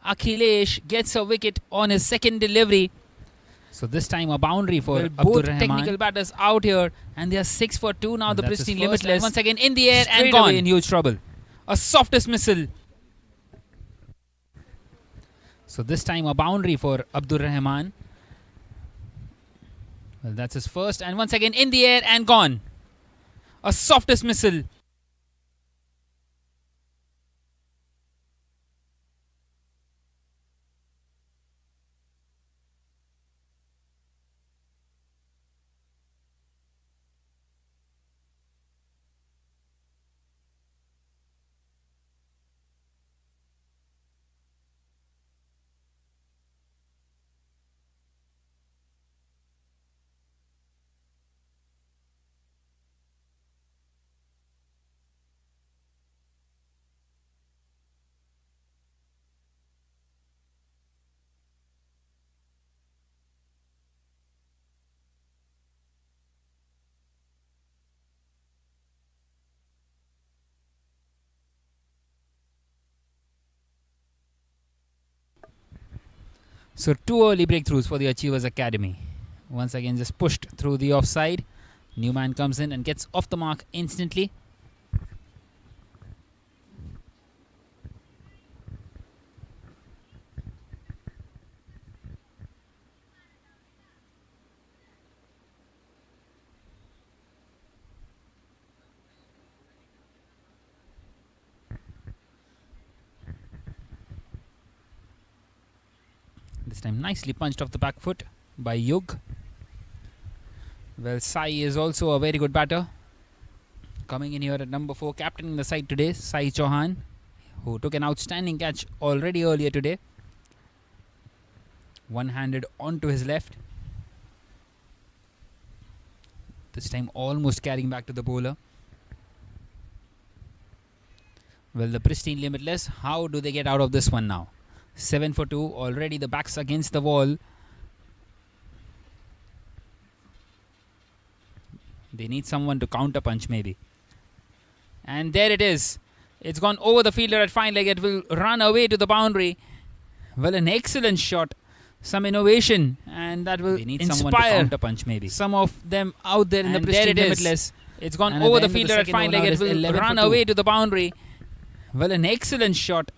Akhilesh gets a wicket on his second delivery. So this time a boundary for Abdur Rahman. Technical batters out here, and they are 6 for 2 now. The Pristine Limitless once again in the air and gone. In huge trouble. A soft dismissal. So this time a boundary for Abdur Rahman. Well, that's his first, and once again in the air and gone. A soft dismissal. So 2 early breakthroughs for the Achievers Academy. Once again just pushed through the offside. New man comes in and gets off the mark instantly. This time nicely punched off the back foot by Yug. Well, Sai is also a very good batter. Coming in here at number 4, captaining the side today, Sai Chauhan, who took an outstanding catch already earlier today. One-handed onto his left. This time almost carrying back to the bowler. Well, the Pristine Limitless, how do they get out of this one now? 7 for 2, already the backs against the wall. They need someone to counter punch maybe. And there it is. It's gone over the fielder at fine leg. It will run away to the boundary. Well, an excellent shot. Some innovation, and that will inspire counter punch maybe some of them out there in the Pristine Limitless. It's gone over the fielder at fine leg. It will run away to the boundary. Well, an excellent shot.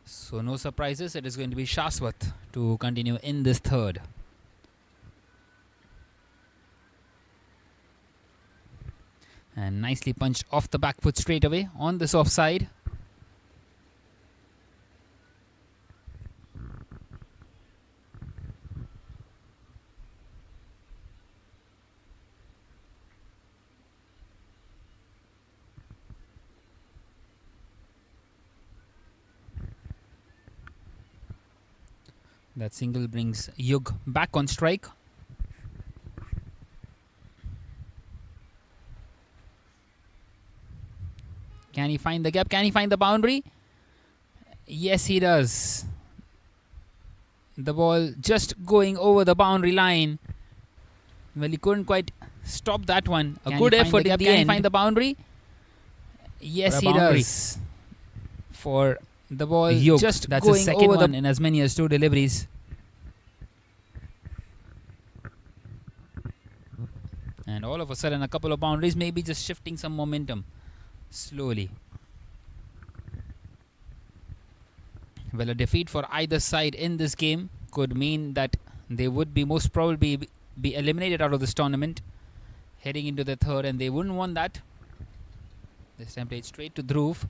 So no surprises, it is going to be Shaswat to continue in this third. And nicely punched off the back foot straight away on this offside. That single brings Yug back on strike. Can he find the gap? Can he find the boundary? Yes, he does. The ball just going over the boundary line. Well, he couldn't quite stop that one. A good effort in the end. Can he find the boundary? Yes, he does. For the ball Yug, just that's going his second over one in as many as 2 deliveries. And all of a sudden a couple of boundaries, maybe just shifting some momentum slowly. Well, a defeat for either side in this game could mean that they would be most probably be eliminated out of this tournament heading into the third, and they wouldn't want that. This time played straight to Dhruv.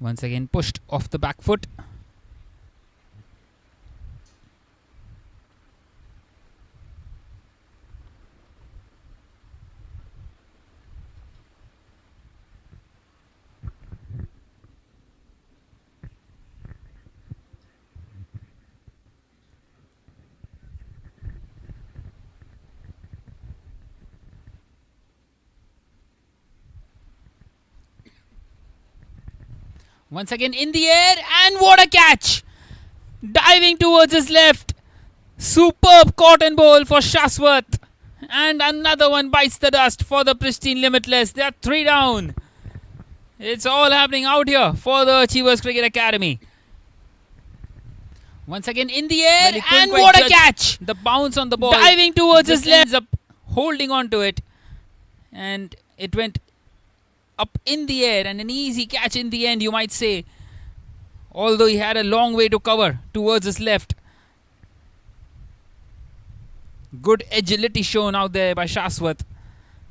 Once again pushed off the back foot. Once again in the air, and what a catch! Diving towards his left. Superb cotton ball for Shaswat. And another one bites the dust for the Pristine Limitless. They are 3 down. It's all happening out here for the Achievers Cricket Academy. Once again in the air, and what a catch! The bounce on the ball. Diving towards his left. Up holding on to it. And it went up in the air, and an easy catch in the end, you might say. Although he had a long way to cover towards his left. Good agility shown out there by Shaswat.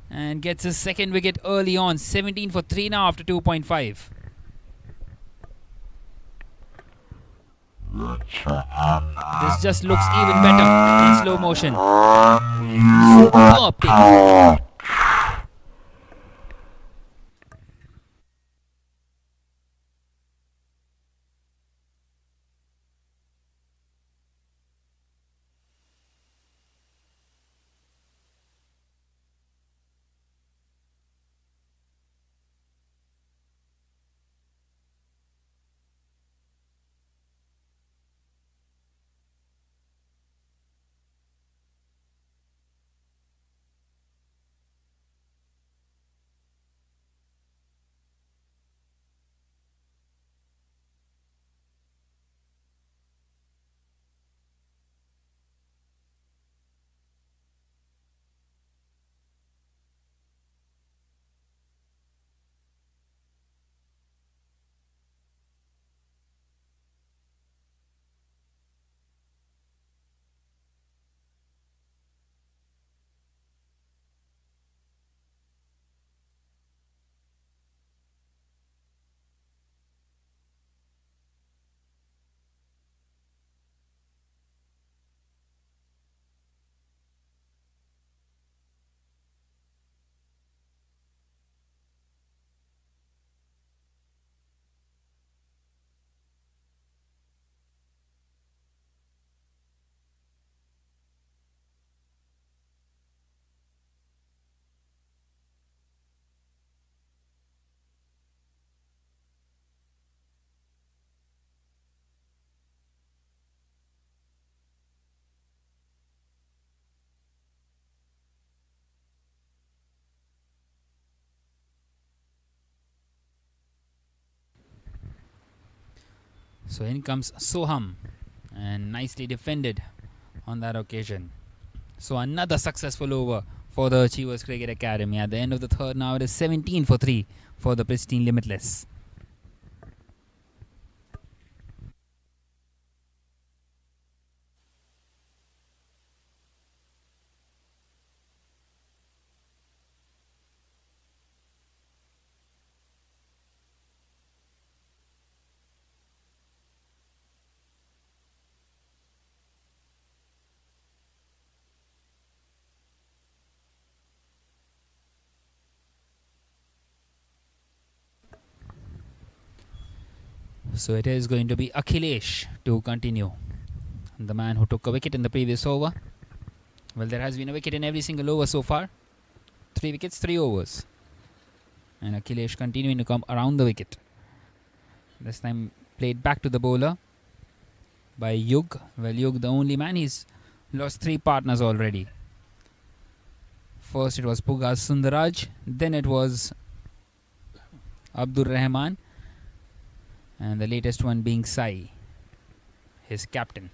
And gets his second wicket early on. 17 for 3 now after 2.5. This just looks even better in slow motion. Superb pick. So in comes Soham, and nicely defended on that occasion. So another successful over for the Achievers Cricket Academy. At the end of the third now, it is 17 for 3 for the Pristine Limitless. So it is going to be Akhilesh to continue. The man who took a wicket in the previous over. Well, there has been a wicket in every single over so far. 3 wickets, 3 overs. And Akhilesh continuing to come around the wicket. This time played back to the bowler. by Yug. Well, Yug, the only man, he's lost 3 partners already. First it was Puga Sundaraj, then it was Abdur Rahman, and the latest one being Sai, his captain.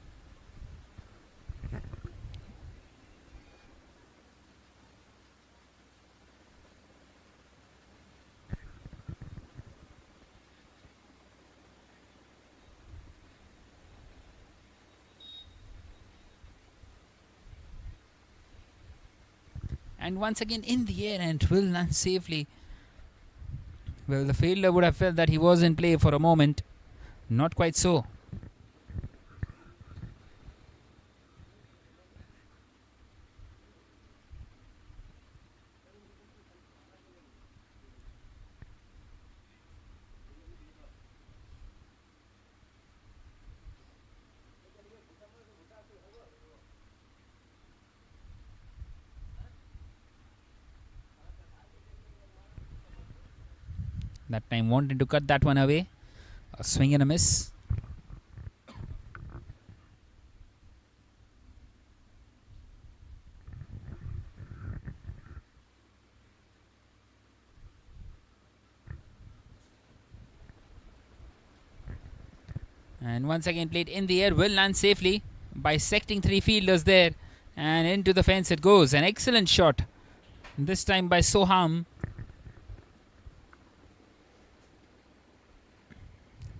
And once again in the air and will land safely. Well, the fielder would have felt that he was in play for a moment. Not quite so. That time wanted to cut that one away. A swing and a miss. And once again played in the air, will land safely, bisecting 3 fielders there, and into the fence it goes. An excellent shot, this time by Soham.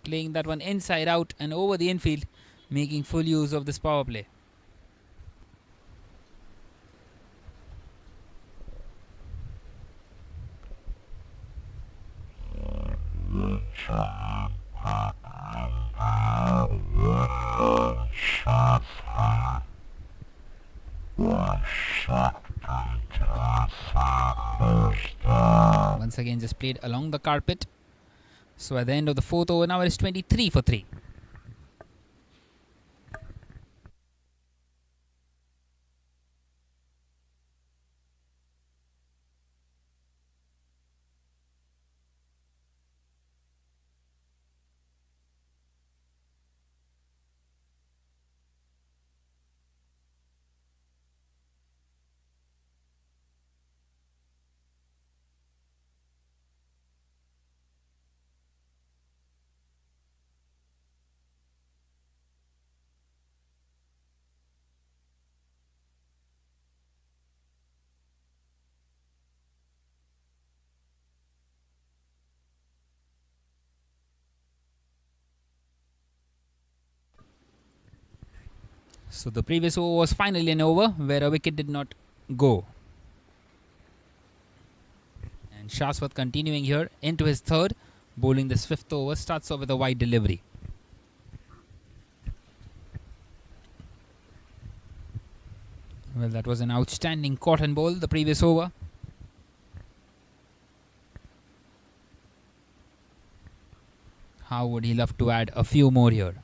Playing that one inside out and over the infield, making full use of this power play. Once again just played along the carpet. So at the end of the 4th over, now it is 23 for 3. So the previous over was finally an over where a wicket did not go. And Shaswat continuing here into his 3rd, bowling this 5th over, starts off with a wide delivery. Well, that was an outstanding cotton ball the previous over. How would he love to add a few more here?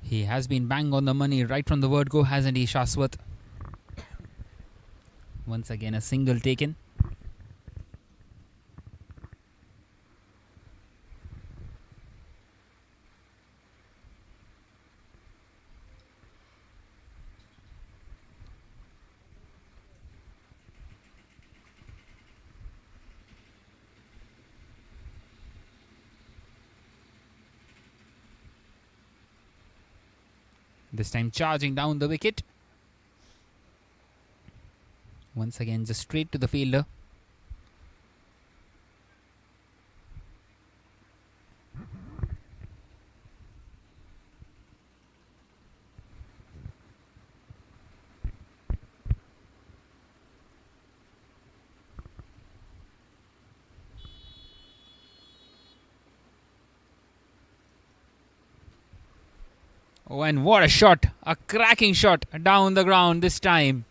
He has been bang on the money right from the word go, hasn't he, Shaswat? Once again a single taken. This time charging down the wicket. Once again just straight to the fielder. Oh, and what a shot. A cracking shot down the ground this time.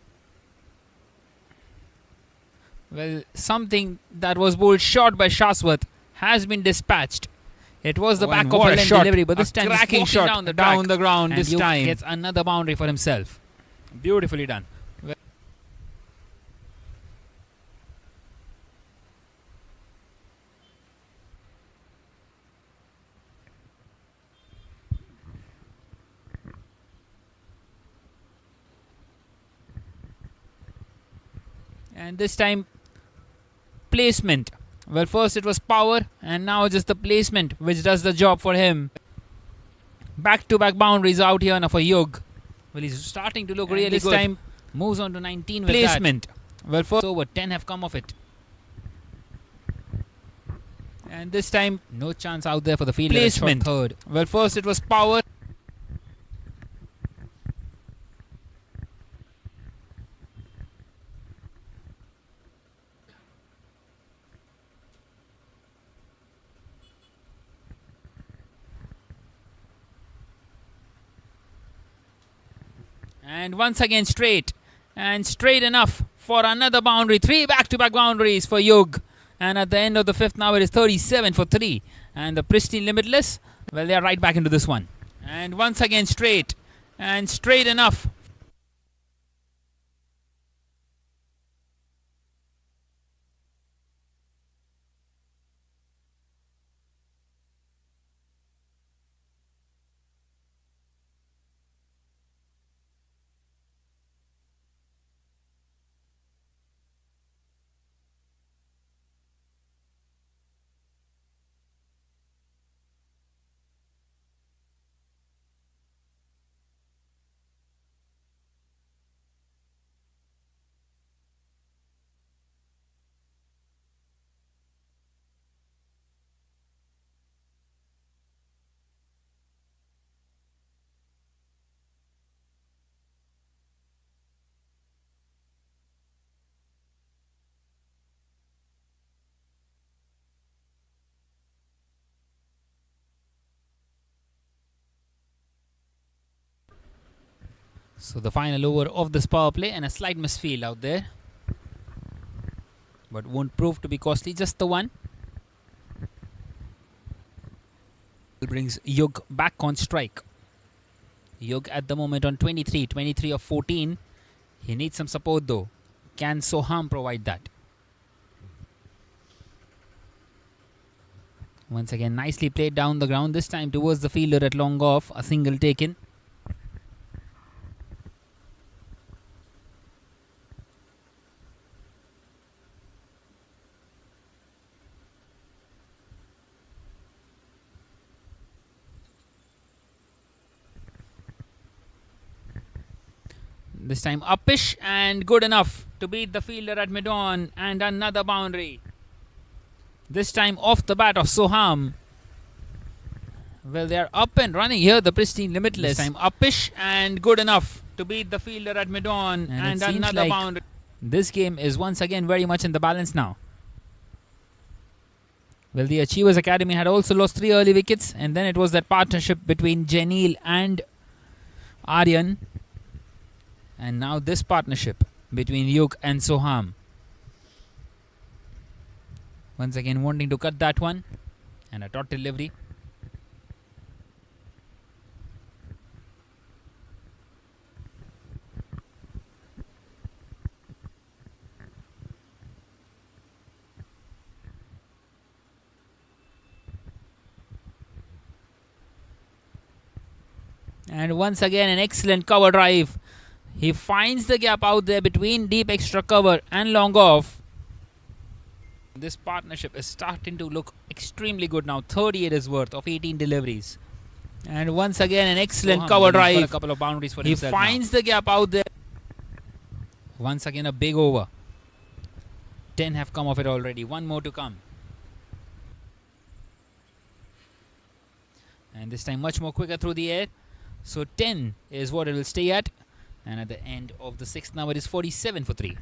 Well, something that was bowled short by Shaswat has been dispatched. It was the back of a shot, delivery, but this time cracking shot down the ground this time. Gets another boundary for himself. Beautifully done. And this time, placement. Well, first it was power, and now just the placement which does the job for him. Back-to-back boundaries out here now for Yug. Well, he's starting to look really good. This time, moves on to 19 with placement. That. Well, first over, 10 have come of it. And this time, no chance out there for the fielder. Placement. Third. Well, first it was power. And once again straight. And straight enough for another boundary. 3 back-to-back boundaries for Yug. And at the end of the 5th now it is 37 for 3. And the Pristine Limitless, well, they are right back into this one. And once again straight. And straight enough. So the final over of this power play, and a slight misfield out there. But won't prove to be costly, just the one. Brings Yug back on strike. Yug at the moment on 23 of 14. He needs some support though. Can Soham provide that? Once again, nicely played down the ground, this time towards the fielder at long off. A single taken. This time uppish and good enough to beat the fielder at mid-on, and another boundary. This time off the bat of Soham. Well, they are up and running here, the Pristine Limitless. This time uppish and good enough to beat the fielder at mid-on, and another boundary. This game is once again very much in the balance now. Well, the Achievers Academy had also lost 3 early wickets, and then it was that partnership between Janil and Aryan. And now this partnership between Yug and Soham. Once again wanting to cut that one. And a dot delivery. And once again an excellent cover drive. He finds the gap out there between deep extra cover and long off. This partnership is starting to look extremely good now. 38 is worth of 18 deliveries. And once again an excellent cover drive. A couple of boundaries for himself. He finds the gap out there. Once again a big over. 10 have come of it already. One more to come. And this time much more quicker through the air. So 10 is what it will stay at. And at the end of the 6th now it is 47 for 3.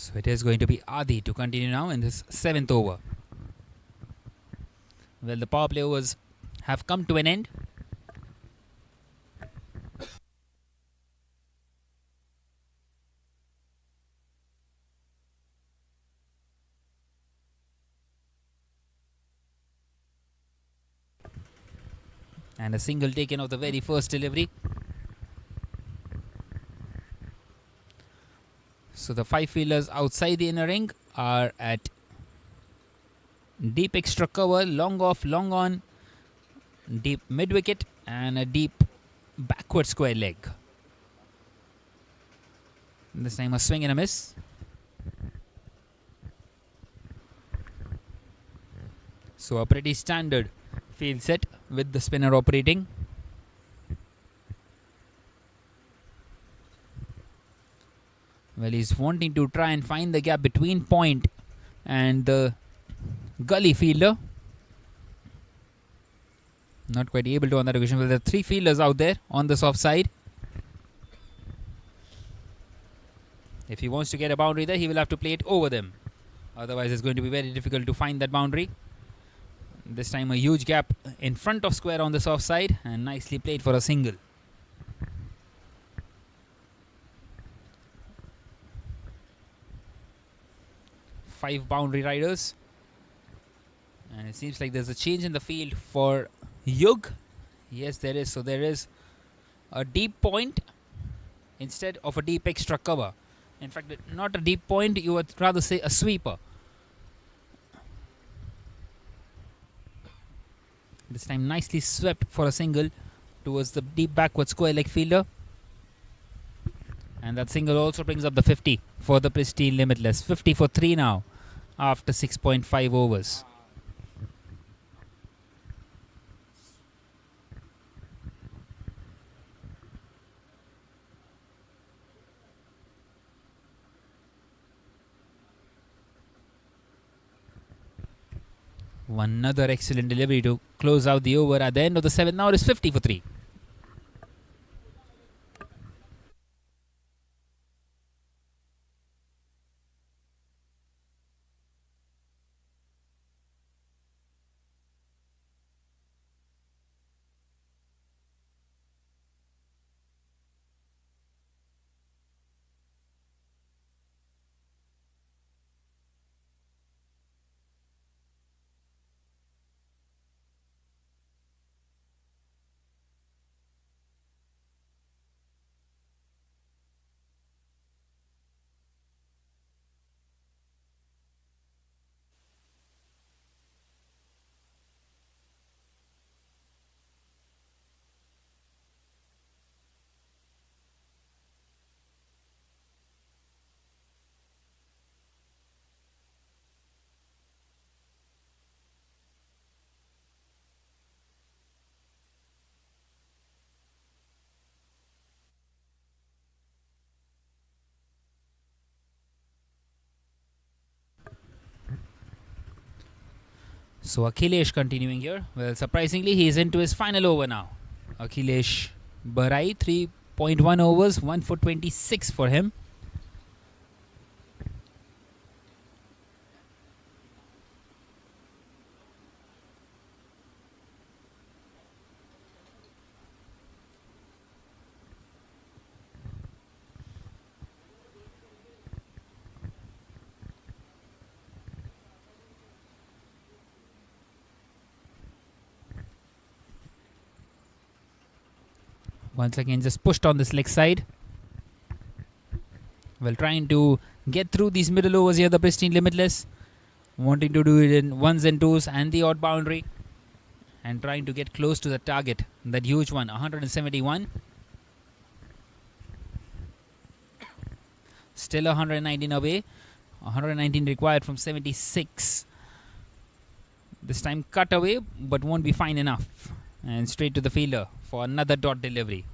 So it is going to be Adi to continue now in this 7th over. Well, the power play overs have come to an end. And a single taken of the very first delivery. So the 5 fielders outside the inner ring are at deep extra cover, long off, long on, deep mid wicket, and a deep backward square leg. This time a swing and a miss. So a pretty standard field set with the spinner operating. Well, he's wanting to try and find the gap between point and the gully fielder. Not quite able to on that occasion. Well, there are 3 fielders out there on the soft side. If he wants to get a boundary there, he will have to play it over them. Otherwise, it's going to be very difficult to find that boundary. This time a huge gap in front of square on the soft side, and nicely played for a single. Five boundary riders, and it seems like there's a change in the field for Yug. Yes, there is. So there is a deep point instead of a deep extra cover. In fact, not a deep point, you would rather say a sweeper. This time nicely swept for a single towards the deep backward square leg fielder. And that single also brings up the 50 for the Pristine Limitless. 50 for 3 now after 6.5 overs. Another excellent delivery to close out the over at the end of the 7th. Now it is 50 for 3. So Akhilesh continuing here. Well, surprisingly, he is into his final over now. Akhilesh Barai, 3.1 overs, 1 for 26 for him. Once again, just pushed on this leg side. Well, trying to get through these middle overs here, the Pristine Limitless. Wanting to do it in ones and twos and the odd boundary. And trying to get close to the target. That huge one, 171. Still 119 away. 119 required from 76. This time cut away, but won't be fine enough. And straight to the fielder for another dot delivery.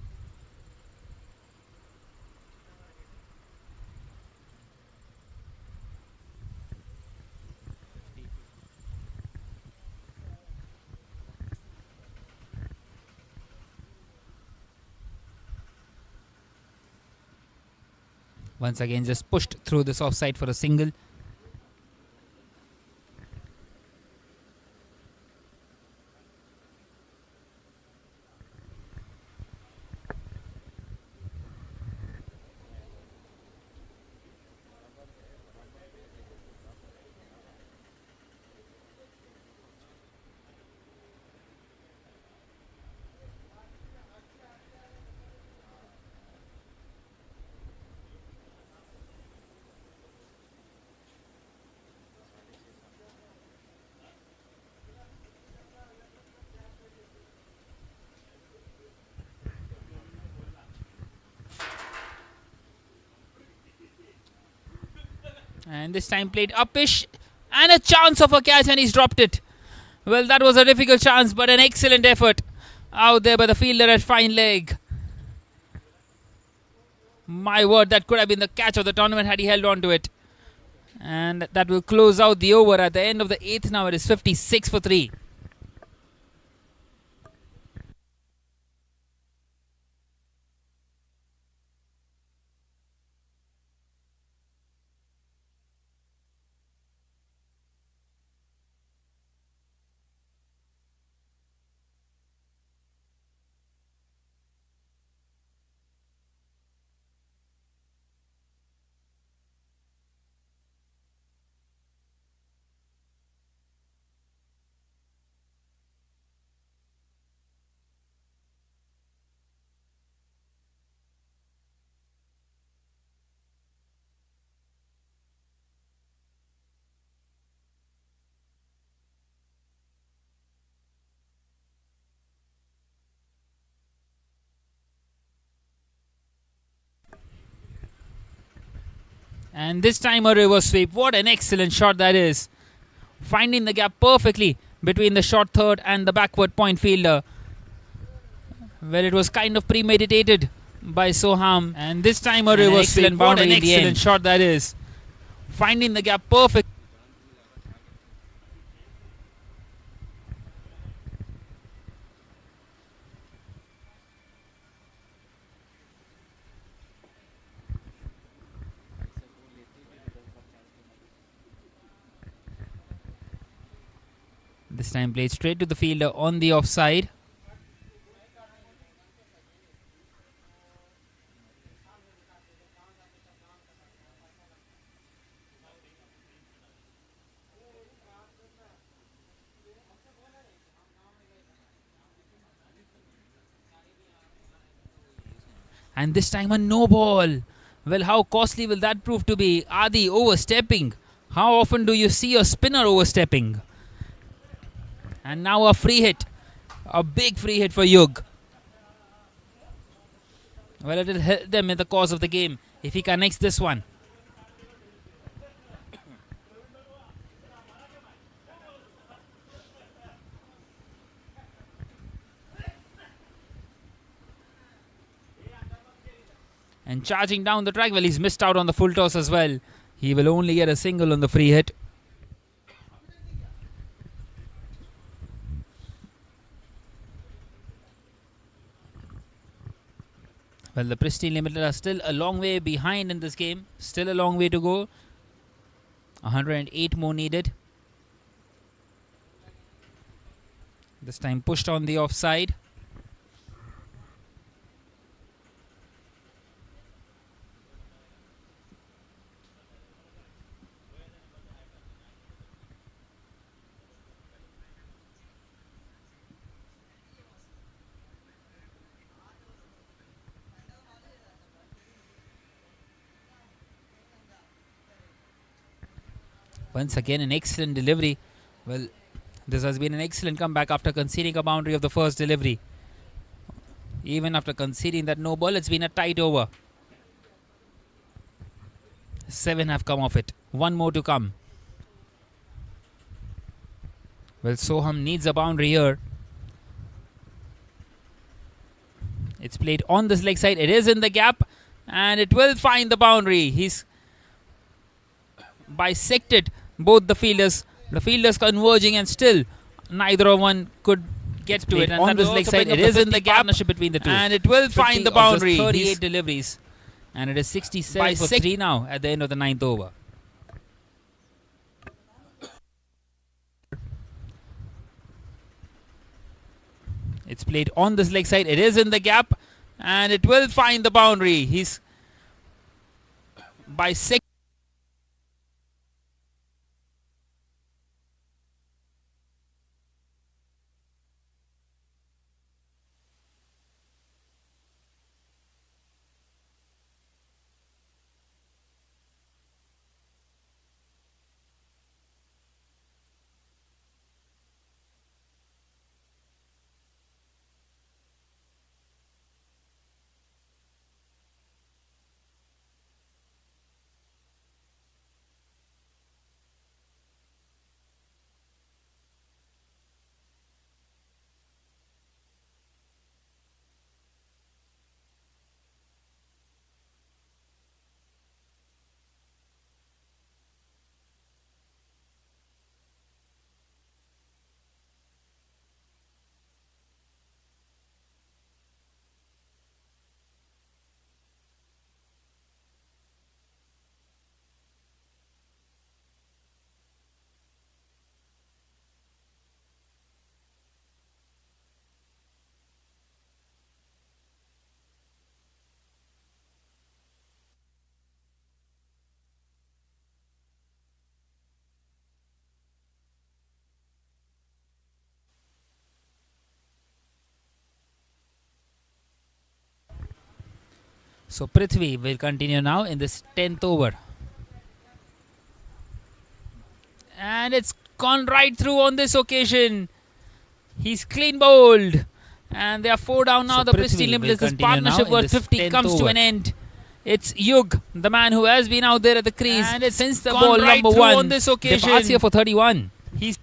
Once again, just pushed through this offside for a single. And this time played upish, and a chance of a catch, and he's dropped it. Well, that was a difficult chance, but an excellent effort out there by the fielder at fine leg. My word, that could have been the catch of the tournament had he held on to it. And that will close out the over at the end of the 8th. Now it is 56 for 3. And this time a reverse sweep. What an excellent shot that is. Finding the gap perfectly between the short third and the backward point fielder. Well, it was kind of premeditated by Soham. And this time a reverse sweep. What an excellent shot that is. Finding the gap perfect. This time played straight to the fielder on the offside. And this time a no ball. Well, how costly will that prove to be? Adi overstepping. How often do you see a spinner overstepping? And now a free hit. A big free hit for Yug. Well, it will help them in the course of the game if he connects this one. And charging down the track, well, he's missed out on the full toss as well. He will only get a single on the free hit. Well, the Pristine Limited are still a long way behind in this game. Still a long way to go. 108 more needed. This time pushed on the offside. Once again, an excellent delivery. Well, this has been an excellent comeback after conceding a boundary of the first delivery. Even after conceding that no ball, it's been a tight over. 7 have come off it. 1 more to come. Well, Soham needs a boundary here. It's played on this leg side. It is in the gap. And it will find the boundary. He's bisected both the fielders converging, and still neither of one could get to it. And on this leg side, it is in the gap, partnership between the two, and it will find the boundary. 38 deliveries. And it is 67 for 3 now at the end of the 9th over. It's played on this leg side. It is in the gap and it will find the boundary. He's by 6. So Prithvi will continue now in this 10th over. And it's gone right through on this occasion. He's clean bowled. And they are 4 down now. So The Pristine Limited. This partnership worth 50 comes to an end. It's Yug, the man who has been out there at the crease And it's since the gone ball right number through 1. on this occasion. Departs here for 31. He's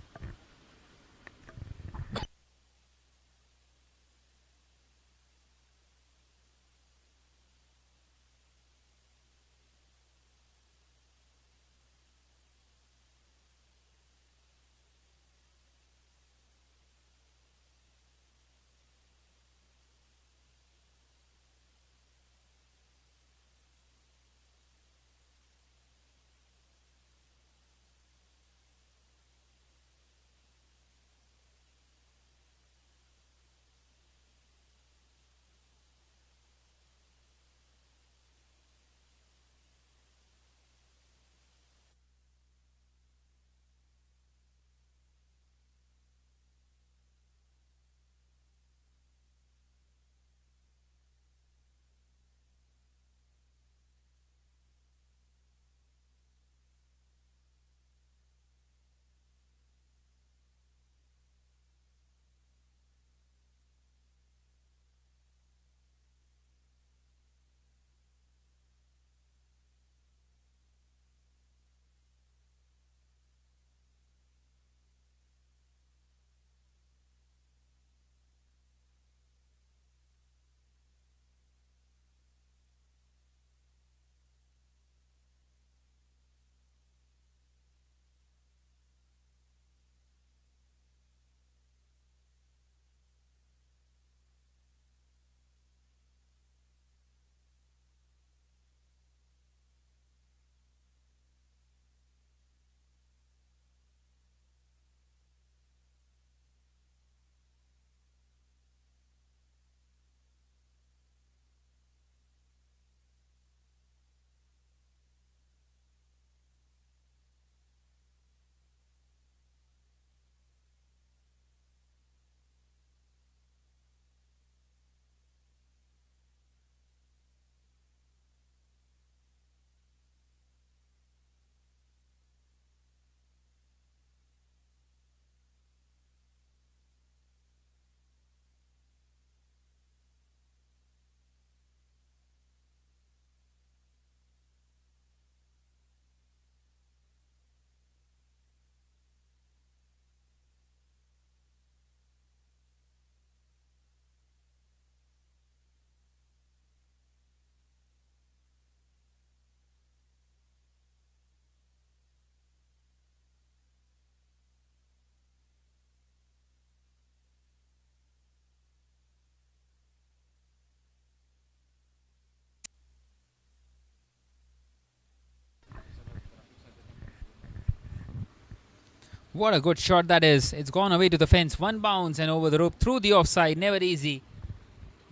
What a good shot that is. It's gone away to the fence. One bounce and over the rope through the offside. Never easy.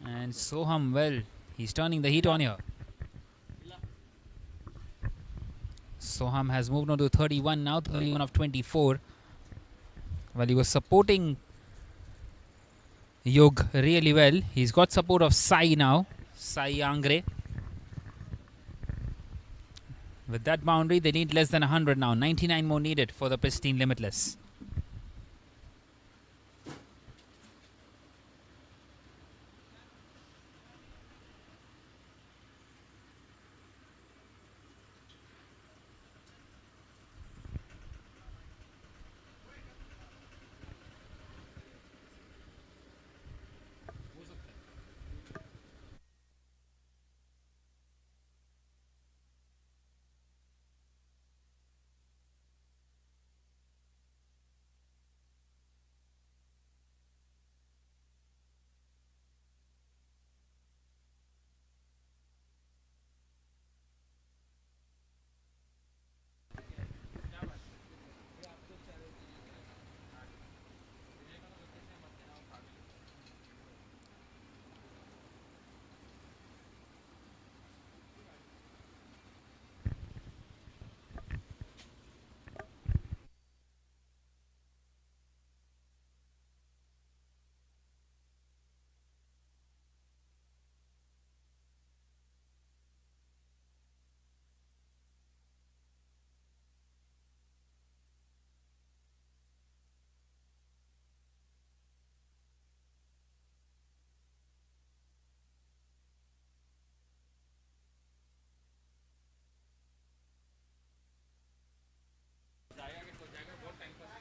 And Soham, well, he's turning the heat on here. Soham has moved on to 31 now, 31 of 24. Well, he was supporting Yug really well. He's got support of Sai now. Sai Angre. With that boundary, they need less than 100 now. 99 more needed for the Pristine Limitless.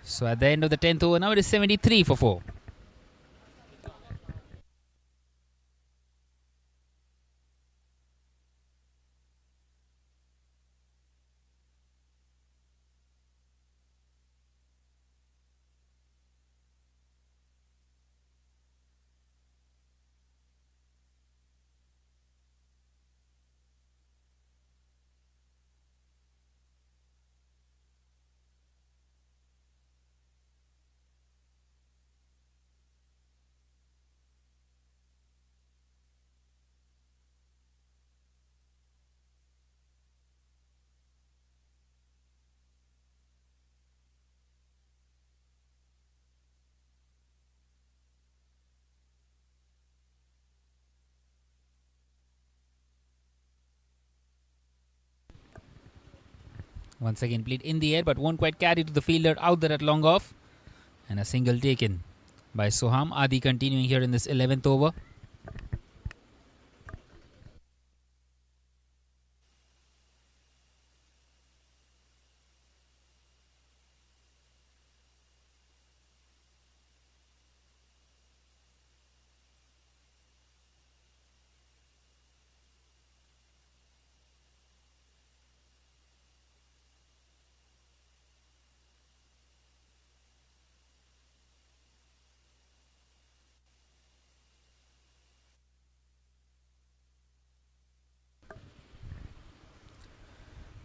So at the end of the 10th over, now it is 73 for 4. Once again played in the air but won't quite carry to the fielder out there at long off. And a single taken by Soham. Adi continuing here in this 11th over.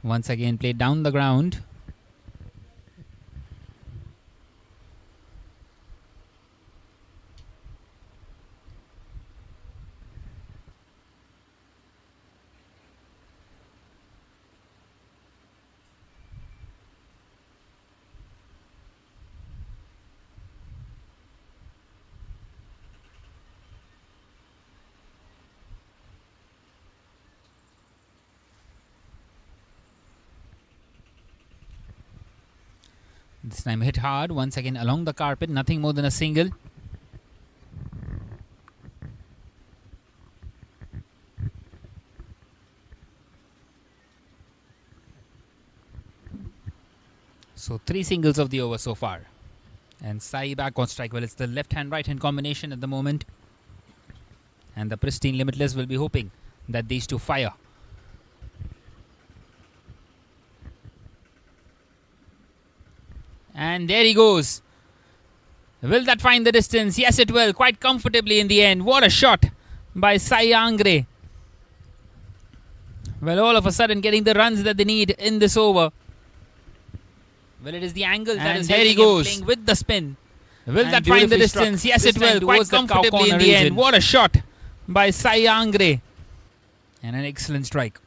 Once again played down the ground. This time hit hard once again along the carpet, nothing more than a single. So 3 singles of the over so far. And Sai back on strike. Well, it's the left hand right hand combination at the moment. And the Pristine Limitless will be hoping that these two fire. And there he goes. Will that find the distance? Yes, it will. Quite comfortably in the end. What a shot by Sai Angre. Well, all of a sudden getting the runs that they need in this over. Well, it is the angle that And is there he helping him goes. playing with the spin. Will And that find the beautifully struck. distance? Yes, This it time will. Quite towards the cow comfortably in corner the end. region. What a shot by Sai Angre. And an excellent strike.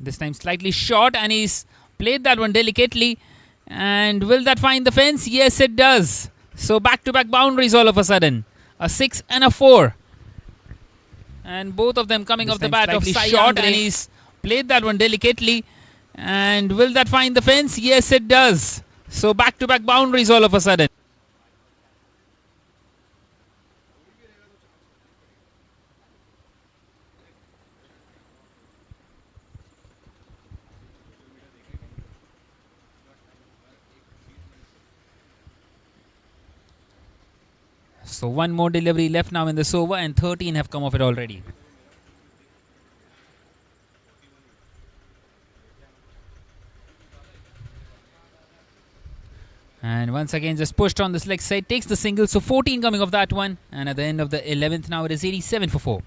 This time slightly short, and he's played that one delicately. And will that find the fence? Yes, it does. So back-to-back boundaries all of a sudden. A 6 and a 4. And both of them coming This off the time bat of slightly Sai short, Angre. and He's played that one delicately. And will that find the fence? Yes, it does. So back-to-back boundaries all of a sudden. So one more delivery left now in this over, and 13 have come off it already. And once again, just pushed on this leg side, takes the single. So 14 coming off that one. And at the end of the 11th, now it is 87 for 4.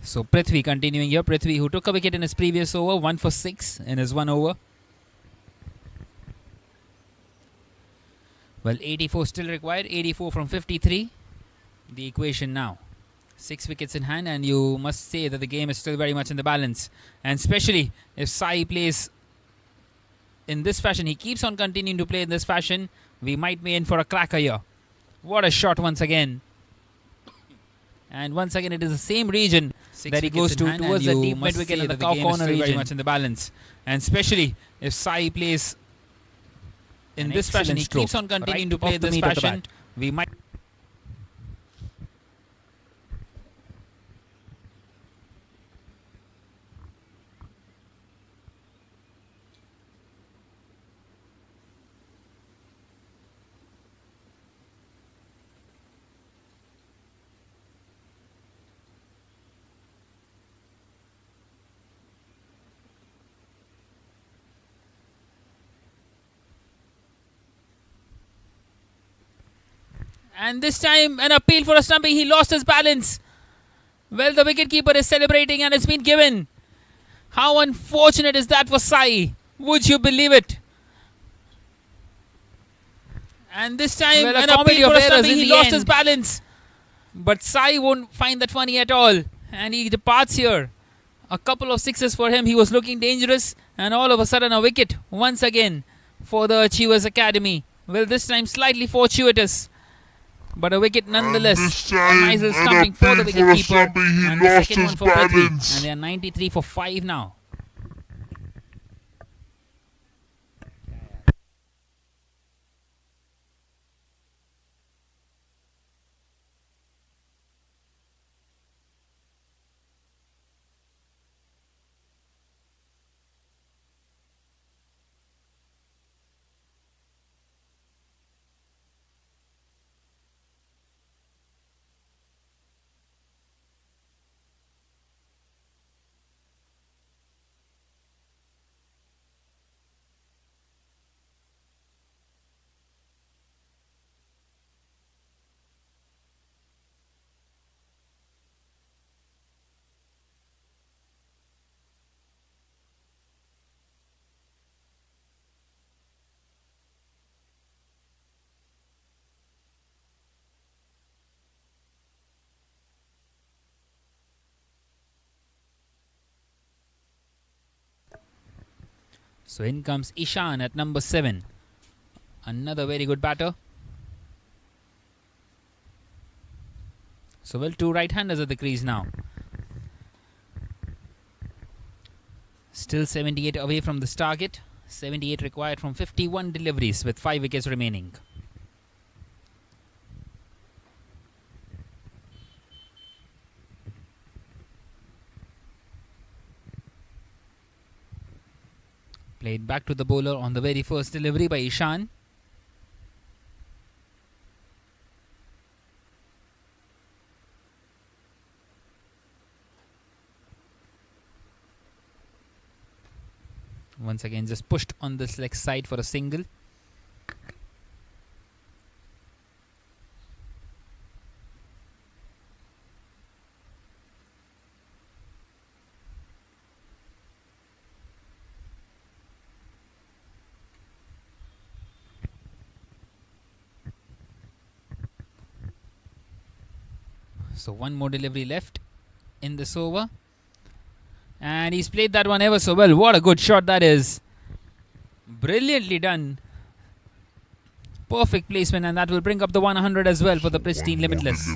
So Prithvi continuing here. Prithvi, who took a wicket in his previous over, 1 for 6 in his 1 over. Well, 84 still required. 84 from 53. The equation now. 6 wickets in hand, and you must say that the game is still very much in the balance. And especially if Sai plays in this fashion, he keeps on continuing to play in this fashion, we might be in for a cracker here. What a shot once again. And once again, it is the same region that he goes to, towards the deep mid wicket in the cow corner region. Very much in the balance. And especially if Sai plays in this fashion, he keeps on continuing to play in this fashion, we might. And this time, an appeal for a stumping. He lost his balance. Well, the wicketkeeper is celebrating, and it's been given. How unfortunate is that for Sai? Would you believe it? And this time, well, an appeal for a stumping. He lost his balance. But Sai won't find that funny at all. And he departs here. A couple of sixes for him. He was looking dangerous. And all of a sudden, a wicket once again for the Achievers Academy. Well, this time slightly fortuitous. But a wicket nonetheless. A nice little stumping for the wicketkeeper. And the second one for Prithvi. And they are 93 for 5 now. So in comes Ishan at number 7. Another very good batter. So well, 2 right-handers at the crease now. Still 78 away from this target. 78 required from 51 deliveries with 5 wickets remaining. Played back to the bowler on the very first delivery by Ishan. Once again just pushed on this leg side for a single. So one more delivery left in this over. And he's played that one ever so well. What a good shot that is. Brilliantly done. Perfect placement, and that will bring up the 100 as well for the Pristine Limitless.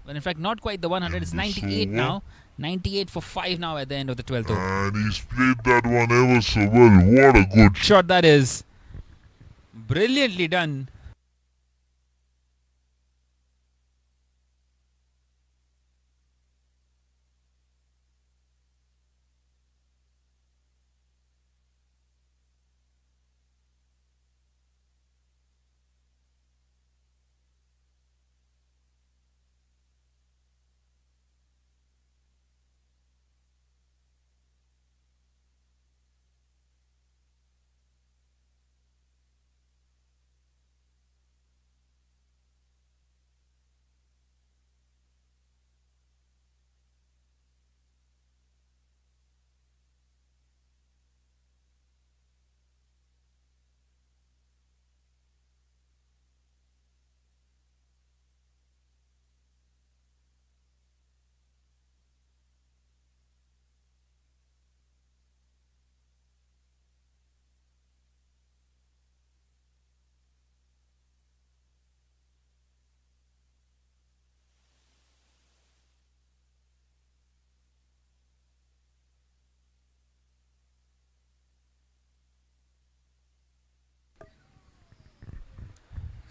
Well, in fact, not quite the 100. It's 98 now. 98 for 5 now at the end of the 12th over. And he's played that one ever so well. What a good shot that is. Brilliantly done.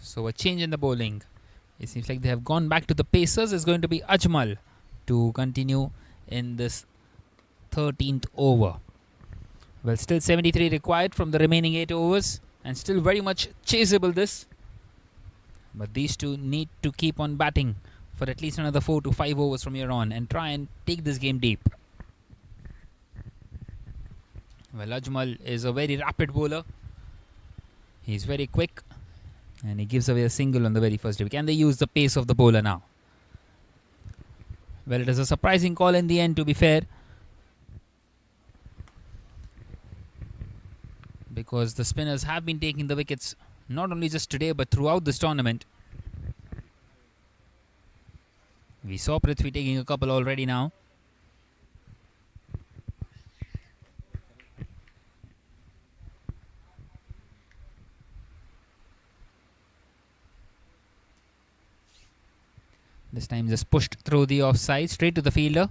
So a change in the bowling. It seems like they have gone back to the pacers. It's going to be Ajmal to continue in this 13th over. Well, still 73 required from the remaining 8 overs. And still very much chaseable this. But these two need to keep on batting for at least another 4 to 5 overs from here on. And try and take this game deep. Well, Ajmal is a very rapid bowler. He's very quick. And he gives away a single on the very first day. Can they use the pace of the bowler now? Well, it is a surprising call in the end, to be fair. Because the spinners have been taking the wickets not only just today but throughout this tournament. We saw Prithvi taking a couple already now. This time just pushed through the offside, straight to the fielder.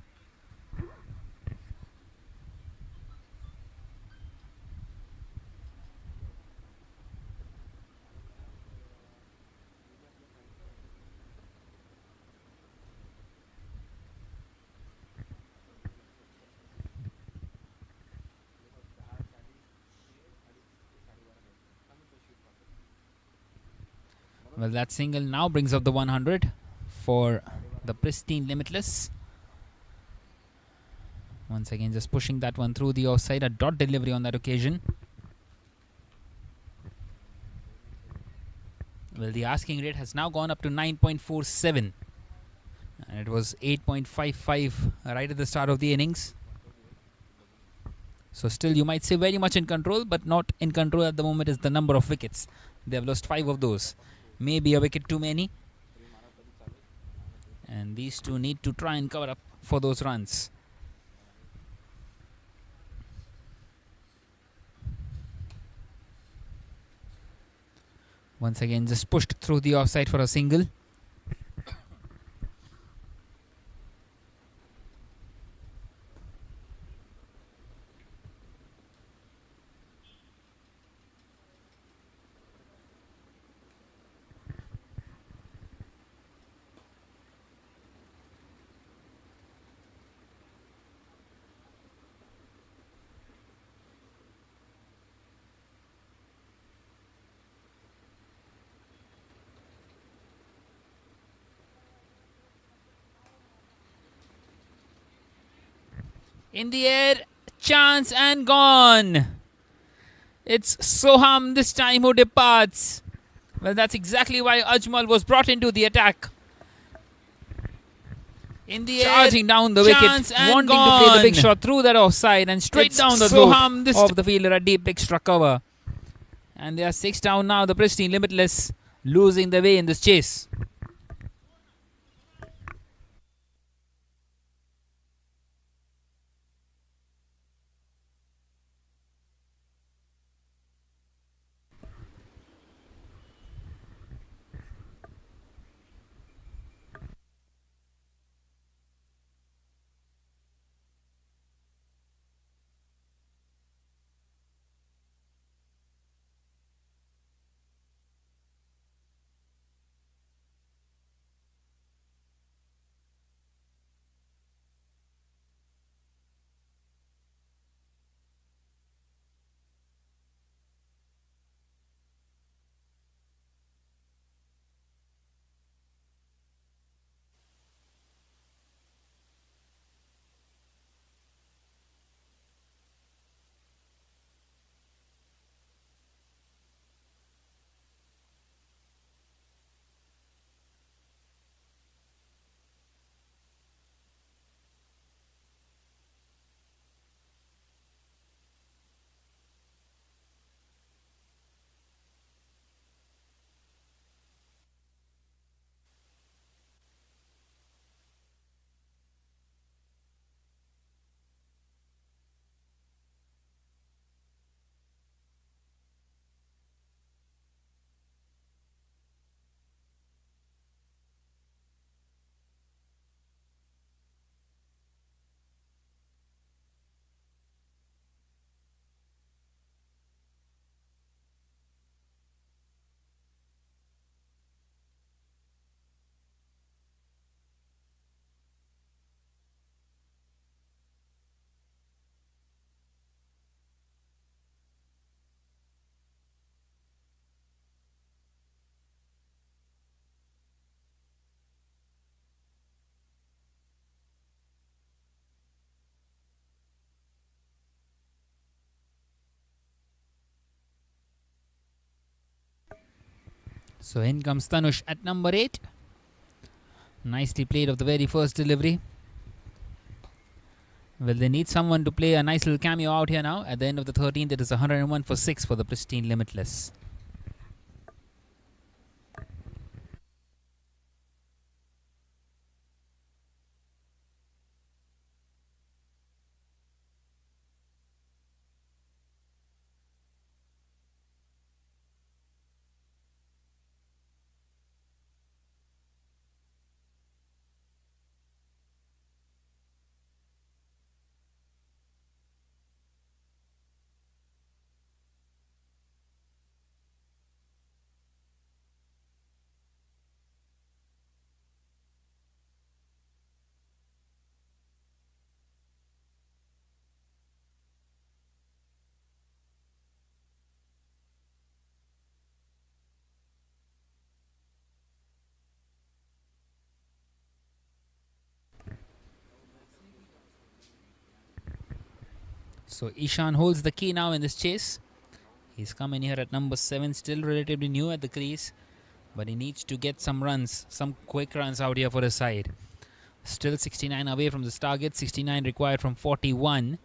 Well, that single now brings up the 100 for the Pristine Limitless. Once again just pushing that one through the offside. A dot delivery on that occasion. Well, the asking rate has now gone up to 9.47. And it was 8.55 right at the start of the innings. So still you might say very much in control, but not in control at the moment is the number of wickets. They have lost 5 of those. Maybe a wicket too many. And these two need to try and cover up for those runs. Once again, just pushed through the offside for a single. In the air, chance and gone. It's Soham this time who departs. Well, that's exactly why Ajmal was brought into the attack. In the charging air, down the wicket, wanting to play the big shot through that offside and straight down the throat of the fielder. A deep leg struck cover. And they are 6 down now. The Pristine Limitless losing the way in this chase. So in comes Tanush at number 8. Nicely played of the very first delivery. Well, they need someone to play a nice little cameo out here now. At the end of the 13th, it is 101 for 6 for the Pristine Limitless. So Ishan holds the key now in this chase. He's come in here at number 7, still relatively new at the crease. But he needs to get some runs, some quick runs out here for his side. Still 69 away from this target, 69 required from 41.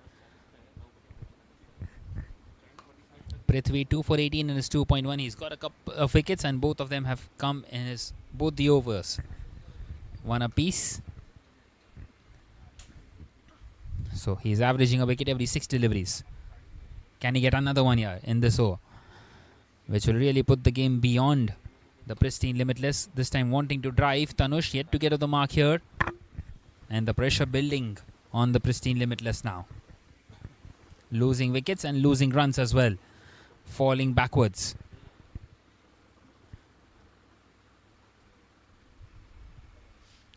Prithvi 2 for 18 in his 2.1. He's got a couple of wickets and both of them have come in his both the overs. One apiece. So he's averaging a wicket every 6 deliveries. Can he get another one here in this over? which will really put the game beyond the Pristine Limitless. This time wanting to drive. Tanush yet to get off the mark here. And the pressure building on the Pristine Limitless now. Losing wickets and losing runs as well. Falling backwards.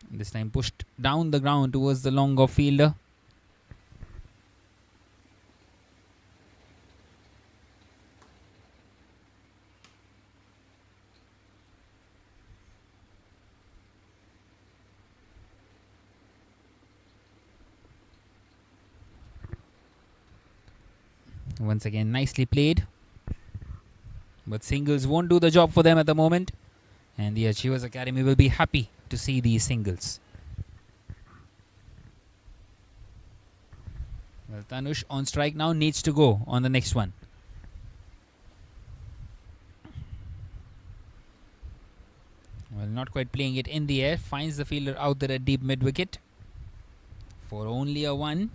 This time pushed down the ground towards the long off fielder. Once again, nicely played. But singles won't do the job for them at the moment. And the Achievers Academy will be happy to see these singles. Well, Tanush on strike now, needs to go on the next one. Well, not quite playing it in the air. Finds the fielder out there at deep mid-wicket. For only a 1.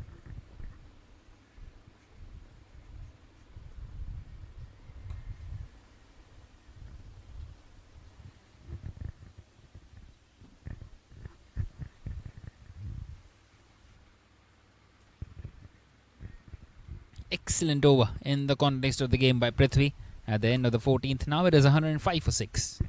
Excellent over in the context of the game by Prithvi. At the end of the 14th, now it is 105 for 6.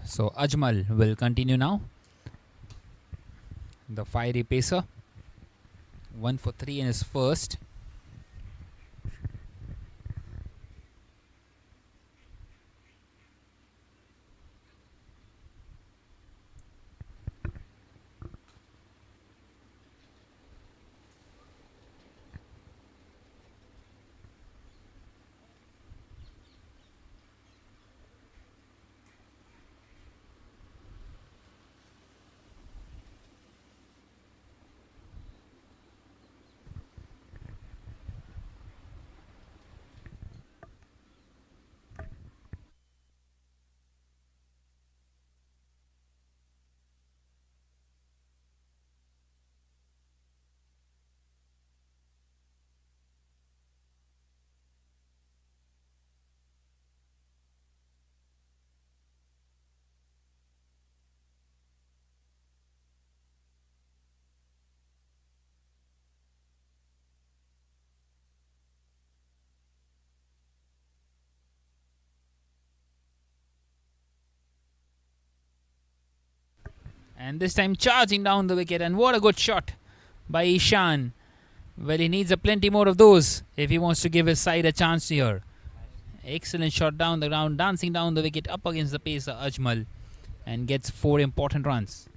So Ajmal will continue now. The fiery pacer. 1 for 3 in his first. And this time charging down the wicket. And what a good shot by Ishan. Well, he needs a plenty more of those if he wants to give his side a chance here. Excellent shot down the ground, dancing down the wicket up against the pacer Ajmal, and gets 4 important runs.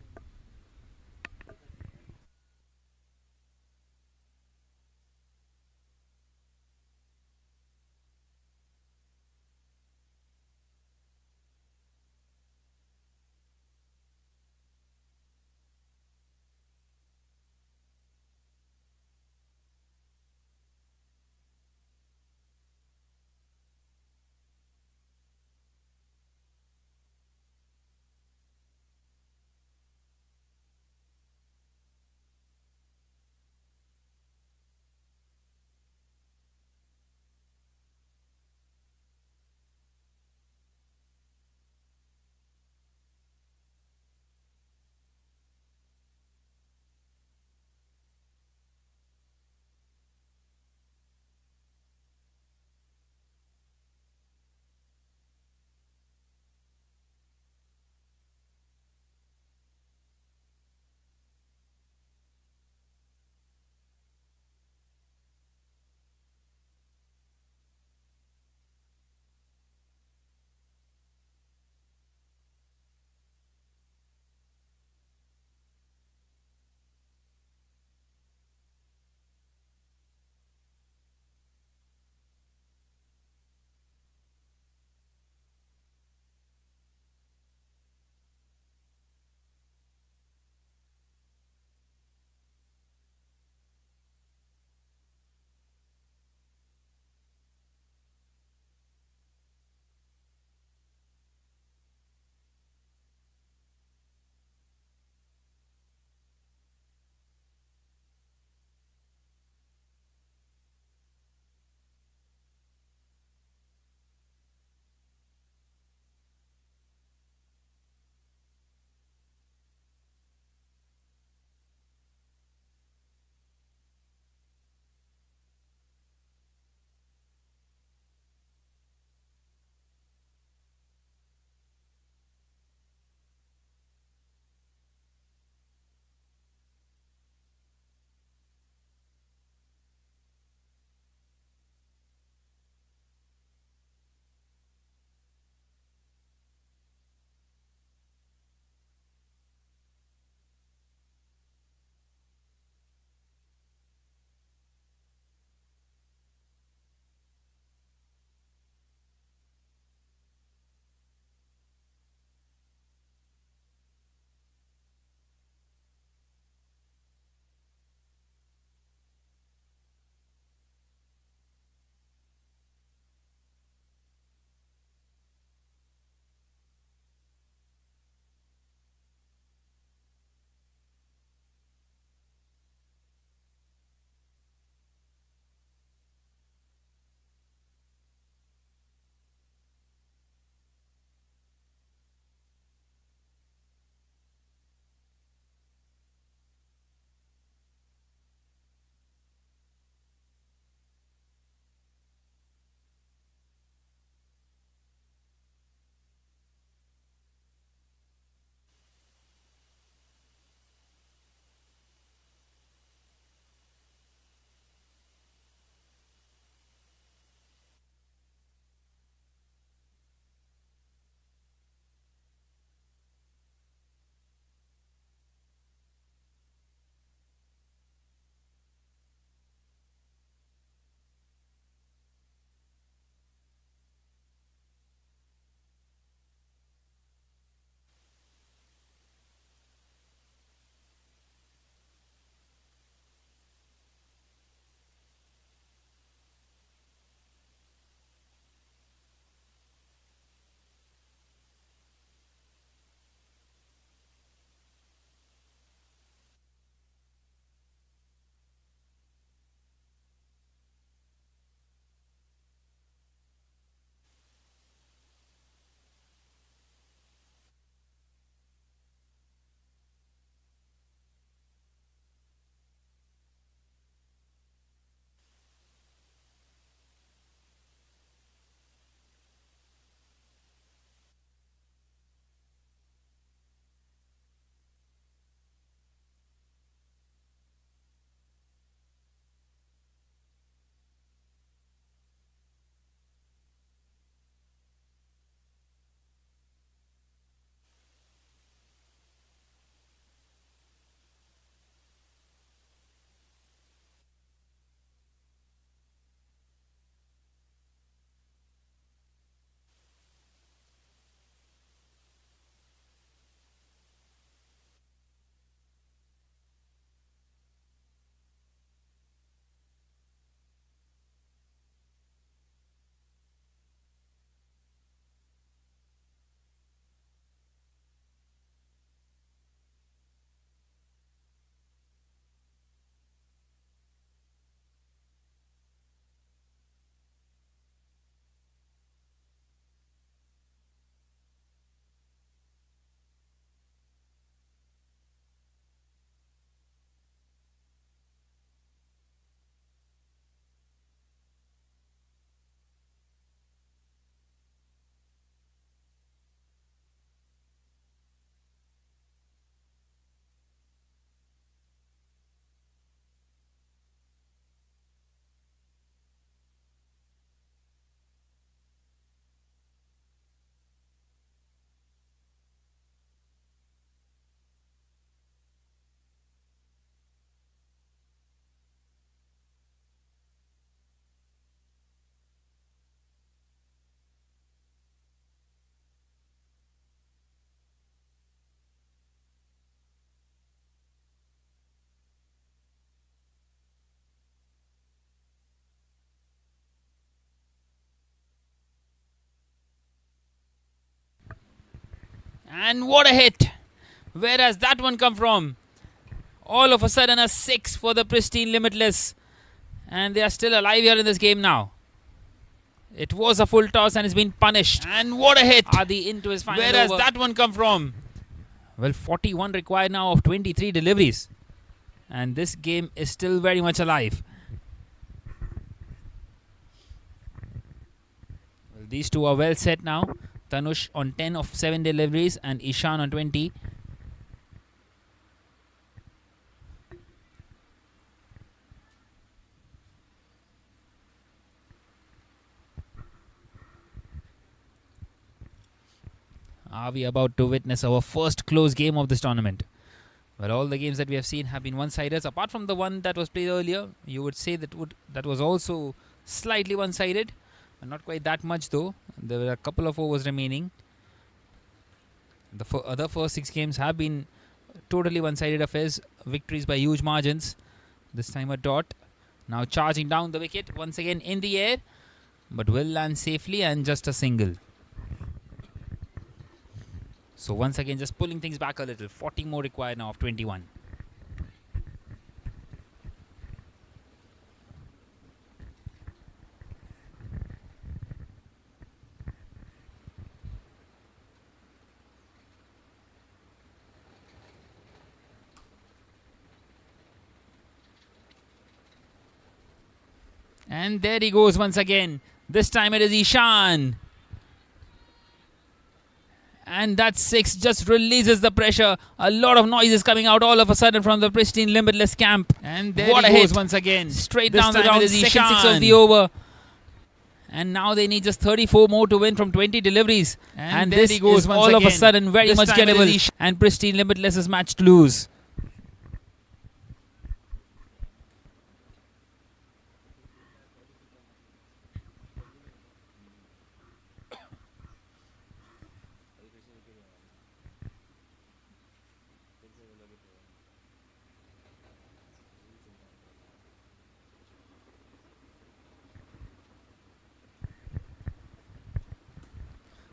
And what a hit! Where has that one come from? All of a sudden a 6 for the Pristine Limitless. And they are still alive here in this game now. It was a full toss and it's been punished. And what a hit! Adi into his final Where over. has That one come from? Well, 41 required now of 23 deliveries. And this game is still very much alive. Well, these two are well set now. Tanush on 10 of 7 deliveries and Ishan on 20. Are we about to witness our first close game of this tournament? Well, all the games that we have seen have been one-sided. Apart from the one that was played earlier, you would say that was also slightly one-sided. Not quite that much though. There were a couple of overs remaining. The other first 6 games have been totally one-sided affairs. Victories by huge margins. This time a dot. Now charging down the wicket. Once again in the air. But will land safely and just a single. So once again just pulling things back a little. 40 more required now of 21. And there he goes once again. This time it is Ishan. And that 6 just releases the pressure. A lot of noise is coming out all of a sudden from the Pristine Limitless camp. And there what he goes once again. Straight down the ground. Second 6 of the over. And now they need just 34 more to win from 20 deliveries. And this he goes is all again. Of a sudden very this much gettable. And Pristine Limitless is match to lose.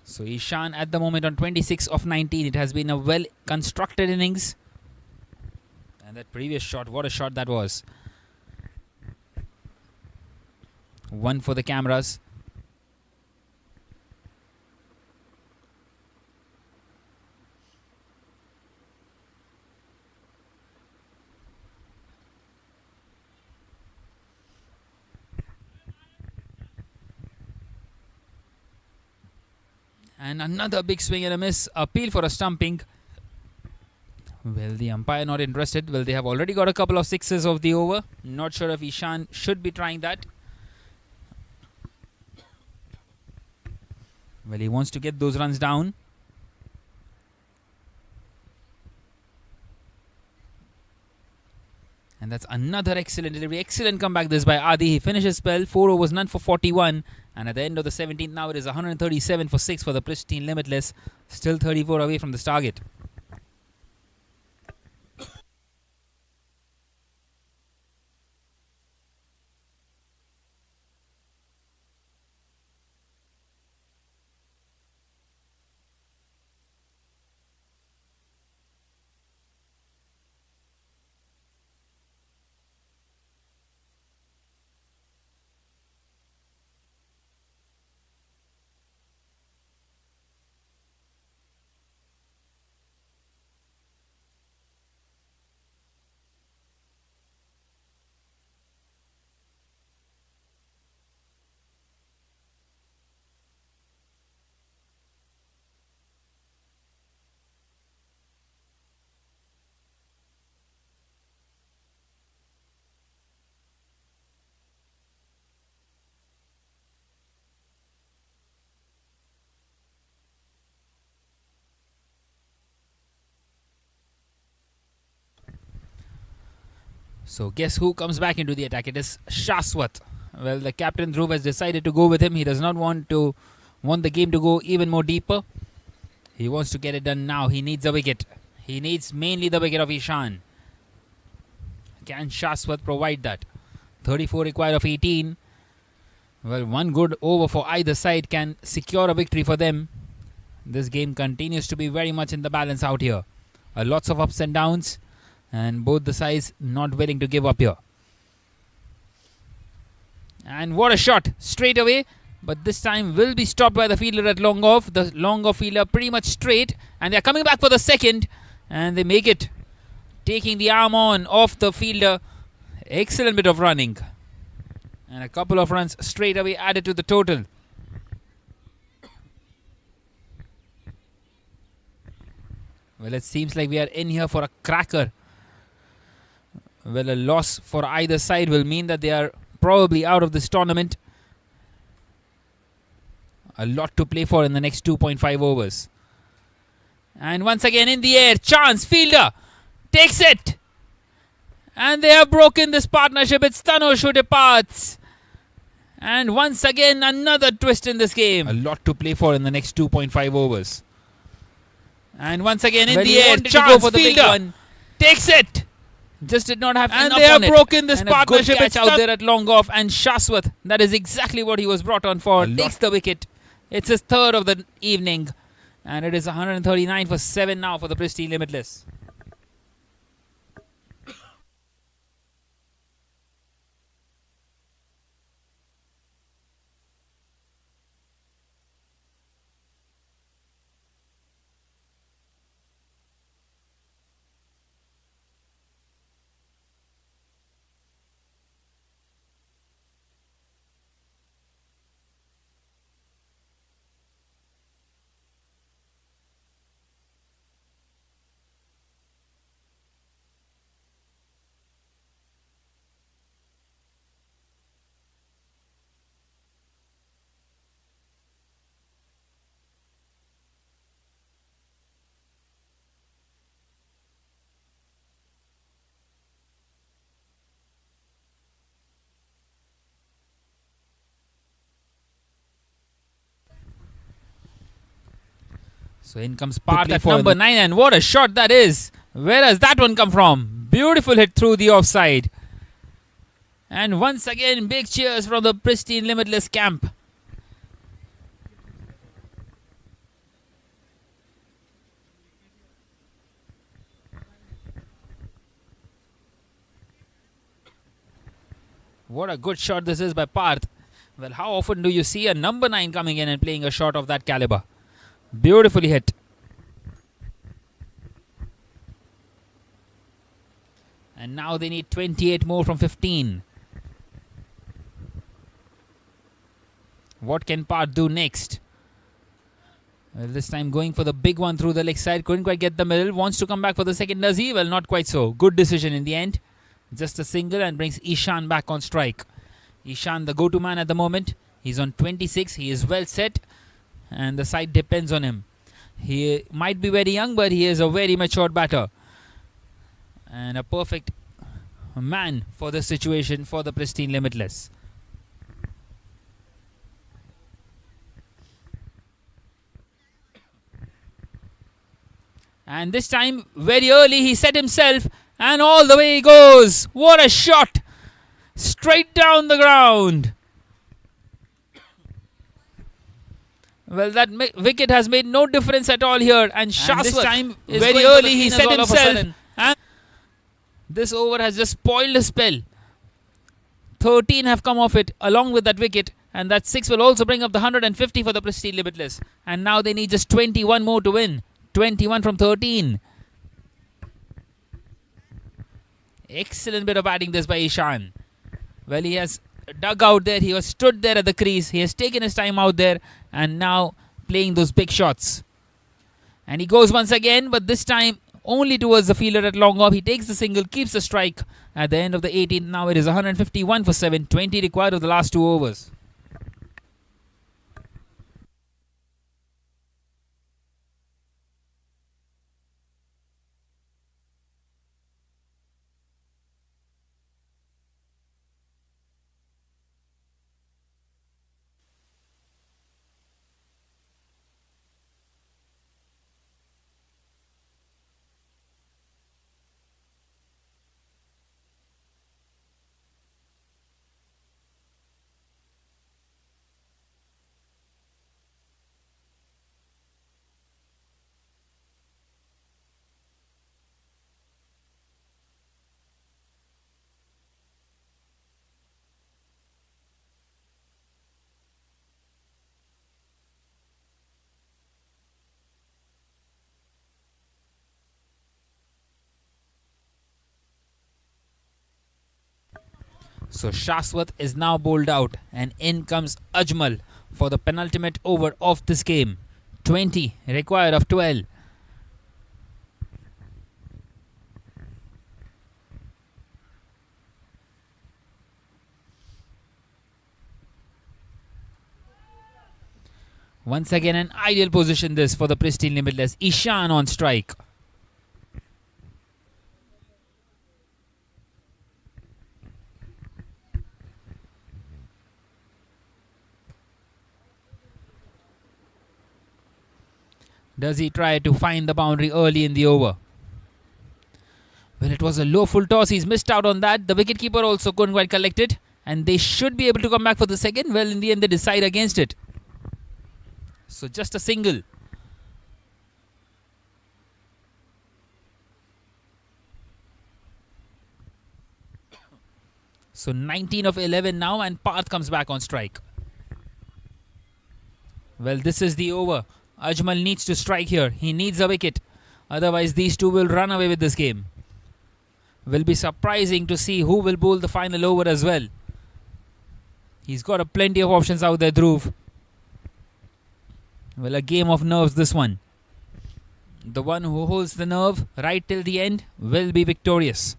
So Ishan at the moment on 26 of 19. It has been a well constructed innings. And that previous shot, what a shot that was. One for the cameras. And another big swing and a miss. Appeal for a stumping. Well, the umpire not interested. Well, they have already got a couple of 6s of the over. Not sure if Ishan should be trying that. Well, he wants to get those runs down. And that's another excellent delivery. Excellent comeback this by Adi. He finishes spell. 4 overs, none for 41. And at the end of the 17th now it is 137 for 6 for the Pristine Limitless. Still 34 away from this target. So guess who comes back into the attack? It is Shaswat. Well, the captain Dhruv has decided to go with him. He does not want the game to go even more deeper. He wants to get it done now. He needs a wicket. He needs mainly the wicket of Ishan. Can Shaswat provide that? 34 required of 18. Well, one good over for either side can secure a victory for them. This game continues to be very much in the balance out here. Lots of ups and downs, and both the sides not willing to give up here. And what a shot straight away, but this time will be stopped by the fielder at long off. The long off fielder pretty much straight, and they're coming back for the second, and they make it, taking the arm on off the fielder. Excellent bit of running, and a couple of runs straight away added to the total. Well, it seems like we are in here for a cracker. Well, a loss for either side will mean that they are probably out of this tournament. A lot to play for in the next 2.5 overs. And once again in the air, chance, fielder takes it. And they have broken this partnership. It's Tanush who departs. And once again, another twist in this game. A lot to play for in the next 2.5 overs. And once again in the air, chance, for the fielder takes it. Just did not have enough on it. And they have broken this partnership. Good catch out there at long off. And Shaswat, that is exactly what he was brought on for, takes the wicket. It's his third of the evening. And it is 139 for 7 now for the Pristine Limitless. So in comes Parth at number 9, and what a shot that is. Where does that one come from? Beautiful hit through the offside. And once again, big cheers from the Pristine Limitless camp. What a good shot this is by Parth. Well, how often do you see a number 9 coming in and playing a shot of that caliber? Beautifully hit. And now they need 28 more from 15. What can Parth do next? Well, this time going for the big one through the leg side. Couldn't quite get the middle. Wants to come back for the second. Does he? Well, not quite so. Good decision in the end. Just a single and brings Ishan back on strike. Ishan, the go-to man at the moment. He's on 26. He is well set. And the side depends on him. He might be very young, but he is a very matured batter. And a perfect man for this situation for the Pristine Limitless. And this time, very early, he set himself. And all the way he goes. What a shot. Straight down the ground. Well, that wicket has made no difference at all here. And Shaswat, this time, very early, he set himself. And this over has just spoiled his spell. 13 have come off it along with that wicket. And that 6 will also bring up the 150 for the Pristine Limitless. And now they need just 21 more to win. 21 from 13. Excellent bit of batting this by Ishan. Well, he has dug out there. He was stood there at the crease. He has taken his time out there. And now playing those big shots. And he goes once again. But this time only towards the fielder at long off. He takes the single. Keeps the strike. At the end of the 18th. Now it is 151 for 7. 20 required of the last 2 overs. So Shaswat is now bowled out, and in comes Ajmal for the penultimate over of this game. 20 required of 12. Once again, an ideal position this for the Pristine Limitless. Ishan on strike. Does he try to find the boundary early in the over? Well, it was a low full toss. He's missed out on that. The wicketkeeper also couldn't quite collect it. And they should be able to come back for the second. Well, in the end, they decide against it. So just a single. So 19 of 11 now, and Parth comes back on strike. Well, this is the over. Ajmal needs to strike here. He needs a wicket. Otherwise, these two will run away with this game. Will be surprising to see who will bowl the final over as well. He's got a plenty of options out there, Dhruv. Well, a game of nerves, this one. The one who holds the nerve right till the end will be victorious.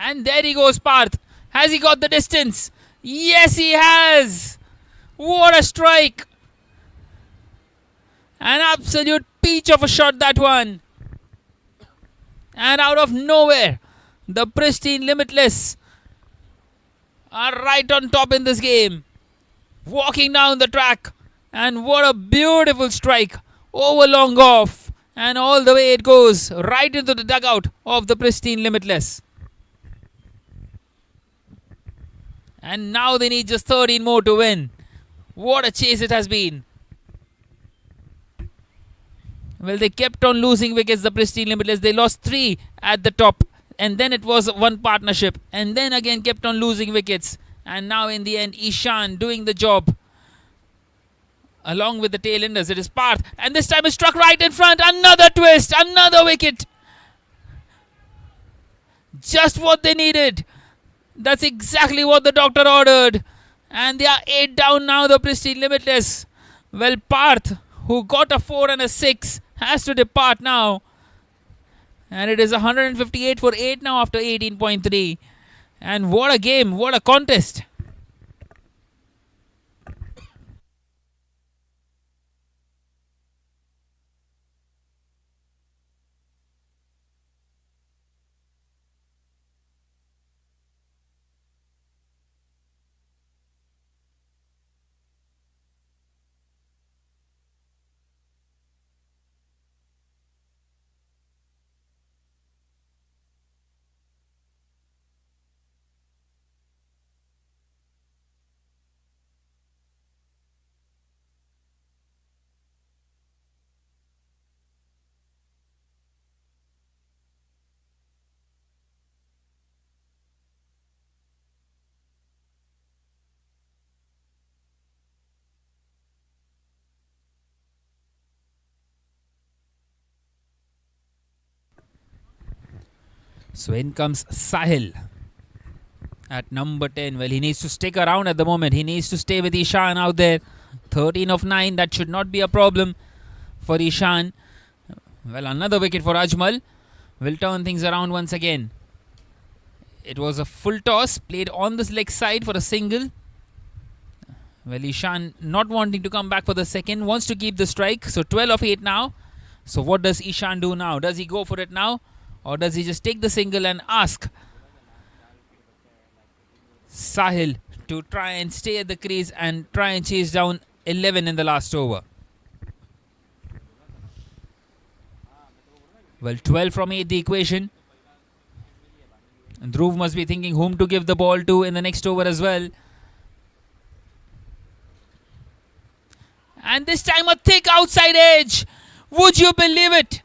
And there he goes, Parth. Has he got the distance? Yes, he has. What a strike. An absolute peach of a shot, that one. And out of nowhere, the Pristine Limitless are right on top in this game. Walking down the track. And what a beautiful strike. Over long off. And all the way it goes. Right into the dugout of the Pristine Limitless. And now they need just 13 more to win. What a chase it has been. Well, they kept on losing wickets, the Pristine Limitless. They lost 3 at the top. And then it was one partnership. And then again kept on losing wickets. And now in the end, Ishan doing the job. Along with the tail enders, it is Parth. And this time it's struck right in front. Another twist. Another wicket. Just what they needed. That's exactly what the doctor ordered. And they are 8 down now, the Pristine Limitless. Well, Parth, who got a 4 and a 6, has to depart now. And it is 158 for 8 now after 18.3. And what a game, what a contest. So in comes Sahil at number 10. Well, he needs to stick around at the moment. He needs to stay with Ishan out there. 13 of 9. That should not be a problem for Ishan. Well, another wicket for Ajmal. Will turn things around once again. It was a full toss played on this leg side for a single. Well, Ishan not wanting to come back for the second. Wants to keep the strike. So 12 of 8 now. So what does Ishan do now? Does he go for it now? Or does he just take the single and ask Sahil to try and stay at the crease and try and chase down 11 in the last over? Well, 12 from 8 the equation. And Dhruv must be thinking whom to give the ball to in the next over as well. And this time a thick outside edge. Would you believe it?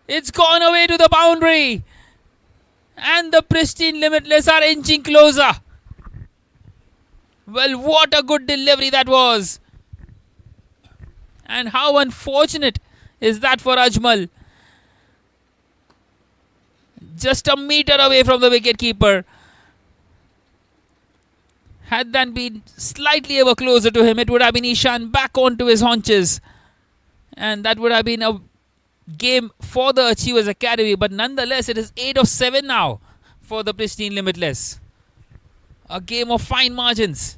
It's gone away to the boundary. And the Pristine Limitless are inching closer. Well, what a good delivery that was. And how unfortunate is that for Ajmal. Just a meter away from the wicketkeeper. Had that been slightly ever closer to him, it would have been Ishan back onto his haunches. And that would have been a game for the Achievers Academy. But nonetheless, it is 8 of 7 now for the Pristine Limitless. A game of fine margins.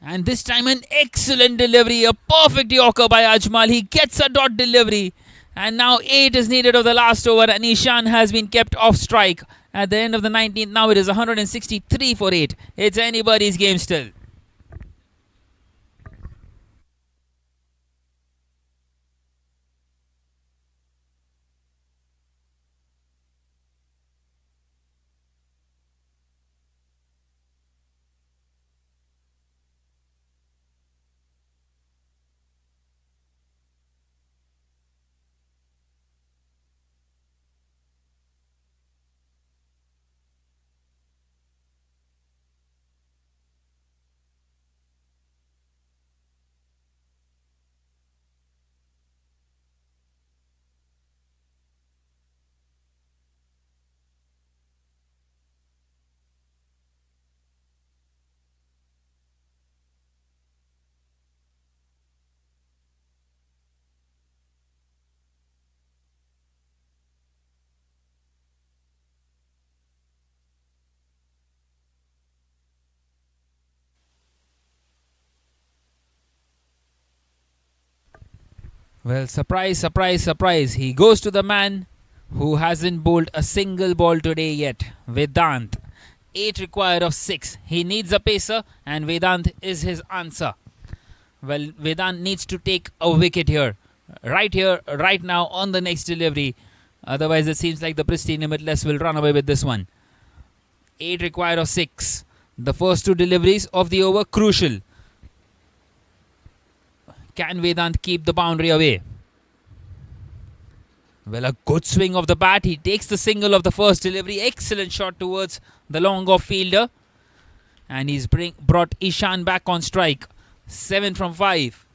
And this time an excellent delivery, a perfect Yorker by Ajmal. He gets a dot delivery. And now 8 is needed of the last over and Ishan has been kept off strike. At the end of the 19th, now it is 163 for 8. It's anybody's game still. Well, surprise, surprise, surprise. He goes to the man who hasn't bowled a single ball today yet, Vedant. 8 required of 6. He needs a pacer and Vedant is his answer. Well, Vedant needs to take a wicket here, right now on the next delivery. Otherwise, it seems like the Pristine Limitless will run away with this one. 8 required of 6. The first 2 deliveries of the over crucial. Can Vedant keep the boundary away? Well, a good swing of the bat. He takes the single of the first delivery. Excellent shot towards the long off fielder. And he's brought Ishan back on strike. 7 from 5.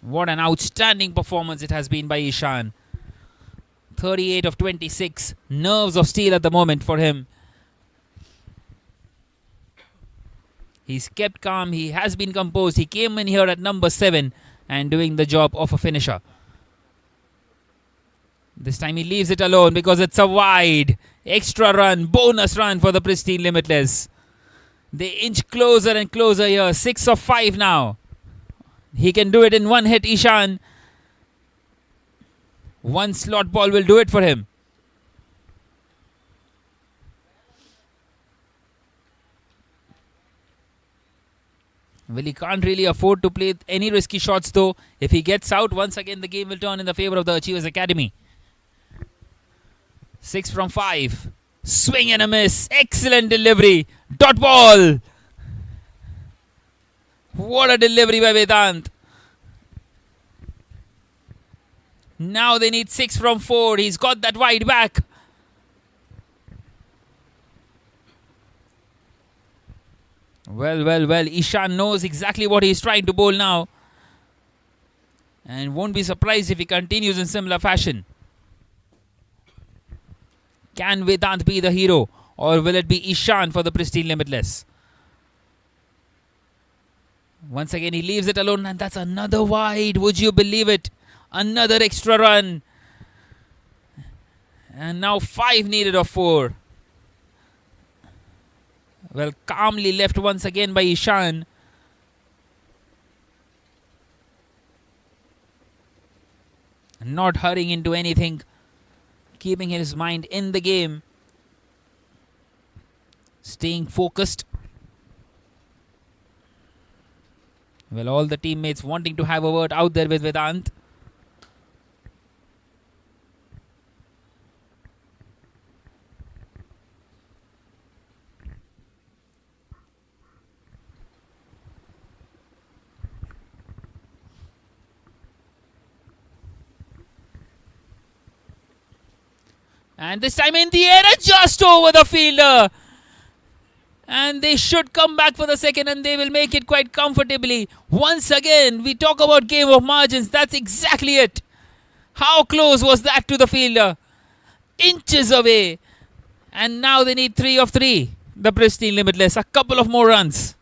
What an outstanding performance it has been by Ishan. 38 of 26. Nerves of steel at the moment for him. He's kept calm. He has been composed. He came in here at number 7 and doing the job of a finisher. This time he leaves it alone because it's a wide. Extra run, bonus run for the Pristine Limitless. They inch closer and closer here. 6 of 5 now. He can do it in one hit, Ishan. One slot ball will do it for him. Well, he can't really afford to play any risky shots though. If he gets out, once again the game will turn in the favour of the Achievers Academy. 6 from 5. Swing and a miss. Excellent delivery. Dot ball. What a delivery by Vedant. Now they need 6 from 4. He's got that wide back. Well. Ishan knows exactly what he's trying to bowl now. And won't be surprised if he continues in similar fashion. Can Vedant be the hero? Or will it be Ishan for the Pristine Limitless? Once again he leaves it alone and that's another wide. Would you believe it? Another extra run. And now 5 needed of 4. Well, calmly left once again by Ishan. Not hurrying into anything. Keeping his mind in the game. Staying focused. Well, all the teammates wanting to have a word out there with Vedant. And this time in the air, just over the fielder. And they should come back for the second, and they will make it quite comfortably. Once again, we talk about game of margins. That's exactly it. How close was that to the fielder? Inches away. And now they need 3 of 3. The Pristine Limitless. A couple of more runs.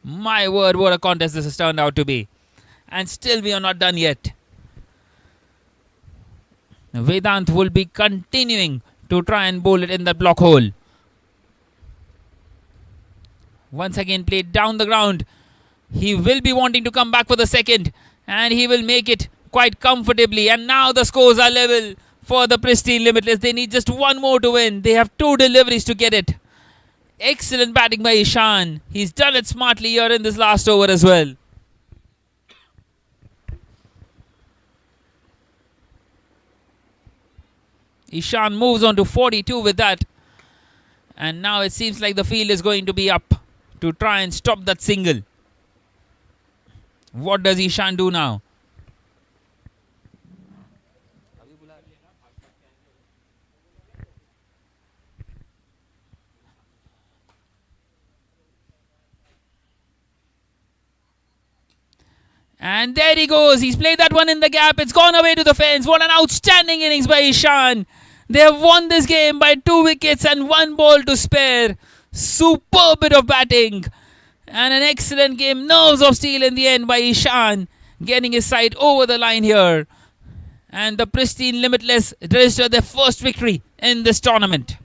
My word, what a contest this has turned out to be. And still we are not done yet. Vedant will be continuing to try and bowl it in that block hole. Once again played down the ground. He will be wanting to come back for the second, and he will make it quite comfortably. And now the scores are level for the Pristine Limitless. They need just one more to win. They have 2 deliveries to get it. Excellent batting by Ishan. He's done it smartly here in this last over as well. Ishan moves on to 42 with that. And now it seems like the field is going to be up to try and stop that single. What does Ishan do now? And there he goes. He's played that one in the gap. It's gone away to the fence. What an outstanding innings by Ishan. They have won this game by 2 wickets and 1 ball to spare. Superb bit of batting. And an excellent game. Nerves of steel in the end by Ishan. Getting his side over the line here. And the Pristine Limitless registered their first victory in this tournament.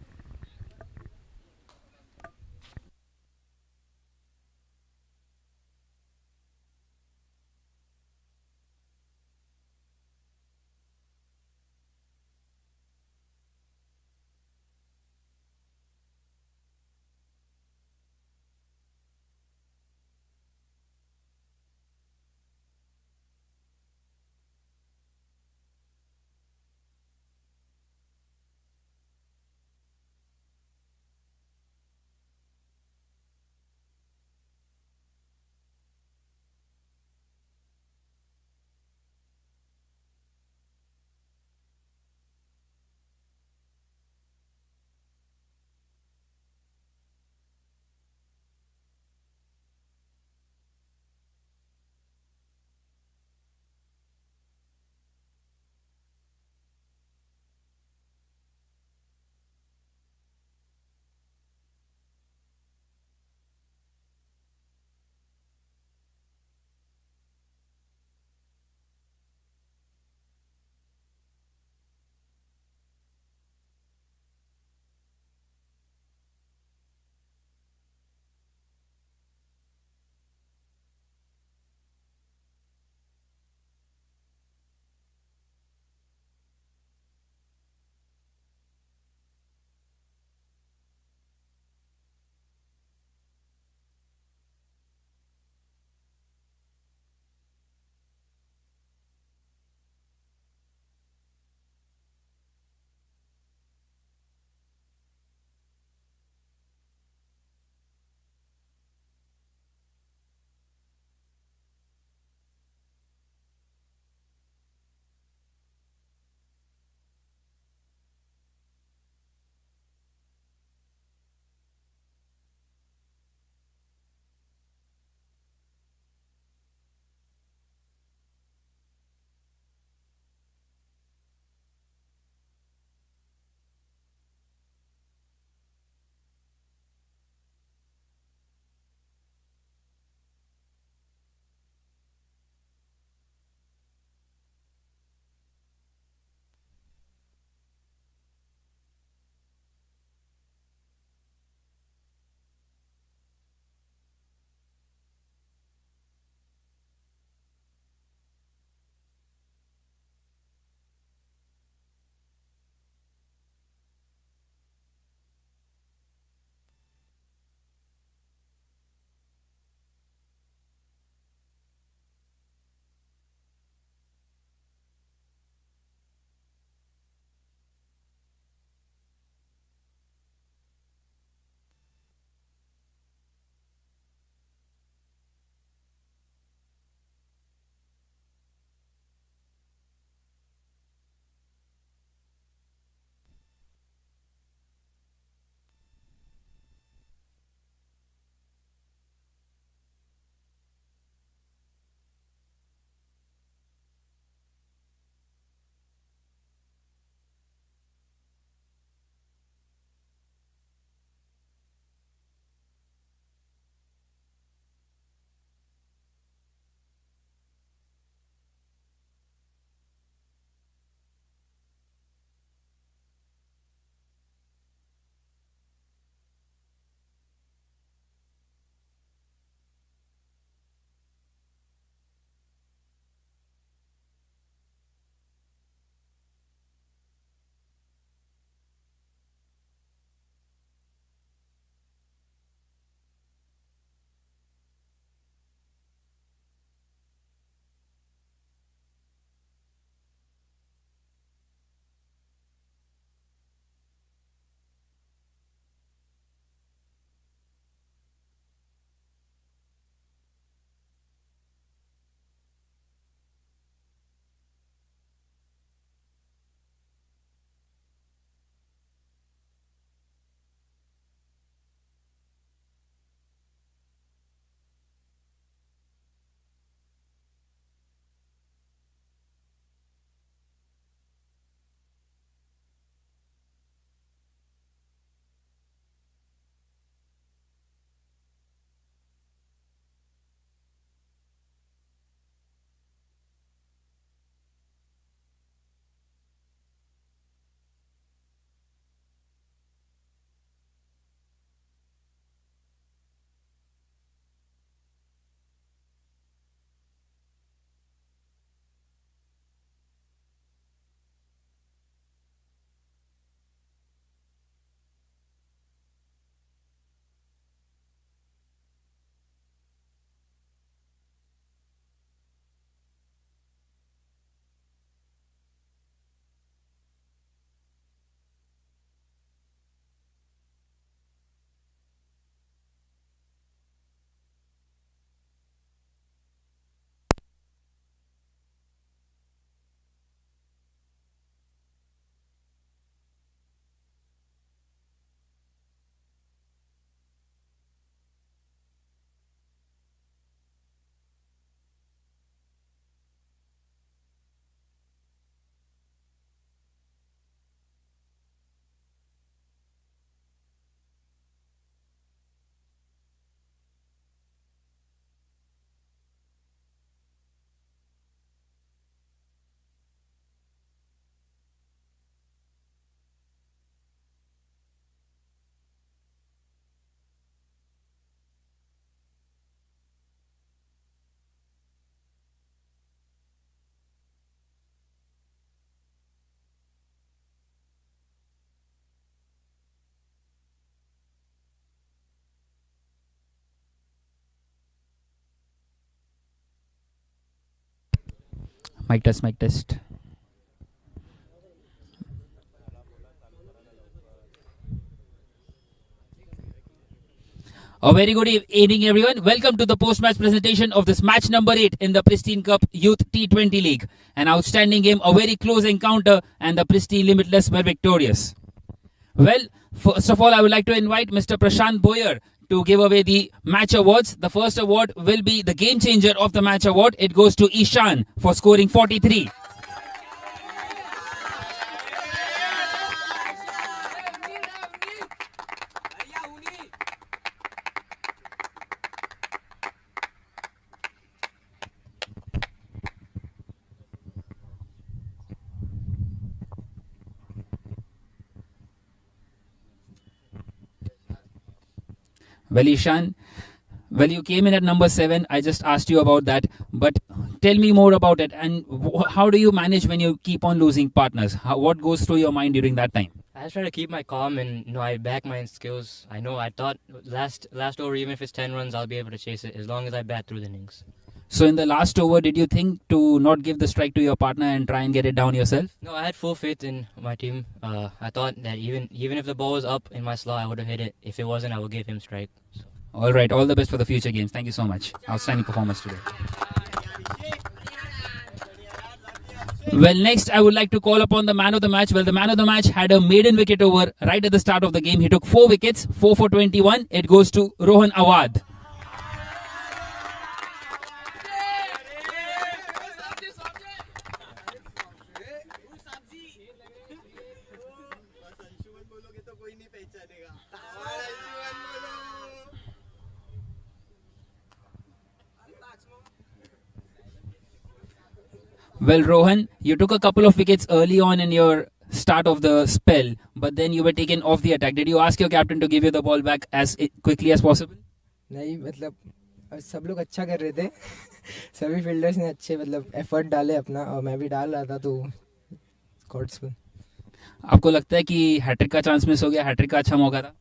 Mic test, mic test. A very good evening, everyone. Welcome to the post-match presentation of this match number 8 in the Pristine Cup Youth T20 League. An outstanding game, a very close encounter, and the Pristine Limitless were victorious. Well, first of all, I would like to invite Mr. Prashant Boyer to give away the match awards. The first award will be the game changer of the match award. It goes to Ishan for scoring 43. Well, Ishan, well, you came in at number 7. I just asked you about that. But tell me more about it. And how do you manage when you keep on losing partners? What goes through your mind during that time? I just try to keep my calm and I back my skills. I thought last over, even if it's 10 runs, I'll be able to chase it as long as I bat through the innings. So in the last over, did you think to not give the strike to your partner and try and get it down yourself? No, I had full faith in my team. I thought that even if the ball was up in my slot, I would have hit it. If it wasn't, I would give him strike. So. All right. All the best for the future games. Thank you so much. Outstanding performance today. Well, next I would like to call upon the man of the match. Well, the man of the match had a maiden wicket over right at the start of the game. He took 4 wickets, 4 for 21. It goes to Rohan Awad. Well, Rohan, you took a couple of wickets early on in your start of the spell, but then you were taken off the attack. Did you ask your captain to give you the ball back as quickly as possible? नहीं मतलब सब लोग अच्छा कर रहे थे सभी fielders ने अच्छे मतलब एफर्ट डाले अपना और मैं भी डाल रहा था तो गॉड्सफुल आपको लगता है कि हैट्रिक का चांस मिस हो गया? हैट्रिक का अच्छा मौका था?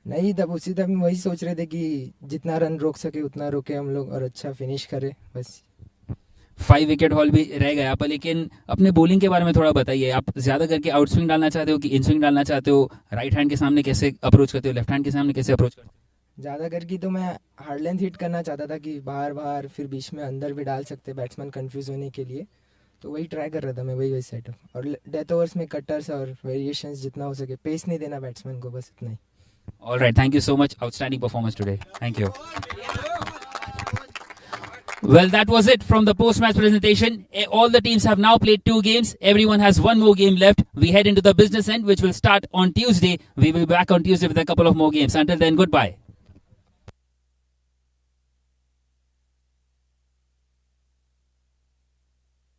नहीं, तब उसी टाइम वही सोच रहे थे कि जितना रन रोक सके उतना रोके हम लोग और अच्छा फिनिश करें बस. 5 विकेट हॉल भी रह गया पर लेकिन अपने बॉलिंग के बारे में थोड़ा बताइए. आप ज्यादा करके आउट स्विंग डालना चाहते हो कि इन स्विंग डालना चाहते हो? राइट हैंड के सामने कैसे अप्रोच करते हो? लेफ्ट हैंड के सामने कैसे अप्रोच करते हो? ज़्यादा करके तो मैं हार्ड लेंथ हिट करना चाहता था कि बाहर फिर बीच में अंदर भी डाल सकते बैट्समैन कंफ्यूज होने के लिए, तो वही ट्राई कर रहा था मैं, वही सेटअप. और डेथ ओवर्स में कटर्स और वेरिएशंस जितना हो सके, पेस नहीं देना बैट्समैन को, बस इतना ही. All right, thank you so much. Outstanding performance today. Thank you. Well, that was it from the post-match presentation. All the teams have now played 2 games. Everyone has 1 more game left. We head into the business end, which will start on Tuesday. We will be back on Tuesday with a couple of more games. Until then, goodbye.